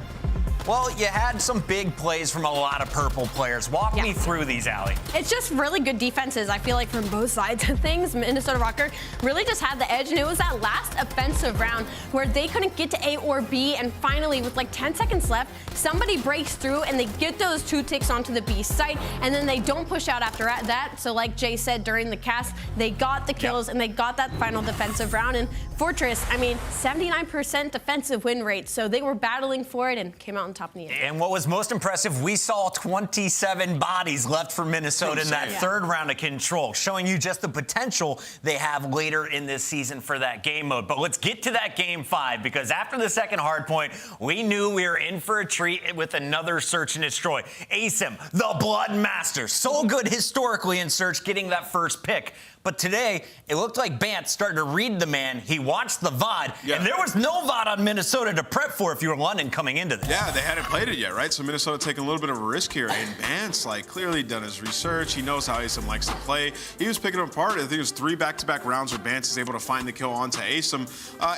well, you had some big plays from a lot of purple players. Walk me through these, aLLeY. It's just really good defenses, I feel like, from both sides of things. Minnesota Røkkr really just had the edge, and it was that last offensive round where they couldn't get to A or B, and finally, with like 10 seconds left, somebody breaks through, and they get those 2 ticks onto the B site, and then they don't push out after that. So like Jay said during the cast, they got the kills, and they got that final defensive round. And Fortress, I mean, 79% defensive win rate, so they were battling for it and came out on top in the end. And what was most impressive, we saw 27 bodies left for Minnesota in that third round of Control, showing you just the potential they have later in this season for that game mode. But let's get to that Game 5, because after the second hardpoint, we knew we were in for a treat with another Search and Destroy. aSim, the Blood Master, so good historically in Search, getting that first pick. But today, it looked like Bance started to read the man. He watched the VOD, and there was no VOD on Minnesota to prep for if you were London coming into this. Yeah, they hadn't played it yet, right? So Minnesota taking a little bit of a risk here. And Bance, like, clearly done his research. He knows how aSim likes to play. He was picking them apart. I think it was 3 back-to-back rounds where Bance is able to find the kill onto aSim.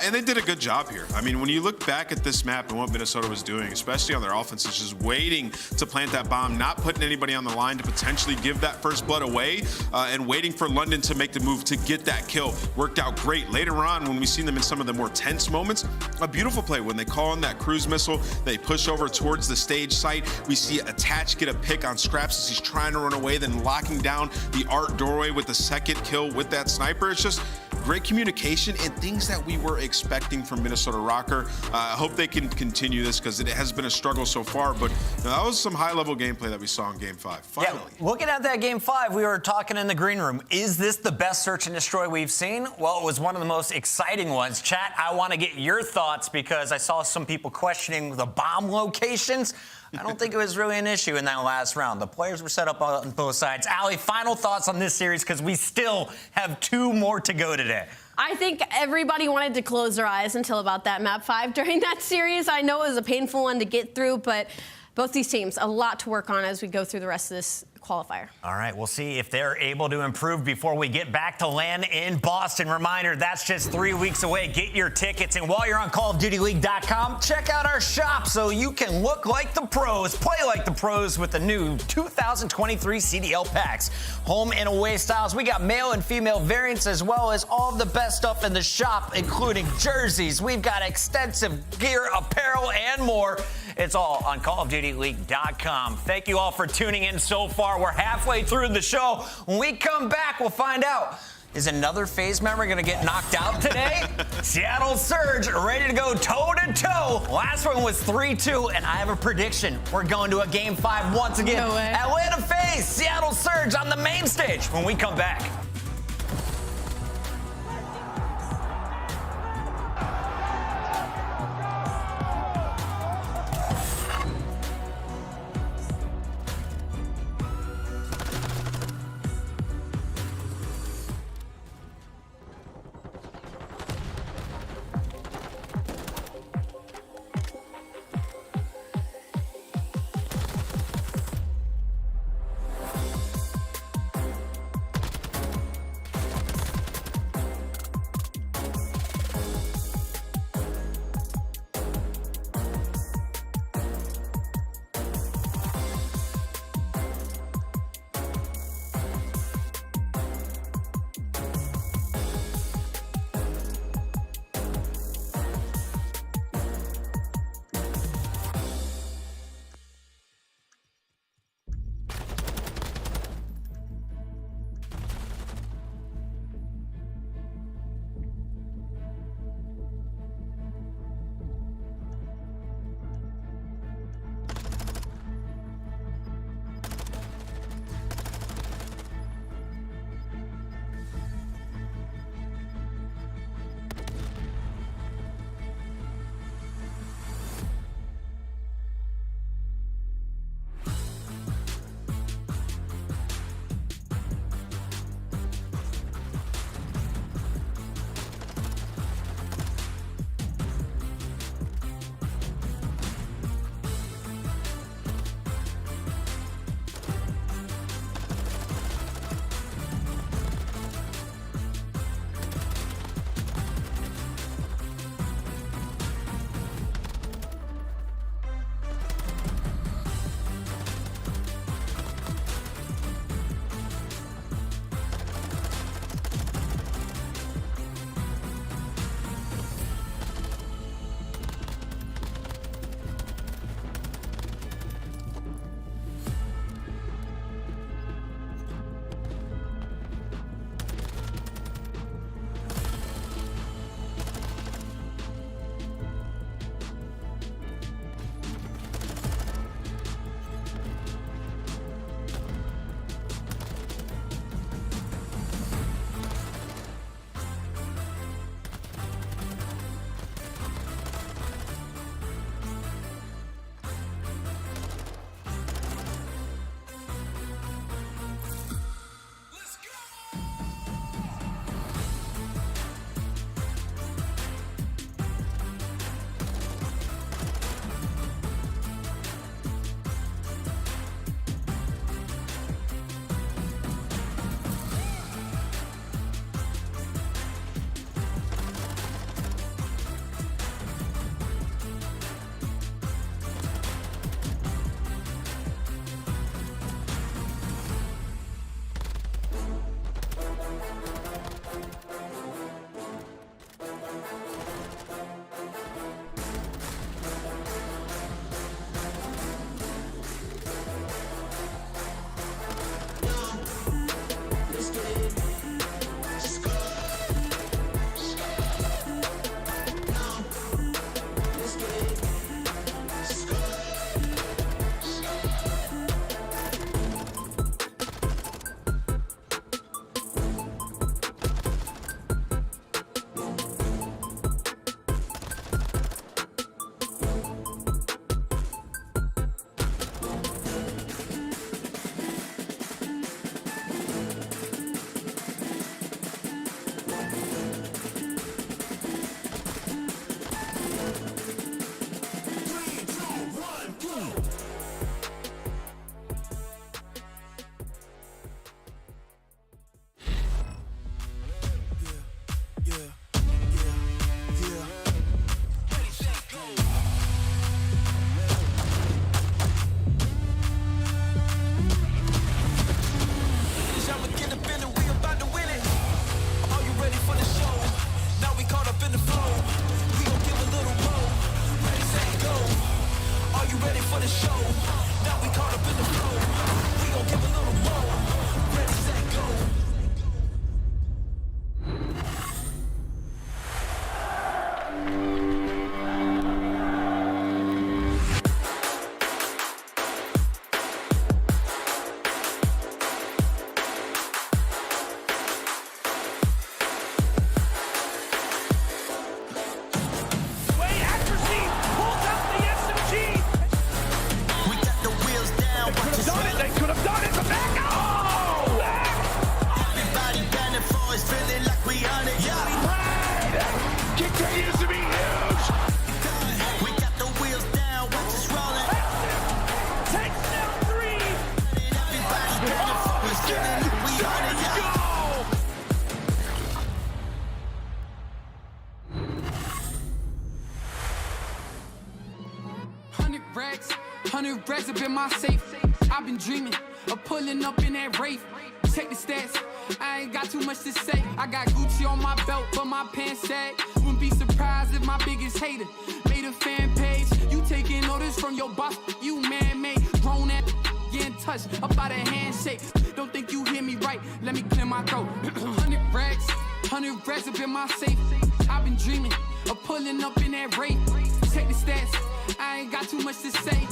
And they did a good job here. I mean, when you look back at this map and what Minnesota was doing, especially on their offense, is just waiting to plant that bomb, not putting anybody on the line to potentially give that first blood away, and waiting for London to make the move to get that kill. Worked out great. Later on, when we've seen them in some of the more tense moments, a beautiful play when they call on that cruise missile, they push over towards the stage site. We see Attach get a pick on Scraps as he's trying to run away, then locking down the art doorway with the second kill with that sniper. It's just great communication and things that we were expecting from Minnesota Røkkr. I hope they can continue this because it has been a struggle so far, but that was some high-level gameplay that we saw in Game 5. Finally. Yeah, looking at that Game 5, we were talking in the green room. Is this the best Search and Destroy we've seen? Well, it was one of the most exciting ones. Chat, I want to get your thoughts because I saw some people questioning the bomb locations. I don't think it was really an issue in that last round. The players were set up on both sides. aLLeY, final thoughts on this series because we still have 2 more to go today. I think everybody wanted to close their eyes until about that map 5 during that series. I know it was a painful one to get through, but both these teams, a lot to work on as we go through the rest of this qualifier. All right, we'll see if they're able to improve before we get back to LAN in Boston. Reminder, that's just 3 weeks away. Get your tickets, and while you're on CallOfDutyLeague.com, check out our shop so you can look like the pros, play like the pros with the new 2023 CDL packs. Home and away styles. We got male and female variants as well as all of the best stuff in the shop, including jerseys. We've got extensive gear, apparel, and more. It's all on CallOfDutyLeague.com. Thank you all for tuning in so far. We're halfway through the show. When we come back, we'll find out, is another FaZe member going to get knocked out today? Seattle Surge ready to go toe-to-toe. Last one was 3-2, and I have a prediction. We're going to a Game 5 once again. No way. Atlanta FaZe, Seattle Surge on the main stage when we come back. 100 racks up in my safe. I've been dreaming of pulling up in that Wraith. Check the stats, I ain't got too much to say. I got Gucci on my belt, but my pants sag. Wouldn't be surprised if my biggest hater made a fan page. You taking orders from your boss, you man-made. Grown at getting touched up by the handshake. Don't think you hear me right, let me clear my throat. 100 racks up in my safe. I've been dreaming of pulling up in that Wraith. Check the stats, I ain't got too much to say.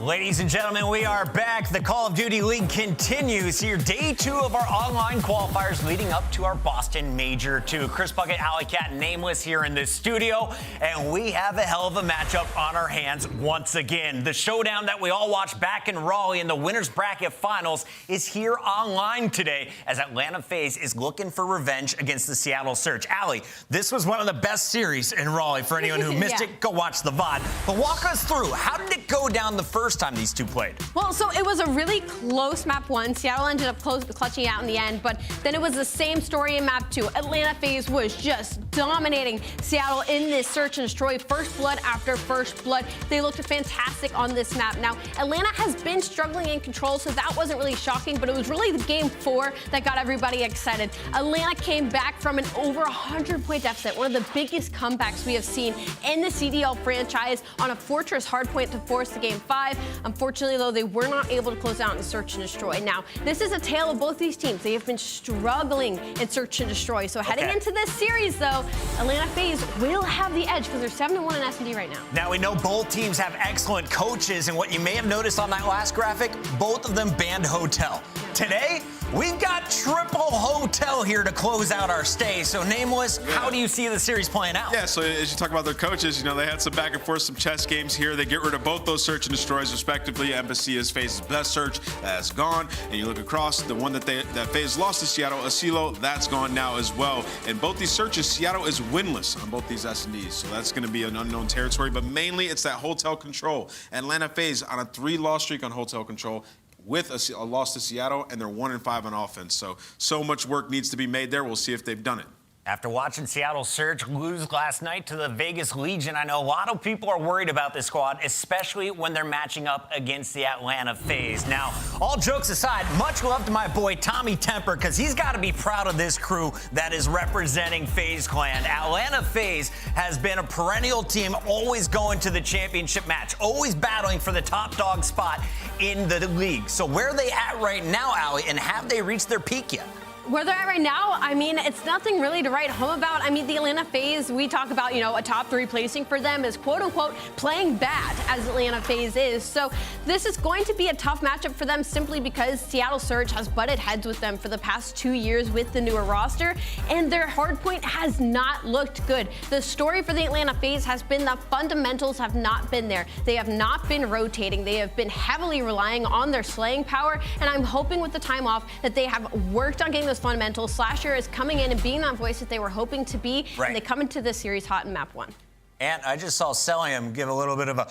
Ladies and gentlemen, we are back. The Call of Duty League continues here. Day 2 of our online qualifiers leading up to our Boston Major 2. Chris Bucket, aLLeY Cat, Nameless here in the studio. And we have a hell of a matchup on our hands once again. The showdown that we all watched back in Raleigh in the Winners Bracket Finals is here online today as Atlanta FaZe is looking for revenge against the Seattle Surge. aLLeY, this was one of the best series in Raleigh. For anyone who missed it, go watch the VOD. But walk us through, how did it go down the first time these two played? Well, so it was a really close map 1. Seattle ended up clutching out in the end, but then it was the same story in map 2. Atlanta FaZe was just dominating Seattle in this search and destroy, first blood after first blood. They looked fantastic on this map. Now, Atlanta has been struggling in control, so that wasn't really shocking, but it was really the game 4 that got everybody excited. Atlanta came back from an over 100-point deficit, one of the biggest comebacks we have seen in the CDL franchise, on a fortress hardpoint to force the game 5. Unfortunately, though, they were not able to close out in search and destroy. Now, this is a tale of both these teams. They have been struggling in search and destroy. So heading into this series, though, Atlanta FaZe will have the edge because they're 7-1 in S&D right now. Now, we know both teams have excellent coaches, and what you may have noticed on that last graphic, both of them banned hotel. Today, we've got triple hotel here to close out our stay. So, Nameless, how do you see the series playing out? Yeah, so as you talk about their coaches, you know, they had some back and forth, some chess games here. They get rid of both those search and destroys, respectively. aBeZy is FaZe's best search. That's gone. And you look across, the one that FaZe lost to Seattle, aCLLeY, that's gone now as well. And both these searches, Seattle is winless on both these S&Ds. So that's going to be an unknown territory. But mainly, it's that hotel control. Atlanta FaZe on a 3-loss streak on hotel control, with a loss to Seattle, and they're 1-5 on offense. So much work needs to be made there. We'll see if they've done it. After watching Seattle Surge lose last night to the Vegas Legion, I know a lot of people are worried about this squad, especially when they're matching up against the Atlanta FaZe. Now, all jokes aside, much love to my boy Tommy Temper, because he's got to be proud of this crew that is representing FaZe Clan. Atlanta FaZe has been a perennial team, always going to the championship match, always battling for the top dog spot in the league. So where are they at right now, aLLeY, and have they reached their peak yet? Where they're at right now, I mean, it's nothing really to write home about. I mean, the Atlanta FaZe, we talk about, you know, a top 3 placing for them is quote-unquote playing bad, as Atlanta FaZe is. So this is going to be a tough matchup for them simply because Seattle Surge has butted heads with them for the past 2 years with the newer roster, and their hardpoint has not looked good. The story for the Atlanta FaZe has been the fundamentals have not been there. They have not been rotating. They have been heavily relying on their slaying power, and I'm hoping with the time off that they have worked on getting those fundamentals. Slasher is coming in and being that voice that they were hoping to be, and they come into this series hot in map 1. And I just saw Cellium give a little bit of a...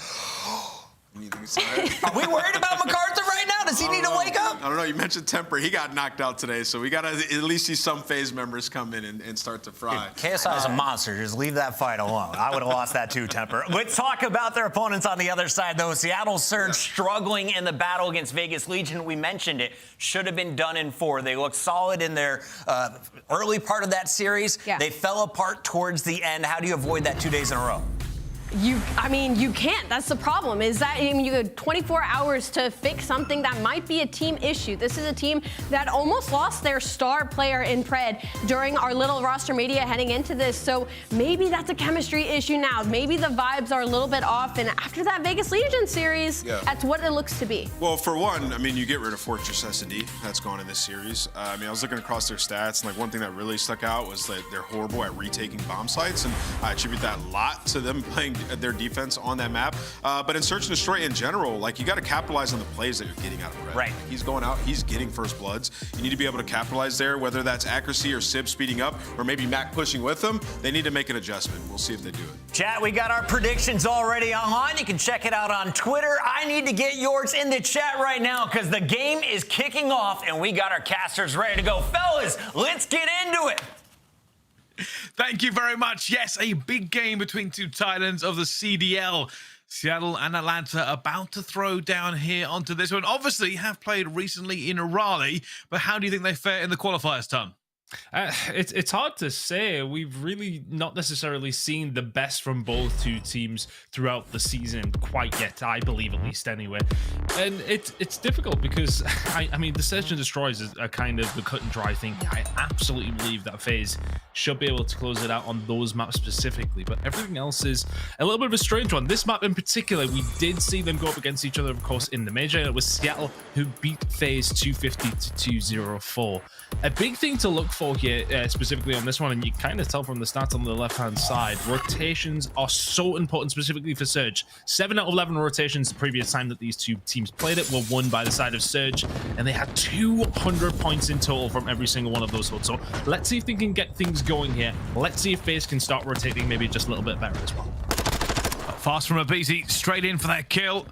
Are we worried about MacArthur right now? Does he need to wake up? I don't know. You mentioned Temper. He got knocked out today, so we got to at least see some FaZe members come in and start to fry. Dude, KSI is a monster. Just leave that fight alone. I would have lost that too, Temper. Let's talk about their opponents on the other side, though. Seattle Surge struggling in the battle against Vegas Legion. We mentioned it. Should have been done in 4. They looked solid in their early part of that series. They fell apart towards the end. How do you avoid that 2 days in a row? You can't. That's the problem, is that you have 24 hours to fix something that might be a team issue. This is a team that almost lost their star player in Pred during our little roster media heading into this, so maybe that's a chemistry issue now. Maybe the vibes are a little bit off, and after that Vegas Legion series, that's what it looks to be. Well, for one, I mean, you get rid of Fortress S&D. That's gone in this series. I mean, I was looking across their stats, and like one thing that really stuck out was that they're horrible at retaking bomb sites, and I attribute that a lot to them playing their defense on that map. But in Search and Destroy in general, like, you got to capitalize on the plays that you're getting out of Red. Right. He's going out, he's getting first bloods. You need to be able to capitalize there, whether that's accuracy or Sib speeding up, or maybe Mack pushing with them. They need to make an adjustment. We'll see if they do it. Chat, we got our predictions already online. You can check it out on Twitter. I need to get yours in the chat right now because the game is kicking off and we got our casters ready to go. Fellas, let's get into it. Thank you very much. Yes, a big game between two titans of the CDL. Seattle and Atlanta about to throw down here onto this one. Obviously, have played recently in Raleigh, but how do you think they fare in the qualifiers, Tom? It's hard to say. We've really not necessarily seen the best from both two teams throughout the season quite yet, I believe, at least anyway. And it's difficult because I mean the Search and Destroys are kind of the cut and dry thing. I absolutely believe that FaZe should be able to close it out on those maps specifically, but everything else is a little bit of a strange one. This map in particular, we did see them go up against each other, of course, in the major. It was Seattle who beat FaZe 250 to 204. A big thing to look for here, specifically on this one, and you kind of tell from the stats on the left-hand side, rotations are so important, specifically for Surge. 7 out of 11 rotations the previous time that these two teams played it were won by the side of Surge, and they had 200 points in total from every single one of those hoods. So let's see if they can get things going here. Let's see if FaZe can start rotating maybe just a little bit better as well. Fast from aBeZy, straight in for that kill.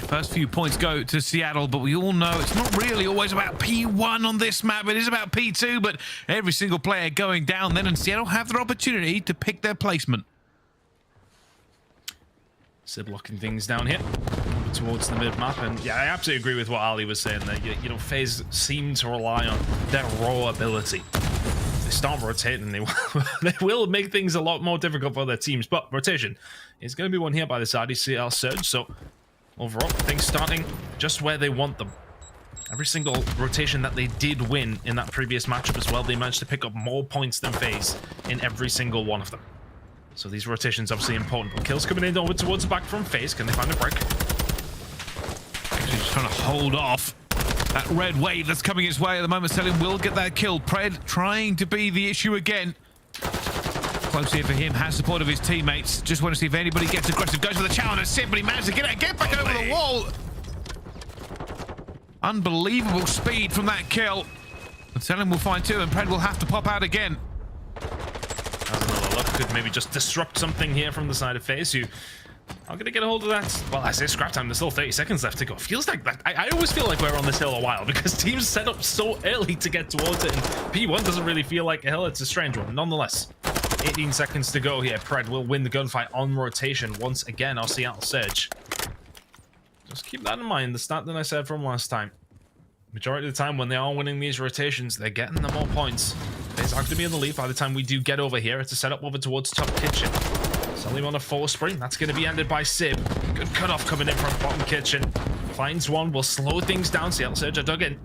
First few points go to Seattle, but we all know it's not really always about P1 on this map. It is about P2, but every single player going down then, and Seattle have their opportunity to pick their placement. Sid locking things down here towards the mid-map, and yeah, I absolutely agree with what Ali was saying there. You know, FaZe seem to rely on their raw ability. If they start rotating, they will make things a lot more difficult for their teams, but rotation is going to be one here by the side of CL Surge, so overall, things starting just where they want them. Every single rotation that they did win in that previous matchup as well, they managed to pick up more points than FaZe in every single one of them. So these rotations obviously important, but kills coming in over towards the back from FaZe. Can they find a break? Actually just trying to hold off that red wave that's coming his way at the moment. Cellium will get that kill. Pred trying to be the issue again. Close here for him, has support of his teammates. Just want to see if anybody gets aggressive. Goes for the challenge and Simp, but he managed to get back over the wall. Unbelievable speed from that kill. And Cellium will find two, and Pred will have to pop out again. That's another look. Could maybe just disrupt something here from the side of FaZe, who are going to get a hold of that. Well, I say scrap time. There's still 30 seconds left to go. Feels like that. I always feel like we're on this hill a while because teams set up so early to get towards it, and P1 doesn't really feel like a hill. It's a strange one. Nonetheless, 18 seconds to go here. Pred will win the gunfight on rotation once again. Our Seattle Surge. Just keep that in mind. The stat that I said from last time. Majority of the time when they are winning these rotations, they're getting the more points. It's not going to be in the lead by the time we do get over here. It's a setup over towards top kitchen. Cellium on a 4 sprint. That's going to be ended by Sib. Good cutoff coming in from bottom kitchen. Finds one. Will slow things down. Seattle Surge are dug in.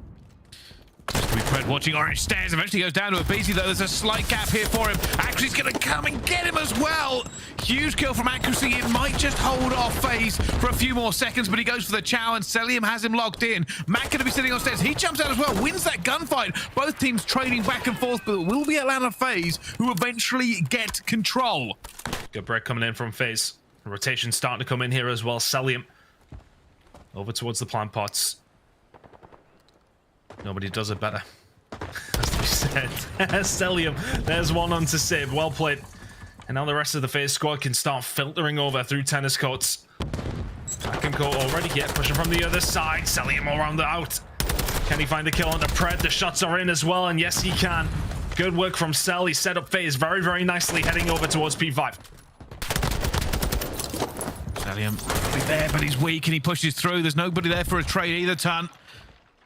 Pred watching orange stairs. Eventually goes down to aBeZy, though. There's a slight gap here for him. Accuracy's going to come and get him as well. Huge kill from Accuracy. It might just hold off FaZe for a few more seconds, but he goes for the chow, and Cellium has him locked in. Mack going to be sitting on stairs. He jumps out as well, wins that gunfight. Both teams trading back and forth, but it will be Atlanta FaZe who eventually get control. Good break coming in from FaZe. Rotation starting to come in here as well. Cellium over towards the plant pots. Nobody does it better. As we said. Cellium. There's one onto Sib. Well played. And now the rest of the FaZe squad can start filtering over through tennis courts. Back and court already here. Pushing from the other side. Cellium all round the out. Can he find a kill on the Pred? The shots are in as well. And yes, he can. Good work from Cell. He set up FaZe very, very nicely, heading over towards P5. Cellium be there, but he's weak and he pushes through. There's nobody there for a trade either, Ton.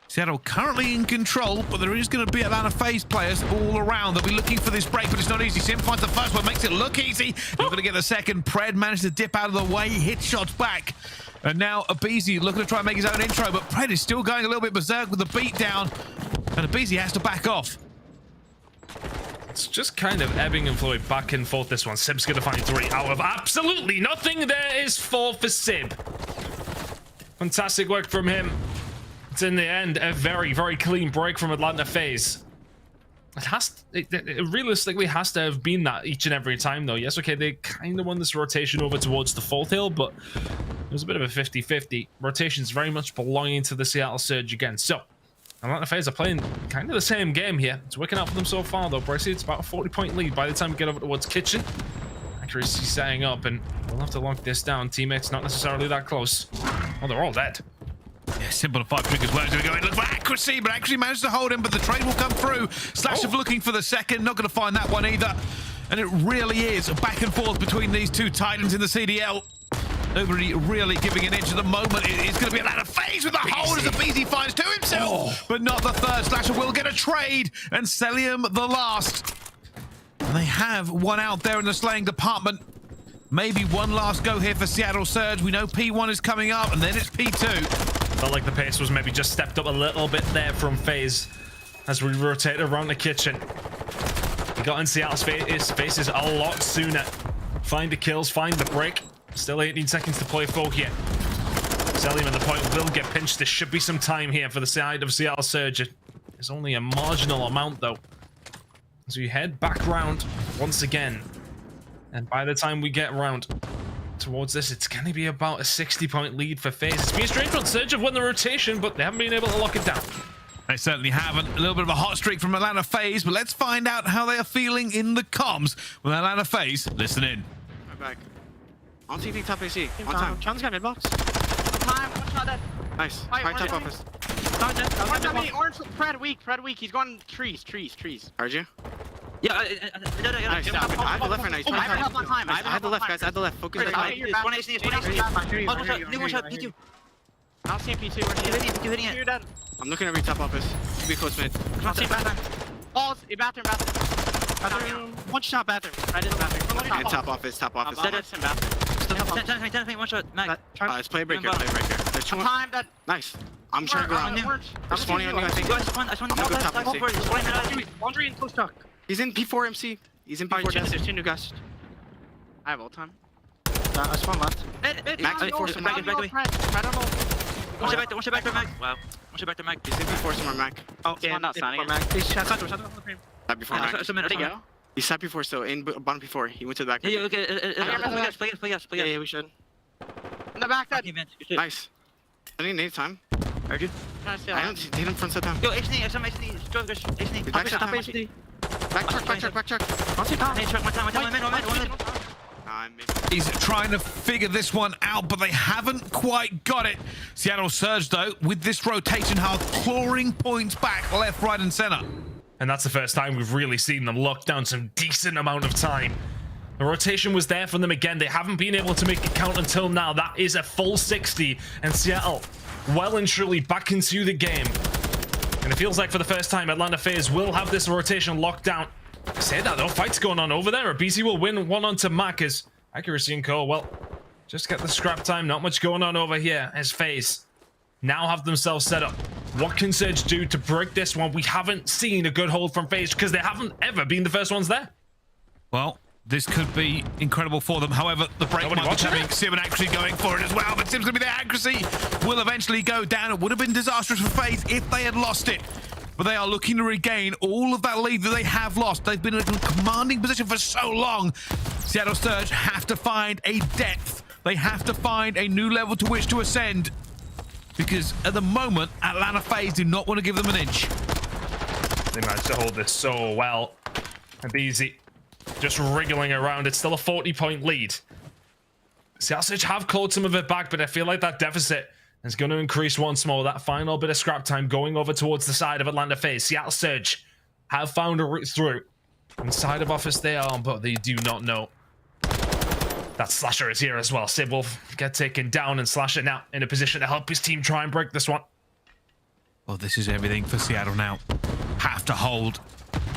Seattle currently in control, but there is going to be Atlanta FaZe players all around. They'll be looking for this break, but it's not easy. Simp finds the first one, makes it look easy. Not going to get the second. Pred managed to dip out of the way, hit shots back. And now aBeZy looking to try and make his own intro, but Pred is still going a little bit berserk with the beat down. And aBeZy has to back off. It's just kind of ebbing and flowing back and forth this one. Sib's going to find 3 out of absolutely nothing. There is 4 for Sib. Fantastic work from him. It's in the end a very, very clean break from Atlanta FaZe. It realistically has to have been that each and every time, though. Yes, okay, they kind of won this rotation over towards the 4th hill, but it was a bit of a 50-50. Rotations very much belonging to the Seattle Surge again. So, Atlanta FaZe are playing kind of the same game here. It's working out for them so far, though. Bracey, it's about a 40-point lead by the time we get over towards kitchen. Accuracy setting up, and we'll have to lock this down. Teammates not necessarily that close. Oh, they're all dead. Yeah, Simple to 5 triggers. Where's going to go in? Look for accuracy, but actually managed to hold him, but the trade will come through. Slasher looking for the second. Not going to find that one either. And it really is a back and forth between these two titans in the CDL. Nobody really giving an inch at the moment. It is going to be a lot of FaZe with the hold as aBeZy finds to himself, but not the third. Slasher will get a trade, and Cellium the last. And they have one out there in the slaying department. Maybe one last go here for Seattle Surge. We know P1 is coming up, and then it's P2. Felt like the pace was maybe just stepped up a little bit there from FaZe as we rotate around the kitchen. He got in Seattle's faces a lot sooner. Find the kills, find the break. Still 18 seconds to play for here. Cellium at the point will get pinched. There should be some time here for the side of Seattle Surge. It's only a marginal amount, though. As we head back round once again. And by the time we get around towards this, it's going to be about a 60-point lead for FaZe. It's been a strange one. Surge have won the rotation, but they haven't been able to lock it down. They certainly haven't. A little bit of a hot streak from Atlanta FaZe, but let's find out how they are feeling in the comms with Atlanta FaZe. Listen in. I'm back. On TV, top AC. On time. Challenge guy mid-box. On time, one shot dead. Nice. High top office. Orange, Fred weak, he's going trees. Heard you? Yeah, nice. I have the left right now. He's I have on time. I have the left, guys. I have the left. Focus. One AC, one shot, P2. I'll see P2. You're hitting it. I'm looking at every top office. To be close mid. I'll see bathroom. Balls, bathroom. One shot bathroom. Right in the bathroom. And top office. Dead in bathroom. One shot, Mack. It's play breaker. There's two time that. Nice. I'm trying to go out. I'm spawning on you, I think. I just want to go top MC. Laundry and close talk. He's in P4 MC. He's in P4. There's two new guys. I have ult time. I spawn left. Max P4 somewhere. One shot back to Mack. Wow. One shot back to Mack. He's in P4 somewhere, Mack. Oh, yeah, not signing. He's shot on the frame. Sat before Mack. He's sat before still. In bottom P4. He went to the back. Yeah, okay. Play gas. Yeah, we should. In the back, nice. I didn't need time. Heard you? I don't see him front set down. Yo, HD, some HD. Back check. Back check. I'll see top. Hey, check my time. He's trying to figure this one out, but they haven't quite got it. Seattle Surge, though, with this rotation hard, clawing points back left, right, and center. And that's the first time we've really seen them lock down some decent amount of time. The rotation was there for them again. They haven't been able to make it count until now. That is a full 60, and Seattle well and truly back into the game. And it feels like for the first time, Atlanta FaZe will have this rotation locked down. I say that though, fight's going on over there. aBeZy will win one onto Mack as accuracy and core. Well, just get the scrap time. Not much going on over here as FaZe now have themselves set up. What can Surge do to break this one? We haven't seen a good hold from FaZe because they haven't ever been the first ones there. Well, this could be incredible for them. However, the break might be coming. Simp actually going for it as well, but Simp's going to be their accuracy will eventually go down. It would have been disastrous for FaZe if they had lost it. But they are looking to regain all of that lead that they have lost. They've been in a commanding position for so long. Seattle Surge have to find a depth. They have to find a new level to which to ascend. Because at the moment, Atlanta FaZe do not want to give them an inch. They managed to hold this so well. aBeZy just wriggling around. It's still a 40-point lead. Seattle Surge have clawed some of it back, but I feel like that deficit is going to increase once more. That final bit of scrap time going over towards the side of Atlanta FaZe. Seattle Surge have found a route through. Inside of office they are, but they do not know that Slasher is here as well. Simp will get taken down, and Slasher now in a position to help his team try and break this one. Well, this is everything for Seattle now. Have to hold.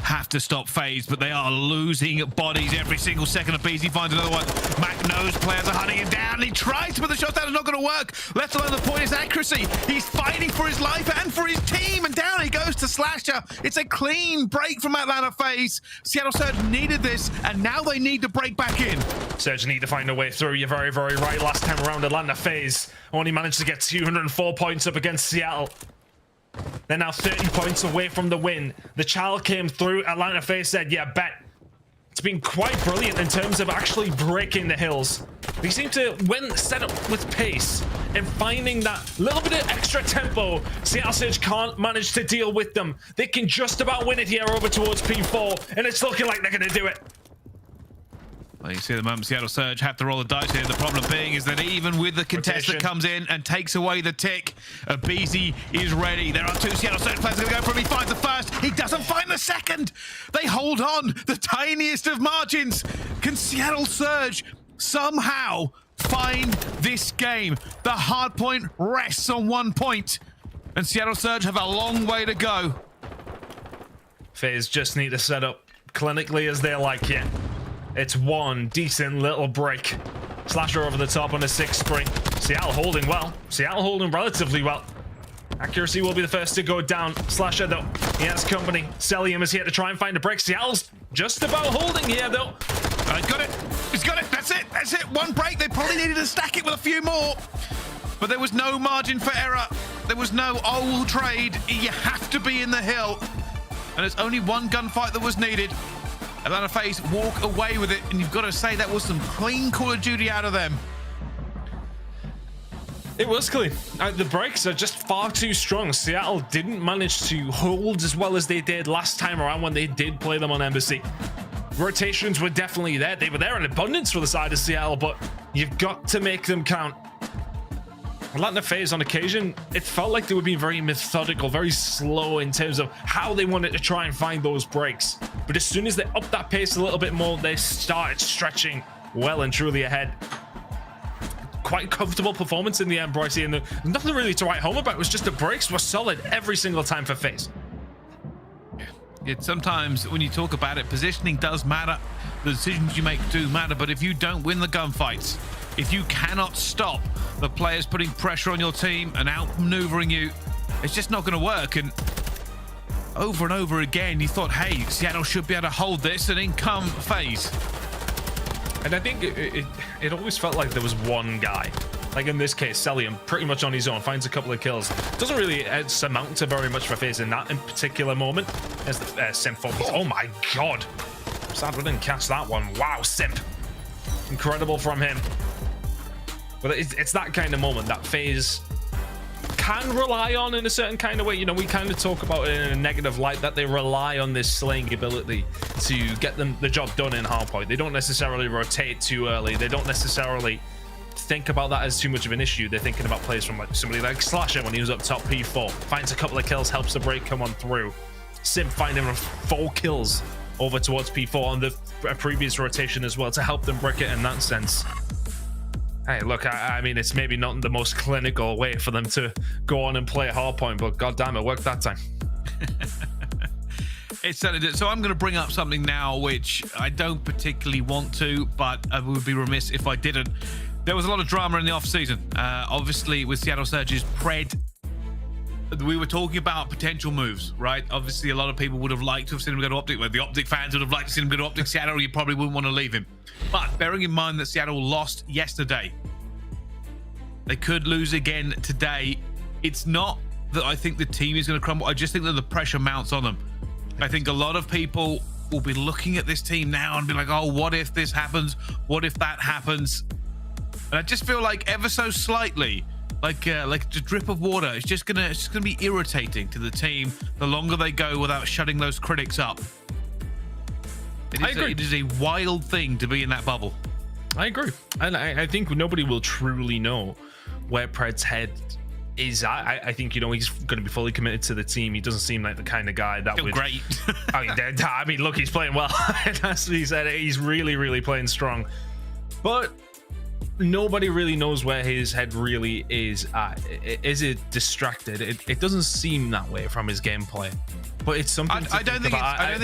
Have to stop FaZe, but they are losing bodies every single second. aBeZy finds another one. Mack knows players are hunting him down. He tries to put the shot down. It's not going to work. Let alone the point is accuracy. He's fighting for his life and for his team, and down he goes to Slasher. It's a clean break from Atlanta FaZe. Seattle Surge needed this, and now they need to break back in. Surge need to find a way through. You're very, very right. Last time around, Atlanta FaZe only managed to get 204 points up against Seattle. They're now 30 points away from the win. The child came through. Atlanta FaZe said, yeah, bet. It's been quite brilliant in terms of actually breaking the hills. They seem to, when set up with pace and finding that little bit of extra tempo, Seattle Surge can't manage to deal with them. They can just about win it here over towards P4, and it's looking like they're going to do it. Well, you see at the moment, Seattle Surge have to roll the dice here. The problem being is that even with the contest that comes in and takes away the tick, aBeZy is ready. There are 2 Seattle Surge players going to go for him. He finds the first. He doesn't find the second. They hold on. The tiniest of margins. Can Seattle Surge somehow find this game? The hard point rests on 1 point. And Seattle Surge have a long way to go. FaZe just need to set up clinically as they like it. It's one decent little break. Slasher over the top on a 6 spring. Seattle holding well. Seattle holding relatively well. Accuracy will be the first to go down. Slasher though, he has company. Cellium is here to try and find a break. Seattle's just about holding here though. He's got it. He's got it. That's it. That's it. 1 break. They probably needed to stack it with a few more. But there was no margin for error. There was no, oh, we'll trade. You have to be in the hill. And it's only 1 gunfight that was needed. Atlanta FaZe walk away with it, and you've got to say that was some clean Call of Duty out of them. It was clean. The breaks are just far too strong. Seattle didn't manage to hold as well as they did last time around when they did play them on Embassy. Rotations were definitely there. They were there in abundance for the side of Seattle, but you've got to make them count. Atlanta FaZe on occasion, it felt like they were being very methodical, very slow in terms of how they wanted to try and find those breaks. But as soon as they upped that pace a little bit more, they started stretching well and truly ahead. Quite comfortable performance in the end, Brycey, and nothing really to write home about. It was just the breaks were solid every single time for FaZe. Sometimes when you talk about it, positioning does matter. The decisions you make do matter, but if you don't win the gunfights, if you cannot stop the players putting pressure on your team and outmaneuvering you, it's just not going to work. And over again, you thought, hey, Seattle should be able to hold this, and in come FaZe. And I think it always felt like there was one guy. Like in this case, Cellium, pretty much on his own, finds a couple of kills. Doesn't really amount to very much for FaZe in that in particular moment. As the Simp focus. Oh my god. Sad we didn't catch that one. Wow, Simp. Incredible from him. But it's that kind of moment that FaZe can rely on in a certain kind of way. You know, we kind of talk about it in a negative light, that they rely on this slaying ability to get them the job done in hardpoint. They don't necessarily rotate too early. They don't necessarily think about that as too much of an issue. They're thinking about plays from like somebody like Slasher when he was up top P4. Finds a couple of kills, helps the break come on through. Simp finding 4 kills over towards P4 on the previous rotation as well to help them break it in that sense. Hey, look, I mean, it's maybe not the most clinical way for them to go on and play hardpoint, but goddamn, it worked that time. It certainly did. So I'm going to bring up something now which I don't particularly want to, but I would be remiss if I didn't. There was a lot of drama in the off-season. Obviously, with Seattle Surge's Pred, we were talking about potential moves, right? Obviously, a lot of people would have liked to have seen him go to OpTic. Well, the OpTic fans would have liked to see him go to OpTic. Seattle, you probably wouldn't want to leave him. But bearing in mind that Seattle lost yesterday, they could lose again today. It's not that I think the team is going to crumble. I just think that the pressure mounts on them. I think a lot of people will be looking at this team now and be like, oh, what if this happens? What if that happens? And I just feel like ever so slightly, like a drip of water, it's just gonna be irritating to the team the longer they go without shutting those critics up. I agree. It is a wild thing to be in that bubble. I agree, and I think nobody will truly know where Pred's head is at. I think, you know, he's going to be fully committed to the team. He doesn't seem like the kind of guy that would. Great. I mean, look, he's playing well. That's what he said. He's really playing strong, but nobody really knows where his head really is at. Is it distracted? It doesn't seem that way from his gameplay, but it's something I don't think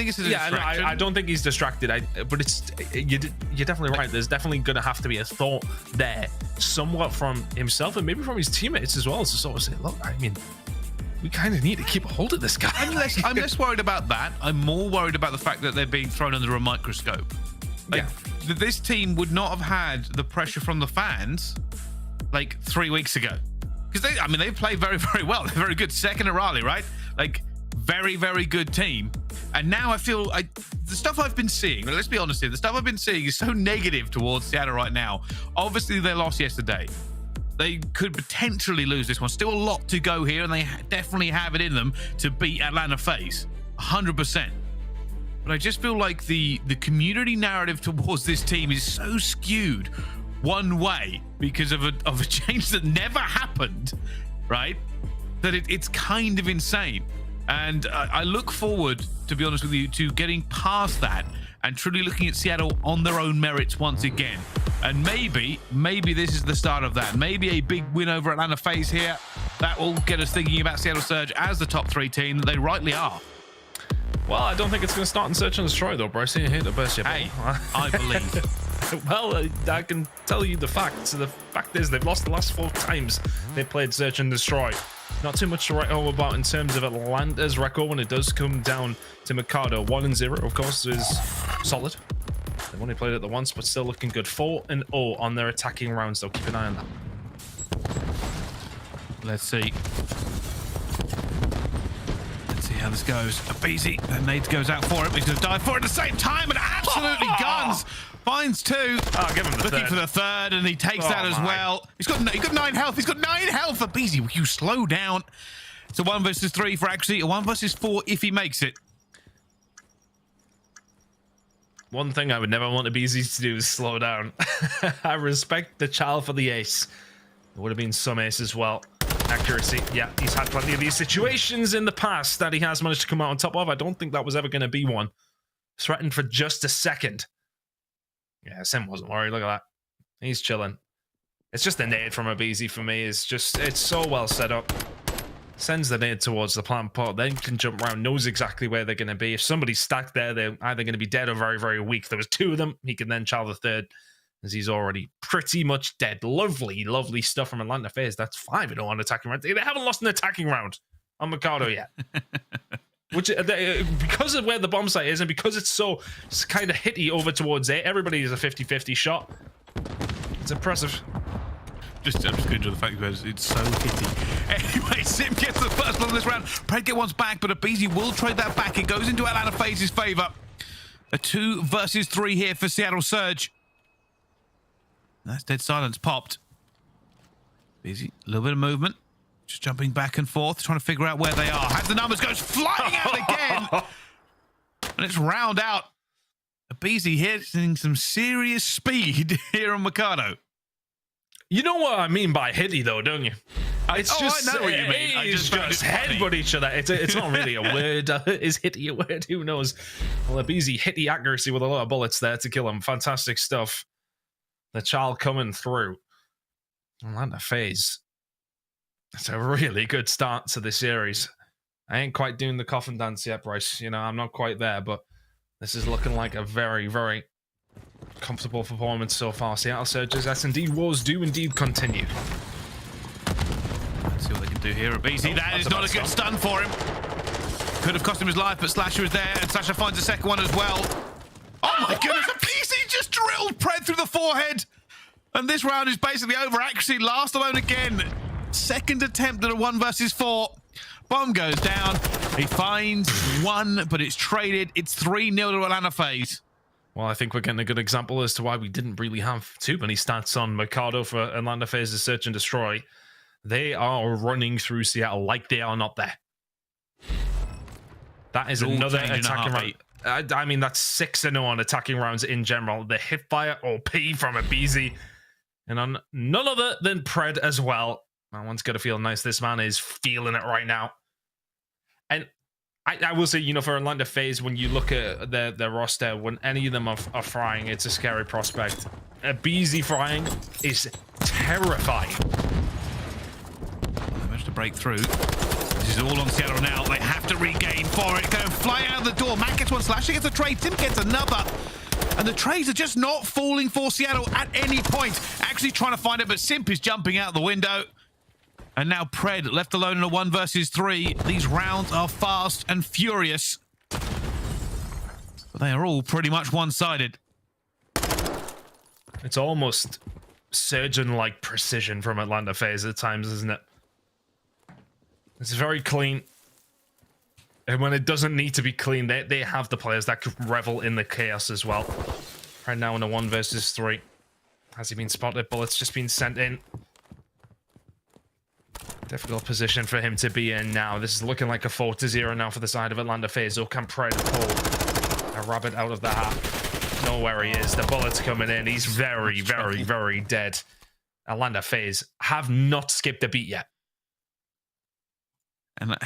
it's a distraction. I don't think he's distracted. But you're definitely right. There's definitely going to have to be a thought there, somewhat from himself and maybe from his teammates as well, to sort of say, look, I mean, we kind of need to keep a hold of this guy. I'm less worried about that. I'm more worried about the fact that they're being thrown under a microscope. Like, this team would not have had the pressure from the fans like 3 weeks ago, because they play very well. They're very good, second at Raleigh, right? Like, very good team. And now I feel the stuff I've been seeing, let's be honest here, the stuff I've been seeing is so negative towards Seattle right now. Obviously they lost yesterday. They could potentially lose this one. Still a lot to go here, and they definitely have it in them to beat Atlanta FaZe 100%. but I just feel like the community narrative towards this team is so skewed one way because of a change that never happened, right? That it's kind of insane. And I look forward, to be honest with you, to getting past that and truly looking at Seattle on their own merits once again. And maybe this is the start of that. Maybe a big win over Atlanta FaZe here. That will get us thinking about Seattle Surge as the top 3 team that they rightly are. Well, I don't think it's going to start in Search and Destroy, though, bro. I see you hit the best yet. Hey, I believe. Well, I can tell you the facts. The fact is they've lost the last 4 times they played Search and Destroy. Not too much to write home about in terms of Atlanta's record when it does come down to Mikado. 1-0, of course, is solid. They've only played it the once, but still looking good. 4-0 on their attacking rounds, though. Keep an eye on that. Let's see. Let's see how this goes. aBeZy, the nade goes out for it. He's going to dive for it at the same time, and absolutely guns. Finds 2. Oh, give him the Looking third. for the third, and he takes that as well. He's got 9 health. He's got 9 health. aBeZy, will you slow down? It's a 1 versus 3 for actually a 1 versus 4 if he makes it. One thing I would never want aBeZy to do is slow down. I respect the child for the ace. There would have been some ace as well. Accuracy, yeah, he's had plenty of these situations in the past that he has managed to come out on top of. I don't think that was ever going to be one. Threatened for just a second. Yeah, Simp wasn't worried. Look at that. He's chilling. It's just a nade from aBeZy for me. It's so well set up. Sends the nade towards the plant pot, then can jump around, knows exactly where they're going to be. If somebody's stacked there, they're either going to be dead or very, very weak. There was 2 of them. He can then child the third, as he's already pretty much dead. Lovely, lovely stuff from Atlanta FaZe. That's 5-0 on attacking round. They haven't lost an attacking round on Mikado yet. Which, because of where the bomb site is and because it's so kind of hitty over towards A, everybody is a 50-50 shot. It's impressive. I'm just going to enjoy the fact that it's so hitty. Anyway, Simp gets the first one in this round. Pred get one's back, but aBeZy will trade that back. It goes into Atlanta FaZe's favor. A 2 versus 3 here for Seattle Surge. That's dead silence popped. aBeZy, a little bit of movement. Just jumping back and forth, trying to figure out where they are. Has the numbers, goes flying out again. And it's round out. aBeZy hitting some serious speed here on Mikado. You know what I mean by hitty, though, don't you? It's just, I know what you mean. I just headbutt each other. It's not really a word. Is hitty a word? Who knows? Well, aBeZy hitty accuracy with a lot of bullets there to kill him. Fantastic stuff. The child coming through. Atlanta FaZe. That's a really good start to the series. I ain't quite doing the coffin dance yet, Bryce. You know, I'm not quite there, but this is looking like a very, very comfortable performance so far. Seattle Surge's S&D wars do indeed continue. Let's see what they can do here. aBeZy, that is not a good stun for him. Could have cost him his life, but Slasher is there, and Slasher finds a second one as well. Oh my goodness, aBeZy just drilled Pred through the forehead. And this round is basically over. Actually, last alone again. Second attempt at a 1 versus 4. Bomb goes down. He finds 1, but it's traded. It's 3-0 to Atlanta FaZe. Well, I think we're getting a good example as to why we didn't really have too many stats on Mikado for Atlanta FaZe's Search and Destroy. They are running through Seattle like they are not there. That is another attacking round. I mean, that's 6-0 on attacking rounds in general. The hipfire OP from aBeZy. And on none other than Pred as well. That one's got to feel nice. This man is feeling it right now. And I will say, you know, for Atlanta FaZe, when you look at their roster, when any of them are frying, it's a scary prospect. aBeZy frying is terrifying. Well, they managed to break through. This is all on Seattle now. They have to regain for it. Go fly out of the door. Mack gets one slash. He gets a trade. Simp gets another. And the trades are just not falling for Seattle at any point. Actually trying to find it, but Simp is jumping out the window. And now Pred left alone in a 1 versus 3. These rounds are fast and furious. But they are all pretty much one-sided. It's almost surgeon-like precision from Atlanta FaZe at times, isn't it? It's very clean. And when it doesn't need to be clean, they have the players that could revel in the chaos as well. Right now in a 1 versus 3. Has he been spotted? Bullets just been sent in. Difficult position for him to be in now. This is looking like a 4-0 now for the side of Atlanta FaZe. Or can Pred pull A rabbit out of the hat. Know where he is. The bullet's coming in. He's very, very, very dead. Atlanta FaZe have not skipped a beat yet. And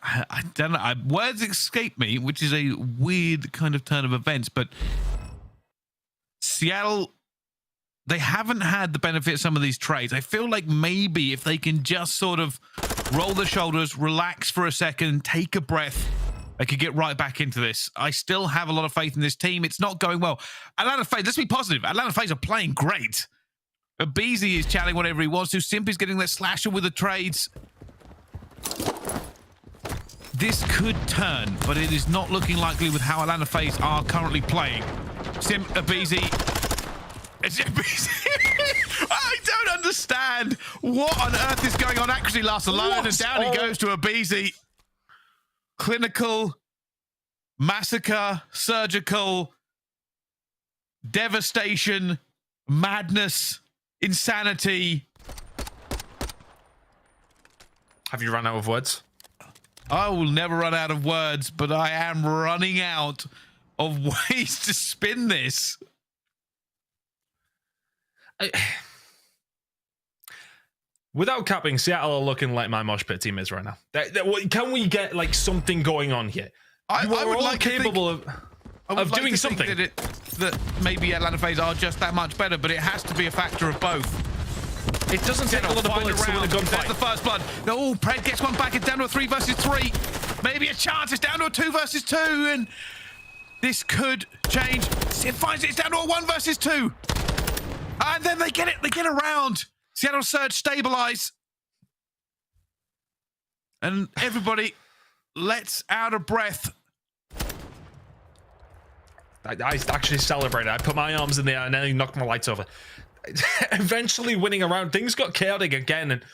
I don't know. Words escape me, which is a weird kind of turn of events. But Seattle, they haven't had the benefit of some of these trades. I feel like maybe if they can just sort of roll the shoulders, relax for a second, take a breath, they could get right back into this. I still have a lot of faith in this team. It's not going well. Atlanta FaZe, let's be positive. Atlanta FaZe are playing great. aBeZy is chatting whatever he wants to. Simp is getting that slasher with the trades. This could turn, but it is not looking likely with how Atlanta FaZe are currently playing. Simp, aBeZy. It's aBeZy. I don't understand what on earth is going on. Accuracy lasts alone, and down he goes to aBeZy. Clinical, massacre, surgical, devastation, madness, insanity. Have you run out of words? I will never run out of words, but I am running out of ways to spin this. Without capping, Seattle are looking like my mosh pit team is right now. Can we get like something going on here? I would like capable of doing something. That maybe Atlanta FaZe are just that much better, but it has to be a factor of both. It doesn't take a lot of bullets to win a gunfight. There's the first blood. Oh, Pred gets one back. It's down to a 3 versus 3. Maybe a chance. It's down to a 2 versus 2, and this could change. It finds it. It's down to a 1 versus 2, and then they get it. They get around. Seattle Surge stabilize, and everybody lets out a breath. I actually celebrated. I put my arms in the air and then he knocked my lights over. Eventually winning a round, things got chaotic again, and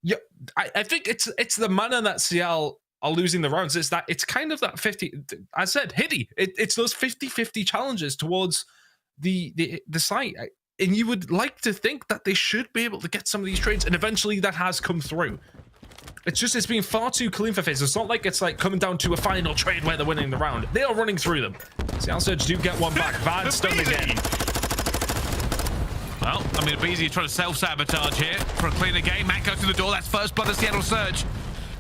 yeah, I think it's the manner that Seattle are losing the rounds. It's kind of that 50. I said hitty. It's those 50-50 challenges towards the site. And you would like to think that they should be able to get some of these trades, and eventually that has come through. It's been far too clean for FaZe. It's not like it's like coming down to a final trade where they're winning the round. They are running through them. Seattle Surge do get one back. Bad stunned again. Well, I mean, aBeZy trying to self-sabotage here for a cleaner game. Mack goes to the door. That's first blood of Seattle Surge.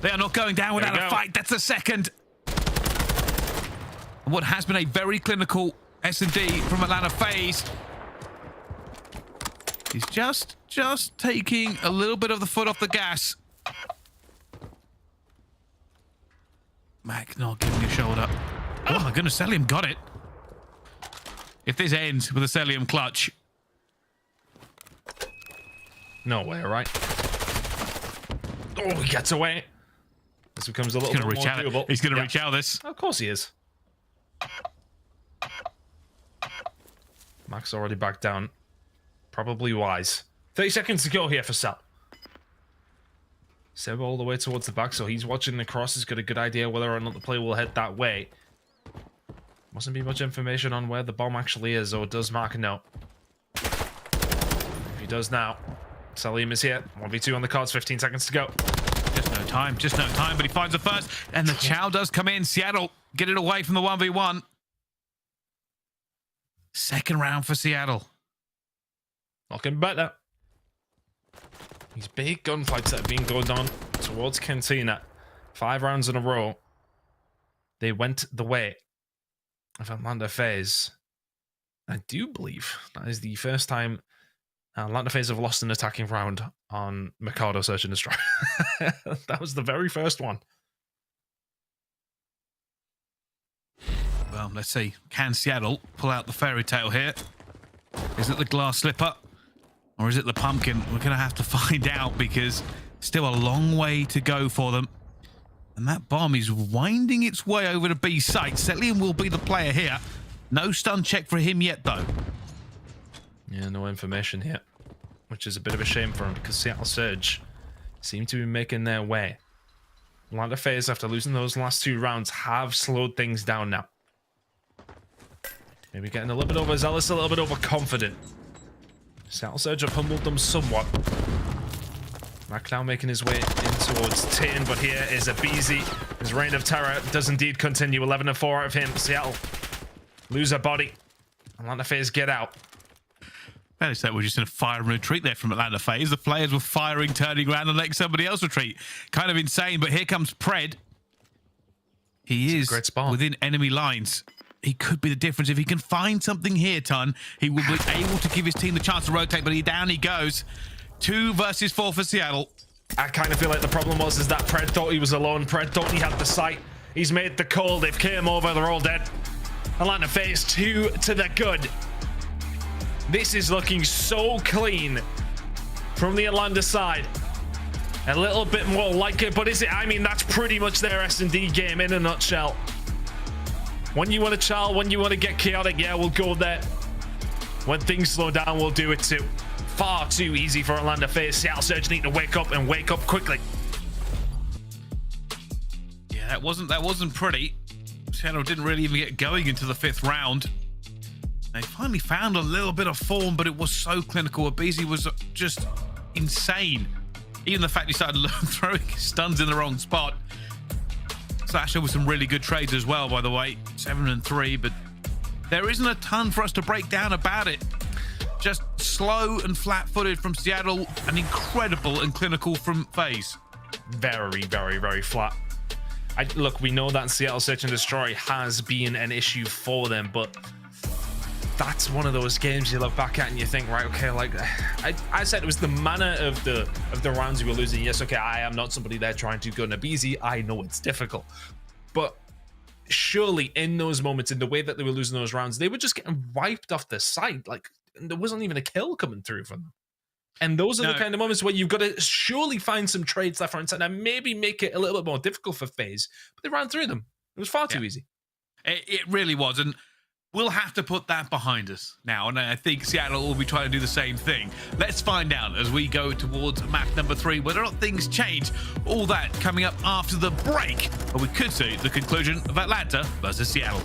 They are not going down without a fight. That's the second. What has been a very clinical S&D from Atlanta FaZe. He's just taking a little bit of the foot off the gas. Mack not giving a shoulder. Oh my goodness, Cellium got it. If this ends with a Cellium clutch. No way, right? Oh, he gets away. This becomes a little bit more doable. He's going to reach out this. Of course he is. Mack's already back down. Probably wise. 30 seconds to go here for Sal. Seb all the way towards the back, so he's watching the cross. He's got a good idea whether or not the play will head that way. Mustn't be much information on where the bomb actually is, or does Mack know? If he does now, Cellium is here. 1v2 on the cards, 15 seconds to go. Just no time, but he finds the first, and the chow does come in. Seattle get it away from the 1v1. Second round for Seattle. Looking better. These big gunfights that have been going on towards Cantina. 5 rounds in a row. They went the way of Atlanta FaZe. I do believe that is the first time Atlanta FaZe have lost an attacking round on Mikado Search and Destroy. That was the very first one. Well, let's see. Can Seattle pull out the fairy tale here? Is it the glass slipper? Or is it the pumpkin? We're going to have to find out, because still a long way to go for them. And that bomb is winding its way over to B site. Cellium will be the player here. No stun check for him yet, though. Yeah, no information here, which is a bit of a shame for him, because Seattle Surge seem to be making their way. Atlanta FaZe, after losing those last 2 rounds, have slowed things down now. Maybe getting a little bit overzealous, a little bit overconfident. Seattle Surge have humbled them somewhat. Mack now making his way in towards Tin, but here is aBeZy. His reign of terror does indeed continue. 11-4 out of him. Seattle Lose a body. Atlanta FaZe get out. Fair to say we're just in a fire and retreat there from Atlanta FaZe. The players were firing, turning around, and letting somebody else retreat. Kind of insane, but here comes Pred. He is within enemy lines. He could be the difference. If he can find something here, Ton, he will be able to give his team the chance to rotate, but down he goes. 2 versus 4 for Seattle. I kind of feel like the problem is that Pred thought he was alone. Pred thought he had the sight. He's made the call. They've came over. They're all dead. Atlanta FaZe 2 to the good. This is looking so clean from the Atlanta side. A little bit more like it, but is it? I mean, that's pretty much their S&D game in a nutshell. When you want to chal, when you want to get chaotic, yeah, we'll go there. When things slow down, we'll do it too. Far too easy for Atlanta FaZe. Seattle Surge need to wake up and wake up quickly. Yeah, that wasn't pretty. Seattle didn't really even get going into the 5th round. They finally found a little bit of form, but it was so clinical. aBeZy was just insane. Even the fact he started throwing stuns in the wrong spot. Slasher with some really good trades as well, by the way. 7 and 3, but there isn't a ton for us to break down about it. Just slow and flat-footed from Seattle, and incredible and clinical from FaZe. Very, very, very flat. Look, we know that Seattle Search and Destroy has been an issue for them, but that's one of those games you look back at and you think, right, okay, like I said, it was the manner of the rounds you were losing. Yes, okay, I am not somebody there trying to gun aBeZy. I know it's difficult, but surely in those moments, in the way that they were losing those rounds, they were just getting wiped off the site. Like there wasn't even a kill coming through from them. And those are the kind of moments where you've got to surely find some trades left, right, and center and maybe make it a little bit more difficult for FaZe. But they ran through them. It was far too easy. It really was, and we'll have to put that behind us now, and I think Seattle will be trying to do the same thing. Let's find out as we go towards map number 3 whether or not things change. All that coming up after the break, but we could see the conclusion of Atlanta versus Seattle.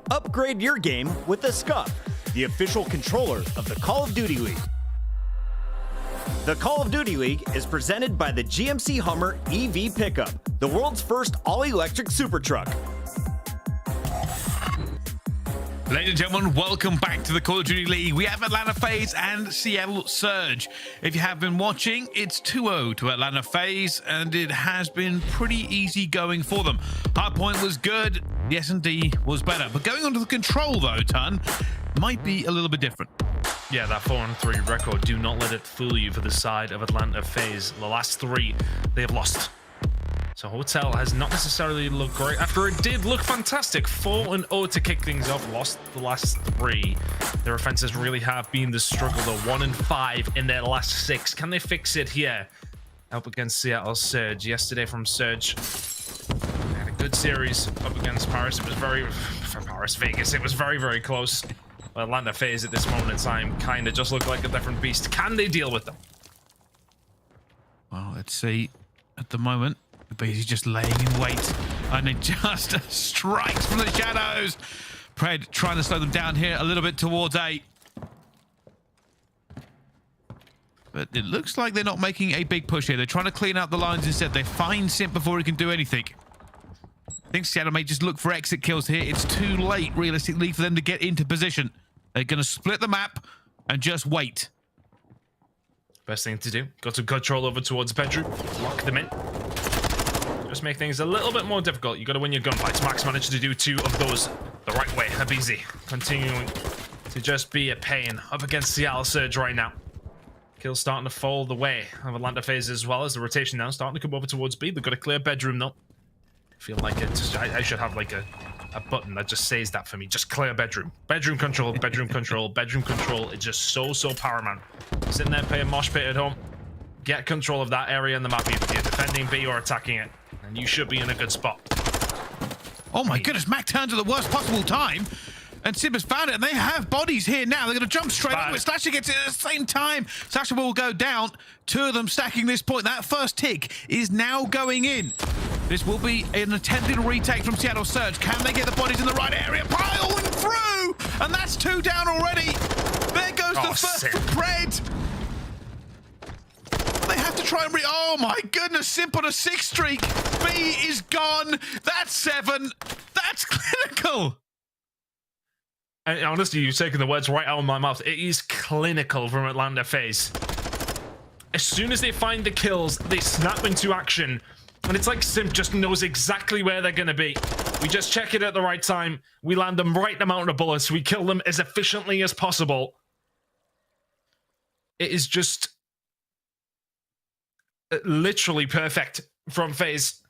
Upgrade your game with the Scump, the official controller of the Call of Duty League. The Call of Duty League is presented by the GMC Hummer EV Pickup, the world's first all-electric super truck. Ladies and gentlemen, welcome back to the Call of Duty League. We have Atlanta FaZe and Seattle Surge. If you have been watching, it's 2-0 to Atlanta FaZe, and it has been pretty easy going for them. Hardpoint was good, the S&D was better. But going on to the control, though, Ton, might be a little bit different. Yeah, that 4-3 record, do not let it fool you for the side of Atlanta FaZe. The last 3, they have lost. So Hotel has not necessarily looked great after it did look fantastic. 4-0 to kick things off, lost the last 3. Their offenses really have been the struggle though. 1-5 in their last 6. Can they fix it here? Up against Seattle Surge. Yesterday from Surge, they had a good series up against Paris. It was Vegas. It was very, very close. But Atlanta FaZe at this moment in time kind of just look like a different beast. Can they deal with them? Well, let's see. At the moment, aBeZy just laying in wait, and it just strikes from the shadows. Pred trying to slow them down here a little bit towards A. But it looks like they're not making a big push here. They're trying to clean out the lines instead. They find Simp before he can do anything. I think Seattle may just look for exit kills here. It's too late, realistically, for them to get into position. They're going to split the map and just wait. Best thing to do. Got some control over towards bedroom. Lock them in. Just make things a little bit more difficult. You got to win your gunfights. Max managed to do 2 of those the right way. aBeZy continuing to just be a pain up against Seattle Surge right now. Kills starting to fall the way of Atlanta FaZe as well as the rotation now starting to come over towards B. They've got a clear bedroom though. I feel like I should have like a button that just says that for me. Just clear bedroom. Bedroom control, bedroom control, bedroom control. It's just so paramount. Sitting there playing mosh pit at home. Get control of that area in the map, either you're defending B or attacking it. And you should be in a good spot. Oh my goodness, Mack turns at the worst possible time. And Simp has found it, and they have bodies here now. They're going to jump straight over it. Slasher gets it at the same time. Slasher will go down. 2 of them stacking this point. That first tick is now going in. This will be an attempted retake from Seattle Surge. Can they get the bodies in the right area? Piling through! And that's 2 down already. There goes the first for Pred. They have to try and oh my goodness, Simp on a 6 streak. B is gone. That's 7. That's clinical. And honestly, you've taken the words right out of my mouth. It is clinical from Atlanta FaZe. As soon as they find the kills, they snap into action. And it's like Simp just knows exactly where they're going to be. We just check it at the right time. We land them right amount of bullets. We kill them as efficiently as possible. It is just literally perfect from FaZe.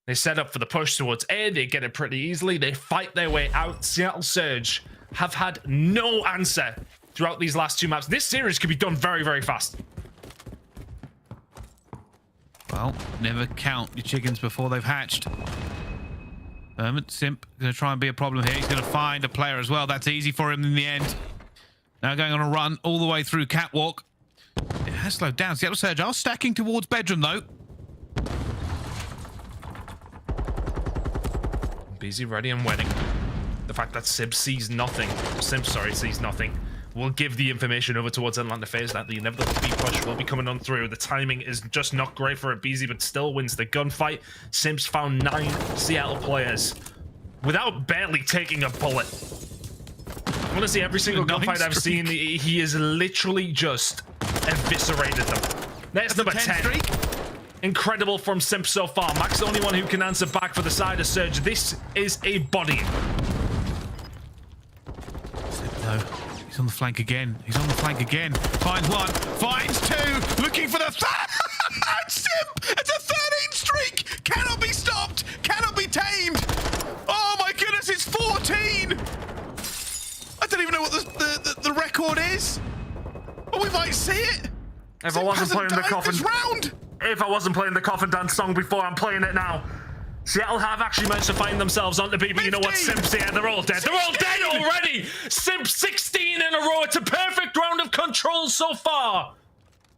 They set up for the push towards A. They get it pretty easily. They fight their way out. Seattle Surge have had no answer throughout these last 2 maps. This series could be done very, very fast. Well, never count your chickens before they've hatched. Simp going to try and be a problem here. He's going to find a player as well. That's easy for him in the end. Now going on a run all the way through Catwalk. It has slowed down. Seattle Surge are stacking towards bedroom, though. aBeZy ready and waiting. The fact that Simp sees nothing, sees nothing, will give the information over towards Atlanta FaZe that the inevitable B push will be coming on through. The timing is just not great for aBeZy, but still wins the gunfight. Simp's found 9 Seattle players without barely taking a bullet. I want to see every single gunfight I've seen. He is literally just eviscerated them. There's number 10. Incredible from Simp so far. Mack's the only one who can answer back for the side of Surge. This is a body. No, he's on the flank again. He's on the flank again. Finds 1, finds 2, looking for the third. Simp! It's a 13 streak! Cannot be stopped! Cannot be tamed! Oh my goodness, it's 14! I don't even know what the record is. But we might see it. If I wasn't playing the coffin round. If I wasn't playing the coffin dance song before, I'm playing it now. Seattle have actually managed to find themselves onto B, but you know what? Simp's here. They're all dead. 16. They're all dead already. Simp 16 in a row. It's a perfect round of control so far.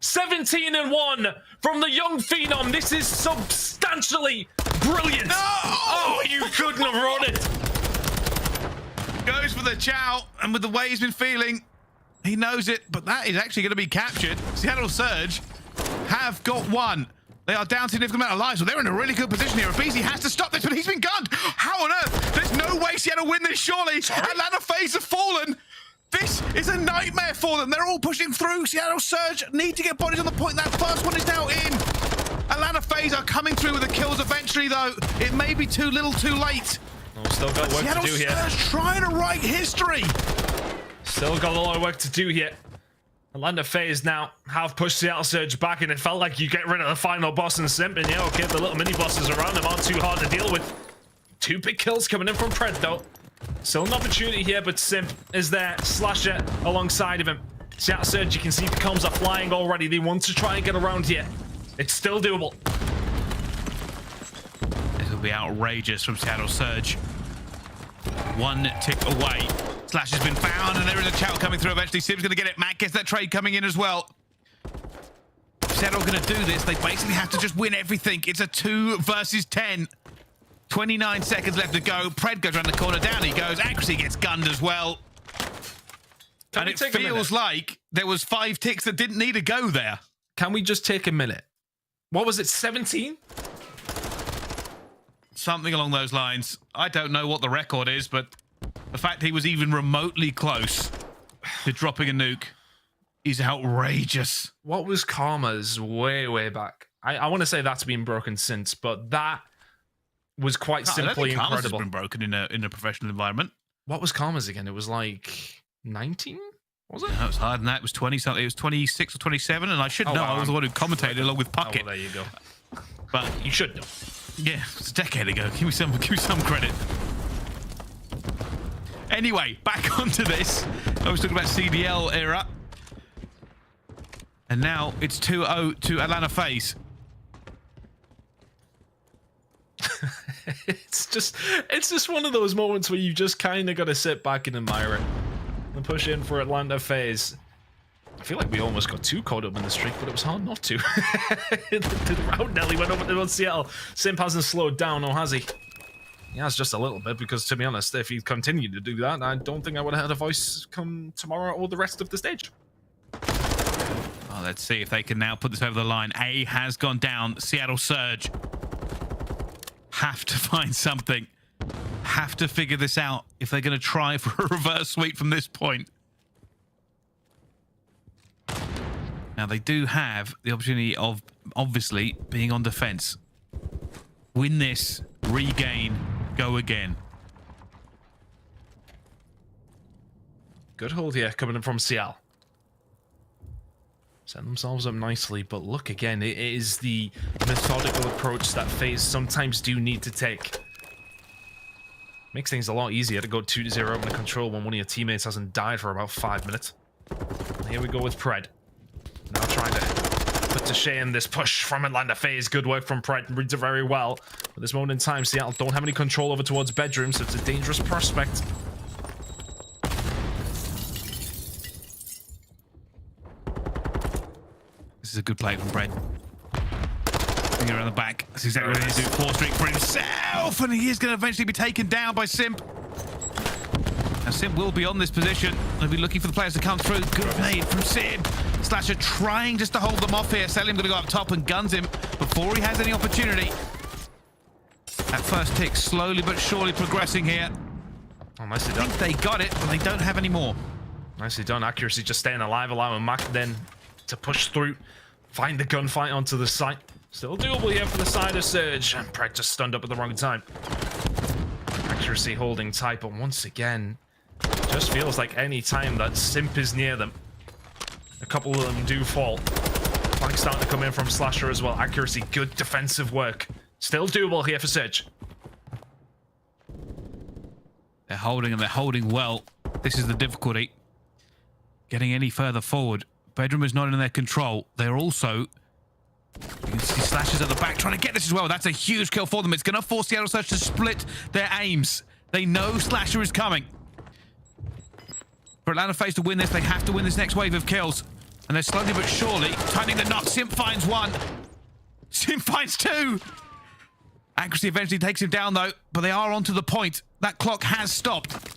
17-1 from the young phenom. This is substantially brilliant. No! Oh, you couldn't have run it. Goes for the chow, and with the way he's been feeling, he knows it, but that is actually going to be captured. Seattle Surge have got one. They are down significant amount of lives, so they're in a really good position here. aBeZy has to stop this, but he's been gunned. How on earth? There's no way Seattle win this, surely. Atlanta FaZe have fallen. This is a nightmare for them. They're all pushing through. Seattle Surge need to get bodies on the point. That first one is now in. Atlanta FaZe are coming through with the kills eventually, though. It may be too little too late. Oh, still got work Seattle to do here. Surge trying to write history. Still got a lot of work to do here. Atlanta FaZe now have pushed Seattle Surge back, and it felt like you get rid of the final boss in Simp, and yeah, okay, the little mini bosses around him aren't too hard to deal with. 2 big kills coming in from Pred, though. Still an opportunity here, but Simp is there. Slasher alongside of him. Seattle Surge, you can see the comms are flying already. They want to try and get around here. It's still doable. This will be outrageous from Seattle Surge. 1 tick away. Slash has been found, and there is a chow coming through eventually. Simp's going to get it. Mack gets that trade coming in as well. Seattle going to do this. They basically have to just win everything. It's a 2 versus 10. 29 seconds left to go. Pred goes around the corner. Down he goes. Accuracy gets gunned as well. And it feels like there was 5 ticks that didn't need to go there. Can we just take a minute? What was it, 17? Something along those lines. I don't know what the record is, but the fact he was even remotely close to dropping a nuke is outrageous. What was Karma's way back? I want to say that's been broken since, but that was quite simply incredible. Karma's has been broken in a professional environment. What was Karma's again? It was like 19? Was it? No, it was higher than that. It was 20 something. It was 26 or 27, and I should know. Wow. I was the one who commentated along with Puckett. Oh, well, there you go. But you should know. Yeah, it's a decade ago. Give me some credit. Anyway, back onto this. I was talking about CDL era. And now it's 2-0 to Atlanta FaZe. It's just one of those moments where you just kind of got to sit back and admire it. And push in for Atlanta FaZe. I feel like we almost got too caught up in the streak, but it was hard not to. The round nearly went over to Seattle. Simp hasn't slowed down, or has he? He has just a little bit, because to be honest, if he continued to do that, I don't think I would have had a voice come tomorrow or the rest of the stage. Well, let's see if they can now put this over the line. A has gone down. Seattle Surge have to find something. Have to figure this out if they're going to try for a reverse sweep from this point. Now, they do have the opportunity of, obviously, being on defense. Win this, regain, go again. Good hold here coming in from Seattle. Set themselves up nicely, but look again, it is the methodical approach that FaZe sometimes do need to take. Makes things a lot easier to go 2-0 open the control when one of your teammates hasn't died for about 5 minutes. And here we go with Pred. Now trying to put to shame this push from Atlanta FaZe. Good work from Pred. Reads it very well. At this moment in time, Seattle don't have any control over towards bedroom, so it's a dangerous prospect. This is a good play from Pred. Finger around the back. That's exactly what he needs to do. 4 streak for himself, and he is going to eventually be taken down by Simp. Now Simp will be on this position. They'll be looking for the players to come through. Good nade from Simp. Slasher trying just to hold them off here. Cellium going to go up top and guns him before he has any opportunity. That first tick slowly but surely progressing here. Oh, nicely done. I think they got it, but they don't have any more. Nicely done. Accuracy just staying alive, allowing Mack then to push through, find the gunfight onto the site. Still doable here for the side of Surge. And Pred just stunned up at the wrong time. Accuracy holding tight, but once again, just feels like any time that Simp is near them, a couple of them do fall. Flank starting to come in from Slasher as well. Accuracy, good defensive work. Still doable here for Surge. They're holding, and they're holding well. This is the difficulty. Getting any further forward. Bedroom is not in their control. They're also... You can see Slashes at the back trying to get this as well. That's a huge kill for them. It's going to force Seattle Surge to split their aims. They know Slasher is coming. For Atlanta FaZe to win this, they have to win this next wave of kills. And they're slowly but surely tightening the knot. Simp finds 1. Simp finds 2. Accuracy eventually takes him down, though. But they are onto the point. That clock has stopped.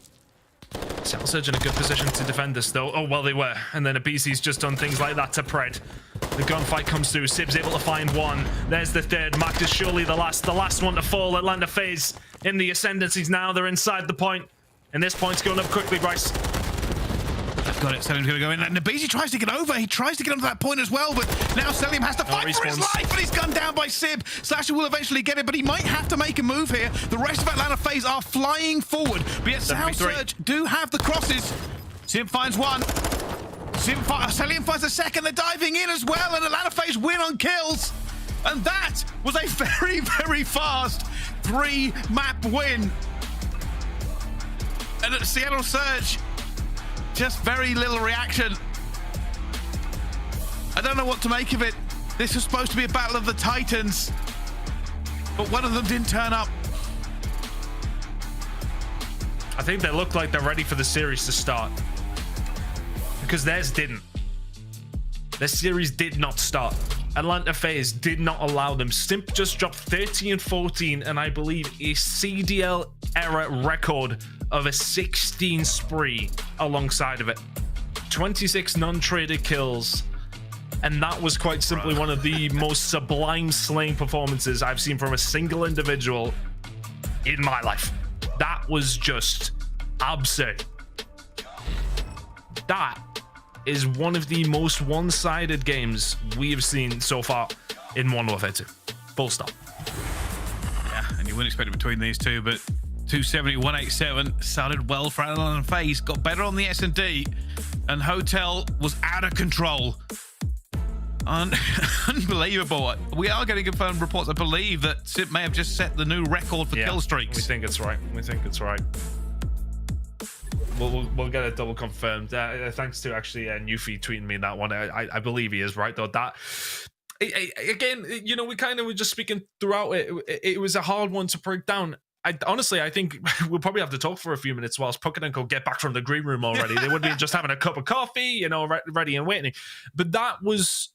Surge in a good position to defend this, though. Oh, well, they were. And then aBeZy's just done things like that to Pred. The gunfight comes through. Sib's able to find one. There's the third. Mack is surely the last one to fall. Atlanta FaZe in the ascendancies now. They're inside the point. And this point's going up quickly, Bryce. I've got it. Cellium's going to go in. And aBeZy tries to get over. He tries to get onto that point as well, but now Cellium has to fight for his life, and he's gunned down by Sib. Slasher will eventually get it, but he might have to make a move here. The rest of Atlanta FaZe are flying forward, but yet Surge do have the crosses. Simp finds one. Cellium finds a second. They're diving in as well, and Atlanta FaZe win on kills. And that was a very, very fast 3-map win. And at Seattle Surge, just very little reaction. I don't know what to make of it. This was supposed to be a battle of the Titans, but one of them didn't turn up. I think they look like they're ready for the series to start, because theirs didn't. Their series did not start. Atlanta FaZe did not allow them. Simp just dropped 30 and 14, and I believe a CDL era record of a 16 spree alongside of it. 26 non-traded kills, and that was quite simply one of the most sublime slaying performances I've seen from a single individual in my life. That was just absurd. That is one of the most one-sided games we have seen so far in Modern Warfare 2. Full stop. Yeah, and you wouldn't expect it between these two, but 270, 187 started well for Atlanta FaZe, got better on the S&D, and Hotel was out of control. Unbelievable. We are getting confirmed reports, I believe, that Simp may have just set the new record for kill streaks. We think it's right. We think it's right. We'll get it double confirmed. Thanks to actually Newfie tweeting me that one. I believe he is right, though. That again, you know, we kind of were just speaking throughout it. It was a hard one to break down. Honestly, I think we'll probably have to talk for a few minutes whilst Puckett and Co get back from the green room already. They would be just having a cup of coffee, you know, ready and waiting. But that was...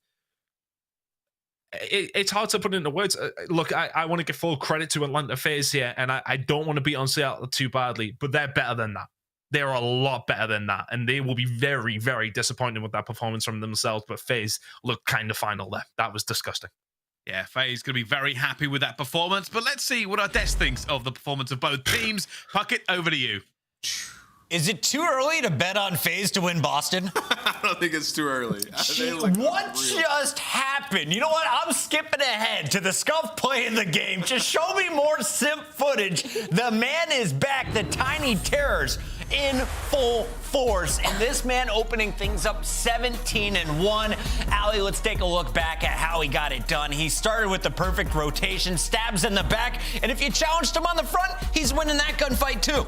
It's hard to put into words. Look, I want to give full credit to Atlanta FaZe here, and I don't want to beat on Seattle too badly, but they're better than that. They're a lot better than that, and they will be very, very disappointed with that performance from themselves, but FaZe looked kind of final there. That was disgusting. Yeah, FaZe going to be very happy with that performance, but let's see what our Des thinks of the performance of both teams. Puckett, over to you. Is it too early to bet on FaZe to win Boston? I don't think it's too early. What just happened? You know what? I'm skipping ahead to the Scump play in the game. Just show me more Simp footage. The man is back. The Tiny Terrors in full force. And this man opening things up 17-1. aLLeY, let's take a look back at how he got it done. He started with the perfect rotation, stabs in the back, and if you challenged him on the front, he's winning that gunfight too.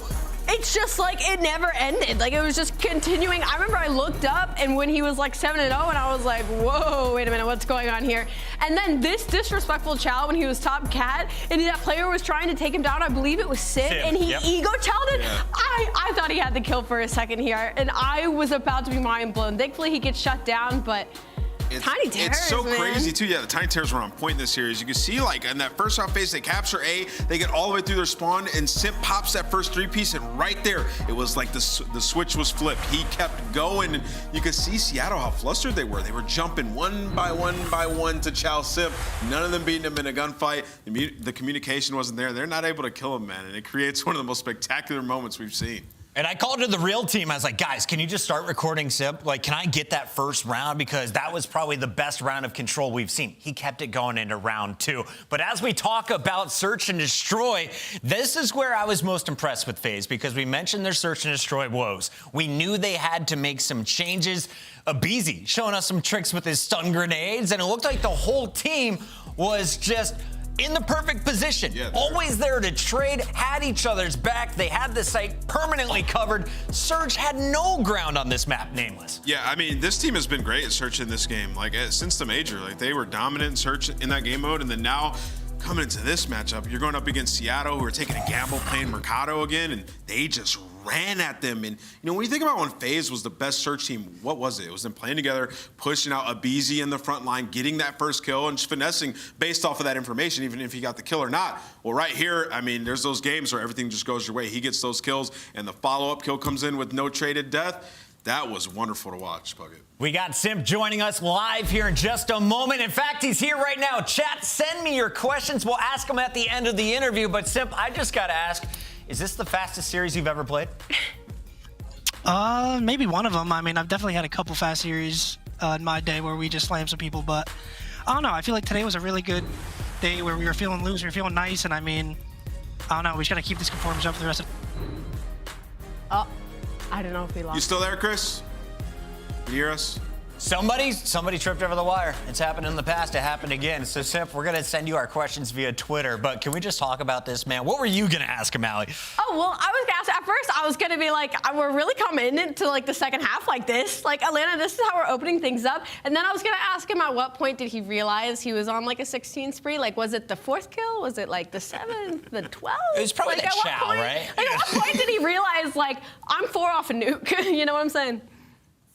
It's just like it never ended. Like it was just continuing. I remember I looked up and when he was like 7-0 and I was like, whoa, wait a minute, what's going on here? And then this disrespectful chow when he was top cat and that player was trying to take him down. I believe it was Sid, and he ego chowed it. Yeah. I thought he had the kill for a second here and I was about to be mind blown. Thankfully he gets shut down, but Tiny Terrors, it's so man. crazy too. Yeah, the Tiny Terrors were on point in this series. You can see like in that first round phase, they capture A, they get all the way through their spawn, and Simp pops that first 3-piece, and right there, it was like the switch was flipped. He kept going, and you could see Seattle how flustered they were. They were jumping one by one to chow Simp. None of them beating him in a gunfight. The communication wasn't there. They're not able to kill him, man, and it creates one of the most spectacular moments we've seen. And I called to the real team. I was like, guys, can you just start recording Simp? Like, can I get that first round? Because that was probably the best round of control we've seen. He kept it going into round 2. But as we talk about search and destroy, this is where I was most impressed with FaZe, because we mentioned their search and destroy woes. We knew they had to make some changes. aBeZy showing us some tricks with his stun grenades, and it looked like the whole team was just in the perfect position, always there to trade, had each other's back. They had the site permanently covered. Surge had no ground on this map, Nameless. Yeah, I mean, this team has been great at search in this game. Like, since the Major, like, they were dominant in search in that game mode, and then now coming into this matchup, you're going up against Seattle, who are taking a gamble playing Mercado again, and they just ran at them. And, you know, when you think about when FaZe was the best search team, what was it? It was them playing together, pushing out aBeZy in the front line, getting that first kill, and just finessing based off of that information, even if he got the kill or not. Well, right here, I mean, there's those games where everything just goes your way. He gets those kills, and the follow-up kill comes in with no traded death. That was wonderful to watch, Puckett. We got Simp joining us live here in just a moment. In fact, he's here right now. Chat, send me your questions. We'll ask them at the end of the interview. But Simp, I just got to ask, is this the fastest series you've ever played? Maybe one of them. I mean, I've definitely had a couple fast series in my day where we just slammed some people. But I don't know. I feel like today was a really good day where we were feeling loose. We were feeling nice. And I mean, I don't know. We just got to keep this performance up for the rest of Oh. I don't know if we lost. You still there, Chris? You hear us? Somebody tripped over the wire. It's happened in the past. It happened again. So, Simp, we're going to send you our questions via Twitter. But can we just talk about this, man? What were you going to ask him, aLLeY? Oh, well, I was going to ask, at first, I was going to be like, we're really coming into, like, the second half like this. Like, Atlanta, this is how we're opening things up. And then I was going to ask him at what point did he realize he was on, like, a 16 spree? Like, was it the 4th kill? Was it, like, the 7th? The 12th? It was probably like, that chow, right? Like, at what point did he realize, like, I'm 4 off a nuke? You know what I'm saying?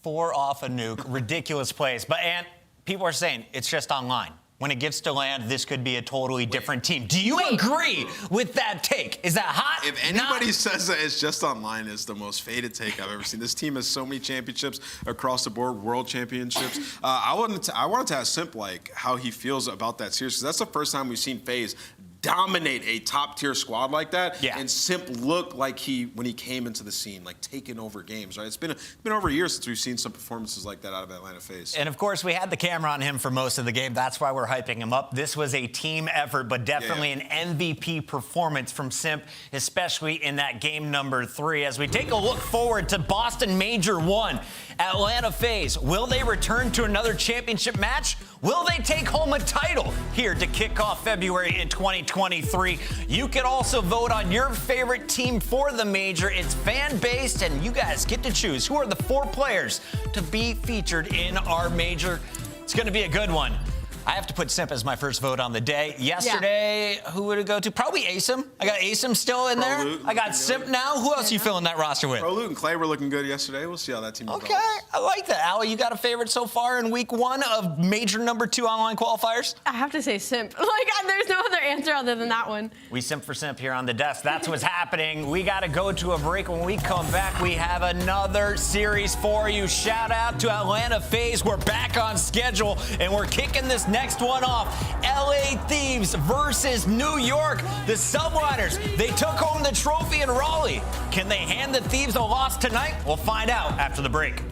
4 off a nuke, ridiculous plays. But, Ant, people are saying it's just online. When it gets to land, this could be a totally different team. Do you agree with that take? Is that hot? If anybody says that it's just online, it's the most faded take I've ever seen. This team has so many championships across the board, world championships. I wanted to ask Simp, like, how he feels about that series, because that's the first time we've seen FaZe dominate a top-tier squad like that. Yeah. And Simp looked like when he came into the scene, like taking over games, right? It's been over a year since we've seen some performances like that out of Atlanta FaZe. And, of course, we had the camera on him for most of the game. That's why we're hyping him up. This was a team effort, but definitely an MVP performance from Simp, especially in that game number 3. As we take a look forward to Boston Major 1, Atlanta FaZe, will they return to another championship match? Will they take home a title here to kick off February in 2023? You can also vote on your favorite team for the Major. It's fan-based, and you guys get to choose who are the 4 players to be featured in our Major. It's going to be a good one. I have to put Simp as my first vote on the day. Yesterday, who would it go to? Probably aSim. I got aSim still in there. I got Simp now. Who else are you filling that roster with? ProLoot and Clay were looking good yesterday. We'll see how that team develops. Okay, I like that. aLLeY, you got a favorite so far in week 1 of Major number 2 online qualifiers? I have to say Simp. Like, there's no other answer other than that one. We Simp for Simp here on the desk. That's what's happening. We got to go to a break. When we come back, we have another series for you. Shout out to Atlanta FaZe. We're back on schedule, and we're kicking this next one off. LA Thieves versus New York. The Subliners, they took home the trophy in Raleigh. Can they hand the Thieves a loss tonight? We'll find out after the break.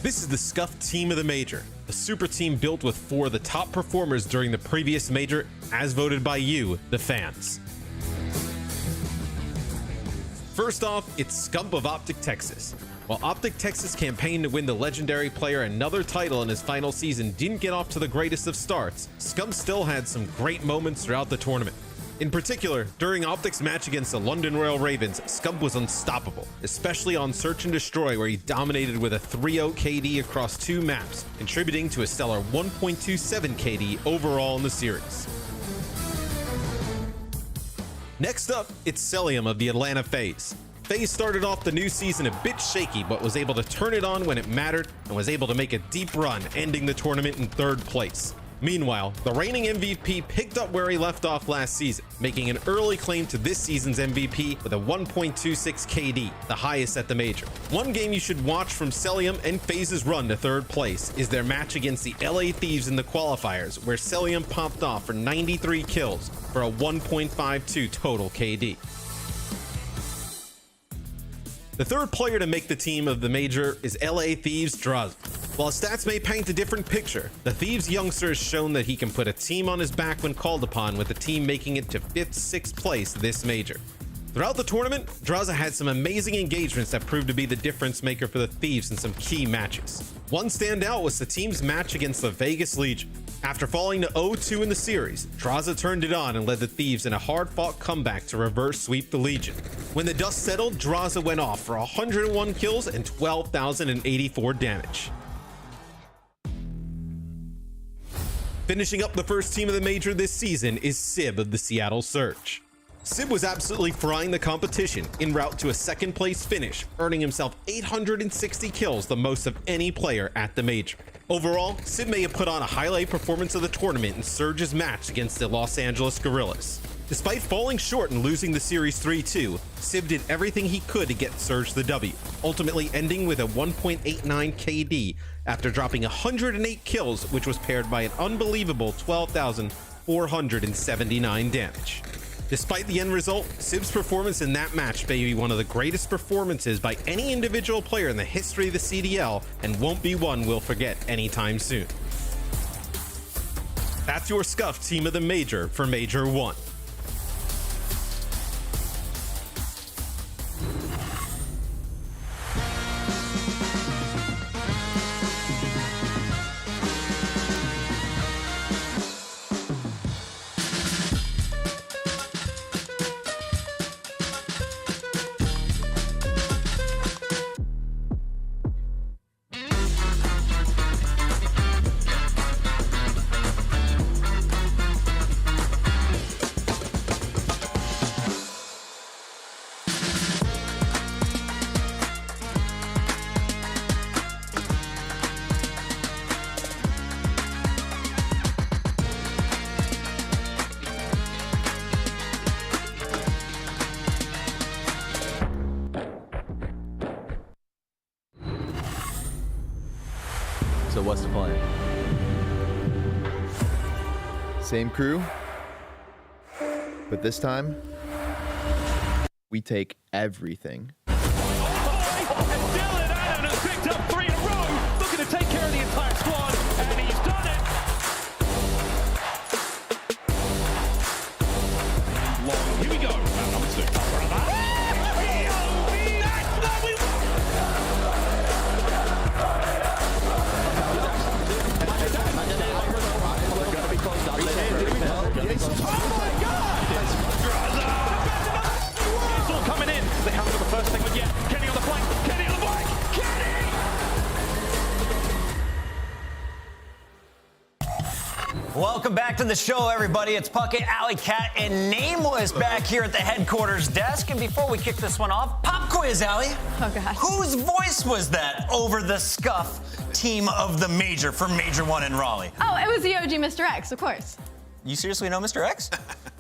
This is the Scuffed Team of the Major, a super team built with 4 of the top performers during the previous Major, as voted by you, the fans. First off, it's Scump of OpTic Texas. While OpTic Texas' campaign to win the legendary player another title in his final season didn't get off to the greatest of starts, Scump still had some great moments throughout the tournament. In particular, during OpTic's match against the London Royal Ravens, Scump was unstoppable, especially on Search and Destroy, where he dominated with a 3-0 KD across 2 maps, contributing to a stellar 1.27 KD overall in the series. Next up, it's Cellium of the Atlanta FaZe. FaZe started off the new season a bit shaky, but was able to turn it on when it mattered and was able to make a deep run, ending the tournament in 3rd place. Meanwhile, the reigning MVP picked up where he left off last season, making an early claim to this season's MVP with a 1.26 KD, the highest at the Major. One game you should watch from Cellium and FaZe's run to 3rd place is their match against the LA Thieves in the qualifiers, where Cellium popped off for 93 kills for a 1.52 total KD. The 3rd player to make the team of the Major is LA Thieves' Drazah. While stats may paint a different picture, the Thieves youngster has shown that he can put a team on his back when called upon, with the team making it to 5th, 6th place this Major. Throughout the tournament, Drazah had some amazing engagements that proved to be the difference maker for the Thieves in some key matches. One standout was the team's match against the Vegas Legion. After falling to 0-2 in the series, Drazah turned it on and led the Thieves in a hard-fought comeback to reverse sweep the Legion. When the dust settled, Drazah went off for 101 kills and 12,084 damage. Finishing up the first team of the Major this season is Sib of the Seattle Surge. Sib was absolutely frying the competition en route to a 2nd place finish, earning himself 860 kills, the most of any player at the Major. Overall, Sib may have put on a highlight performance of the tournament in Surge's match against the Los Angeles Guerrillas. Despite falling short and losing the series 3-2, Sib did everything he could to get Surge the W, ultimately ending with a 1.89 KD after dropping 108 kills, which was paired by an unbelievable 12,479 damage. Despite the end result, Sib's performance in that match may be one of the greatest performances by any individual player in the history of the CDL, and won't be one we'll forget anytime soon. That's your Scuffed Team of the Major for Major 1. So what's the plan? Same crew, but this time we take everything. Dylan Allen has picked up 3 in a row, looking to take care of the entire squad, and he's done it. Long, here we go. Round number 2. That's what we want. Oh my God! Drazah! It's all coming in. They haven't got the first thing, but yet Kenny on the flank. Kenny on the flank. Kenny! Welcome back to the show, everybody. It's Puckett, aLLeY, Cat, and Nameless back here at the headquarters desk. And before we kick this one off, pop quiz, aLLeY. Oh, God. Whose voice was that over the scuff team of the Major for Major 1 in Raleigh? Oh, it was the OG Mr. X, of course. You seriously know Mr. X?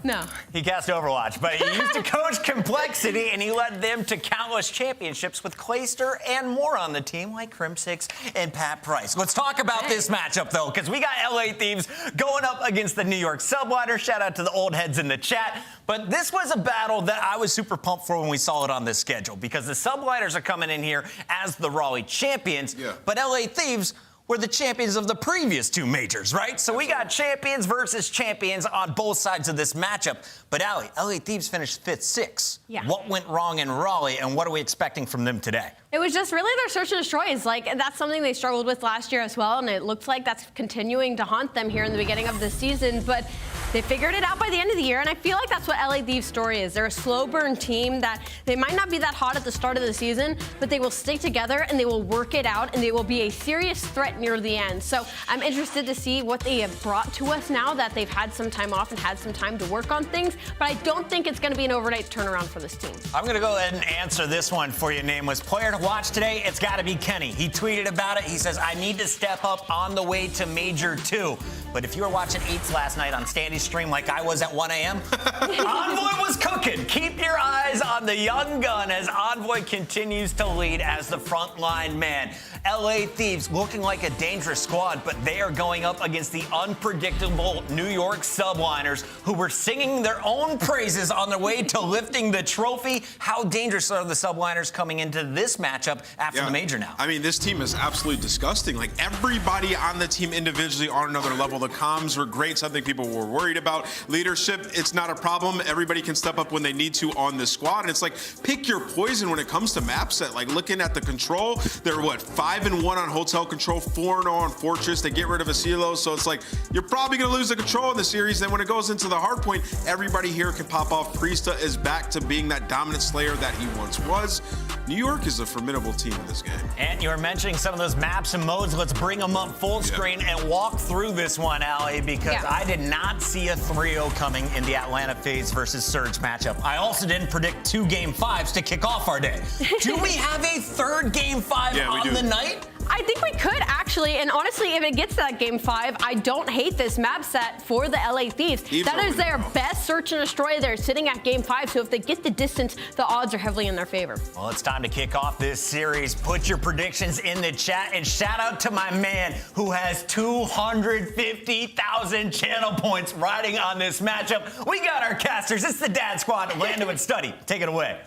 No. He cast Overwatch, but he used to coach Complexity, and he led them to countless championships with Clayster and more on the team, like Crim6 and Pat Price. Let's talk about this matchup, though, because we got LA Thieves going up against the New York Subliners. Shout out to the old heads in the chat. But this was a battle that I was super pumped for when we saw it on this schedule, because the Subliners are coming in here as the Raleigh champions, but LA Thieves were the champions of the previous 2 majors, right? So we got champions versus champions on both sides of this matchup. But aLLeY, LA Thieves finished 5th, 6th. Yeah. What went wrong in Raleigh, and what are we expecting from them today? It was just really their search and destroys. Like, that's something they struggled with last year as well, and it looks like that's continuing to haunt them here in the beginning of the season. But they figured it out by the end of the year, and I feel like that's what LA Thieves' story is. They're a slow burn team that they might not be that hot at the start of the season, but they will stick together and they will work it out, and they will be a serious threat near the end. So I'm interested to see what they have brought to us now that they've had some time off and had some time to work on things, but I don't think it's going to be an overnight turnaround for this team. I'm going to go ahead and answer this one for you, Nameless. Player to watch today, it's got to be Kenny. He tweeted about it. He says, I need to step up on the way to Major 2. But if you were watching 8s last night on Standy's stream like I was at 1 a.m., Envoy was cooking. Keep your eyes on the young gun as Envoy continues to lead as the frontline man. LA Thieves looking like a dangerous squad, but they are going up against the unpredictable New York Subliners, who were singing their own praises on their way to lifting the trophy. How dangerous are the Subliners coming into this matchup after the Major now? I mean, this team is absolutely disgusting. Like, everybody on the team individually on another level. The comms were great, something people were worried about. Leadership, it's not a problem. Everybody can step up when they need to on this squad. And it's like, pick your poison when it comes to map set. Like, looking at the control, they're what, 5-1 on hotel control, 4-0 on Fortress. They get rid of Asilo, so it's like, you're probably going to lose the control in the series. Then when it goes into the hard point, everybody here can pop off. Priestahh is back to being that dominant slayer that he once was. New York is a formidable team in this game. And you were mentioning some of those maps and modes. Let's bring them up full screen and walk through this one, aLLeY, because I did not see a 3-0 coming in the Atlanta FaZe versus Surge matchup. I also didn't predict 2 Game 5s to kick off our day. Do we have a third Game 5 on the night? I think we could, actually, and honestly, if it gets to that Game 5, I don't hate this map set for the LA Thieves. That is their best search and destroy. They're sitting at Game 5, so if they get the distance, the odds are heavily in their favor. Well, it's time to kick off this series. Put your predictions in the chat, and shout out to my man who has 250,000 channel points riding on this matchup. We got our casters. It's the Dad Squad, Lando and Study. Take it away.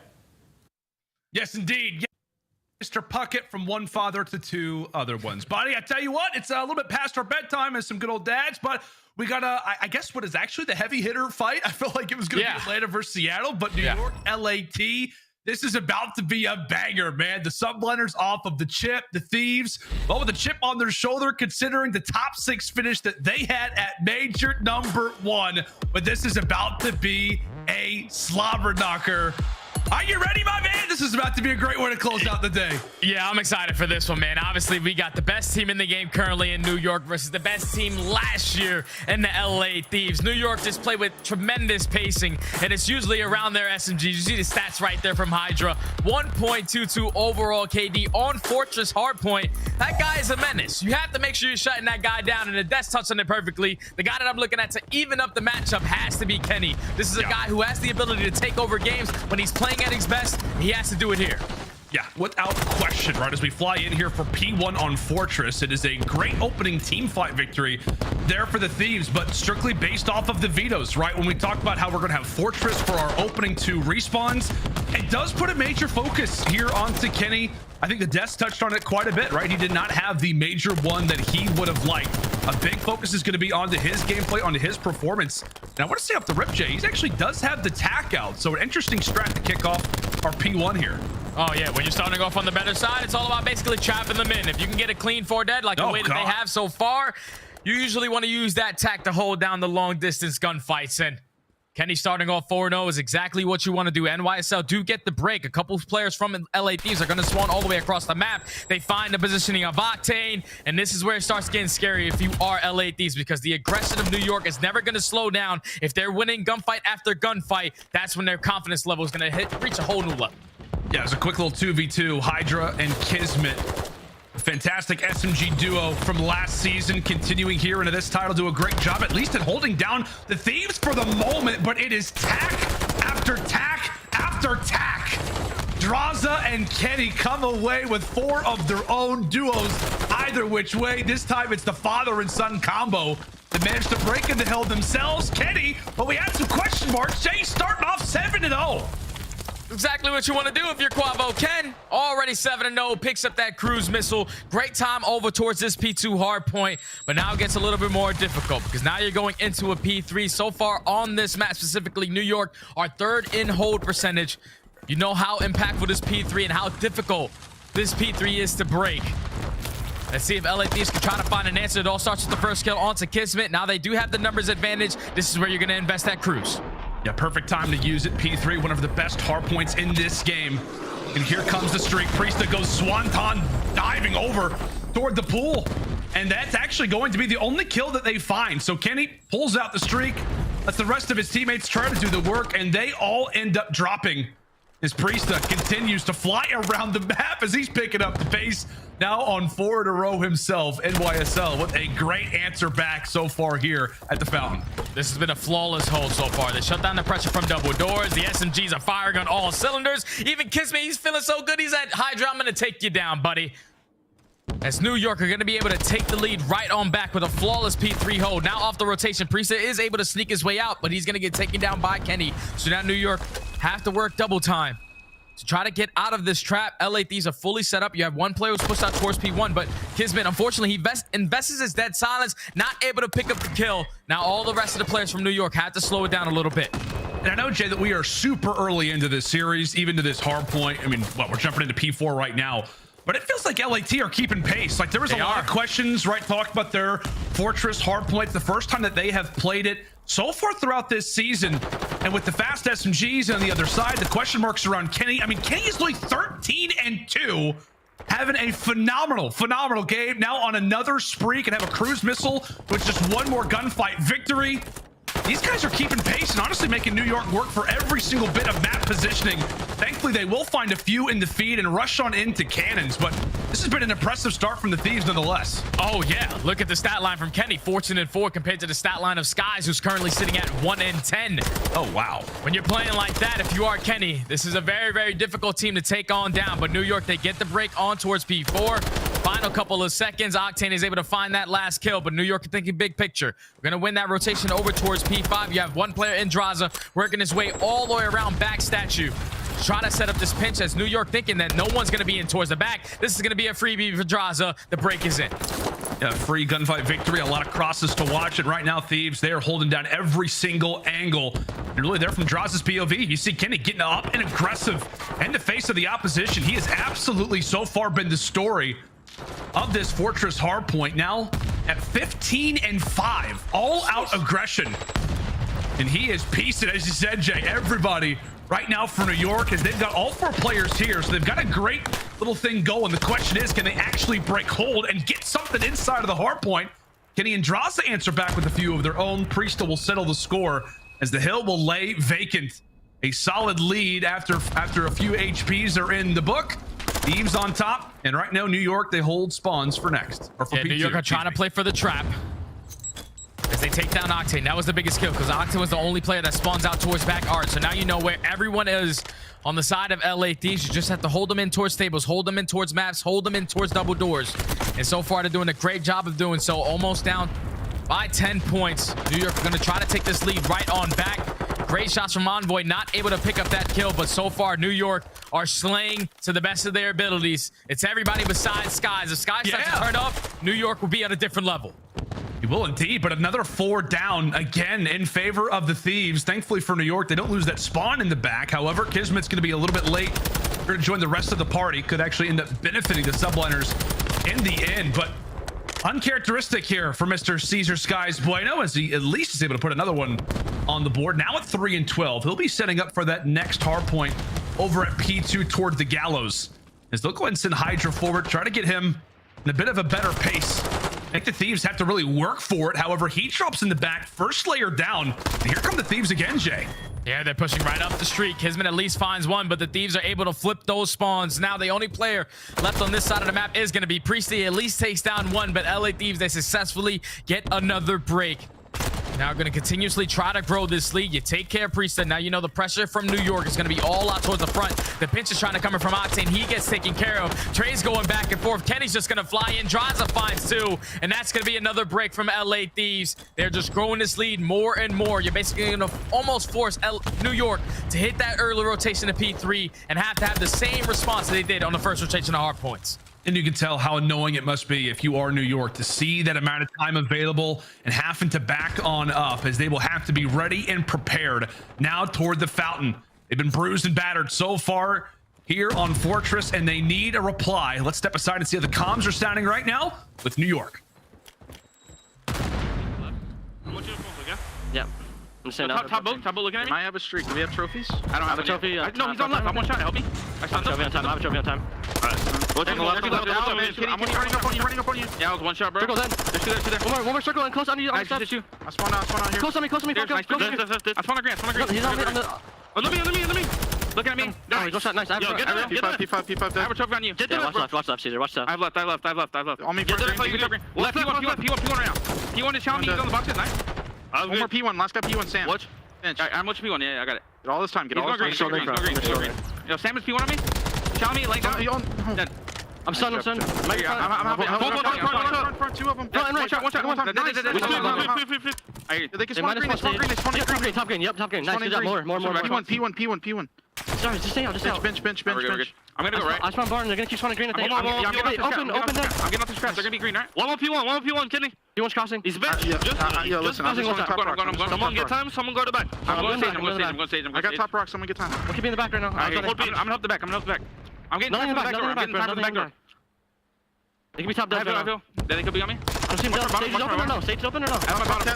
Yes, indeed. Mr. Puckett from one father to 2 other ones. Buddy, I tell you what, it's a little bit past our bedtime as some good old dads, but we got I guess what is actually the heavy hitter fight. I felt like it was going to be Atlanta versus Seattle, but New York, LAT, this is about to be a banger, man. The Subliners off of the chip, the Thieves, but with a chip on their shoulder, considering the top 6 finish that they had at Major number 1. But this is about to be a slobber knocker. Are you ready, my man? This is about to be a great way to close out the day. Yeah, I'm excited for this one, man. Obviously, we got the best team in the game currently in New York versus the best team last year in the LA Thieves. New York just played with tremendous pacing, and it's usually around their SMGs. You see the stats right there from HyDra. 1.22 overall KD on Fortress Hardpoint. That guy is a menace. You have to make sure you're shutting that guy down, and the Death touched on it perfectly. The guy that I'm looking at to even up the matchup has to be Kenny. This is a guy who has the ability to take over games when he's playing at his best. He has to do it here. Yeah, without question, right? As we fly in here for P1 on Fortress, it is a great opening team fight victory there for the Thieves, but strictly based off of the vetoes, right? When we talk about how we're going to have Fortress for our opening 2 respawns, it does put a major focus here onto Kenny. I think the Deaths touched on it quite a bit, right? He did not have the major one that he would have liked. A big focus is going to be onto his gameplay, onto his performance. And I want to say off the rip, Jay, he actually does have the tack out. So an interesting strat to kick off our P1 here. Oh, yeah. When you're starting off on the better side, it's all about basically trapping them in. If you can get a clean 4 dead, like the way that they have so far, you usually want to use that tack to hold down the long-distance gunfights. And Kenny starting off 4-0 is exactly what you want to do. NYSL do get the break. A couple of players from LA Thieves are going to spawn all the way across the map. They find the positioning of Octane, and this is where it starts getting scary if you are LA Thieves, because the aggression of New York is never going to slow down. If they're winning gunfight after gunfight, that's when their confidence level is going to reach a whole new level. Yeah, it's a quick little 2v2. HyDra and KiSMET. Fantastic SMG duo from last season, continuing here into this title, do a great job at least at holding down the Thieves for the moment, but it is tack after tack after tack. Drazah and Kenny come away with 4 of their own duos either which way. This time it's the father and son combo that managed to break into hell themselves. Kenny, but we had some question marks. Jay starting off 7-0. Exactly what you want to do if you're Quavo. Ken, already 7-0, picks up that cruise missile. Great time over towards this P2 hard point, but now it gets a little bit more difficult because now you're going into a P3. So far on this map, specifically New York, our 3rd in hold percentage. You know how impactful this P3 and how difficult this P3 is to break. Let's see if LA Thieves can try to find an answer. It all starts with the first kill onto KiSMET. Now they do have the numbers advantage. This is where you're going to invest that cruise. Yeah, perfect time to use it. P3, one of the best hard points in this game. And here comes the streak. Priestahh goes swanton diving over toward the pool. And that's actually going to be the only kill that they find. So Kenny pulls out the streak, lets the rest of his teammates try to do the work, and they all end up dropping as Priestahh continues to fly around the map as he's picking up the pace. Now on 4 in a row himself, NYSL with a great answer back so far here at the Fountain. This has been a flawless hold so far. They shut down the pressure from double doors. The SMGs are firing on all cylinders. Even KiSMET, he's feeling so good. He's at HyDra. I'm going to take you down, buddy. As New York are going to be able to take the lead right on back with a flawless P3 hold. Now off the rotation, Priestahh is able to sneak his way out, but he's going to get taken down by Kenny. So now New York have to work double time to try to get out of this trap. LA Thieves are fully set up. You have one player who's pushed out towards P1, but KiSMET, unfortunately, he invests his dead silence, not able to pick up the kill. Now all the rest of the players from New York have to slow it down a little bit. And I know, Jay, that we are super early into this series, even to this hard point. I mean, we're jumping into P4 right now. But it feels like LAT are keeping pace. Like, there was a lot of questions, right, talked about their Fortress hardpoint, the first time that they have played it so far throughout this season. And with the fast SMGs on the other side, the question marks around Kenny. I mean, Kenny is only 13-2, having a phenomenal game. Now on another spree, can have a cruise missile with just one more gunfight victory. These guys are keeping pace and honestly making New York work for every single bit of map positioning. Thankfully, they will find a few in the feed and rush on into cannons, but this has been an impressive start from the Thieves nonetheless. Oh, yeah. Look at the stat line from Kenny, 14-4 compared to the stat line of Skyz, who's currently sitting at 1-10. Oh, wow. When you're playing like that, if you are Kenny, this is a very, very difficult team to take on down, but New York, they get the break on towards P4. Final couple of seconds, Octane is able to find that last kill, but New York are thinking big picture. We're going to win that rotation over towards P5. You have one player in Drazah working his way all the way around back statue. Trying to set up this pinch as New York thinking that no one's going to be in towards the back. This is going to be a freebie for Drazah. The break is in. Yeah, free gunfight victory. A lot of crosses to watch. And right now, Thieves, they are holding down every single angle. And really, they're from Drazah's POV. You see Kenny getting up and aggressive in the face of the opposition. He has absolutely so far been the story of this Fortress hardpoint. Now at 15-5, all out aggression. And he is piecing, as you said, Jay, everybody right now for New York, as they've got all 4 players here. So they've got a great little thing going. The question is, can they actually break hold and get something inside of the hardpoint? Kenny and Drazah answer back with a few of their own. Priestahh will settle the score as the hill will lay vacant. A solid lead after a few HPs are in the book. Thieves on top, and right now New York, they hold spawns for next. Or for yeah, P2, New York are trying to play for the trap as they take down Octane. That was the biggest kill because Octane was the only player that spawns out towards back art. So now you know where everyone is on the side of LA Thieves. You just have to hold them in towards tables, hold them in towards maps, hold them in towards double doors. And so far, they're doing a great job of doing so. Almost down by 10 points. New York are going to try to take this lead right on back. Great shots from Envoy, not able to pick up that kill, but so far, New York are slaying to the best of their abilities. It's everybody besides Skyz. If Skyz starts to turn up, New York will be at a different level. He will indeed, but another 4 down again in favor of the Thieves. Thankfully for New York, they don't lose that spawn in the back. However, KiSMET's going to be a little bit late. They're going to join the rest of the party. Could actually end up benefiting the Subliners in the end, but uncharacteristic here for Mr. Caesar Skyz Bueno, as he at least is able to put another one on the board. Now at 3 and 12, he'll be setting up for that next hard point over at P2 toward the gallows. As they'll go ahead and send HyDra forward, try to get him in a bit of a better pace. I think the Thieves have to really work for it. However, he drops in the back, first layer down. And here come the Thieves again, Jay. Yeah, they're pushing right up the street. KiSMET at least finds one, but the Thieves are able to flip those spawns. Now the only player left on this side of the map is going to be Priestahh. At least takes down one, but LA Thieves, they successfully get another break. Now going to continuously try to grow this lead. You take care of Priestahh. Now you know the pressure from New York is going to be all out towards the front. The pinch is trying to come in from Octane. He gets taken care of. Trey's going back and forth. Kenny's just going to fly in. Drazah finds 2, and that's going to be another break from LA Thieves. They're just growing this lead more and more. You're basically going to almost force New York to hit that early rotation to P3 and have to have the same response that they did on the first rotation of hard points. And you can tell how annoying it must be if you are New York to see that amount of time available and having to back on up, as they will have to be ready and prepared now toward the fountain. They've been bruised and battered so far here on Fortress, and they need a reply. Let's step aside and see how the comms are sounding right now with New York. Yeah. I'm saying top boat looking at me. I have a streak. Do we have trophies? I don't have a trophy. No, he's on left. I'm one shot. Help me. I have a trophy on time. I have a trophy on time. Alright. I'm running up on you. Yeah, I was one shot, bro. Circle's in. There's two there. One more circle and close on you. I spawned out here. Close on me. Close on me. I spawned a green. He's on me. Oh, let me. Looking at me. Nice. One shot. Nice. Yo, get there. P5. I have a trophy on you. Yeah, watch left, Caesar. Watch left. I have left. On me. Get there. Left. P1 right now. P1 is challenging. He's on the box. Nice. One more P1. Last guy P1. Sam. What? I'm watching P1. Yeah, I got it. Get all this time. Get all this time. Green. Yo, Sam is P1 on me. Challenge me. Laying down. Dead. I'm stunned. I'm front. Two of them. One shot. They can spawn green. Top green. Yep, top green. Nice. Good job. More. P1. Sorry, just stay out. Bench. I'm gonna go right. I spawn barn. They're gonna keep spawning green. Open there. I'm getting off the scratch. They're gonna be green, right? One more P1, Kenny. P1's crossing. He's bench. Yo, listen. I'm going. Someone get time. Someone go to back. I'm going stage. I got top rock. Someone get time. We'll keep in the back right now. I'm gonna help the back. I'm getting time for the back door. They could be top dead. I feel. They could be on me. Stage is open or no? Stage is open or no? I have my bottom.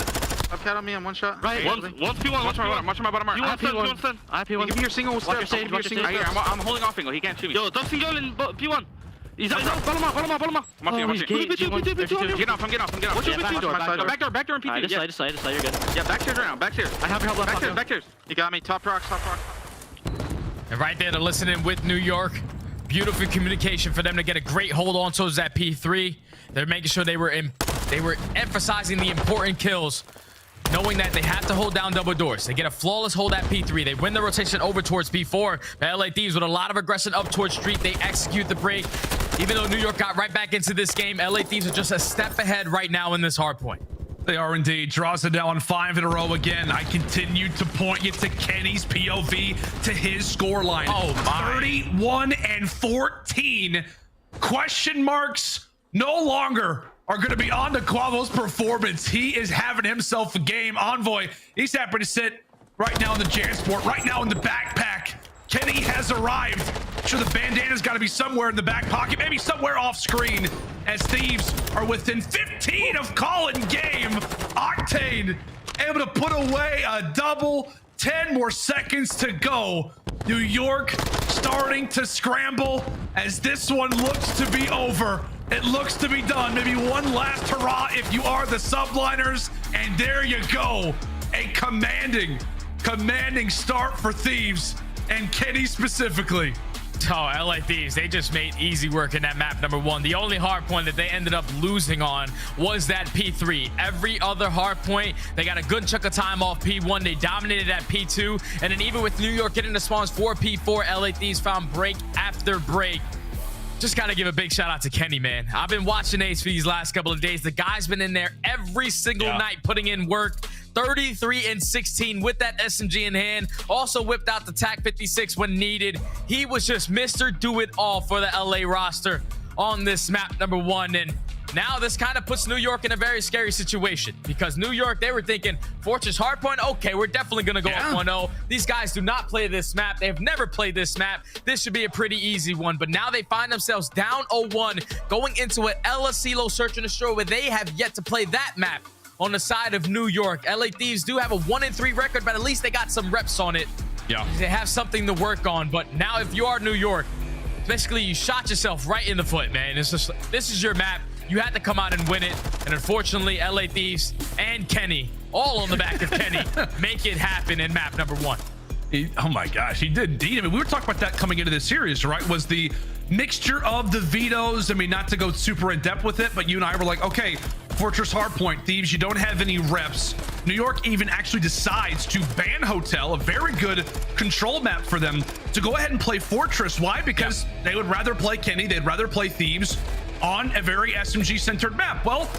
I've cat on me. I'm one shot. Right. One's P1. Watch my bottom mark. I have P1. You can be your single step. I'm holding off angle. He can't shoot me. Yo, don't single in P1. He's out. Follow him up. I'm P2. Get off. What's your P2? Back door in P2. This side. You're good. Yeah, back stairs right now. Back stairs. I have your help left. Back stairs. You got me. Top rock. And right there, they're listening with New York. Beautiful communication for them to get a great hold on towards that P3. They're making sure they were emphasizing the important kills, knowing that they have to hold down double doors. They get a flawless hold at P3. They win the rotation over towards P4. The LA Thieves with a lot of aggression up towards street. They execute the break. Even though New York got right back into this game, LA Thieves are just a step ahead right now in this hard point. They are indeed. Drazah down on 5 in a row again. I continue to point you to Kenny's POV to his scoreline. Oh my. 31-14. Question marks no longer are going to be on to Quavo's performance. He is having himself a game. Envoy, he's happy to sit right now in the Jansport, right now in the backpack. Kenny has arrived. Sure, the bandana's got to be somewhere in the back pocket, maybe somewhere off screen, as Thieves are within 15 of calling game. Octane able to put away a double. 10 more seconds to go. New York starting to scramble as this one looks to be over. It looks to be done. Maybe one last hurrah if you are the Subliners. And there you go. A commanding start for Thieves and Kenny specifically. Oh, LA Thieves, they just made easy work in that map number 1. The only hard point that they ended up losing on was that P3. Every other hard point, they got a good chunk of time off P1. They dominated at P2. And then even with New York getting the spawns for P4, LA Thieves found break after break. Just got to give a big shout out to Kenny, man. I've been watching Ace for these last couple of days. The guy's been in there every single night putting in work. 33 and 16 with that SMG in hand. Also whipped out the TAC 56 when needed. He was just Mr. Do It All for the LA roster on this map number 1. And now this kind of puts New York in a very scary situation because New York, they were thinking Fortress Hardpoint. Okay, we're definitely going to go up 1-0. These guys do not play this map. They've never played this map. This should be a pretty easy one. But now they find themselves down 0-1 going into an aLLeY search and destroy where they have yet to play that map. On the side of New York, LA Thieves do have a 1-3 record, but at least they got some reps on it. Yeah, they have something to work on. But now, if you are New York, basically you shot yourself right in the foot, man. It's just this is your map. You had to come out and win it, and unfortunately, LA Thieves and Kenny, all on the back of Kenny, make it happen in map number 1. Oh my gosh, he did indeed. I mean, we were talking about that coming into this series, right? Was the mixture of the vetoes. I mean, not to go super in depth with it, but you and I were like, okay, Fortress Hardpoint, Thieves, you don't have any reps. New York even actually decides to ban Hotel, a very good control map for them, to go ahead and play Fortress. Why? Because they would rather play Kenny, they'd rather play Thieves on a very SMG-centered map. Well,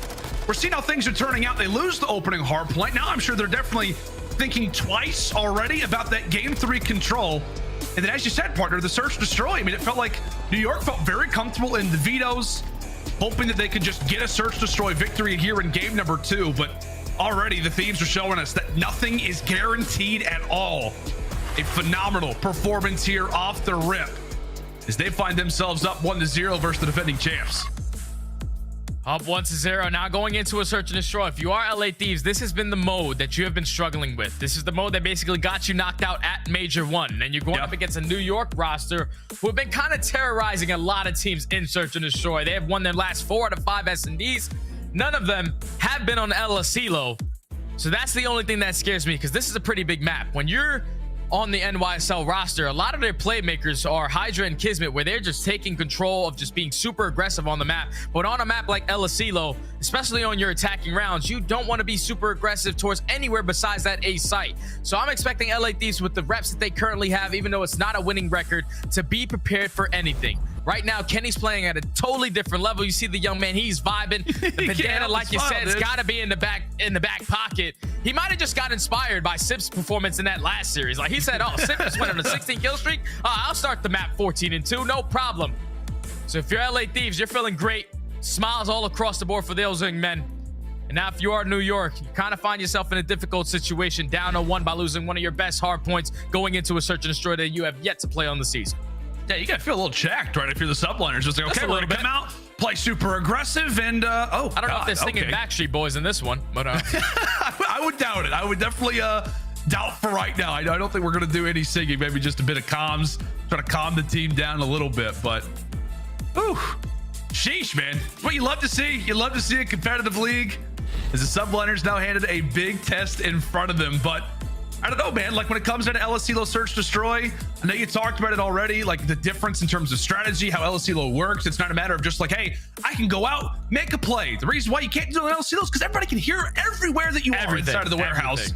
we're seeing how things are turning out. They lose the opening Hardpoint. Now I'm sure they're definitely thinking twice already about that Game 3 control. And then, as you said, partner, the search destroy. I mean, it felt like New York felt very comfortable in the vetoes, hoping that they could just get a search destroy victory here in game number 2. But already the Thieves are showing us that nothing is guaranteed at all. A phenomenal performance here off the rip as they find themselves up 1-0 versus the defending champs. Up 1-0, now going into a search and destroy. If you are LA Thieves, this has been the mode that you have been struggling with. This is the mode that basically got you knocked out at Major 1. And you're going up against a New York roster who have been kind of terrorizing a lot of teams in search and destroy. They have won their last 4 out of 5 S&Ds. None of them have been on aLLeY. So that's the only thing that scares me, because this is a pretty big map. When you're on the NYSL roster, a lot of their playmakers are HyDra and KiSMET, where they're just taking control of just being super aggressive on the map. But on a map like aLLeY, especially on your attacking rounds, you don't want to be super aggressive towards anywhere besides that A site. So I'm expecting LA Thieves, with the reps that they currently have, even though it's not a winning record, to be prepared for anything. Right now, Kenny's playing at a totally different level. You see the young man, he's vibing. The bandana, like you said, it's got to be in the back pocket. He might have just got inspired by Simp's performance in that last series. Like he said, oh, Simp just went on a 16 kill streak. I'll start the map 14-2, no problem. So if you're LA Thieves, you're feeling great. Smiles all across the board for those young men. And now if you are New York, you kind of find yourself in a difficult situation, down 0-1 by losing one of your best hard points going into a search and destroy that you have yet to play on the season. Yeah, you gotta feel a little checked, right? If you're the Subliners, just like, okay, we're gonna come out, play super aggressive, and I don't know if they're singing Backstreet Boys in this one, but I would doubt it. I would definitely doubt for right now. I don't think we're gonna do any singing. Maybe just a bit of comms, try to calm the team down a little bit. But, ooh, sheesh, man. It's what you love to see. You love to see a competitive league. As the Subliners now handed a big test in front of them, but I don't know, man. Like when it comes down to aLLeY search destroy, I know you talked about it already, like the difference in terms of strategy, how aLLeY works. It's not a matter of just like, hey, I can go out, make a play. The reason why you can't do it on aLLeY is because everybody can hear everywhere that you are inside of the warehouse.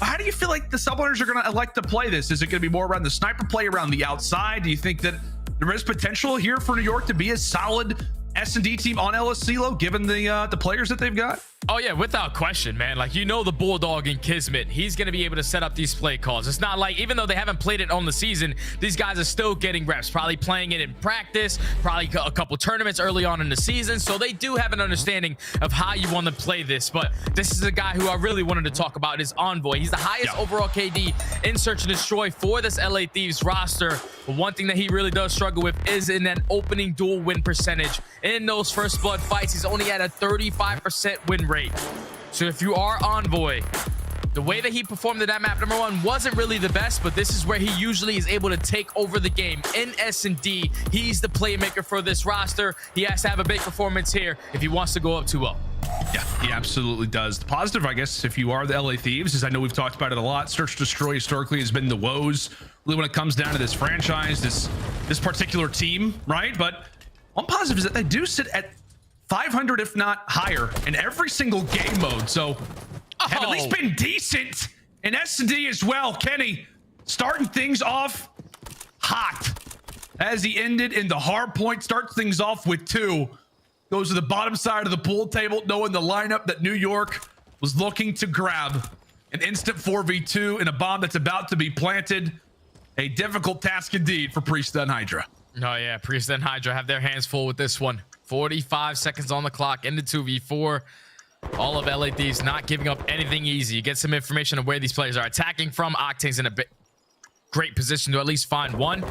How do you feel like the Subliners are going to elect to play this? Is it going to be more around the sniper play, around the outside? Do you think that there is potential here for New York to be a solid S&D team on aLLeY, given the players that they've got? Oh yeah, without question, man. Like, you know, the Bulldog in KiSMET, he's going to be able to set up these play calls. It's not like, even though they haven't played it on the season, these guys are still getting reps, probably playing it in practice, probably a couple tournaments early on in the season. So they do have an understanding of how you want to play this. But this is a guy who I really wanted to talk about, is Envoy. He's the highest overall KD in search and destroy for this LA Thieves roster. But one thing that he really does struggle with is in that opening duel win percentage. In those first blood fights, he's only at a 35% win rate. So if you are Envoy, the way that he performed in that map number 1 wasn't really the best, but this is where he usually is able to take over the game in S&D. He's the playmaker for this roster. He has to have a big performance here if he wants to go up 2-0. Yeah, he absolutely does. The positive, I guess, if you are the LA Thieves, is I know we've talked about it a lot. Search destroy historically has been the woes. Really, when it comes down to this franchise, this this particular team, right? But one positive is that they do sit at 500, if not higher, in every single game mode. So have at least been decent in S&D as well. Kenny starting things off hot as he ended in the hard point, starts things off with 2. Goes to the bottom side of the pool table, knowing the lineup that New York was looking to grab. An instant 4v2 and a bomb that's about to be planted. A difficult task indeed for Priestahh and HyDra. Oh yeah, Priestahh and HyDra have their hands full with this one. 45 seconds on the clock into 2v4. All of LA Thieves not giving up anything easy. You get some information of where these players are attacking from. Octane's in a great position to at least find one.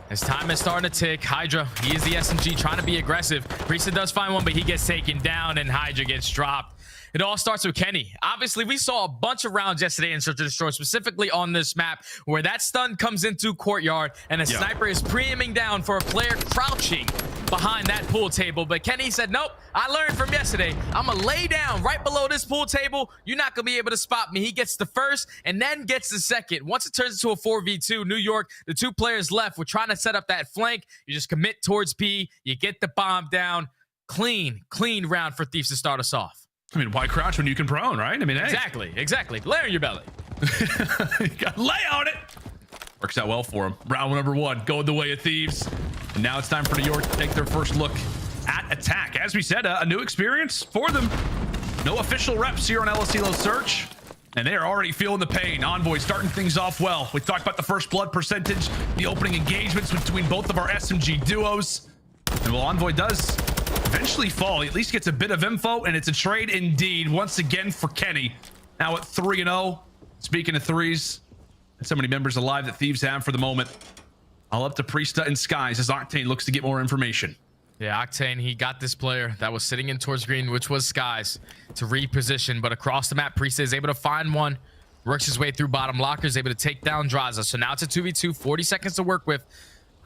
As time is starting to tick, HyDra, he is the SMG trying to be aggressive. Priestahh does find one, but he gets taken down and HyDra gets dropped. It all starts with Kenny. Obviously, we saw a bunch of rounds yesterday in Search and Destroy, specifically on this map, where that stun comes into courtyard and a sniper is pre-aiming down for a player crouching behind that pool table. But Kenny said, nope, I learned from yesterday. I'm going to lay down right below this pool table. You're not going to be able to spot me. He gets the first and then gets the second. Once it turns into a 4v2, New York, the 2 players left, we're trying to set up that flank. You just commit towards P. You get the bomb down. Clean round for Thieves to start us off. I mean, why crouch when you can prone, right? I mean, hey. Exactly. Lay on your belly. You gotta lay on it. Works out well for him. Round number 1 going the way of Thieves. And now it's time for New York to take their first look at attack. As we said, a new experience for them. No official reps here on LSELO Search. And they are already feeling the pain. Envoy starting things off well. We talked about the first blood percentage, the opening engagements between both of our SMG duos. And while Envoy does eventually fall, he at least gets a bit of info, and it's a trade indeed once again for Kenny. Now at 3-0. Speaking of threes, and so many members alive that Thieves have for the moment. All up to Priestahh and Skyz as Octane looks to get more information. Yeah, Octane, he got this player that was sitting in towards green, which was Skyz, to reposition. But across the map, Priestahh is able to find one, works his way through bottom lockers, able to take down Drazah. So now it's a 2v2, 40 seconds to work with.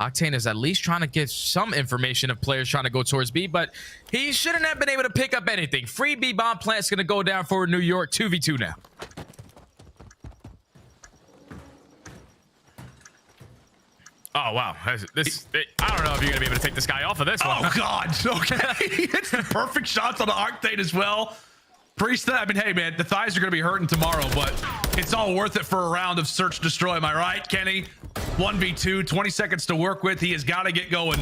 Octane is at least trying to get some information of players trying to go towards B, but he shouldn't have been able to pick up anything. Free B bomb plant's going to go down for New York. 2v2 now. Oh, wow. I don't know if you're going to be able to take this guy off of this one. Oh, God. Okay. It's the perfect shots on the Octane as well. Priestahh, I mean, hey, man, the thighs are going to be hurting tomorrow, but it's all worth it for a round of Search Destroy. Am I right, Kenny? 1v2, 20 seconds to work with. He has got to get going.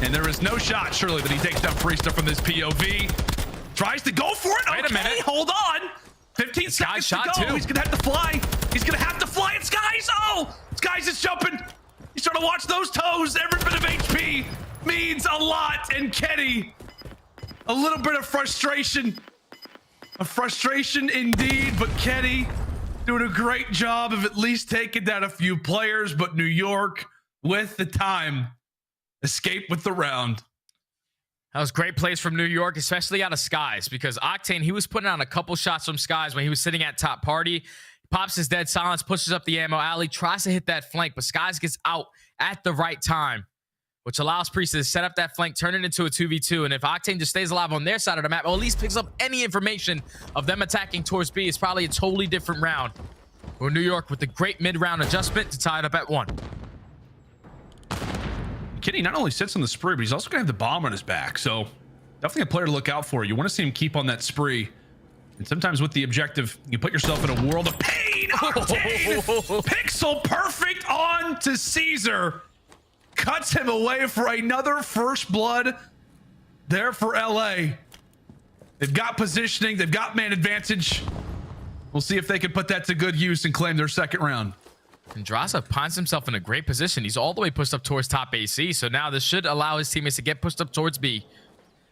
And there is no shot, surely, that he takes down Priestahh from this POV. Tries to go for it. Wait a minute. Hold on. 15 seconds to go. Too. He's going to have to fly. He's going to have to fly. It's Skyz. Oh, Skyz is jumping. He's trying to watch those toes. Every bit of HP means a lot. And Kenny, a little bit of frustration. A frustration indeed, but Kenny doing a great job of at least taking down a few players, but New York with the time escape with the round. That was great plays from New York, especially out of Skyz, because Octane, he was putting on a couple shots from Skyz when he was sitting at top party. Pops his dead silence, pushes up the ammo alley, tries to hit that flank, but Skyz gets out at the right time, which allows Priestahh to set up that flank, turn it into a 2v2. And if Octane just stays alive on their side of the map, or at least picks up any information of them attacking towards B, it's probably a totally different round. Or New York with a great mid-round adjustment to tie it up at 1. Kenny not only sits on the spree, but he's also going to have the bomb on his back. So definitely a player to look out for. You want to see him keep on that spree. And sometimes with the objective, you put yourself in a world of pain. Octane! Pixel perfect on to Caesar. Cuts him away for another first blood there for LA. They've got positioning. They've got man advantage. We'll see if they can put that to good use and claim their second round. And Drazah finds himself in a great position. He's all the way pushed up towards top AC. So now this should allow his teammates to get pushed up towards B.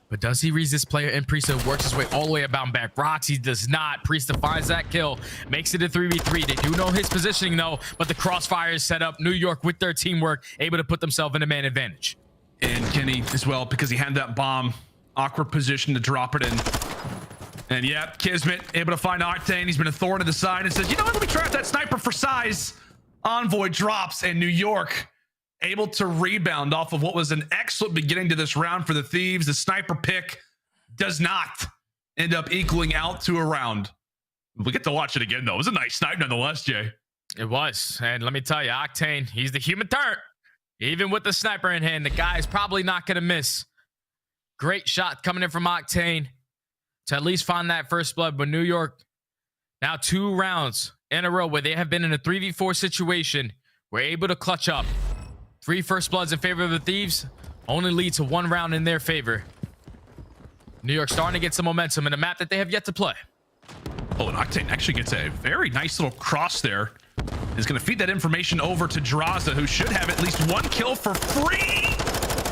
But does he read this player? And Priestahh works his way all the way about back. Rocks, he does not. Priestahh finds that kill. Makes it a 3v3. They do know his positioning, though. But the crossfire is set up. New York, with their teamwork, able to put themselves in a man advantage. And Kenny as well, because he had that bomb. Awkward position to drop it in. And yeah, KiSMET able to find Octane. He's been a thorn in the side and says, you know what, let me try out that sniper for size. Envoy drops, and New York able to rebound off of what was an excellent beginning to this round for the Thieves. The sniper pick does not end up equaling out to a round. We get to watch it again, though. It was a nice snipe nonetheless, Jay. It was. And let me tell you, Octane, he's the human turret. Even with the sniper in hand, the guy is probably not going to miss. Great shot coming in from Octane to at least find that first blood. But New York, now 2 rounds in a row where they have been in a 3v4 situation, were able to clutch up. 3 first bloods in favor of the Thieves only lead to 1 round in their favor. New York starting to get some momentum in a map that they have yet to play. Oh, and Octane actually gets a very nice little cross there. Is going to feed that information over to Drazah, who should have at least 1 kill for free.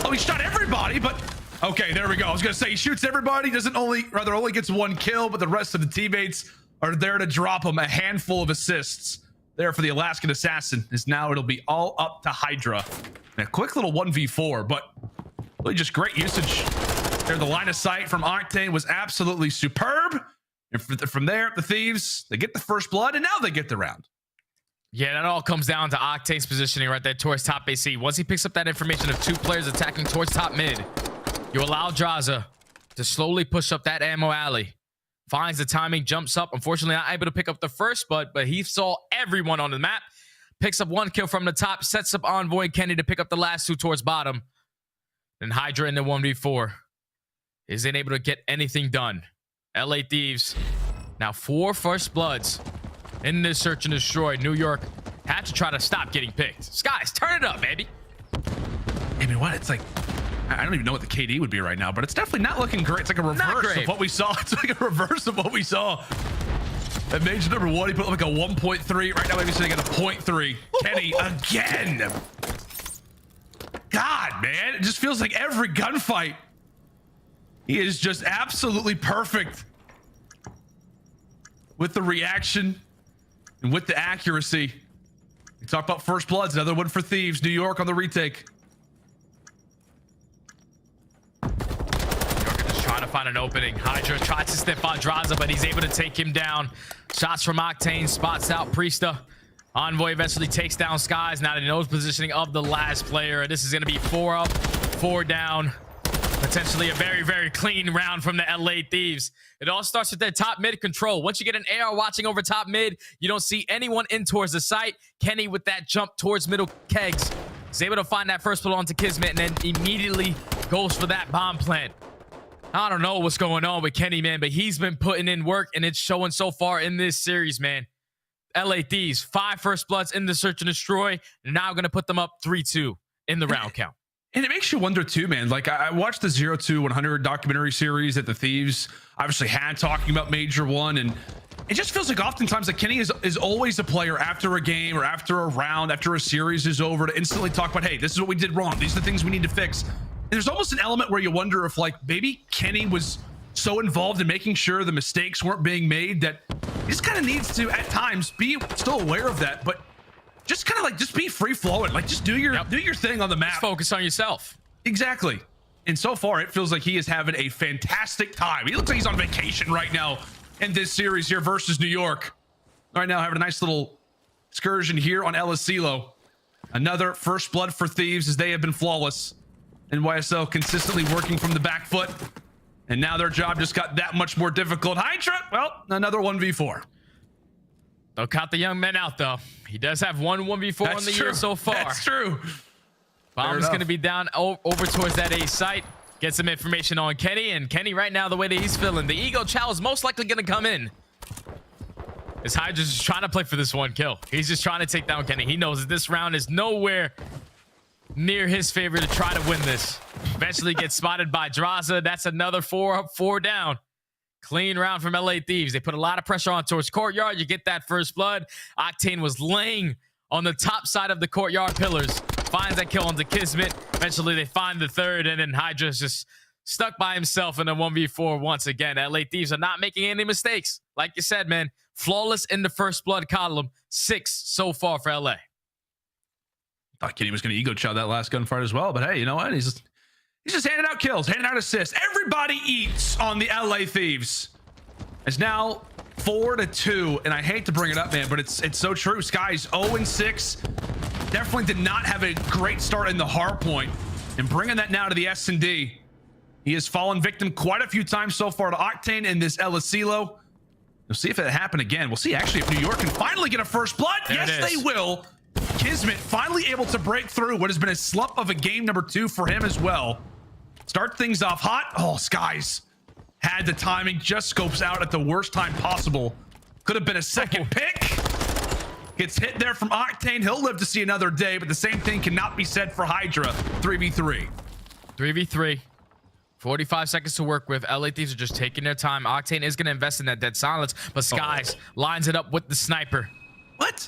Oh, he shot everybody, but okay, there we go. I was going to say he shoots everybody, only gets 1 kill, but the rest of the teammates are there to drop him a handful of assists. There for the Alaskan Assassin, is now it'll be all up to HyDra. And a quick little 1v4, but really just great usage. There, the line of sight from Octane was absolutely superb. And from there, the Thieves, they get the first blood, and now they get the round. Yeah, that all comes down to Octane's positioning right there towards top AC. Once he picks up that information of 2 players attacking towards top mid, you allow Drazah to slowly push up that ammo alley. Finds the timing, jumps up. Unfortunately, not able to pick up the first blood, but he saw everyone on the map. Picks up 1 kill from the top, sets up Envoy and Kenny to pick up the last 2 towards bottom. Then HyDra in the 1v4 isn't able to get anything done. LA Thieves, now 4 first bloods in this search and destroy. New York had to try to stop getting picked. Skyz, turn it up, baby. I mean, what? It's like, I don't even know what the KD would be right now, but it's definitely not looking great. It's like a reverse of what we saw. It's like a reverse of what we saw. At Major number 1, he put like a 1.3. Right now, maybe sitting at a 0.3. Kenny again. God, man. It just feels like every gunfight, he is just absolutely perfect with the reaction and with the accuracy. We talk about first bloods, another one for Thieves. New York on the retake. Trying to find an opening. HyDra tries to step on Drazah, but he's able to take him down. Shots from Octane, spots out Priestahh. Envoy eventually takes down Skyz. Now he knows positioning of the last player. This is going to be 4 up, 4 down. Potentially a very, very clean round from the LA Thieves. It all starts with their top mid control. Once you get an AR watching over top mid, you don't see anyone in towards the site. Kenny with that jump towards middle kegs is able to find that first pull onto KiSMET and then immediately goes for that bomb plant. I don't know what's going on with Kenny, man, but he's been putting in work, and it's showing so far in this series, man. LA Thieves, 5 first bloods in the search and destroy. They're now going to put them up 3-2 in the round count. And it makes you wonder, too, man. Like, I watched the 0-100 documentary series that the Thieves obviously had talking about Major 1, and it just feels like oftentimes that Kenny is always a player after a game or after a round, after a series is over, to instantly talk about, hey, this is what we did wrong. These are the things we need to fix. And there's almost an element where you wonder if, like, maybe Kenny was so involved in making sure the mistakes weren't being made that he just kind of needs to, at times, be still aware of that, but just kind of like, just be free flowing. Like, just do your thing on the map. Just focus on yourself. Exactly. And so far, it feels like he is having a fantastic time. He looks like he's on vacation right now in this series here versus New York. Right now, having a nice little excursion here on iLLeY. Another first blood for Thieves as they have been flawless. NYSL consistently working from the back foot, and now their job just got that much more difficult. HyDra, well, another 1v4. Don't count the young men out, though. He does have 1 1v4 in the year so far. That's true. Bomb's going to be down over towards that A site. Get some information on Kenny, and Kenny right now, the way that he's feeling, the ego chow is most likely going to come in. As HyDra's just trying to play for this 1 kill. He's just trying to take down Kenny. He knows that this round is nowhere near his favor to try to win this. Eventually gets spotted by Drazah. That's another 4 up, 4 down. Clean round from LA Thieves. They put a lot of pressure on towards courtyard. You get that first blood. Octane was laying on the top side of the courtyard pillars. Finds that kill onto KiSMET. Eventually they find the third, and then HyDra's just stuck by himself in a 1v4 once again. LA Thieves are not making any mistakes. Like you said, man, flawless in the first blood column. 6 so far for LA. Thought Kenny was going to ego chow that last gunfight as well, but hey, you know what? He's just handing out kills, handing out assists. Everybody eats on the LA Thieves. It's now 4-2, and I hate to bring it up, man, but it's so true. Skyz 0-6. Definitely did not have a great start in the hard point, and bringing that now to the S&D. He has fallen victim quite a few times so far to Octane in this iLLeY. We'll see if it happen again. We'll see actually if New York can finally get a first blood. Yes, they will. KiSMET finally able to break through what has been a slump of a game number 2 for him as well. Start things off hot. Oh, Skyz had the timing, just scopes out at the worst time possible. Could have been a second pick. Gets hit there from Octane. He'll live to see another day, but the same thing cannot be said for HyDra. 3v3. 3v3. 45 seconds to work with. LA Thieves are just taking their time. Octane is going to invest in that dead silence, but Skyz lines it up with the sniper. What?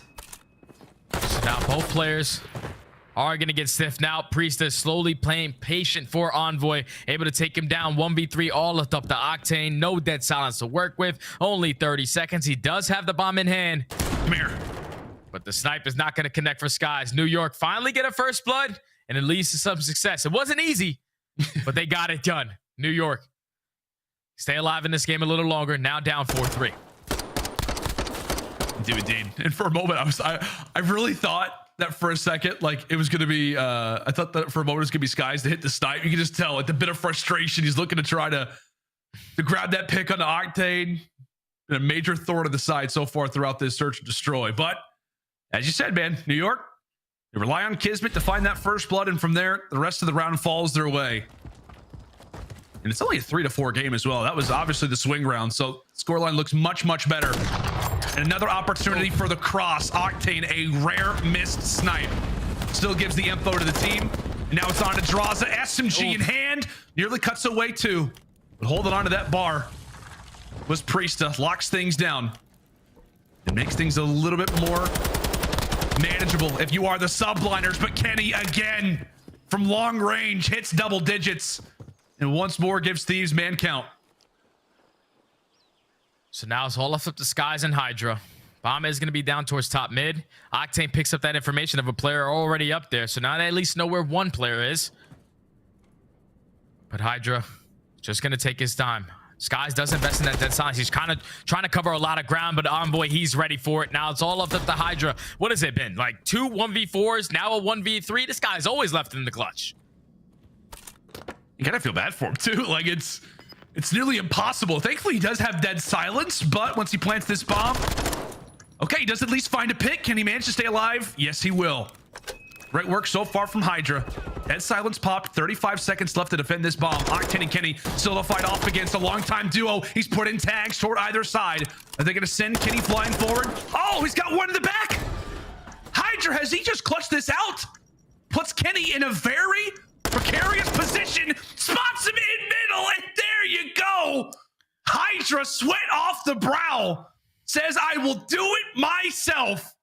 So now both players are going to get sniffed out. Priestahh slowly playing patient for Envoy, able to take him down 1v3, all left up to Octane. No dead silence to work with. Only 30 seconds. He does have the bomb in hand. Come here. But the snipe is not going to connect for Skyz. New York finally get a first blood, and it leads to some success. It wasn't easy, but they got it done. New York stay alive in this game a little longer. Now down 4-3. Dude, indeed. And for a moment, I really thought that for a second, like it was going to be, I thought that for a moment it was going to be Skyz to hit the snipe. You can just tell at the bit of frustration. He's looking to try to grab that pick on the Octane. Been a major thorn to the side so far throughout this search and destroy. But as you said, man, New York, they rely on KiSMET to find that first blood. And from there, the rest of the round falls their way. And it's only a 3-4 game as well. That was obviously the swing round. So scoreline looks much, much better. And another opportunity for the cross. Octane, a rare missed snipe. Still gives the info to the team. And now it's on to Drazah. SMG in hand. Nearly cuts away too. But holding on to that bar was Priestahh. Locks things down. It makes things a little bit more manageable if you are the Subliners. But Kenny again from long range hits double digits. And once more gives Thieves man count. So now it's all left up to Skyz and HyDra. Bomb is going to be down towards top mid. Octane picks up that information of a player already up there. So now they at least know where one player is. But HyDra just going to take his time. Skyz does invest in that dead silence. He's kind of trying to cover a lot of ground, but Envoy, he's ready for it. Now it's all left up to HyDra. What has it been? Like 2 1v4s, now a 1v3? This guy's always left in the clutch. You gotta feel bad for him too. Like it's nearly impossible. Thankfully, he does have dead silence, but once he plants this bomb, okay, he does at least find a pick. Can he manage to stay alive? Yes, he will. Great work so far from HyDra. Dead silence popped. 35 seconds left to defend this bomb. Octane and Kenny still to fight off against a longtime duo. He's put in tags toward either side. Are they gonna send Kenny flying forward? Oh, he's got one in the back. HyDra, has he just clutched this out? Puts Kenny in a very precarious position, spots him in middle, and there you go. HyDra, sweat off the brow, says, I will do it myself.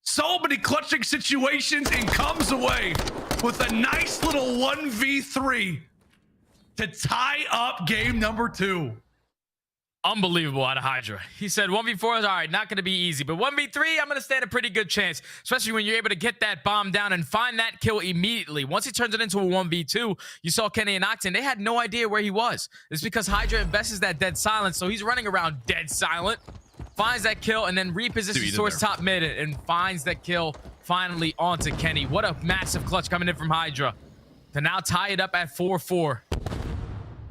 So many clutching situations and comes away with a nice little 1v3 to tie up game number 2. Unbelievable out of HyDra. He said 1v4 is all right, not going to be easy, but 1v3, I'm going to stand a pretty good chance, especially when you're able to get that bomb down and find that kill immediately. Once he turns it into a 1v2, you saw Kenny and Octane, they had no idea where he was. It's because HyDra invests that dead silence, so he's running around dead silent, finds that kill, and then repositions towards top mid and finds that kill finally onto Kenny. What a massive clutch coming in from HyDra to now tie it up at 4-4.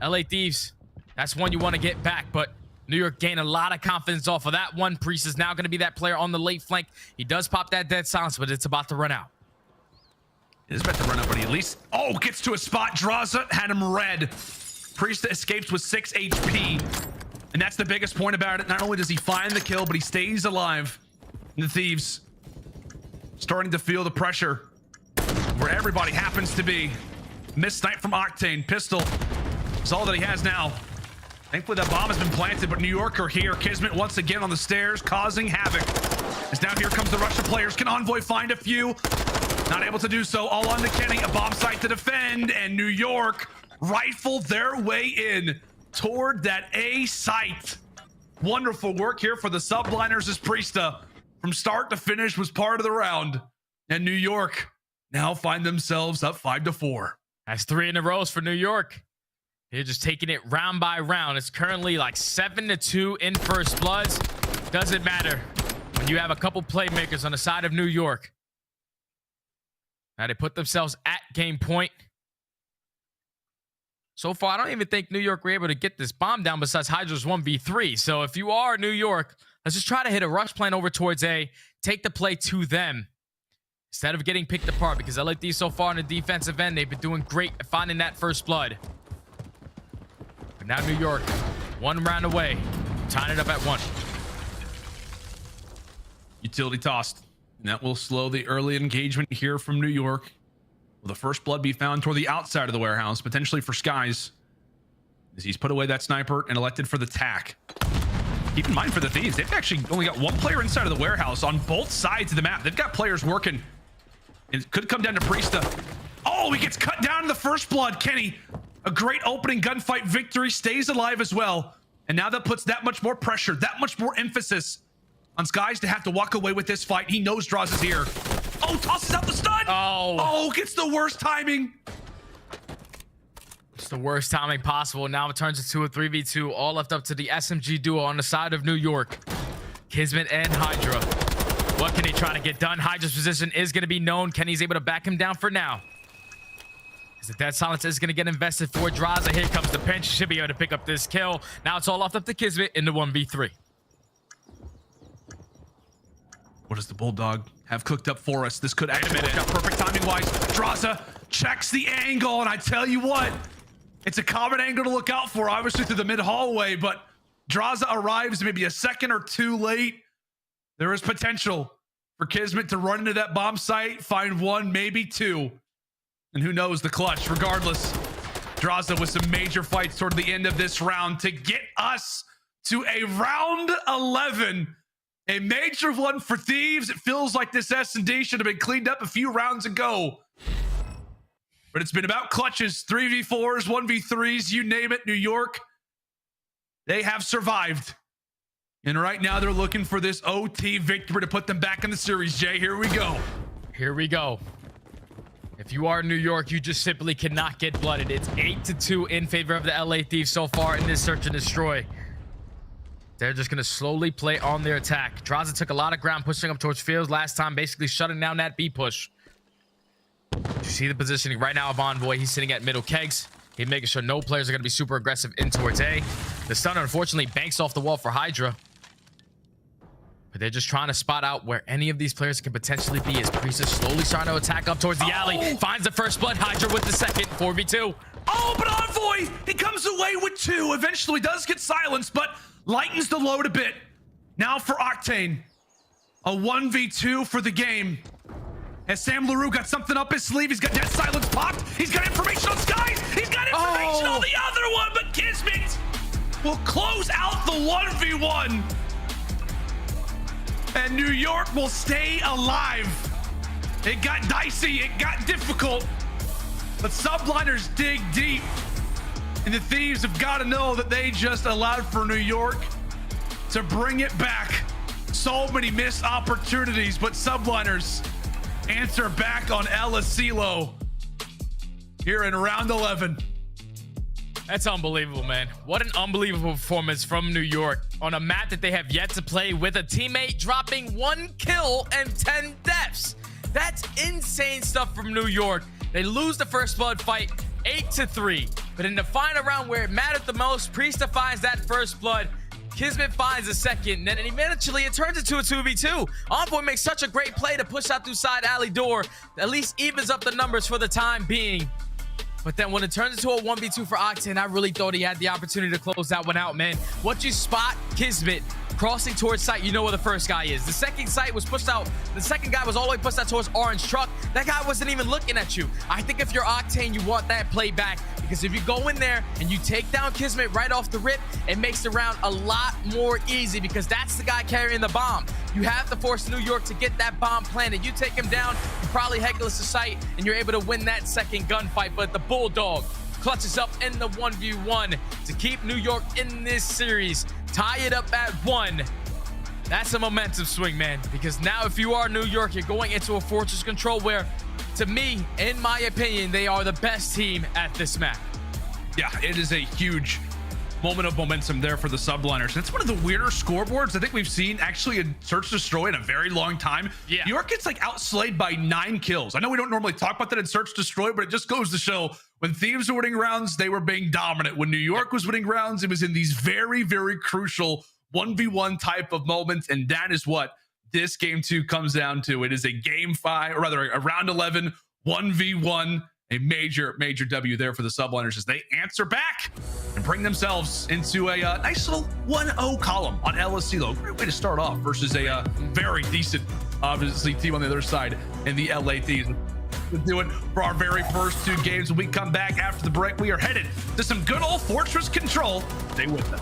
LA Thieves, that's one you want to get back, but New York gained a lot of confidence off of that one. Priestahh is now going to be that player on the late flank. He does pop that dead silence, but it's about to run out. It is about to run out, but he at least, gets to a spot. Drazah had him red. Priestahh escapes with 6 HP. And that's the biggest point about it. Not only does he find the kill, but he stays alive. And the Thieves starting to feel the pressure where everybody happens to be. Missed snipe from Octane. Pistol is all that he has now. Thankfully, that bomb has been planted, but New York are here. KiSMET once again on the stairs, causing havoc. As now here comes the rush of players. Can Envoy find a few? Not able to do so. All on to Kenny. A bomb site to defend, and New York rifle their way in toward that A site. Wonderful work here for the Subliners as Priestahh, from start to finish, was part of the round. And New York now find themselves up 5-4. That's 3 in a row for New York. They're just taking it round by round. It's currently like 7-2 in first bloods. Doesn't matter when you have a couple playmakers on the side of New York. Now they put themselves at game point. So far, I don't even think New York were able to get this bomb down besides HyDra's 1v3. So if you are New York, let's just try to hit a rush plan over towards A, take the play to them. instead of getting picked apart, because aLLeY Thieves so far on the defensive end, they've been doing great at finding that first blood. But now New York, 1 round away, tying it up at 1. Utility tossed. And that will slow the early engagement here from New York. Will the first blood be found toward the outside of the warehouse, potentially for Skyz, as he's put away that sniper and elected for the tack. Keep in mind for the Thieves, they've actually only got 1 player inside of the warehouse on both sides of the map. They've got players working. It could come down to Priestahh. Oh, he gets cut down in the first blood. Kenny, a great opening gunfight victory, stays alive as well. And now that puts that much more pressure, that much more emphasis on Skyz to have to walk away with this fight. He knows Drazah is here. Oh, tosses out the stun. Oh, gets the worst timing. It's the worst timing possible. Now it turns into a 3v2, all left up to the SMG duo on the side of New York. KiSMET and HyDra. What can he try to get done? HyDra's position is going to be known. Kenny's able to back him down for now. As the dead silence is going to get invested for Drazah. Here comes the pinch. Should be able to pick up this kill. Now it's all left up to KiSMET in the 1v3. What does the Bulldog have cooked up for us? This could actually work out perfect timing-wise. Drazah checks the angle, and I tell you what, it's a common angle to look out for, obviously through the mid-hallway, but Drazah arrives maybe a second or 2 late. There is potential for KiSMET to run into that bomb site, find 1, maybe 2, and who knows, the clutch. Regardless, Drazah with some major fights toward the end of this round to get us to a round 11. A major one for Thieves. It feels like this S&D should have been cleaned up a few rounds ago. But it's been about clutches, 3v4s, 1v3s, you name it. New York, they have survived. And right now they're looking for this OT victory to put them back in the series, Jay. Here we go. Here we go. If you are New York, you just simply cannot get blooded. It's 8-2 in favor of the aLLeY Thieves so far in this search and destroy. They're just going to slowly play on their attack. Drazah took a lot of ground pushing up towards Fields last time, basically shutting down that B push. You see the positioning right now of Envoy. He's sitting at middle kegs. He's making sure no players are going to be super aggressive in towards A. The stun, unfortunately, banks off the wall for HyDra. But they're just trying to spot out where any of these players can potentially be as Priestahh slowly starting to attack up towards the alley. Finds the first blood. HyDra with the second. 4v2. Oh, but Envoy, he comes away with 2. Eventually does get silenced, but lightens the load a bit. Now for Octane. A 1v2 for the game. As Sam LaRue got something up his sleeve. He's got dead silence popped. He's got information on Skyz. He's got information on the other one, but KiSMET will close out the 1v1. And New York will stay alive. It got dicey. It got difficult. But Subliners dig deep. And the Thieves have got to know that they just allowed for New York to bring it back. So many missed opportunities, but Subliners answer back on aLLeY here in round 11. That's unbelievable, man. What an unbelievable performance from New York on a map that they have yet to play, with a teammate dropping 1 kill and 10 deaths. That's insane stuff from New York. They lose the first blood fight 8-3, but in the final round where it mattered the most, Priestahh finds that first blood. KiSMET finds the second, and then eventually it turns into a 2v2. Envoy makes such a great play to push out through side alley door. At least evens up the numbers for the time being. But then when it turns into a 1v2 for Octane, I really thought he had the opportunity to close that one out, man. Once you spot KiSMET crossing towards site, you know where the first guy is. The second site was pushed out. The second guy was all the way pushed out towards orange truck. That guy wasn't even looking at you. I think if you're Octane, you want that play back, because if you go in there and you take down KiSMET right off the rip, it makes the round a lot more easy, because that's the guy carrying the bomb. You have to force New York to get that bomb planted. You take him down, you probably headless to sight, and you're able to win that second gunfight. But the Bulldog clutches up in the 1v1 to keep New York in this series, tie it up at 1. That's a momentum swing, man, because now if you are New York, you're going into a fortress control where, to me, in my opinion, they are the best team at this map. Yeah, it is a huge moment of momentum there for the Subliners. It's one of the weirder scoreboards I think we've seen actually in Search Destroy in a very long time. Yeah. New York gets like outslayed by 9 kills. I know we don't normally talk about that in Search Destroy, but it just goes to show when Thieves were winning rounds, they were being dominant. When New York was winning rounds, it was in these very, very crucial 1v1 type of moments, and that is what this game 2 comes down to. It is a game 5, or rather a round 11, 1v1, a major W there for the Subliners as they answer back and bring themselves into a nice little 1-0 column on LSC. Though, great way to start off versus a very decent, obviously, team on the other side in the LA Thieves. We'll do it for our very first 2 games. When we come back after the break, we are headed to some good old Fortress control. Stay with us.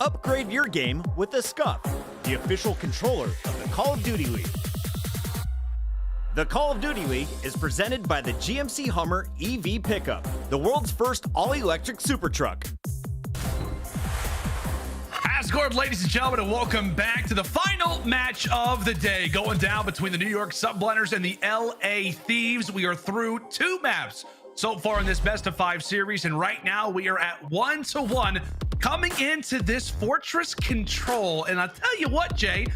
Upgrade your game with the Scump, the official controller of the Call of Duty League. The Call of Duty League is presented by the GMC Hummer EV Pickup, the world's first all-electric super truck. Discord, ladies and gentlemen, and welcome back to the final match of the day, going down between the New York Subliners and the LA Thieves. We are through 2 maps so far in this best of 5 series, and right now we are at 1-1 coming into this Fortress Control. And I'll tell you what, Jay,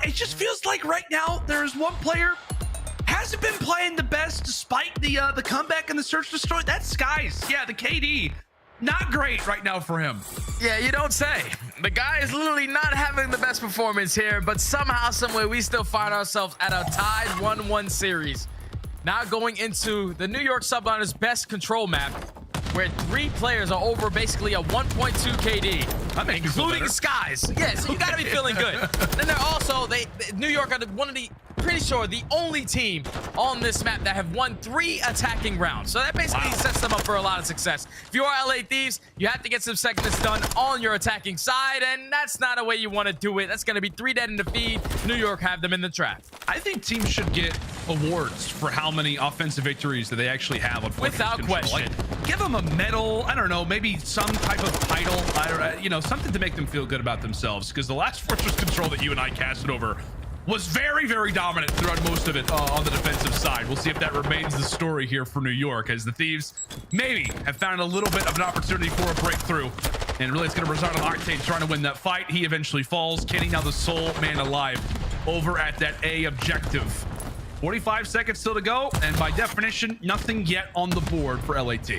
it just feels like right now there's one player hasn't been playing the best despite the comeback and the search destroy. That's Skyz. Yeah, the KD. Not great right now for him. Yeah, you don't say. The guy is literally not having the best performance here, but somehow, someway, we still find ourselves at a tied 1-1 series. Now going into the New York Subliners' best control map, where 3 players are over basically a 1.2 KD, including Skyz. Yeah, so you got to be feeling good. Then they're also, New York are one of the, pretty sure, the only team on this map that have won 3 attacking rounds. So that basically sets them up for a lot of success. If you are LA Thieves, you have to get some segments done on your attacking side, and that's not a way you want to do it. That's going to be 3 dead in the feed. New York have them in the trap. I think teams should get awards for how many offensive victories that they actually have on Fortress Without Control. question. Like, give them a medal. I don't know, maybe some type of title. You know, something to make them feel good about themselves. Because the last Fortress Control that you and I casted over was very, very dominant throughout most of it on the defensive side. We'll see if that remains the story here for New York, as the Thieves maybe have found a little bit of an opportunity for a breakthrough. And really, it's going to reside on Octane trying to win that fight. He eventually falls. Kenny now the sole man alive over at that A objective. 45 seconds still to go, and by definition, nothing yet on the board for LAT.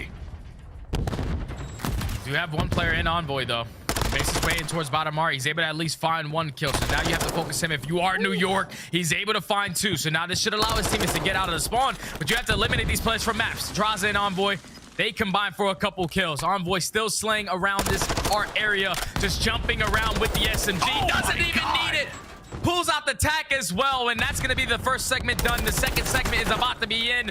You have one player in Envoy, though. Makes his way in towards bottom R. He's able to at least find 1 kill. So now you have to focus him. If you are New York, he's able to find 2. So now this should allow his teammates to get out of the spawn. But you have to eliminate these players from maps. Drazah and Envoy, they combine for a couple kills. Envoy still slaying around this art area, just jumping around with the SMG. Doesn't even need it. Pulls out the tack as well, and that's going to be the first segment done. The second segment is about to be in.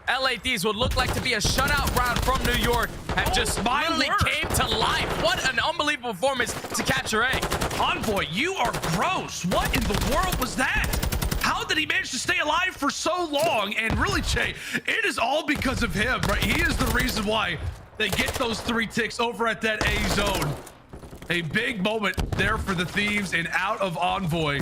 LA Thieves would look like to be a shutout round from New York. Have just finally came to life. What an unbelievable performance to capture A. Envoy, you are gross. What in the world was that? How did he manage to stay alive for so long? And really, Jay, it is all because of him, right? He is the reason why they get those 3 ticks over at that A zone. A big moment there for the Thieves and out of Envoy.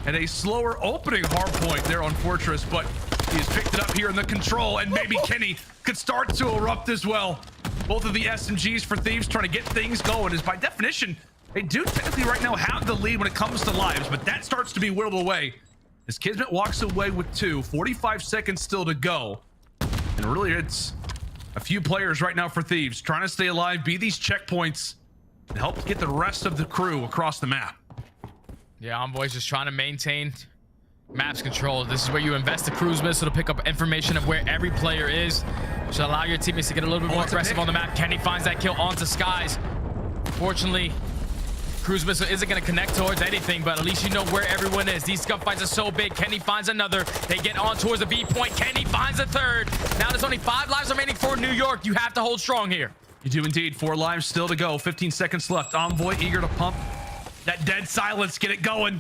And a slower opening hard point there on Fortress, but he's picked it up here in the control, and maybe Kenny could start to erupt as well. Both of the SMGs for Thieves trying to get things going, is by definition, they do technically right now have the lead when it comes to lives, but that starts to be whittled away as KiSMET walks away with 2. 45 seconds still to go. And really, it's a few players right now for Thieves trying to stay alive, be these checkpoints, and help get the rest of the crew across the map. Yeah, Envoy's just trying to maintain maps control. This is where you invest the cruise missile to pick up information of where every player is, which will allow your teammates to get a little bit more aggressive on the map. Kenny finds that kill onto Skyz. Fortunately, cruise missile isn't going to connect towards anything, but at least you know where everyone is. These Scump fights are so big. Kenny finds another. They get on towards the B point. Kenny finds a 3rd. Now there's only 5 lives remaining for New York. You have to hold strong here. You do indeed. 4 lives still to go. 15 seconds left. Envoy eager to pump that dead silence. Get it going.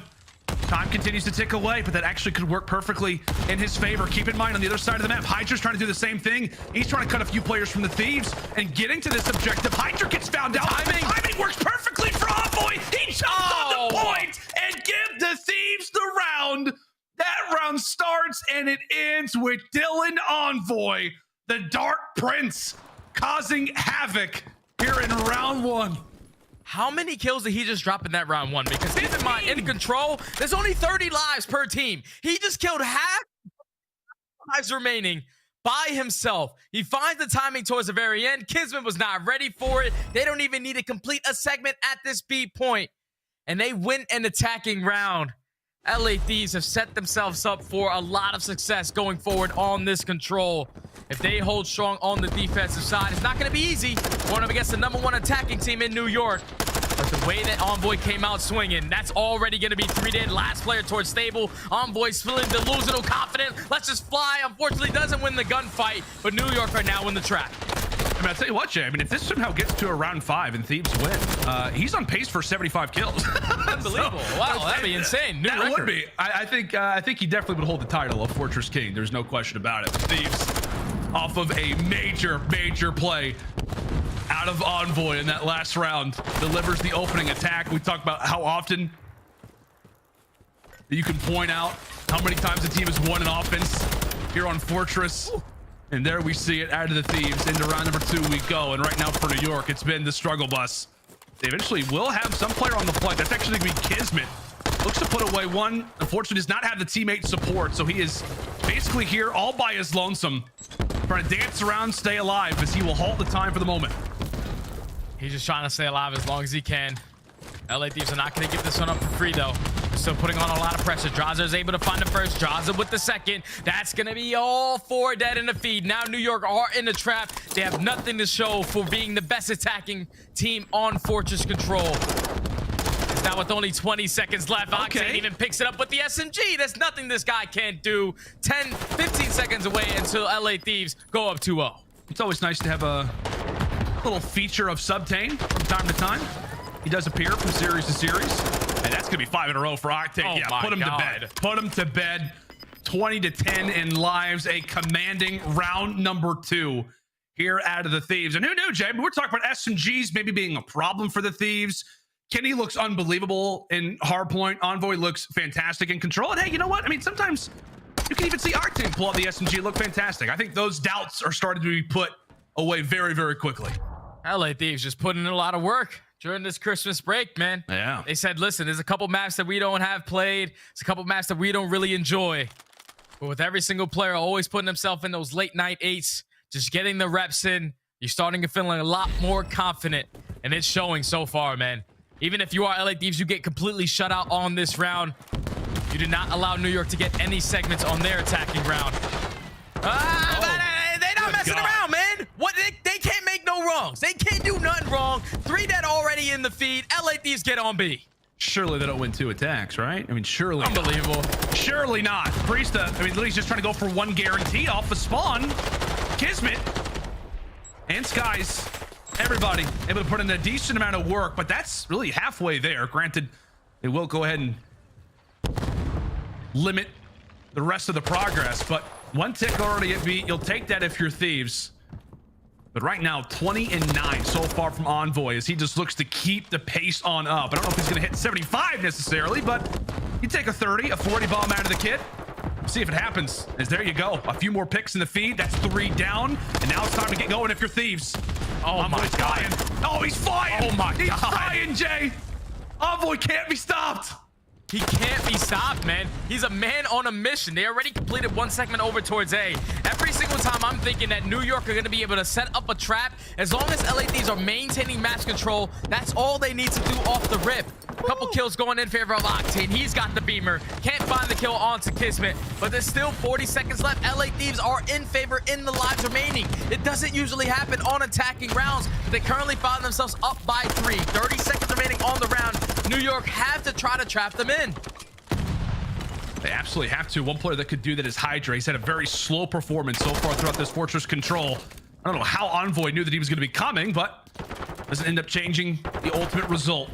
Time continues to tick away, but that actually could work perfectly in his favor. Keep in mind, on the other side of the map, HyDra's trying to do the same thing. He's trying to cut a few players from the Thieves and getting to this objective. HyDra gets found out. Timing works perfectly for Envoy. He jumps on the point and give the Thieves the round. That round starts and it ends with Dylan Envoy, the Dark Prince, causing havoc here in round 1. How many kills did he just drop in that round 1? Because keep in mind, in control, there's only 30 lives per team. He just killed half lives remaining by himself. He finds the timing towards the very end. KiSMET was not ready for it. They don't even need to complete a segment at this B point. And they win an attacking round. LA Thieves have set themselves up for a lot of success going forward on this control. If they hold strong on the defensive side, it's not going to be easy going up against the #1 attacking team in New York. But the way that Envoy came out swinging, that's already going to be 3 dead. Last player towards stable. Envoy's feeling delusional, confident. Let's just fly. Unfortunately, doesn't win the gunfight, but New York are now in the trap. I mean, I'll tell you what, Jay. I mean, if this somehow gets to a round 5 and Thieves win, he's on pace for 75 kills. Unbelievable. So, wow, that'd be insane. New that record. Would be. I think he definitely would hold the title of Fortress King. There's no question about it. Thieves off of a major play out of Envoy in that last round. Delivers the opening attack. We talked about how often you can point out how many times the team has won an offense here on Fortress. And there we see it out of the Thieves. Into round number 2 we go. And right now for New York, it's been the struggle bus. They eventually will have some player on the flight. That's actually going to be KiSMET. Looks to put away one. Unfortunately, does not have the teammate support. So he is basically here all by his lonesome. Trying to dance around, stay alive as he will halt the time for the moment. He's just trying to stay alive as long as he can. LA Thieves are not going to give this one up for free, though. They're still putting on a lot of pressure. Drazah is able to find the first. Drazah with the second. That's going to be all 4 dead in the feed. Now New York are in the trap. They have nothing to show for being the best attacking team on Fortress control. It's now with only 20 seconds left. Octane even picks it up with the SMG. There's nothing this guy can't do. 10, 15 seconds away until LA Thieves go up 2-0. It's always nice to have a little feature of Subtane from time to time. He does appear from series to series. And that's going to be 5 in a row for Octane. Yeah, put him to bed. Put him to bed. 20-10 in lives. A commanding round number 2 here out of the Thieves. And who knew, Jay? We're talking about SMGs maybe being a problem for the Thieves. Kenny looks unbelievable in hardpoint. Envoy looks fantastic in control. And hey, you know what? I mean, sometimes you can even see our team pull out the SMG and look fantastic. I think those doubts are starting to be put away very, very quickly. LA Thieves just putting in a lot of work during this Christmas break, man. Yeah. They said, listen, there's a couple maps that we don't have played. There's a couple maps that we don't really enjoy. But with every single player always putting himself in those late night 8s, just getting the reps in, you're starting to feel a lot more confident. And it's showing so far, man. Even if you are LA Thieves, you get completely shut out on this round. You did not allow New York to get any segments on their attacking round. They're not messing around, man. What? They can't make no wrongs. They can't do nothing wrong. 3 dead already in the feed. LA Thieves get on B. Surely they don't win 2 attacks, right? I mean, surely. Unbelievable. Surely not. Priestahh, I mean, literally just trying to go for 1 guarantee off the spawn. KiSMET and Skyz, everybody able to put in a decent amount of work, but that's really halfway there. Granted, they will go ahead and limit the rest of the progress, but 1 tick already at B. You'll take that if you're Thieves. But right now, 20-9 so far from Envoy as he just looks to keep the pace on up. I don't know if he's going to hit 75 necessarily, but you take a 30, a 40 bomb out of the kit. See if it happens. As there you go. A few more picks in the feed. That's 3 down. And now it's time to get going if you're Thieves. Oh, Envoy's my God. flying. Oh, he's flying. Oh, my God. He's flying, Jay. Envoy can't be stopped. He can't be stopped, man. He's a man on a mission. They already completed 1 segment over towards A. Every single time I'm thinking that New York are going to be able to set up a trap. As long as LA Thieves are maintaining match control, that's all they need to do off the rip. A couple kills going in favor of Octane. He's got the beamer. Can't find the kill onto KiSMET. But there's still 40 seconds left. LA Thieves are in favor in the lives remaining. It doesn't usually happen on attacking rounds. But they currently found themselves up by 3. 30 seconds remaining on the round. New York have to try to trap them in. They absolutely have to. One player that could do that is HyDra. He's had a very slow performance so far throughout this Fortress control. I don't know how Envoy knew that he was going to be coming, but doesn't end up changing the ultimate result.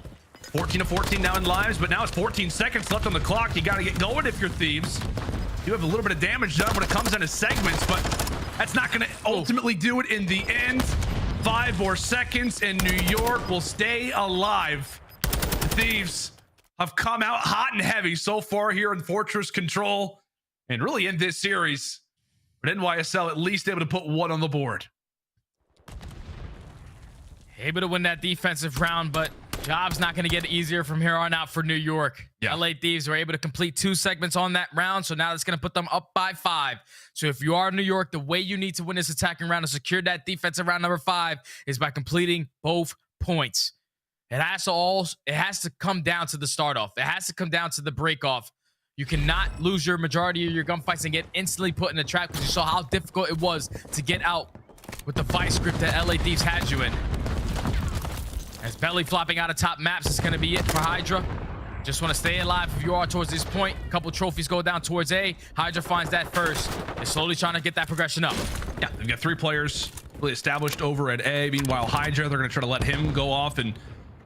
14-14 now in lives, but now it's 14 seconds left on the clock. You got to get going if you're Thieves. You have a little bit of damage done when it comes down to segments, but that's not going to ultimately do it in the end. 5 more seconds, and New York will stay alive. The Thieves have come out hot and heavy so far here in Fortress control and really in this series. But NYSL at least able to put 1 on the board. Able to win that defensive round, but job's not going to get easier from here on out for New York. Yeah. LA Thieves were able to complete 2 segments on that round, so now that's going to put them up by 5. So if you are New York, the way you need to win this attacking round and secure that defensive round number 5 is by completing both points. It has to come down to the start off. It has to come down to the break off. You cannot lose your majority of your gunfights and get instantly put in a trap because you saw how difficult it was to get out with the vice grip that LA Thieves had you in. As belly flopping out of top maps is going to be it for HyDra. Just want to stay alive if you are towards this point. A couple trophies go down towards A. HyDra finds that first. They're slowly trying to get that progression up. Yeah, they've got 3 players really established over at A. Meanwhile, HyDra, they're going to try to let him go off and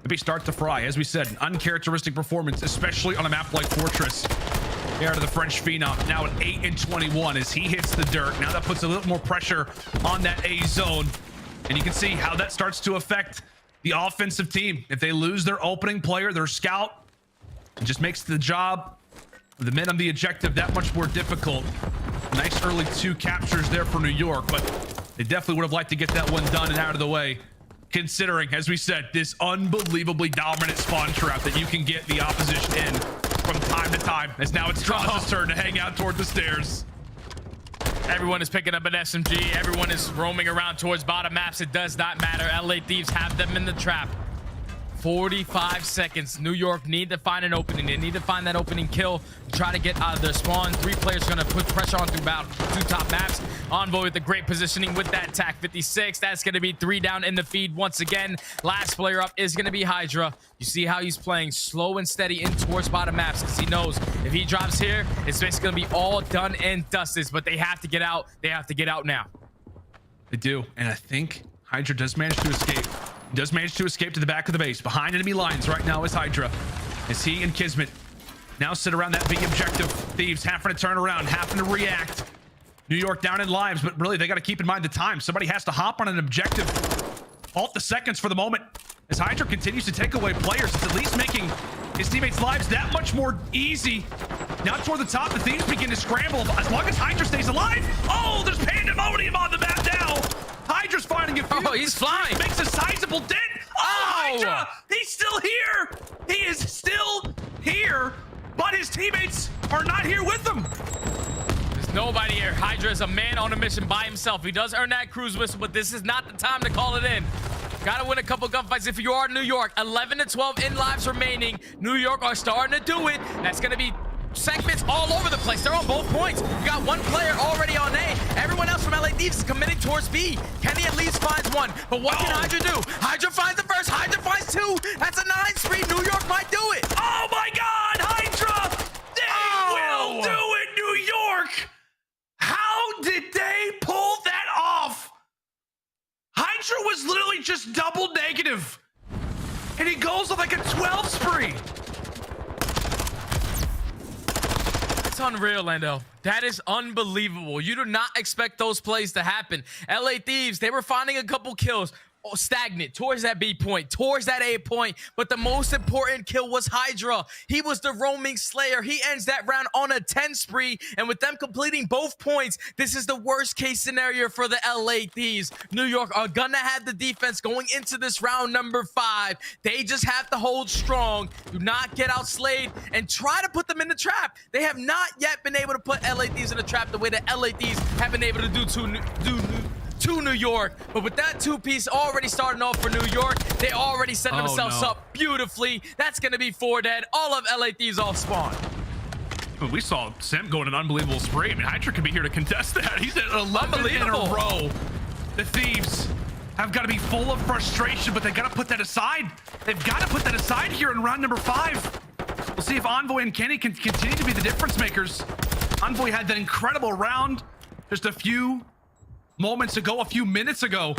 maybe start to fry. As we said, an uncharacteristic performance, especially on a map like Fortress. Here to the French Phenom, now at 8-21 as he hits the dirt. Now that puts a little more pressure on that A zone. And you can see how that starts to affect the offensive team. If they lose their opening player, their scout, it just makes the job, the men on the objective, that much more difficult. Nice early 2 captures there for New York, but they definitely would have liked to get that one done and out of the way, considering, as we said, this unbelievably dominant spawn trap that you can get the opposition in from time to time, as now it's Drazah's turn to hang out toward the stairs. Everyone is picking up an SMG. Everyone is roaming around towards bottom maps. It does not matter. LA Thieves have them in the trap. 45 seconds. New York need to find an opening. They need to find that opening kill to try to get out of their spawn. 3 players going to put pressure on through about 2 top maps. Envoy with the great positioning with that TAC 56. That's going to be 3 down in the feed once again. Last player up is going to be HyDra. You see how he's playing slow and steady in towards bottom maps because he knows if he drops here, it's basically going to be all done and dusted. But they have to get out. They have to get out now. They do. And I think HyDra does manage to escape. He does manage to escape to the back of the base. Behind enemy lines right now is HyDra, as he and KiSMET now sit around that big objective. Thieves having to turn around, having to react. New York down in lives, but really they got to keep in mind the time. Somebody has to hop on an objective. Halt the seconds for the moment. As HyDra continues to take away players, it's at least making his teammates' lives that much more easy. Now toward the top, the Thieves begin to scramble. As long as HyDra stays alive, oh, there's pandemonium on the map now. HyDra's finding it. Oh, he's flying. Makes a sizable dent. Oh, HyDra, he's still here. He is still here, but his teammates are not here with him. There's nobody here. HyDra is a man on a mission by himself. He does earn that cruise whistle, but this is not the time to call it in. Gotta win a couple gunfights if you are New York. 11 to 12 in lives remaining. New York are starting to do it. That's gonna be segments all over the place. They're on both points. You got 1 player already on A. Everyone else from LA Thieves is committing towards B. Kenny at least finds 1. But what can HyDra do? HyDra finds the first. HyDra finds 2. That's a 9 spree. New York might do it. Oh my God, HyDra! They will do it, New York! How did they pull that off? HyDra was literally just double negative. And he goes with like a 12 spree. That's unreal, Lando. That is unbelievable. You do not expect those plays to happen. LA Thieves, they were finding a couple kills. Stagnant towards that B point, towards that A point, but the most important kill was HyDra. He was the roaming slayer. He ends that round on a 10 spree, and with them completing both points, this is the worst case scenario for the LA Thieves. New York are gonna have the defense going into this round number 5. They just have to hold strong, do not get outslayed, and try to put them in the trap. They have not yet been able to put LA Thieves in the trap the way that LA Thieves have been able to do to New York. But with that 2-piece already starting off for New York, they already set themselves up beautifully. That's going to be 4 dead. All of LA Thieves off spawn. We saw Simp go in an unbelievable spree. I mean, HyDra could be here to contest that. He's at 11 in a row. The Thieves have got to be full of frustration, but they got to put that aside. They've got to put that aside here in round number 5. We'll see if Envoy and Kenny can continue to be the difference makers. Envoy had that incredible round just a few moments ago, a few minutes ago,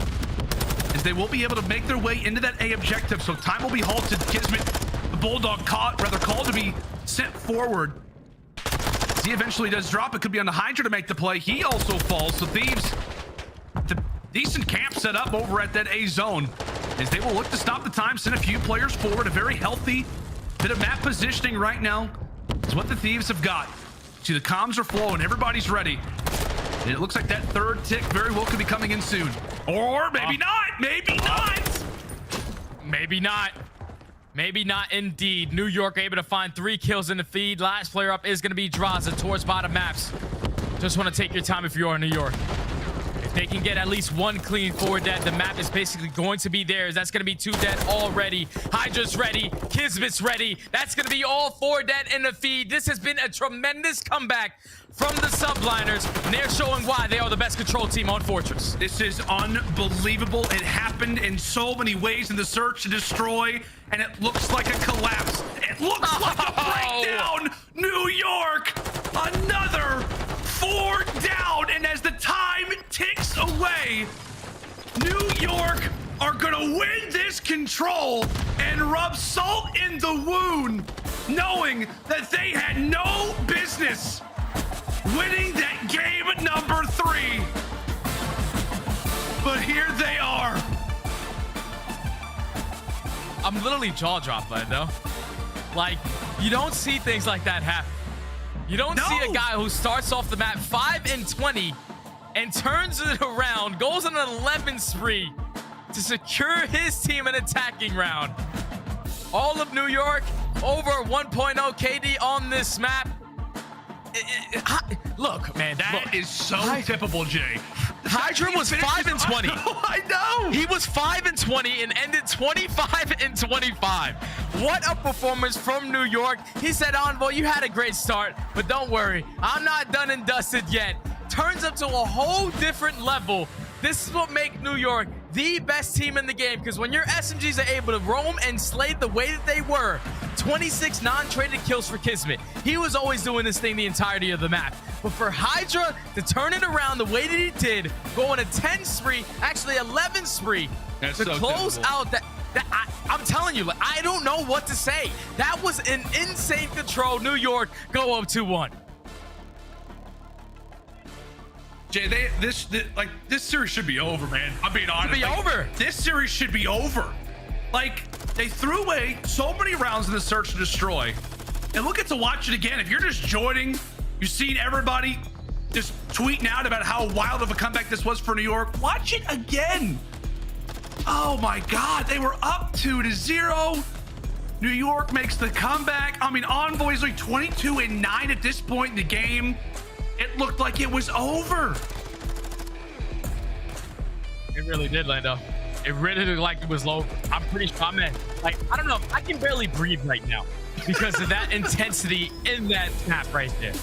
as they will be able to make their way into that A objective. So time will be halted. KiSMET, the Bulldog, called to be sent forward. As he eventually does drop, it could be on the HyDra to make the play. He also falls. So Thieves, the decent camp set up over at that A zone, as they will look to stop the time, send a few players forward. A very healthy bit of map positioning right now is what the Thieves have got. See, the comms are flowing. Everybody's ready. And it looks like that 3rd tick very well could be coming in soon. Or maybe not. Maybe not. Maybe not. Maybe not indeed. New York able to find 3 kills in the feed. Last player up is going to be Drazah towards bottom maps. Just want to take your time if you are in New York. If they can get at least 1 clean 4 dead, the map is basically going to be theirs. That's going to be 2 dead already. HyDra's ready. KiSMET's ready. That's going to be all 4 dead in the feed. This has been a tremendous comeback from the Subliners, and they're showing why they are the best control team on Fortress. This is unbelievable. It happened in so many ways in the search and destroy, and it looks like a collapse. It looks like a breakdown. New York, another 4 down, and as the time ticks away, New York are gonna win this control and rub salt in the wound, knowing that they had no business winning that game number 3. But here they are. I'm literally jaw dropped, Lando. Like, you don't see things like that happen. You don't see a guy who starts off the map 5-20 and turns it around, goes on an 11 spree to secure his team an attacking round. All of New York over 1.0 KD on this map. Look, man, That is so tippable, Jay. HyDra was 5-20. I know. He was 5-20 and ended 25-25. What a performance from New York. He said, Envoy, you had a great start, but don't worry, I'm not done and dusted yet. Turns up to a whole different level. This is what makes New York the best team in the game, because when your SMGs are able to roam and slay the way that they were, 26 non-traded kills for KiSMET. He was always doing this thing the entirety of the map. But for HyDra to turn it around the way that he did, go on a 10 spree, actually 11 spree, That's to so close typical. out that I'm telling you, like, I don't know what to say. That was an insane control. New York go up 2-1. Jay, this series should be over, man. I'm being honest. It should be over. This series should be over. Like, they threw away so many rounds in the search and destroy. And we'll get to watch it again. If you're just joining, you've seen everybody just tweeting out about how wild of a comeback this was for New York. Watch it again. Oh my God, they were up 2-0. New York makes the comeback. I mean, Envoy's like 22-9 at this point in the game. It looked like it was over. It really did, Lando. It really looked like it was low. I'm pretty sure, man. Like, I don't know. I can barely breathe right now because of that intensity in that snap right there.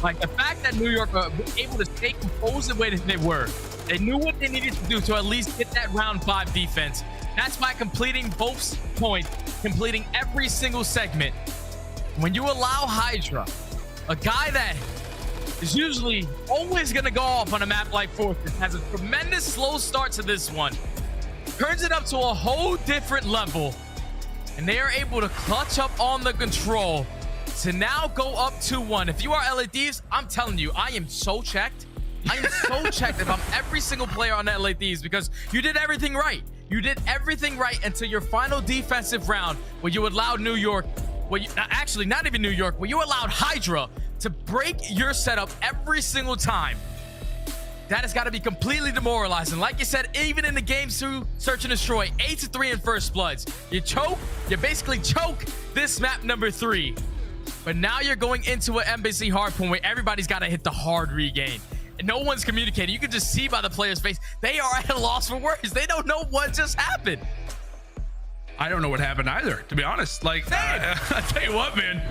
Like, the fact that New York were able to stay composed the way that they were. They knew what they needed to do to at least get that round 5 defense. That's by completing both points, completing every single segment. When you allow HyDra, a guy that is usually always going to go off on a map like Fortress, has a tremendous slow start to this one, turns it up to a whole different level, and they are able to clutch up on the control to now go up 2-1. If you are LA Thieves, I'm telling you, I am so checked. I am so checked if I'm every single player on LA Thieves, because you did everything right. You did everything right until your final defensive round where you allowed New York, actually not even New York, where you allowed HyDra to break your setup every single time. That has got to be completely demoralizing. Like you said, even in the game 2 search and destroy, 8-3 in first bloods. You basically choke this map number 3. But now you're going into an aBeZy hardpoint where everybody's got to hit the hard regain. And no one's communicating. You can just see by the player's face, they are at a loss for words. They don't know what just happened. I don't know what happened either, to be honest. Like, I tell you what, man,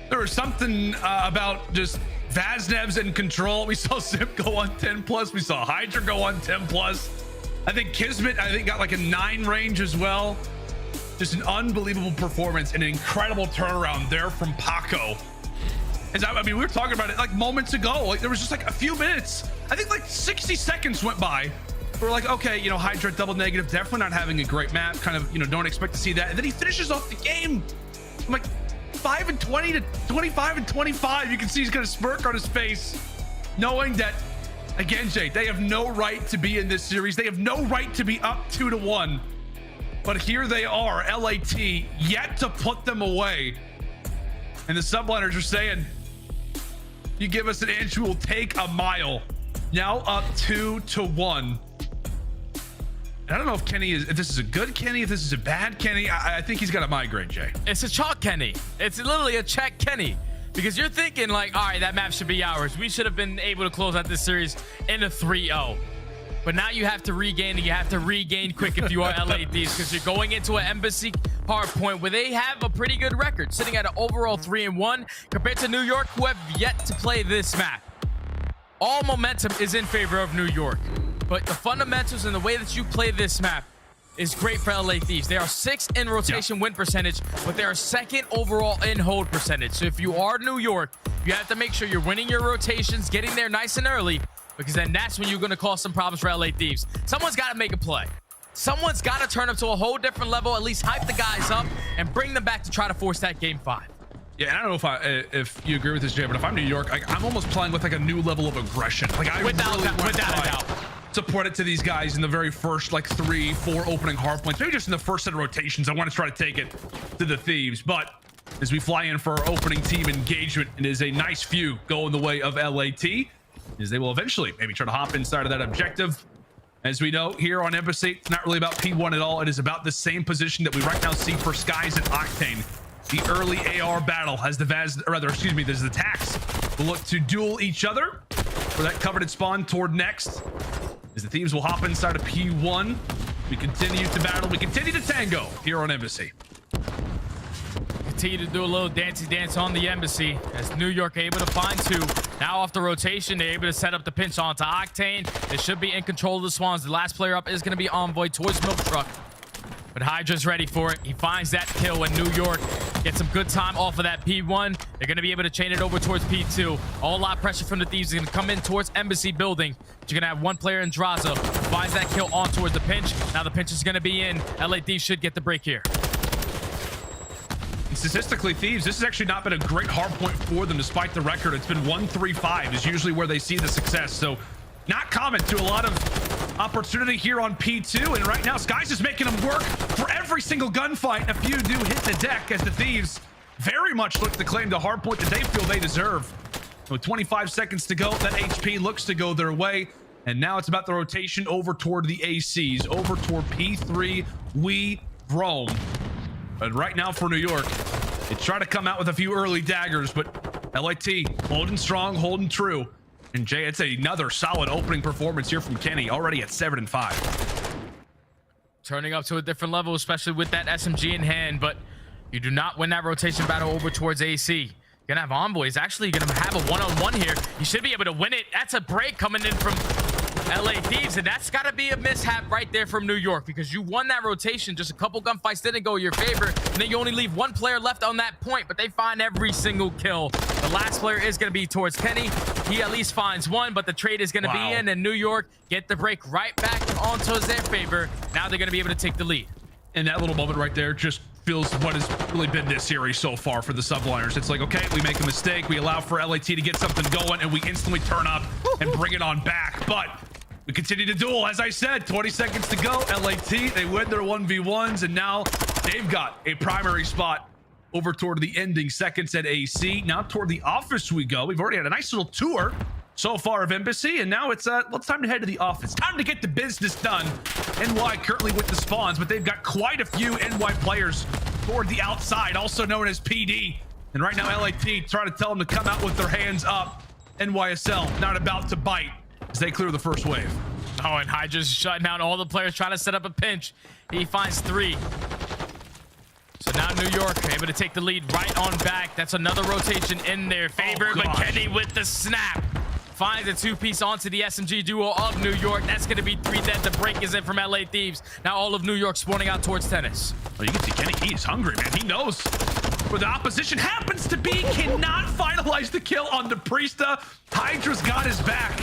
there was something about just Vaznevs in control. We saw Simp go on 10+. We saw HyDra go on 10+. I think KiSMET, got like a 9 range as well. Just an unbelievable performance and an incredible turnaround there from Paco. I mean, we were talking about it like moments ago. Like, there was just like a few minutes. I think like 60 seconds went by. We're like, okay, HyDra double negative, definitely not having a great map. Kind of, don't expect to see that. And then he finishes off the game. I'm like, 5-20 to 25-25. You can see he's got a smirk on his face, knowing that, again, Jay, they have no right to be in this series. They have no right to be up 2-1. But here they are, LAT, yet to put them away. And the Subliners are saying, you give us an inch, we'll take a mile. Now up 2-1. I don't know if this is a good Kenny, if this is a bad Kenny. I think he's got a migraine, Jay. It's a chalk Kenny. It's literally a check Kenny. Because you're thinking like, all right, that map should be ours. We should have been able to close out this series in a 3-0. But now you have to regain, and you have to regain quick if you are LA Thieves, because you're going into an aBeZy hardpoint where they have a pretty good record, sitting at an overall 3-1 compared to New York, who have yet to play this map. All momentum is in favor of New York, but the fundamentals and the way that you play this map is great for LA Thieves. They are 6th in rotation win percentage, but they are 2nd overall in hold percentage. So if you are New York, you have to make sure you're winning your rotations, getting there nice and early, because then that's when you're going to cause some problems for LA Thieves. Someone's got to make a play. Someone's got to turn up to a whole different level, at least hype the guys up and bring them back to try to force that game 5. Yeah, I don't know if you agree with this, Jay, but if I'm New York, I'm almost playing with like a new level of aggression. Like, I without a doubt. support it to these guys in the very first like 3-4 opening hard points. Maybe just in the first set of rotations. I want to try to take it to the Thieves, but as we fly in for our opening team engagement, it is a nice few going the way of LAT, as they will eventually maybe try to hop inside of that objective. As we know here on aBeZy, it's not really about P1 at all. It is about the same position that we right now see for Skyz and Octane. The early AR battle as the the Tax will look to duel each other for that coveted spawn toward next. As the Thieves will hop inside of P1. We continue to battle. We continue to tango here on aBeZy. Continue to do a little dancey dance on the aBeZy as New York able to find two. Now off the rotation, they're able to set up the pinch onto Octane. They should be in control of the Swans. The last player up is going to be Envoy towards Milk Truck. But HyDra's ready for it. He finds that kill in New York. Gets some good time off of that P1. They're going to be able to chain it over towards P2. A lot of pressure from the Thieves is going to come in towards aBeZy building. But you're going to have one player in Drazah. Finds that kill on towards the pinch. Now the pinch is going to be in. LA Thieves should get the break here. Statistically, Thieves, this has actually not been a great hard point for them despite the record. It's been 1-3-5 is usually where they see the success. So not common to a lot of opportunity here on P2. And right now, Skyz is making them work for every single gunfight. A few do hit the deck as the Thieves very much look to claim the hard point that they feel they deserve. With 25 seconds to go, that HP looks to go their way. And now it's about the rotation over toward the ACs, over toward P3. We roam. But right now for New York, they try to come out with a few early daggers, but LIT holding strong, holding true. And Jay, it's another solid opening performance here from Kenny, already at 7-5. Turning up to a different level, especially with that SMG in hand, but you do not win that rotation battle over towards AC. You're gonna have Envoy. He's actually gonna have a one-on-one here. You should be able to win it. That's a break coming in from LA Thieves, and that's got to be a mishap right there from New York, because you won that rotation. Just a couple gunfights didn't go your favor, and then you only leave one player left on that point, but they find every single kill. The last player is going to be towards Kenny. He at least finds one, but the trade is going to be in, and New York get the break right back onto their favor. Now they're going to be able to take the lead. And that little moment right there just feels what has really been this series so far for the Subliners. It's like, okay, we make a mistake, we allow for LAT to get something going, and we instantly turn up and bring it on back. But we continue to duel. As I said, 20 seconds to go. LAT, they win their 1v1s, and now they've got a primary spot over toward the ending seconds at AC. Now toward the office we go. We've already had a nice little tour so far of aBeZy, and now it's time to head to the office. Time to get the business done. NY currently with the spawns, but they've got quite a few NY players toward the outside, also known as PD. And right now, LAT trying to tell them to come out with their hands up. NYSL not about to bite as they clear the first wave. Oh, and HyDra's shutting down all the players trying to set up a pinch. He finds 3. So now New York able to take the lead right on back. That's another rotation in their favor, but Kenny with the snap finds a 2-piece onto the SMG duo of New York. That's going to be 3 dead. The break is in from LA Thieves. Now all of New York spawning out towards tennis. Oh, you can see Kenny, he is hungry, man. He knows where the opposition happens to be. Cannot finalize the kill on the Priestahh. HyDra's got his back.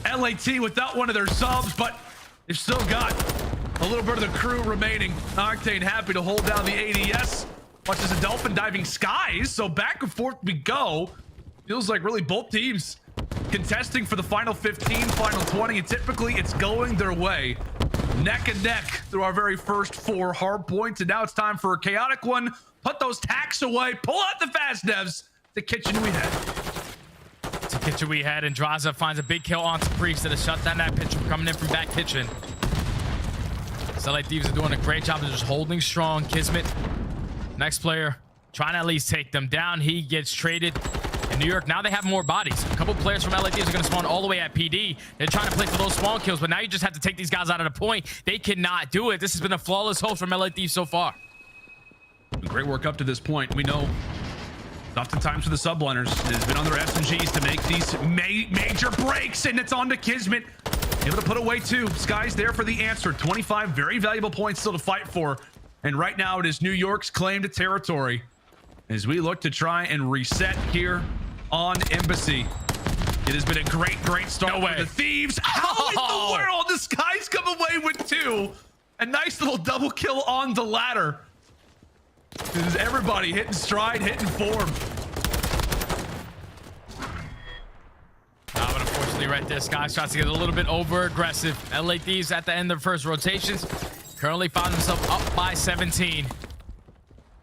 LAT without one of their subs, but they've still got a little bit of the crew remaining. Octane happy to hold down the ADS. Much as a dolphin diving Skyz. So back and forth we go. Feels like really both teams contesting for the final 15, final 20, and typically it's going their way. Neck and neck through our very first 4 hard points, and now it's time for a chaotic one. Put those tacks away, pull out the fast devs. The kitchen we had. It's a kitchen we had, and Drazah finds a big kill onto Priestahh to shut down that pitch from coming in from back kitchen. So LA Thieves are doing a great job of just holding strong. KiSMET, next player, trying to at least take them down. He gets traded. In New York, now they have more bodies. A couple players from LA Thieves are going to spawn all the way at PD. They're trying to play for those spawn kills, but now you just have to take these guys out of the point. They cannot do it. This has been a flawless hold from LA Thieves so far. Great work up to this point. We know oftentimes for the Subliners, it has been on their SMGs to make these major breaks, and it's on to KiSMET. Able to put away 2. Skyz there for the answer. 25 very valuable points still to fight for. And right now it is New York's claim to territory as we look to try and reset here on aBeZy. It has been a great start for the Thieves. How in the world does Skyz come away with 2? A nice little double kill on the ladder. This is everybody hitting stride, hitting form. But of course, unfortunately, right there. Skyz tries to get a little bit over aggressive. LA Thieves at the end of the first rotations currently found themselves up by 17.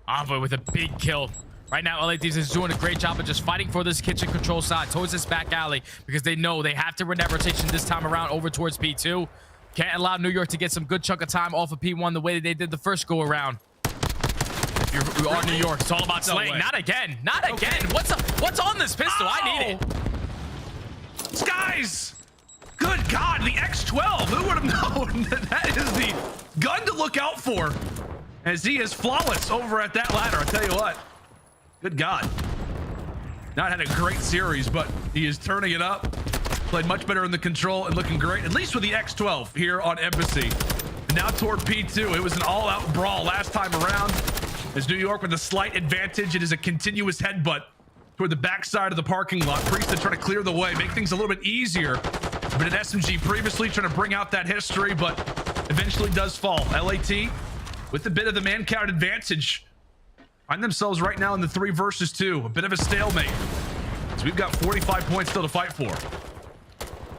Envoy with a big kill. Right now, LA Thieves is doing a great job of just fighting for this kitchen control side towards this back alley because they know they have to win that rotation this time around over towards P2. Can't allow New York to get some good chunk of time off of P1 the way that they did the first go around. If you are New York, it's all about slaying. Not again. Not again. What's on this pistol? I need it. Skyz! Good God, the X12. Who would have known that is the gun to look out for? As he is flawless over at that ladder. I tell you what. Good God. Not had a great series, but he is turning it up. Played much better in the control and looking great, at least with the X12 here on aBeZy. And now toward P2. It was an all-out brawl last time around. As New York with a slight advantage, it is a continuous headbutt toward the backside of the parking lot. Priestahh trying to clear the way, make things a little bit easier. But an SMG previously trying to bring out that history, but eventually does fall. LAT with a bit of the man count advantage. Find themselves right now in the 3 versus 2. A bit of a stalemate. So we've got 45 points still to fight for.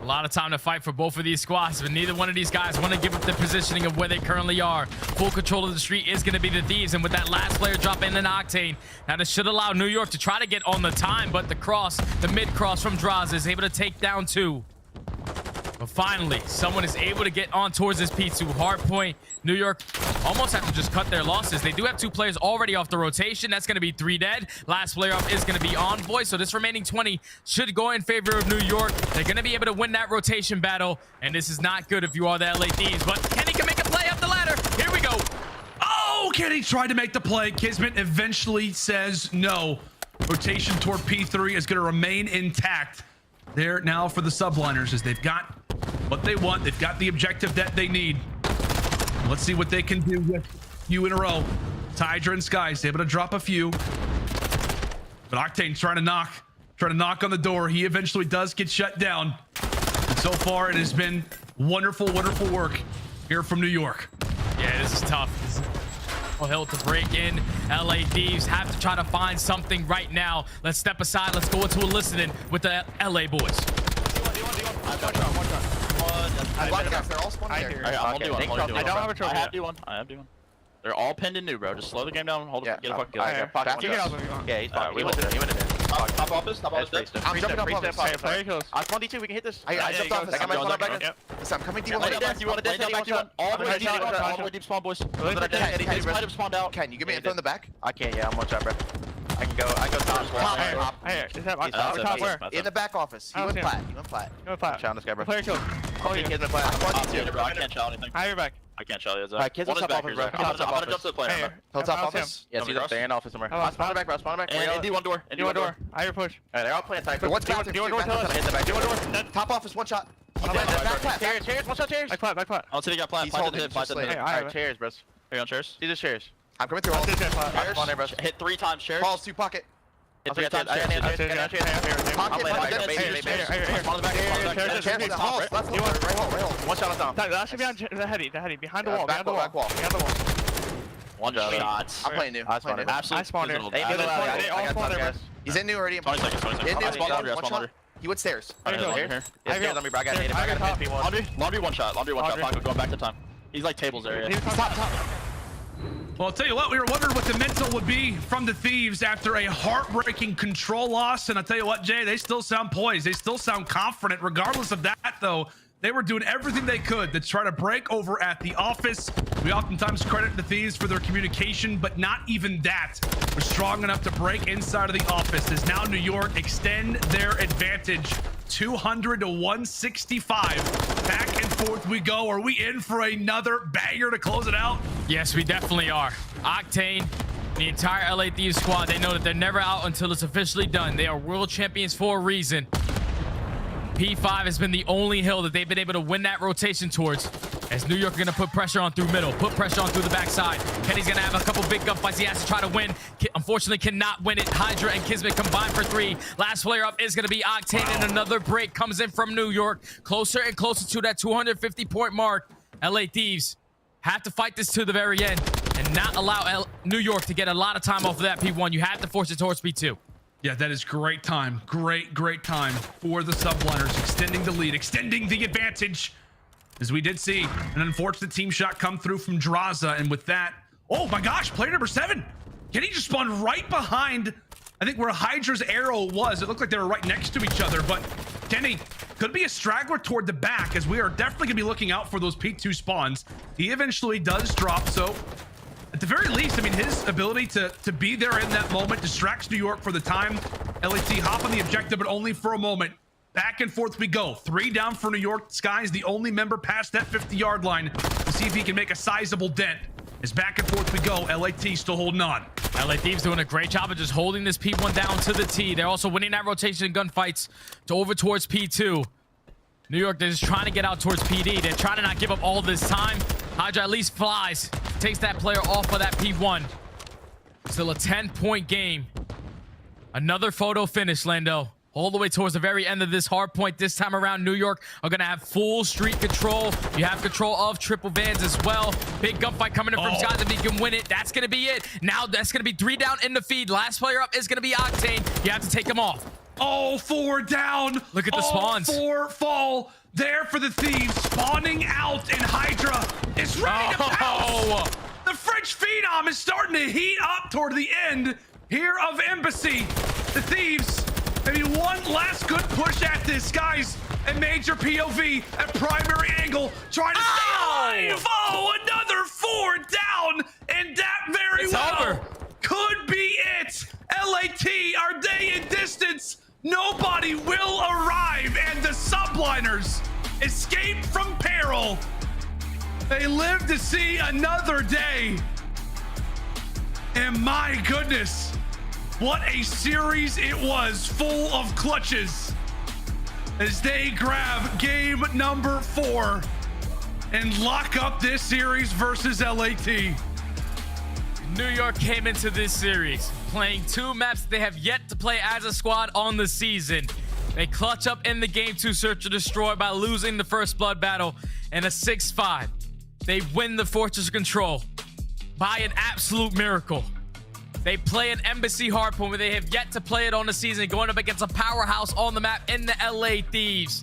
A lot of time to fight for both of these squads, but neither one of these guys want to give up the positioning of where they currently are. Full control of the street is going to be the Thieves, and with that last player dropping in an Octane, now this should allow New York to try to get on the time, but the mid-cross from Drazah is able to take down 2. But finally, someone is able to get on towards this P2 hard point. New York almost have to just cut their losses. They do have 2 players already off the rotation. That's going to be 3 dead. Last player up is going to be Envoy. So this remaining 20 should go in favor of New York. They're going to be able to win that rotation battle. And this is not good if you are the LA Thieves. But Kenny can make a play up the ladder. Here we go. Oh, Kenny tried to make the play. KiSMET eventually says no. Rotation toward P3 is going to remain intact. There now for the Subliners as they've got what they want. They've got the objective that they need. Let's see what they can do with you in a row. HyDra and Skyz able to drop a few. But Octane trying to knock on the door. He eventually does get shut down. And so far it has been wonderful, wonderful work here from New York. Yeah, this is tough. Hill to break in. LA Thieves have to try to find something right now. Let's step aside. Let's go into a listening with the LA boys. They're all spawning here. I don't have a trophy. I have D1. They're all pinned in new, bro. Just slow the game down. Hold it. Get a fucking kill. Yeah, he's fine. He went in. Top office. I'm jumping up office. I'm 22. We can hit this. I jumped off. I got my spawn back. I'm coming D1. You want to death? All the way deep spawn, boys. Ken, spawned out. Ken, you give me info in the back? I can't. Yeah, I'm one shot, bro. I go top. Top where? In the back office. He went flat. I'm shouting this guy, bro. Player kill. Oh, you kids been flat. I can't shout anything. You're back. I can't shout you. Alright, kids on top office, bro. I'm gonna jump to the player. Top office? Yeah, he's staying office somewhere. Spawn back, bro. And D1 door. I hear push. Alright, they're all playing tight. What's bathroom? D1 door. Top office, one shot. Chairs, one shot chairs. Back flat. Oh, City got flat. Alright, chairs, bros. Are you on chairs? These are chairs. I'm coming through all. Spawn there, bros. Hit 3 times chairs. Paul's 2 pocket. Hit 3 times chairs. One shot on top. That should be on the heady. Behind the wall. One shot. I'm playing new. I spawned here. They all spawned there, bros. He's in new already. 20 seconds. In new. One shot. He went stairs. Here. Stairs on me, bro. I got hit. Laundry one shot. Paco going back to time. He's like tables area. He's top. Well, I'll tell you what, we were wondering what the mental would be from the Thieves after a heartbreaking control loss. And I'll tell you what, Jay, they still sound poised. They still sound confident. Regardless of that, though, they were doing everything they could to try to break over at the office. We oftentimes credit the Thieves for their communication, but not even that was strong enough to break inside of the office. As now New York extend their advantage 200 to 165. Back and forth we go. Are we in for another banger to close it out? Yes, we definitely are. Octane, the entire LA Thieves squad, they know that they're never out until it's officially done. They are world champions for a reason. P5 has been the only hill that they've been able to win that rotation towards. As New York are going to put pressure on through middle, put pressure on through the backside. Kenny's going to have a couple big gunfights. He has to try to win. Unfortunately, cannot win it. HyDra and KiSMET combined for 3. Last player up is going to be Octane, and another break comes in from New York. Closer and closer to that 250-point mark. LA Thieves have to fight this to the very end and not allow New York to get a lot of time off of that P1. You have to force it towards P2. Yeah, that is great time. Great time for the Subliners, extending the lead, extending the advantage. As we did see an unfortunate team shot come through from Drazah, and with that, oh my gosh, player number 7. Kenny just spawned right behind, I think, where HyDra's arrow was. It looked like they were right next to each other, but Kenny could be a straggler toward the back, as we are definitely gonna be looking out for those P2 spawns. He eventually does drop, so at the very least, I mean, his ability to be there in that moment distracts New York for the time. LAT hop on the objective, but only for a moment. Back and forth we go. 3 down for New York. Skyz the only member past that 50-yard line to see if he can make a sizable dent. As back and forth we go, LAT still holding on. LA Thieves doing a great job of just holding this P1 down to the T. They're also winning that rotation in gunfights to over towards P2. New York, they're just trying to get out towards PD. They're trying to not give up all this time. HyDra at least flies, takes that player off of that P1. Still a 10-point game. Another photo finish, Lando. All the way towards the very end of this hard point. This time around, New York are going to have full street control. You have control of triple vans as well. Big gunfight coming in from Skyz. If he can win it, that's going to be it. Now that's going to be 3 down in the feed. Last player up is going to be Octane. You have to take him off. All 4 down. Look at the spawns. All 4 fall there for the Thieves. Spawning out, and HyDra is ready to pounce. The French Phenom is starting to heat up toward the end here of Embassy. The Thieves, maybe one last good push at this. Guys, a major POV at primary angle, trying to stay alive. Oh, another 4 down, and that very well could be it. LAT, are they in distance? Nobody will arrive, and the Subliners escape from peril. They live to see another day. And my goodness, what a series it was, full of clutches, as they grab game number 4 and lock up this series versus LAT. New York came into this series playing 2 maps that they have yet to play as a squad on the season. They clutch up in the game 2 search and destroy by losing the first blood battle in a 6-5. They win the Fortress of Control by an absolute miracle. They play an Embassy hardpoint where they have yet to play it on the season, going up against a powerhouse on the map in the LA Thieves.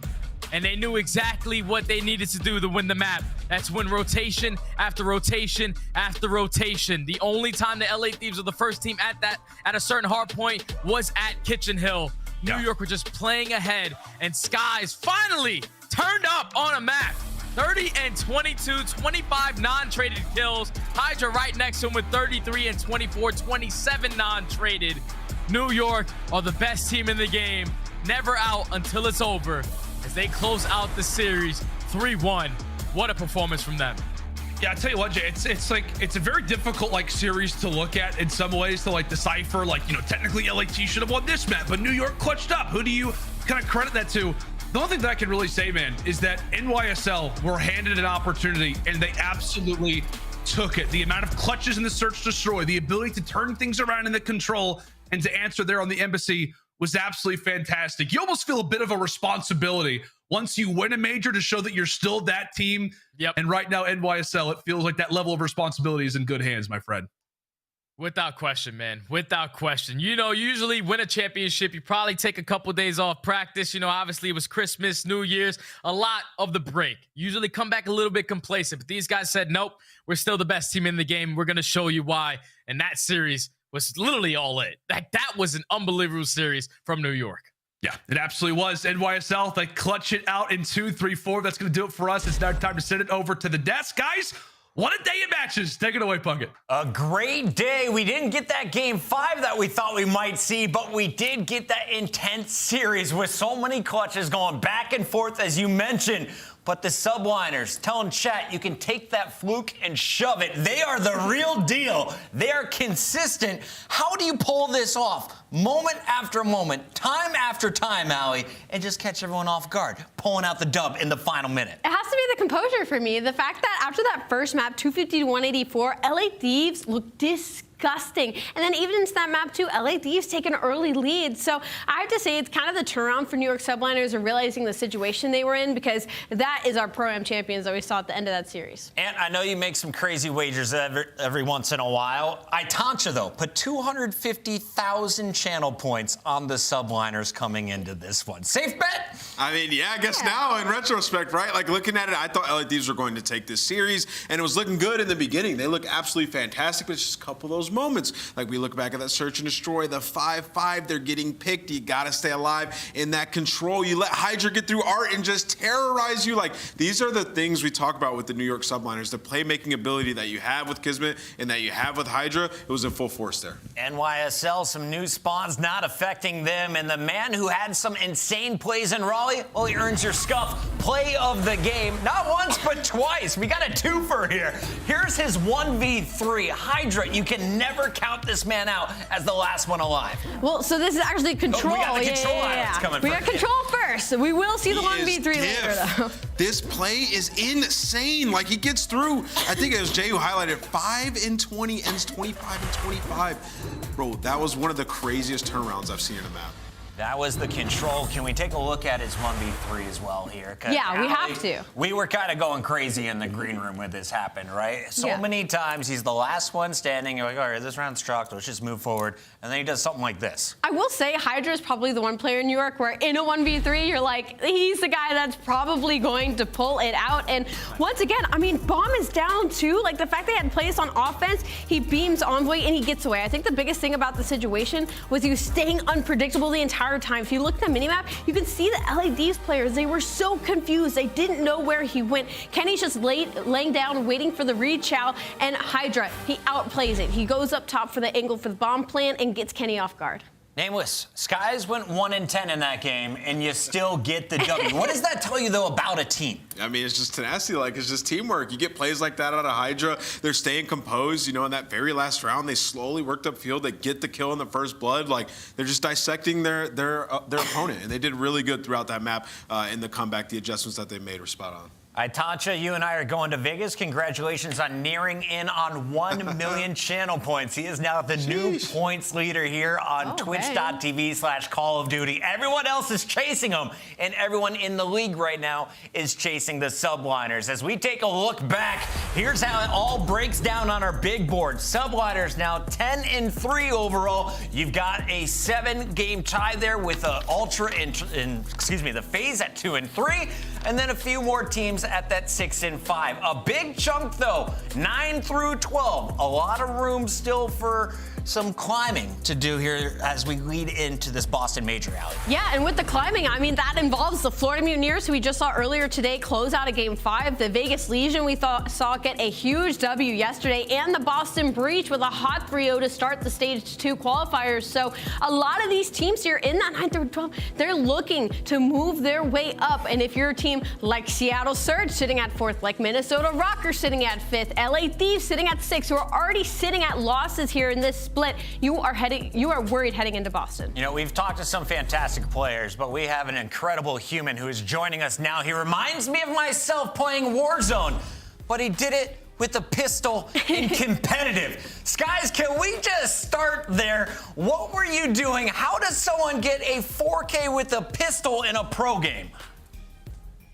And they knew exactly what they needed to do to win the map. That's win rotation after rotation after rotation. The only time the LA Thieves were the first team at a certain hard point was at Kitchen Hill. New York were just playing ahead, and Skyz finally turned up on a map. 30 and 22, 25 non-traded kills. HyDra right next to him with 33 and 24, 27 non-traded. New York are the best team in the game. Never out until it's over, as they close out the series 3-1. What a performance from them. Yeah, I tell you what, Jay, it's a very difficult series to look at in some ways, to decipher, technically LAT should have won this map, but New York clutched up. Who do you kind of credit that to? The only thing that I can really say, man, is that NYSL were handed an opportunity and they absolutely took it. The amount of clutches in the search destroy, the ability to turn things around in the control and to answer there on the Embassy was absolutely fantastic. You almost feel a bit of a responsibility once you win a major to show that you're still that team. Yep. And right now, NYSL, it feels like that level of responsibility is in good hands, my friend. Without question, man. Without question. Usually win a championship, you probably take a couple days off practice. Obviously it was Christmas, New Year's, a lot of the break. Usually come back a little bit complacent, but these guys said, nope, we're still the best team in the game. We're going to show you why. And that series was literally all it. That was an unbelievable series from New York. Yeah, it absolutely was. NYSL, they clutch it out in 2, 3, 4. That's going to do it for us. It's now time to send it over to the desk. Guys, what a day of matches. Take it away, Punkit. A great day. We didn't get that game 5 that we thought we might see, but we did get that intense series with so many clutches going back and forth, as you mentioned. But the Subliners, telling chat, you can take that fluke and shove it. They are the real deal. They are consistent. How do you pull this off? Moment after moment, time after time, aLLeY, and just catch everyone off guard, pulling out the dub in the final minute. It has to be the composure for me. The fact that after that first map, 250 to 184, LA Thieves looked disgusting. disgusting. And then even into that map too, LA Thieves take an early lead. So I have to say it's kind of the turnaround for New York Subliners and realizing the situation they were in, because that is our Pro-Am champions that we saw at the end of that series. And I know you make some crazy wagers every once in a while. iTancha, though, put 250,000 channel points on the Subliners coming into this one. Safe bet? I mean, yeah, I guess now in retrospect, right? Like looking at it, I thought LA Thieves were going to take this series, and it was looking good in the beginning. They look absolutely fantastic, but it's just a couple of those moments. Like we look back at that search and destroy, the 5-5, they're getting picked. You got to stay alive in that control. You let HyDra get through art and just terrorize you. Like these are the things we talk about with the New York Subliners, the playmaking ability that you have with KiSMET and that you have with HyDra. It was in full force there. NYSL, some new spawns not affecting them, and the man who had some insane plays in Raleigh, well, he earns your Scump play of the game, not once but twice. We got a twofer here. Here's his 1v3. HyDra, you can never count this man out as the last one alive. Well, so this is actually control. Oh, we got the control highlights coming We first. got control first. We will see the 1v3 later, though. This play is insane. Like he gets through. I think it was Jay who highlighted 5 and 20, ends 25 and 25. Bro, that was one of the craziest turnarounds I've seen in a map. That was the control. Can we take a look at his 1v3 as well here? Yeah, we have to. We were kind of going crazy in the green room when this happened, right? So many times he's the last one standing. You're like, all right, this round's chalked. Let's just move forward. And then he does something like this. I will say HyDra is probably the one player in New York where in a 1v3, you're like, he's the guy that's probably going to pull it out. And once again, I mean, Bomb is down too. Like the fact they had plays on offense, he beams Envoy and he gets away. I think the biggest thing about the situation was he was staying unpredictable the entire time. If you look at the minimap, you can see the LA Thieves players, they were so confused. They didn't know where he went. Kenny's just laying down, waiting for the read chow, and HyDra, he outplays it. He goes up top for the angle for the bomb plan and gets Kenny off guard. Nameless, Skyz went 1-10 in that game, and you still get the W. What does that tell you, though, about a team? I mean, it's just tenacity. Like, it's just teamwork. You get plays like that out of HyDra. They're staying composed. You know, in that very last round, they slowly worked upfield. They get the kill in the first blood. Like, they're just dissecting their opponent, and they did really good throughout that map in the comeback. The adjustments that they made were spot on. iTancha, you and I are going to Vegas. Congratulations on nearing in on 1 million channel points. He is now the new points leader here on twitch.tv/Call of Duty. Everyone else is chasing him, and everyone in the league right now is chasing the Subliners. As we take a look back, here's how it all breaks down on our big board. Subliners now 10-3 overall. You've got a 7-game tie there with the the FaZe at 2-3, and then a few more teams at that 6-5. A big chunk though, 9 through 12. A lot of room still for some climbing to do here as we lead into this Boston Major rally. Yeah, and with the climbing, I mean, that involves the Florida Mutineers, who we just saw earlier today, close out of Game 5. The Vegas Legion we saw get a huge W yesterday, and the Boston Breach with a hot 3-0 to start the Stage 2 qualifiers. So a lot of these teams here in that 9 through 12, they're looking to move their way up. And if you're a team like Seattle Surge sitting at 4th, like Minnesota Røkkr sitting at 5th, LA Thieves sitting at 6th, who are already sitting at losses here in this split, you are worried heading into Boston. You know, we've talked to some fantastic players, but we have an incredible human who is joining us now. He reminds me of myself playing Warzone, but he did it with a pistol in competitive. Skyz, can we just start there? What were you doing? How does someone get a 4K with a pistol in a pro game?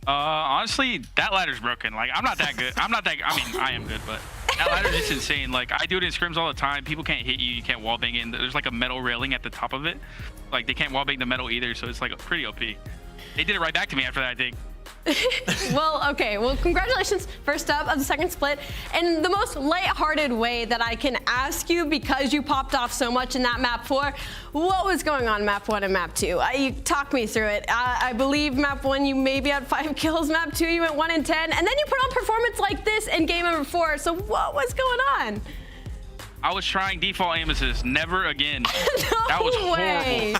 Honestly, that ladder's broken. Like, I'm not that good. I mean, I am good, but that ladder's just insane. Like, I do it in scrims all the time. People can't hit you. You can't wallbang it. And there's like a metal railing at the top of it. Like, they can't wallbang the metal either, so it's like pretty OP. They did it right back to me after that, I think. Well, okay. Well, congratulations, first up, of the second split. And the most lighthearted way that I can ask you, because you popped off so much in that map 4, what was going on map 1 and map 2? You talk me through it. I believe map 1, you maybe had 5 kills. Map 2, you went 1-10. And then you put on performance like this in game number 4. So what was going on? I was trying default aim assist. Never again. That was horrible.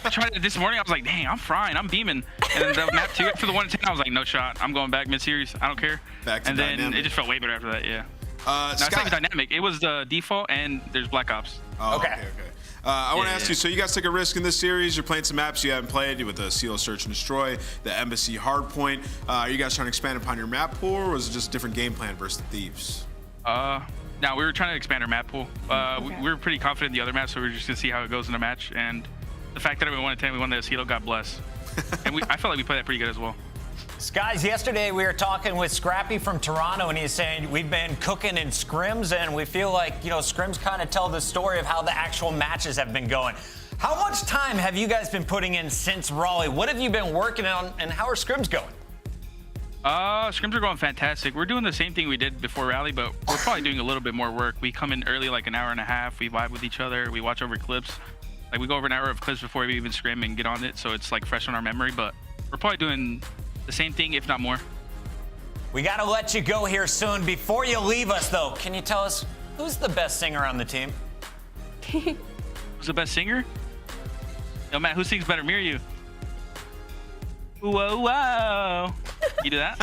I tried it this morning. I was like, dang, I'm frying. I'm beaming. And then the map 2 after the 1-10, I was like, no shot. I'm going back mid-series. I don't care. Back to and then dynamic. It just felt way better after that, yeah. No, it's not even dynamic. It was the default, and there's Black Ops. Oh, okay. I want to ask you, so you guys took a risk in this series. You're playing some maps you haven't played with the CDL Search and Destroy, the Embassy Hardpoint. Are you guys trying to expand upon your map pool, or was it just a different game plan versus the Thieves? No, we were trying to expand our map pool. We were pretty confident in the other maps, so we were just gonna see how it goes in a match. And the fact that we won at 10, we won the Aceto, God bless. And I felt like we played that pretty good as well. Skyz, yesterday we were talking with Scrappy from Toronto, and he's saying we've been cooking in scrims, and we feel like, you know, scrims kind of tell the story of how the actual matches have been going. How much time have you guys been putting in since Raleigh? What have you been working on, and how are scrims going? Scrims are going fantastic. We're doing the same thing we did before Rally, but we're probably doing a little bit more work. We come in early, like an hour and a half. We vibe with each other. We watch over clips. Like, we go over an hour of clips before we even scrim and get on it, so it's like fresh on our memory. But we're probably doing the same thing, if not more. We got to let you go here soon. Before you leave us, though, can you tell us who's the best singer on the team? Who's the best singer? Yo, Matt, who sings better, me or you? Whoa, whoa. You do that?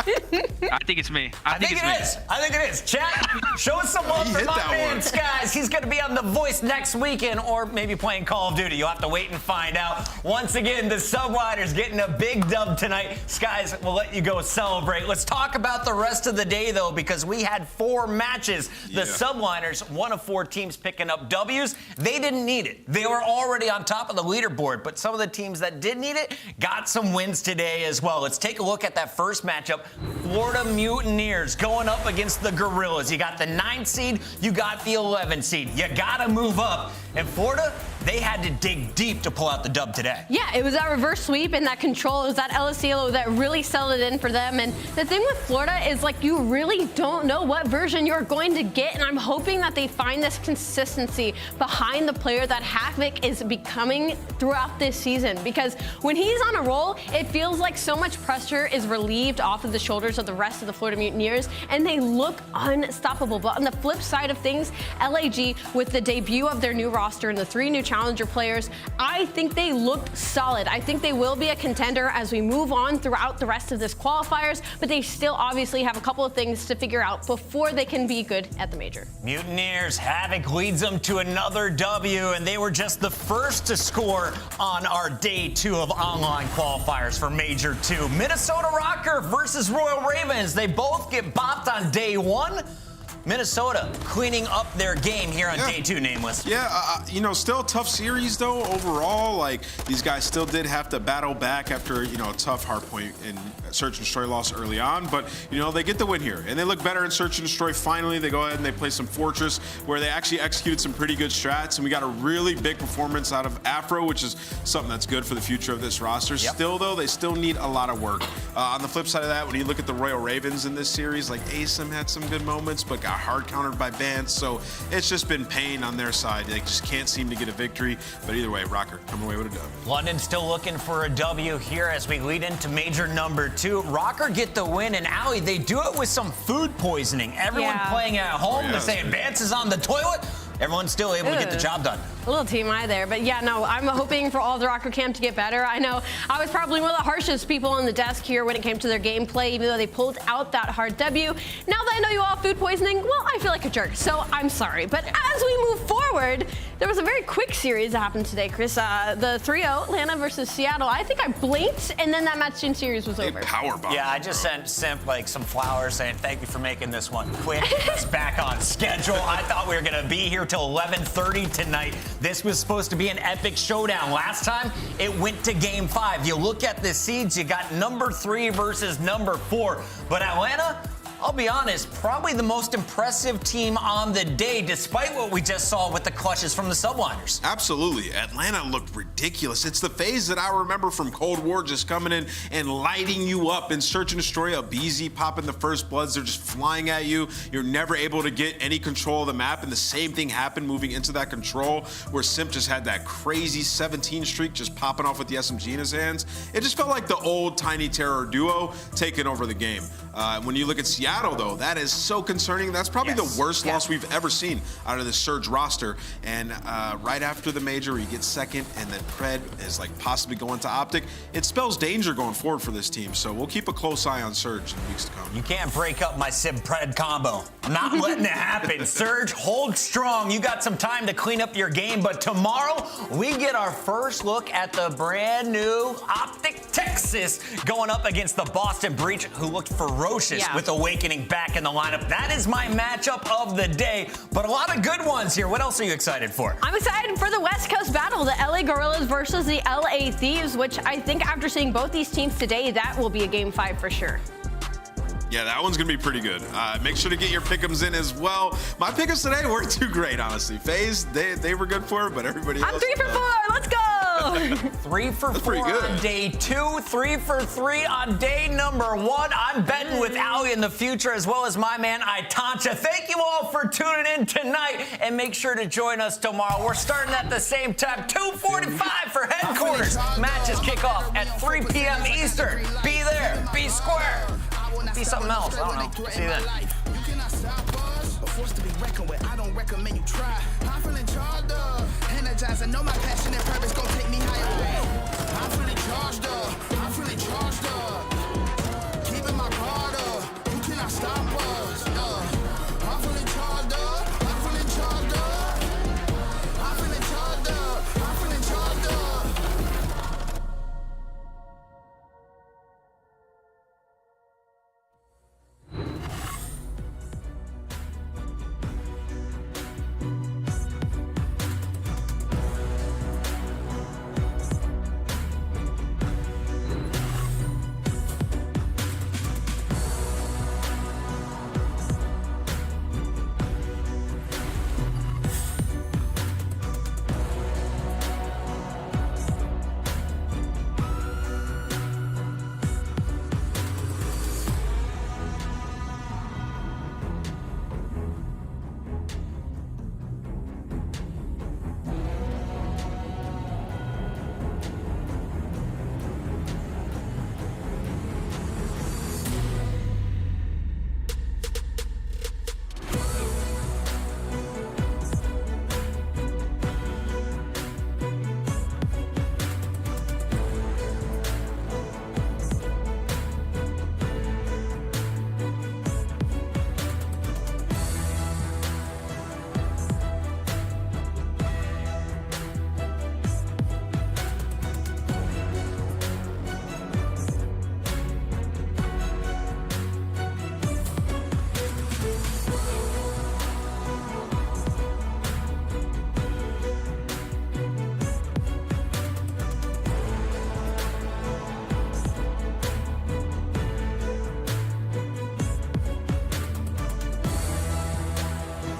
I think it's me. I think it is. I think it is. Chat, show us some love for my man Skyz. He's going to be on The Voice next weekend, or maybe playing Call of Duty. You'll have to wait and find out. Once again, the Subliners getting a big dub tonight. Skyz, we'll let you go celebrate. Let's talk about the rest of the day, though, because we had 4 matches. The Subliners, one of 4 teams picking up W's. They didn't need it. They were already on top of the leaderboard, but some of the teams that did need it got some wins today as well. Let's take a look at that first matchup. Florida Mutineers going up against the Guerrillas. You got the 9th seed, you got the 11th seed. You got to move up. And Florida, they had to dig deep to pull out the dub today. Yeah, it was that reverse sweep and that control. It was that iLLeY that really settled it in for them. And the thing with Florida is, like, you really don't know what version you're going to get. And I'm hoping that they find this consistency behind the player that Havoc is becoming throughout this season. Because when he's on a roll, it feels like so much pressure is relieved off of the shoulders of the rest of the Florida Mutineers, and they look unstoppable. But on the flip side of things, LAG, with the debut of their new roster and the 3 new challenger players, I think they looked solid. I think they will be a contender as we move on throughout the rest of this qualifiers, but they still obviously have a couple of things to figure out before they can be good at the major. Mutineers, Havoc leads them to another W, and they were just the first to score on our day 2 of online qualifiers for Major 2. Minnesota Røkkr versus Royal Ravens. They both get bopped on day 1. Minnesota cleaning up their game here on day 2, Nameless. Yeah, you know, still a tough series, though, overall. Like, these guys still did have to battle back after, you know, a tough hardpoint and Search and Destroy loss early on. But, you know, they get the win here. And they look better in Search and Destroy. Finally, they go ahead and they play some Fortress, where they actually executed some pretty good strats. And we got a really big performance out of Afro, which is something that's good for the future of this roster. Still, though, they still need a lot of work. On the flip side of that, when you look at the Royal Ravens in this series, like, aBeZy had some good moments, but got hard countered by Bance, so it's just been pain on their side. They just can't seem to get a victory. But either way, Røkkr coming away with a dub. London still looking for a W here as we lead into major number 2. Røkkr get the win, and aLLeY, they do it with some food poisoning. Everyone playing at home, they're saying Bance is on the toilet. Everyone's still able to get the job done. A little TMI there, but yeah, no, I'm hoping for all the Røkkr camp to get better. I know I was probably one of the harshest people on the desk here when it came to their gameplay, even though they pulled out that hard W. Now that I know you all have food poisoning, well, I feel like a jerk, so I'm sorry. But as we move forward, there was a very quick series that happened today, Chris. The 3-0, Atlanta versus Seattle. I think I blinked, and then that match-in series was over. Power bomb. Yeah, I just sent Simp like some flowers saying thank you for making this one quick. It's back on schedule. I thought we were gonna be here till 11:30 tonight. This was supposed to be an epic showdown. Last time, it went to game 5. You look at the seeds, you got number 3 versus number 4. But Atlanta, I'll be honest, probably the most impressive team on the day, despite what we just saw with the clutches from the Subliners. Absolutely. Atlanta looked ridiculous. It's the FaZe that I remember from Cold War, just coming in and lighting you up in Search and Destroy. aBeZy popping the first bloods. They're just flying at you. You're never able to get any control of the map, and the same thing happened moving into that control, where Simp just had that crazy 17 streak just popping off with the SMG in his hands. It just felt like the old Tiny Terror duo taking over the game. When you look at Seattle, though, that is so concerning. That's probably the worst loss we've ever seen out of the Surge roster. And right after the major, where you get second, and then Pred is like possibly going to OpTic, it spells danger going forward for this team. So we'll keep a close eye on Surge in the weeks to come. You can't break up my Simp Pred combo. I'm not letting it happen. Surge, hold strong. You got some time to clean up your game, but tomorrow we get our first look at the brand new OpTic Texas going up against the Boston Breach, who looked ferocious with Owakening. Owakening back in the lineup. That is my matchup of the day, but a lot of good ones here. What else are you excited for? I'm excited for the West Coast battle, the LA Guerrillas versus the LA Thieves, which I think after seeing both these teams today, that will be a game 5 for sure. Yeah, that one's going to be pretty good. Make sure to get your pick'ems in as well. My pick'ems today weren't too great, honestly. FaZe, they were good for it, but everybody else... I'm 3 for 4. Let's go! 3 for 4 on day 2, 3 for 3 on day number 1. I'm betting with aLLeY in the future, as well as my man iTancha. Thank you all for tuning in tonight, and make sure to join us tomorrow. We're starting at the same time, 2:45 for headquarters. Matches kick off at 3 p.m. Eastern. Be there, be square, be something else. I don't know. See you then. Forced to be reckoned with, I don't recommend you try. I'm feeling charged up, energized. I know my passion and purpose gon' take me higher. I'm feeling charged up, I'm feeling charged up.